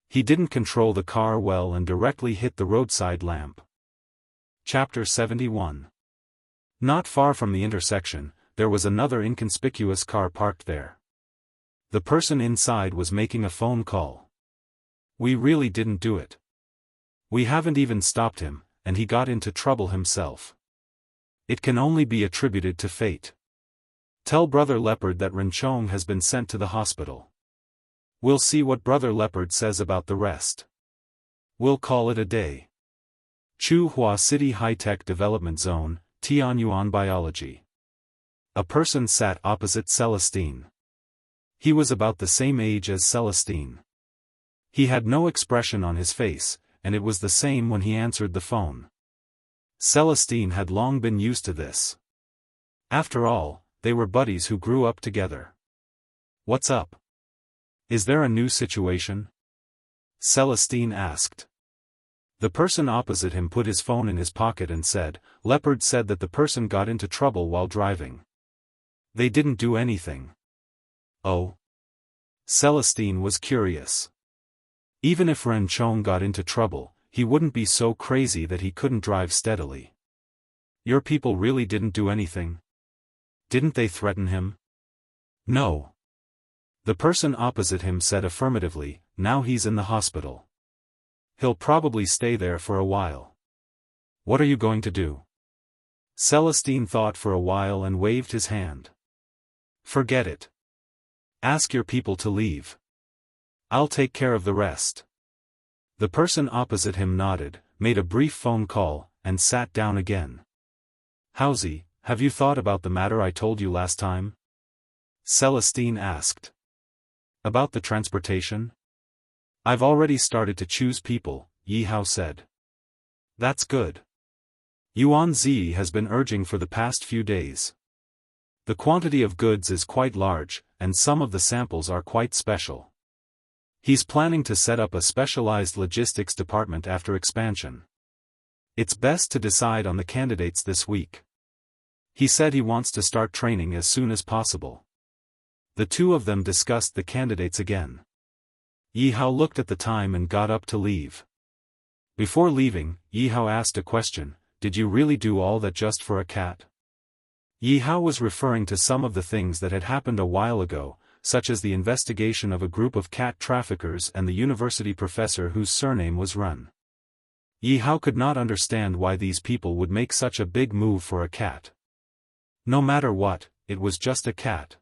He didn't control the car well and directly hit the roadside lamp. Chapter 71. Not far from the intersection, there was another inconspicuous car parked there. The person inside was making a phone call. We really didn't do it. We haven't even stopped him, and he got into trouble himself. It can only be attributed to fate. Tell Brother Leopard that Renchong has been sent to the hospital. We'll see what Brother Leopard says about the rest. We'll call it a day. Chuhua City High-Tech Development Zone, Tianyuan Biology. A person sat opposite Celestine. He was about the same age as Celestine. He had no expression on his face, and it was the same when he answered the phone. Celestine had long been used to this. After all, they were buddies who grew up together. What's up? Is there a new situation? Celestine asked. The person opposite him put his phone in his pocket and said, Leopard said that the person got into trouble while driving. They didn't do anything. Oh? Celestine was curious. Even if Renchong got into trouble, he wouldn't be so crazy that he couldn't drive steadily. Your people really didn't do anything? Didn't they threaten him? No. The person opposite him said affirmatively, now he's in the hospital. He'll probably stay there for a while. What are you going to do? Celestine thought for a while and waved his hand. Forget it. Ask your people to leave. I'll take care of the rest. The person opposite him nodded, made a brief phone call, and sat down again. Howsy, have you thought about the matter I told you last time? Celestine asked. About the transportation? I've already started to choose people, Yi Hao said. That's good. Yuan Zi has been urging for the past few days. The quantity of goods is quite large, and some of the samples are quite special. He's planning to set up a specialized logistics department after expansion. It's best to decide on the candidates this week. He said he wants to start training as soon as possible. The two of them discussed the candidates again. Yi Hao looked at the time and got up to leave. Before leaving, Yi Hao asked a question, did you really do all that just for a cat? Yi Hao was referring to some of the things that had happened a while ago, such as the investigation of a group of cat traffickers and the university professor whose surname was Run. Yi Hao could not understand why these people would make such a big move for a cat. No matter what, it was just a cat.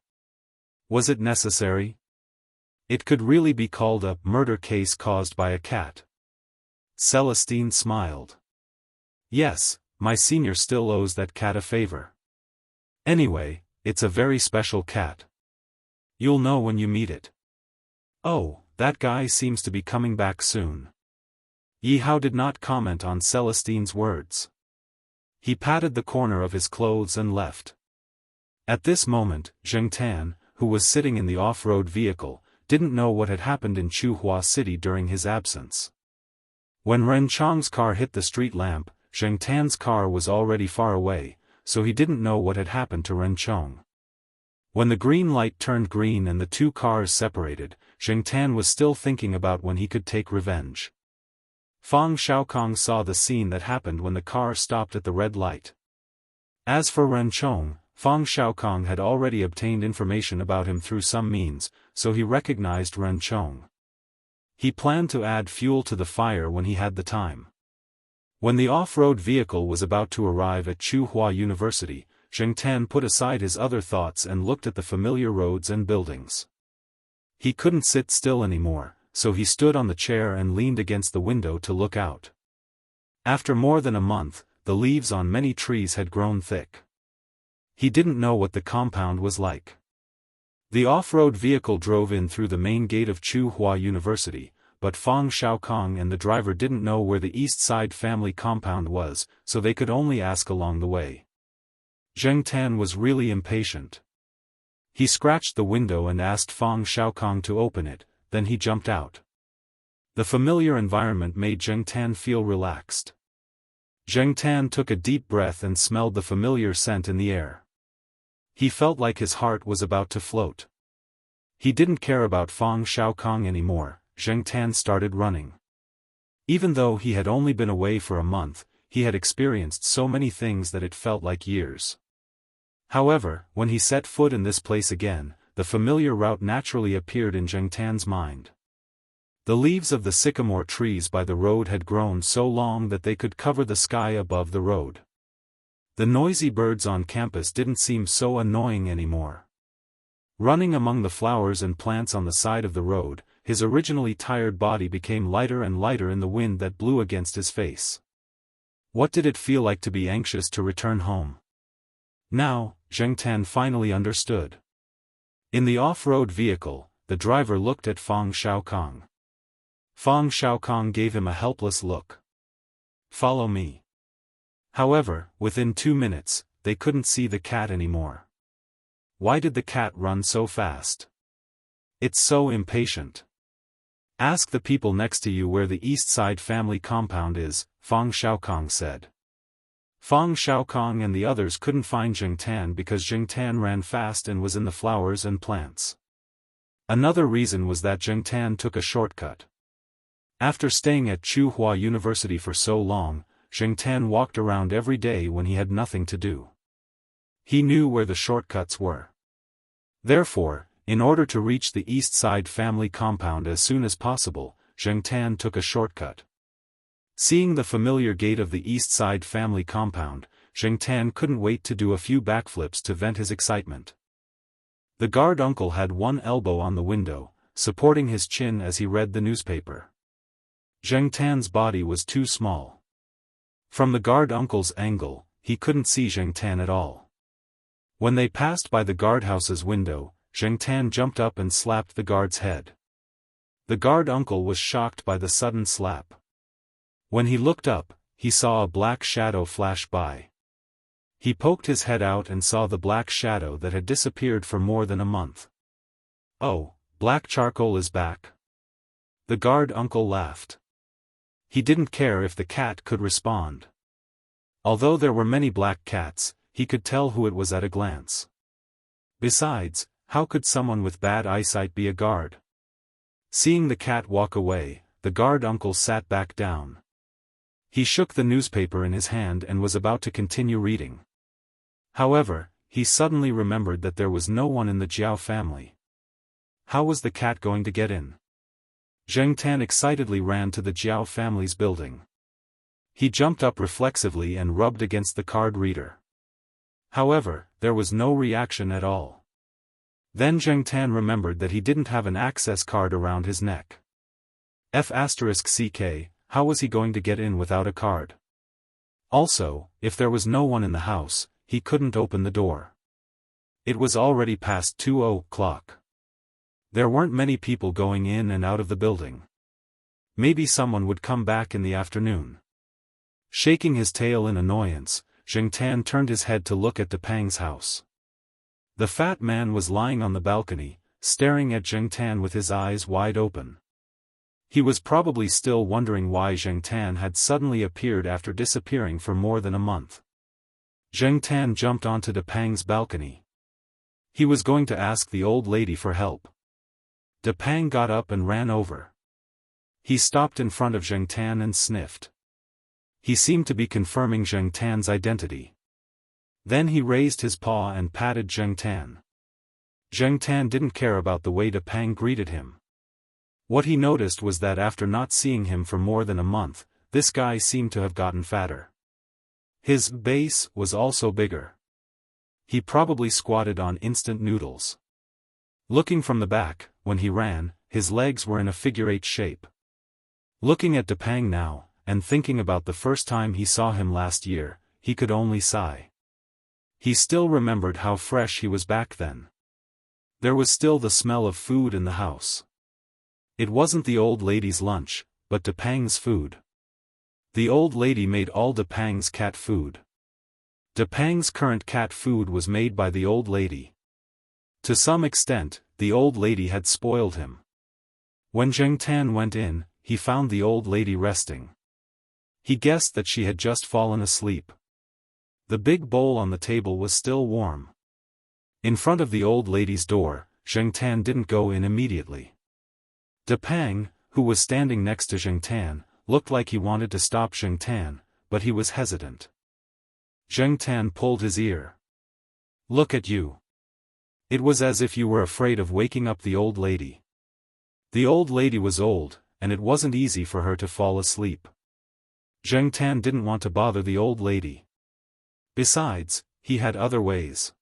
Was it necessary? It could really be called a murder case caused by a cat. Celestine smiled. Yes, my senior still owes that cat a favor. Anyway, it's a very special cat. You'll know when you meet it. Oh, that guy seems to be coming back soon. Yi Hao did not comment on Celestine's words. He patted the corner of his clothes and left. At this moment, Zheng Tan, who was sitting in the off-road vehicle, didn't know what had happened in Chuhua City during his absence. When Renchong's car hit the street lamp, Zheng Tan's car was already far away, so he didn't know what had happened to Renchong. When the green light turned green and the two cars separated, Zheng Tan was still thinking about when he could take revenge. Fang Xiaokong saw the scene that happened when the car stopped at the red light. As for Renchong, Fang Xiaokong had already obtained information about him through some means, so he recognized Renchong. He planned to add fuel to the fire when he had the time. When the off-road vehicle was about to arrive at Chuhua University, Zheng Tan put aside his other thoughts and looked at the familiar roads and buildings. He couldn't sit still anymore, so he stood on the chair and leaned against the window to look out. After more than a month, the leaves on many trees had grown thick. He didn't know what the compound was like. The off-road vehicle drove in through the main gate of Chuhua University, but Fang Xiaokong and the driver didn't know where the East Side family compound was, so they could only ask along the way. Zheng Tan was really impatient. He scratched the window and asked Fang Xiaokong to open it, then he jumped out. The familiar environment made Zheng Tan feel relaxed. Zheng Tan took a deep breath and smelled the familiar scent in the air. He felt like his heart was about to float. He didn't care about Fang Xiaokong anymore. Zheng Tan started running. Even though he had only been away for a month, he had experienced so many things that it felt like years. However, when he set foot in this place again, the familiar route naturally appeared in Zheng Tan's mind. The leaves of the sycamore trees by the road had grown so long that they could cover the sky above the road. The noisy birds on campus didn't seem so annoying anymore. Running among the flowers and plants on the side of the road, his originally tired body became lighter and lighter in the wind that blew against his face. What did it feel like to be anxious to return home? Now, Zheng Tan finally understood. In the off-road vehicle, the driver looked at Fang Xiaokong. Fang Xiaokong gave him a helpless look. "Follow me." However, within 2 minutes, they couldn't see the cat anymore. Why did the cat run so fast? It's so impatient. Ask the people next to you where the East Side family compound is, Fang Xiaokong said. Fang Xiaokong and the others couldn't find Zheng Tan because Zheng Tan ran fast and was in the flowers and plants. Another reason was that Zheng Tan took a shortcut. After staying at Tsinghua University for so long, Zheng Tan walked around every day when he had nothing to do. He knew where the shortcuts were. Therefore, in order to reach the East Side family compound as soon as possible, Zheng Tan took a shortcut. Seeing the familiar gate of the East Side family compound, Zheng Tan couldn't wait to do a few backflips to vent his excitement. The guard uncle had one elbow on the window, supporting his chin as he read the newspaper. Zheng Tan's body was too small. From the guard uncle's angle, he couldn't see Zheng Tan at all. When they passed by the guardhouse's window, Zheng Tan jumped up and slapped the guard's head. The guard uncle was shocked by the sudden slap. When he looked up, he saw a black shadow flash by. He poked his head out and saw the black shadow that had disappeared for more than a month. "Oh, black charcoal is back." The guard uncle laughed. He didn't care if the cat could respond. Although there were many black cats, he could tell who it was at a glance. Besides, how could someone with bad eyesight be a guard? Seeing the cat walk away, the guard uncle sat back down. He shook the newspaper in his hand and was about to continue reading. However, he suddenly remembered that there was no one in the Jiao family. How was the cat going to get in? Zheng Tan excitedly ran to the Jiao family's building. He jumped up reflexively and rubbed against the card reader. However, there was no reaction at all. Then Zheng Tan remembered that he didn't have an access card around his neck. F***ck, how was he going to get in without a card? Also, if there was no one in the house, he couldn't open the door. It was already past 2:00. There weren't many people going in and out of the building. Maybe someone would come back in the afternoon. Shaking his tail in annoyance, Zheng Tan turned his head to look at Depang's house. The fat man was lying on the balcony, staring at Zheng Tan with his eyes wide open. He was probably still wondering why Zheng Tan had suddenly appeared after disappearing for more than a month. Zheng Tan jumped onto Depang's balcony. He was going to ask the old lady for help. Depang got up and ran over. He stopped in front of Zheng Tan and sniffed. He seemed to be confirming Zheng Tan's identity. Then he raised his paw and patted Zheng Tan. Zheng Tan didn't care about the way Depang greeted him. What he noticed was that after not seeing him for more than a month, this guy seemed to have gotten fatter. His base was also bigger. He probably squatted on instant noodles. Looking from the back, when he ran, his legs were in a figure-8 shape. Looking at Depang now, and thinking about the first time he saw him last year, he could only sigh. He still remembered how fresh he was back then. There was still the smell of food in the house. It wasn't the old lady's lunch, but Depang's food. The old lady made all Depang's cat food. Depang's current cat food was made by the old lady. To some extent, the old lady had spoiled him. When Zheng Tan went in, he found the old lady resting. He guessed that she had just fallen asleep. The big bowl on the table was still warm. In front of the old lady's door, Zheng Tan didn't go in immediately. Depang, who was standing next to Zheng Tan, looked like he wanted to stop Zheng Tan, but he was hesitant. Zheng Tan pulled his ear. Look at you. It was as if you were afraid of waking up the old lady. The old lady was old, and it wasn't easy for her to fall asleep. Zheng Tan didn't want to bother the old lady. Besides, he had other ways.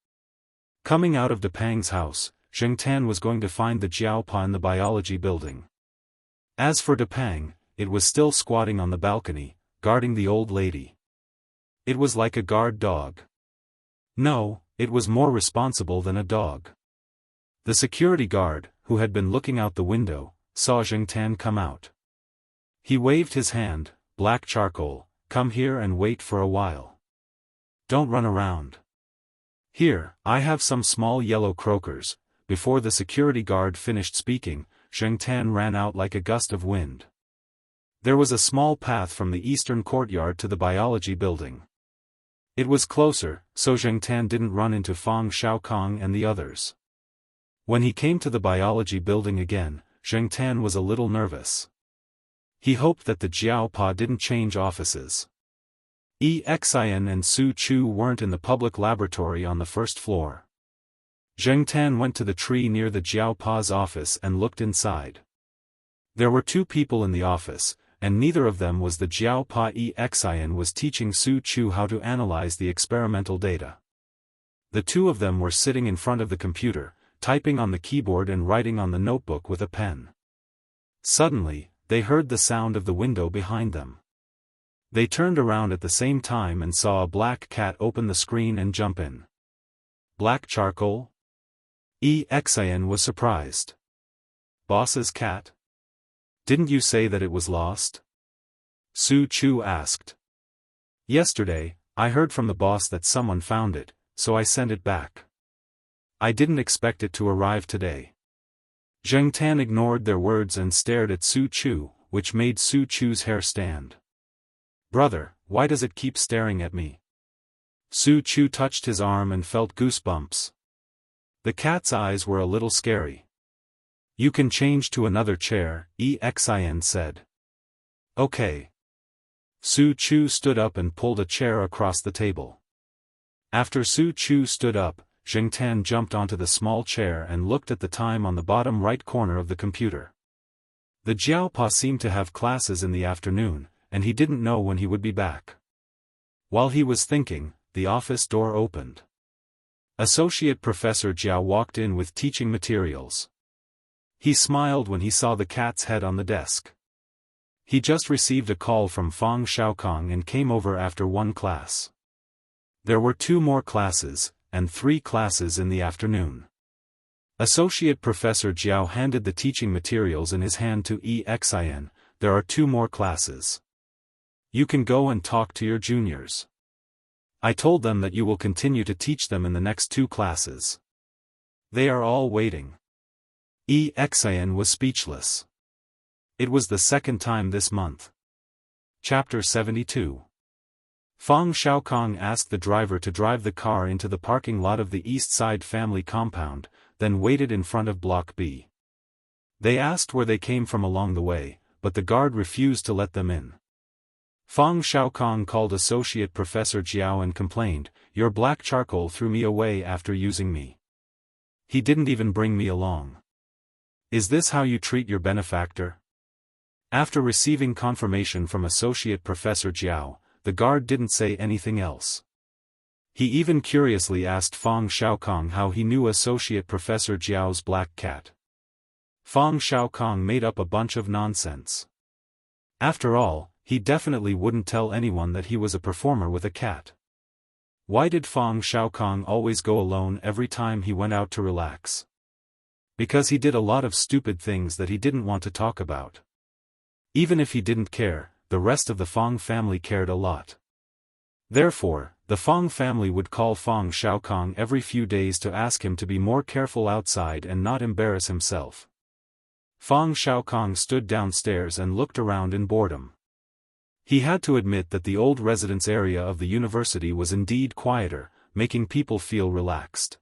Coming out of Depang's house, Zheng Tan was going to find the Jiaopa in the biology building. As for Depang, it was still squatting on the balcony, guarding the old lady. It was like a guard dog. No, it was more responsible than a dog. The security guard, who had been looking out the window, saw Zheng Tan come out. He waved his hand, "Black charcoal, come here and wait for a while. Don't run around. Here, I have some small yellow croakers." Before the security guard finished speaking, Zheng Tan ran out like a gust of wind. There was a small path from the eastern courtyard to the biology building. It was closer, so Zheng Tan didn't run into Fang Xiaokong and the others. When he came to the biology building again, Zheng Tan was a little nervous. He hoped that the Jiaopa didn't change offices. Xin and Su Chu weren't in the public laboratory on the first floor. Zheng Tan went to the tree near the Jiaopa's office and looked inside. There were two people in the office, and neither of them was the Jiaopa. Xin was teaching Su Chu how to analyze the experimental data. The two of them were sitting in front of the computer, typing on the keyboard and writing on the notebook with a pen. Suddenly, they heard the sound of the window behind them. They turned around at the same time and saw a black cat open the screen and jump in. Black charcoal? Xin was surprised. Boss's cat? Didn't you say that it was lost? Su Chu asked. Yesterday, I heard from the boss that someone found it, so I sent it back. I didn't expect it to arrive today. Zheng Tan ignored their words and stared at Su Chu, which made Su Chu's hair stand. Brother, why does it keep staring at me? Su Chu touched his arm and felt goosebumps. The cat's eyes were a little scary. You can change to another chair, Xin said. Okay. Su Chu stood up and pulled a chair across the table. After Su Chu stood up, Zheng Tan jumped onto the small chair and looked at the time on the bottom right corner of the computer. The Jiaopa seemed to have classes in the afternoon, and he didn't know when he would be back. While he was thinking, the office door opened. Associate Professor Jiao walked in with teaching materials. He smiled when he saw the cat's head on the desk. He just received a call from Fang Xiaokong and came over after one class. There were 2 more classes, and 3 classes in the afternoon. Associate Professor Jiao handed the teaching materials in his hand to Xin. There are 2 more classes. You can go and talk to your juniors. I told them that you will continue to teach them in the next 2 classes. They are all waiting. Xin was speechless. It was the second time this month. Chapter 72. Fang Xiaokong asked the driver to drive the car into the parking lot of the East Side family compound, then waited in front of Block B. They asked where they came from along the way, but the guard refused to let them in. Fang Xiaokong called Associate Professor Jiao and complained, "Your black charcoal threw me away after using me. He didn't even bring me along. Is this how you treat your benefactor?" After receiving confirmation from Associate Professor Jiao, the guard didn't say anything else. He even curiously asked Fang Xiaokong how he knew Associate Professor Jiao's black cat. Fang Xiaokong made up a bunch of nonsense. After all, he definitely wouldn't tell anyone that he was a performer with a cat. Why did Fang Xiaokong always go alone every time he went out to relax? Because he did a lot of stupid things that he didn't want to talk about. Even if he didn't care, the rest of the Fang family cared a lot. Therefore, the Fang family would call Fang Xiaokong every few days to ask him to be more careful outside and not embarrass himself. Fang Xiaokong stood downstairs and looked around in boredom. He had to admit that the old residence area of the university was indeed quieter, making people feel relaxed.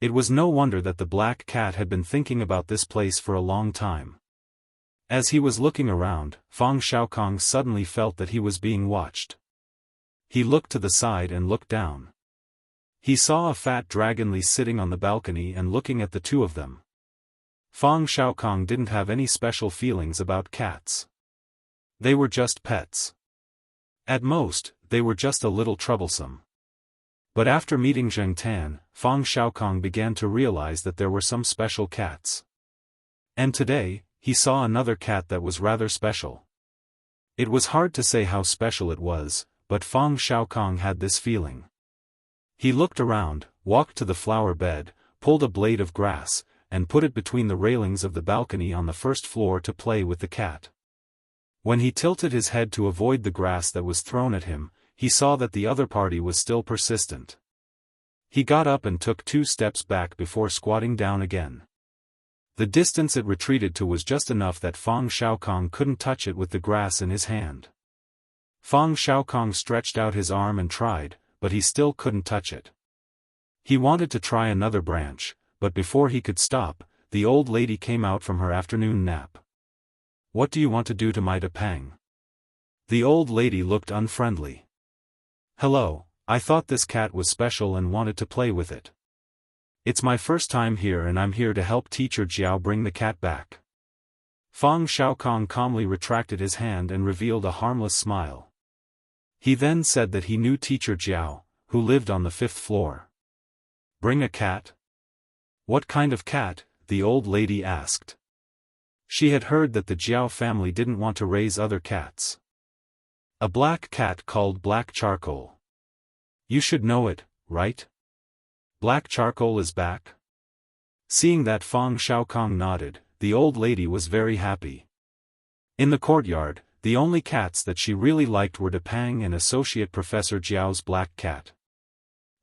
It was no wonder that the black cat had been thinking about this place for a long time. As he was looking around, Fang Xiaokong suddenly felt that he was being watched. He looked to the side and looked down. He saw a fat dragon sitting on the balcony and looking at the two of them. Fang Xiaokong didn't have any special feelings about cats. They were just pets. At most, they were just a little troublesome. But after meeting Zheng Tan, Fang Xiaokong began to realize that there were some special cats. And today, he saw another cat that was rather special. It was hard to say how special it was, but Fang Xiaokong had this feeling. He looked around, walked to the flower bed, pulled a blade of grass, and put it between the railings of the balcony on the first floor to play with the cat. When he tilted his head to avoid the grass that was thrown at him, he saw that the other party was still persistent. He got up and took 2 steps back before squatting down again. The distance it retreated to was just enough that Fang Xiaokong couldn't touch it with the grass in his hand. Fang Xiaokong stretched out his arm and tried, but he still couldn't touch it. He wanted to try another branch, but before he could stop, the old lady came out from her afternoon nap. "What do you want to do to my Dapang?" The old lady looked unfriendly. "Hello, I thought this cat was special and wanted to play with it. It's my first time here and I'm here to help Teacher Jiao bring the cat back." Fang Xiaokong calmly retracted his hand and revealed a harmless smile. He then said that he knew Teacher Jiao, who lived on the 5th floor. "Bring a cat?" "What kind of cat?" the old lady asked. She had heard that the Jiao family didn't want to raise other cats. "A black cat called Black Charcoal. You should know it, right? Black Charcoal is back?" Seeing that Fang Xiaokong nodded, the old lady was very happy. In the courtyard, the only cats that she really liked were Dapang and Associate Professor Jiao's black cat.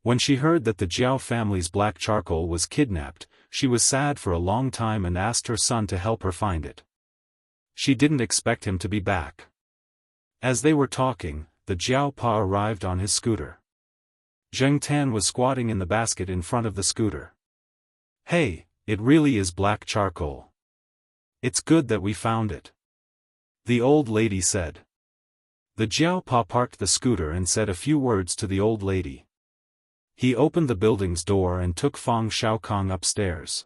When she heard that the Jiao family's Black Charcoal was kidnapped, she was sad for a long time and asked her son to help her find it. She didn't expect him to be back. As they were talking, the Jiao Pa arrived on his scooter. Zheng Tan was squatting in the basket in front of the scooter. "Hey, it really is Black Charcoal. It's good that we found it," the old lady said. The Jiao Pa parked the scooter and said a few words to the old lady. He opened the building's door and took Fang Xiaokong upstairs.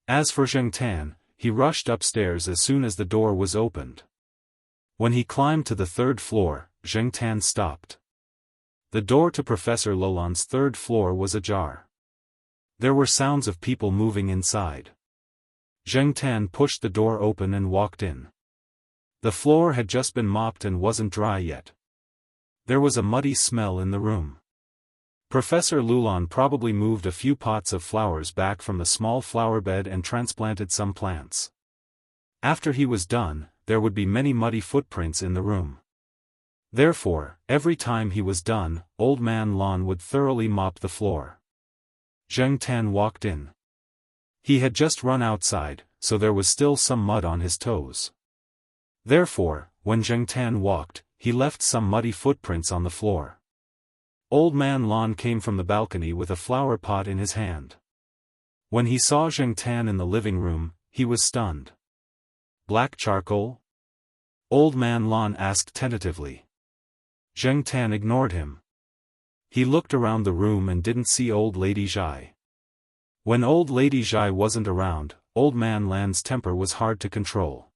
As for Zheng Tan, he rushed upstairs as soon as the door was opened. When he climbed to the 3rd floor, Zheng Tan stopped. The door to Professor Lulan's 3rd floor was ajar. There were sounds of people moving inside. Zheng Tan pushed the door open and walked in. The floor had just been mopped and wasn't dry yet. There was a muddy smell in the room. Professor Lulan probably moved a few pots of flowers back from the small flower bed and transplanted some plants. After he was done, there would be many muddy footprints in the room. Therefore, every time he was done, Old Man Lan would thoroughly mop the floor. Zheng Tan walked in. He had just run outside, so there was still some mud on his toes. Therefore, when Zheng Tan walked, he left some muddy footprints on the floor. Old Man Lan came from the balcony with a flower pot in his hand. When he saw Zheng Tan in the living room, he was stunned. "Black Charcoal?" Old Man Lan asked tentatively. Zheng Tan ignored him. He looked around the room and didn't see Old Lady Zhai. When Old Lady Zhai wasn't around, Old Man Lan's temper was hard to control.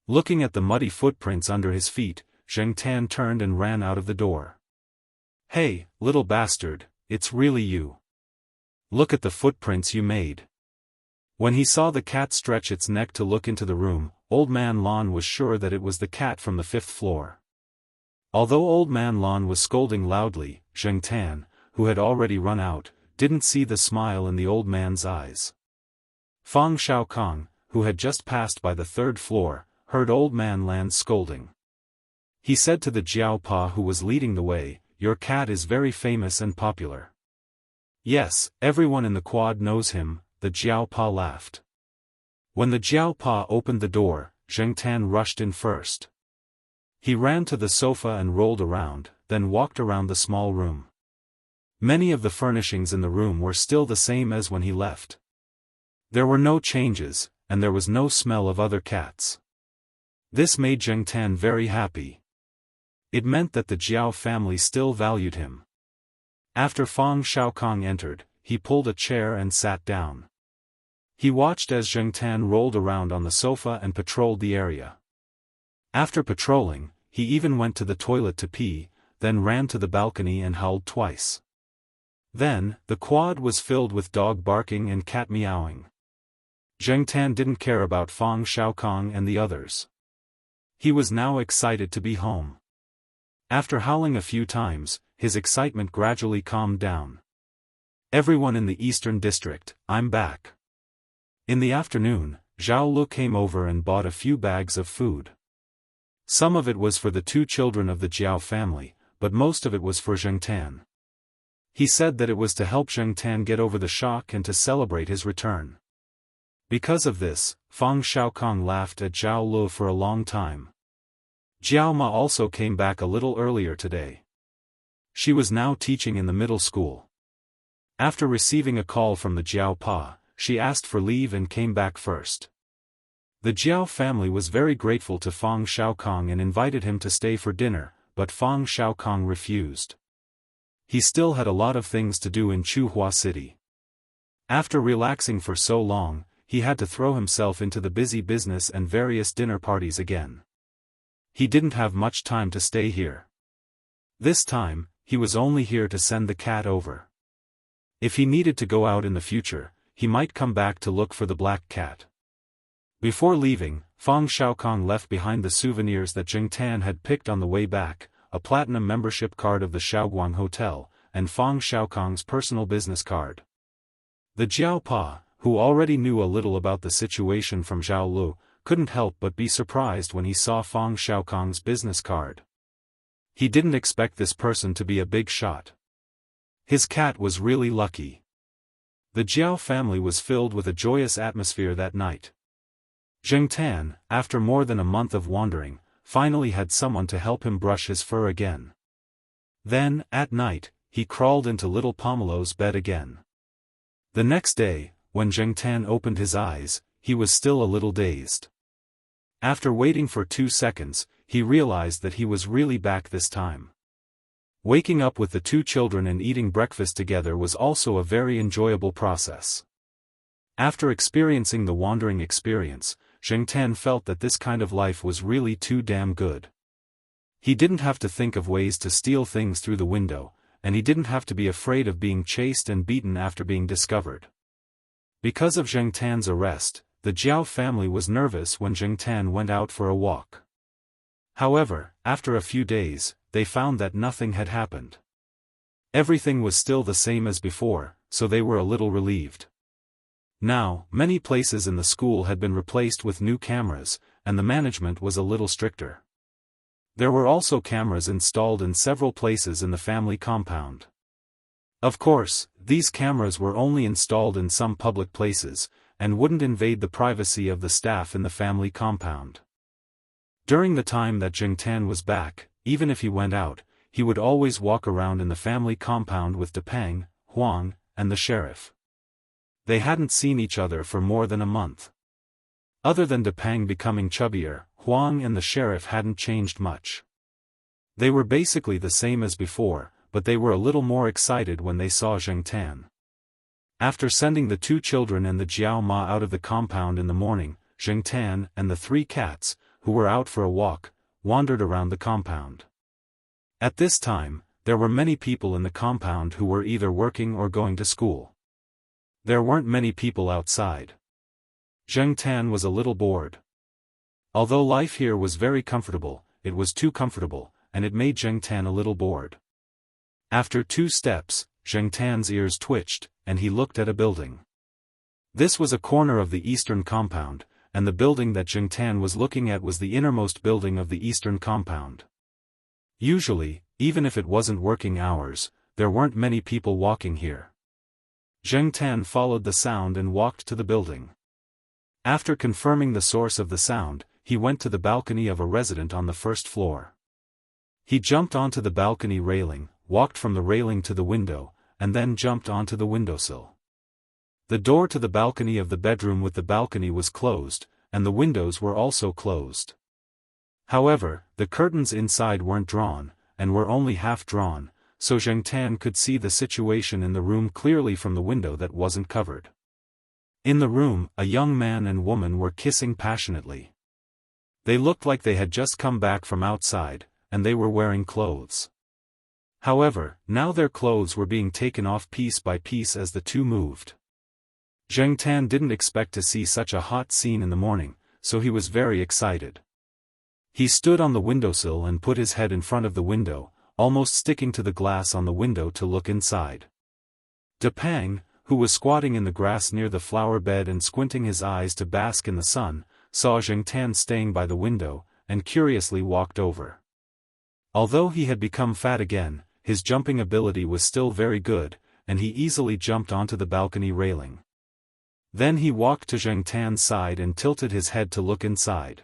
Looking at the muddy footprints under his feet, Zheng Tan turned and ran out of the door. "Hey, little bastard, it's really you. Look at the footprints you made." When he saw the cat stretch its neck to look into the room, Old Man Lan was sure that it was the cat from the 5th floor. Although Old Man Lan was scolding loudly, Zheng Tan, who had already run out, didn't see the smile in the old man's eyes. Fang Xiaokong, who had just passed by the 3rd floor, heard Old Man Lan's scolding. He said to the Jiao Pa who was leading the way, "Your cat is very famous and popular." "Yes, everyone in the quad knows him," the Jiao Pa laughed. When the Jiao Pa opened the door, Zheng Tan rushed in first. He ran to the sofa and rolled around, then walked around the small room. Many of the furnishings in the room were still the same as when he left. There were no changes, and there was no smell of other cats. This made Zheng Tan very happy. It meant that the Jiao family still valued him. After Fang Xiaokong entered, he pulled a chair and sat down. He watched as Zheng Tan rolled around on the sofa and patrolled the area. After patrolling, he even went to the toilet to pee, then ran to the balcony and howled twice. Then, the quad was filled with dog barking and cat meowing. Zheng Tan didn't care about Fang Xiaokong and the others. He was now excited to be home. After howling a few times, his excitement gradually calmed down. Everyone in the Eastern District, I'm back. In the afternoon, Zhao Lu came over and bought a few bags of food. Some of it was for the two children of the Jiao family, but most of it was for Zheng Tan. He said that it was to help Zheng Tan get over the shock and to celebrate his return. Because of this, Fang Xiaokong laughed at Zhao Lu for a long time. Jiao Ma also came back a little earlier today. She was now teaching in the middle school. After receiving a call from the Jiao Pa, she asked for leave and came back first. The Jiao family was very grateful to Fang Xiaokong and invited him to stay for dinner, but Fang Xiaokong refused. He still had a lot of things to do in Chuhua City. After relaxing for so long, he had to throw himself into the busy business and various dinner parties again. He didn't have much time to stay here. This time, he was only here to send the cat over. If he needed to go out in the future, he might come back to look for the black cat. Before leaving, Fang Xiaokong left behind the souvenirs that Zheng Tan had picked on the way back, a platinum membership card of the Shaoguang Hotel, and Fang Xiaokong's personal business card. The Jiao Pa, who already knew a little about the situation from Zhao Lu, couldn't help but be surprised when he saw Fang Xiaokong's business card. He didn't expect this person to be a big shot. His cat was really lucky. The Jiao family was filled with a joyous atmosphere that night. Zheng Tan, after more than a month of wandering, finally had someone to help him brush his fur again. Then, at night, he crawled into little Pomelo's bed again. The next day, when Zheng Tan opened his eyes, he was still a little dazed. After waiting for 2 seconds, he realized that he was really back this time. Waking up with the two children and eating breakfast together was also a very enjoyable process. After experiencing the wandering experience, Zheng Tan felt that this kind of life was really too damn good. He didn't have to think of ways to steal things through the window, and he didn't have to be afraid of being chased and beaten after being discovered. Because of Zheng Tan's arrest, the Jiao family was nervous when Zheng Tan went out for a walk. However, after a few days, they found that nothing had happened. Everything was still the same as before, so they were a little relieved. Now, many places in the school had been replaced with new cameras, and the management was a little stricter. There were also cameras installed in several places in the family compound. Of course, these cameras were only installed in some public places, and wouldn't invade the privacy of the staff in the family compound. During the time that Zheng Tan was back, even if he went out, he would always walk around in the family compound with Depeng, Huang, and the sheriff. They hadn't seen each other for more than a month. Other than Depeng becoming chubbier, Huang and the sheriff hadn't changed much. They were basically the same as before, but they were a little more excited when they saw Zheng Tan. After sending the two children and the Jiao Ma out of the compound in the morning, Zheng Tan and the 3 cats, who were out for a walk, wandered around the compound. At this time, there were many people in the compound who were either working or going to school. There weren't many people outside. Zheng Tan was a little bored. Although life here was very comfortable, it was too comfortable, and it made Zheng Tan a little bored. After 2 steps, Zheng Tan's ears twitched, and he looked at a building. This was a corner of the eastern compound, and the building that Zheng Tan was looking at was the innermost building of the eastern compound. Usually, even if it wasn't working hours, there weren't many people walking here. Zheng Tan followed the sound and walked to the building. After confirming the source of the sound, he went to the balcony of a resident on the 1st floor. He jumped onto the balcony railing, walked from the railing to the window, and then jumped onto the windowsill. The door to the balcony of the bedroom with the balcony was closed, and the windows were also closed. However, the curtains inside weren't drawn, and were only half drawn, so Zheng Tan could see the situation in the room clearly from the window that wasn't covered. In the room, a young man and woman were kissing passionately. They looked like they had just come back from outside, and they were wearing clothes. However, now their clothes were being taken off piece by piece as the two moved. Zheng Tan didn't expect to see such a hot scene in the morning, so he was very excited. He stood on the windowsill and put his head in front of the window, almost sticking to the glass on the window to look inside. De Pang, who was squatting in the grass near the flower bed and squinting his eyes to bask in the sun, saw Zheng Tan staying by the window, and curiously walked over. Although he had become fat again, his jumping ability was still very good, and he easily jumped onto the balcony railing. Then he walked to Zheng Tan's side and tilted his head to look inside.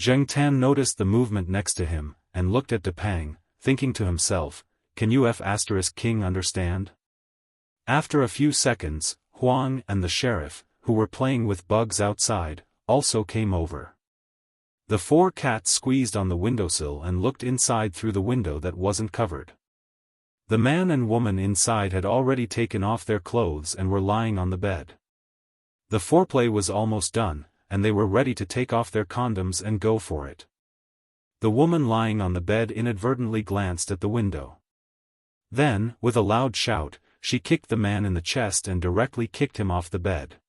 Zheng Tan noticed the movement next to him, and looked at De Pang, thinking to himself, "Can King understand?" After a few seconds, Huang and the sheriff, who were playing with bugs outside, also came over. The four cats squeezed on the windowsill and looked inside through the window that wasn't covered. The man and woman inside had already taken off their clothes and were lying on the bed. The foreplay was almost done, and they were ready to take off their condoms and go for it. The woman lying on the bed inadvertently glanced at the window. Then, with a loud shout, she kicked the man in the chest and directly kicked him off the bed.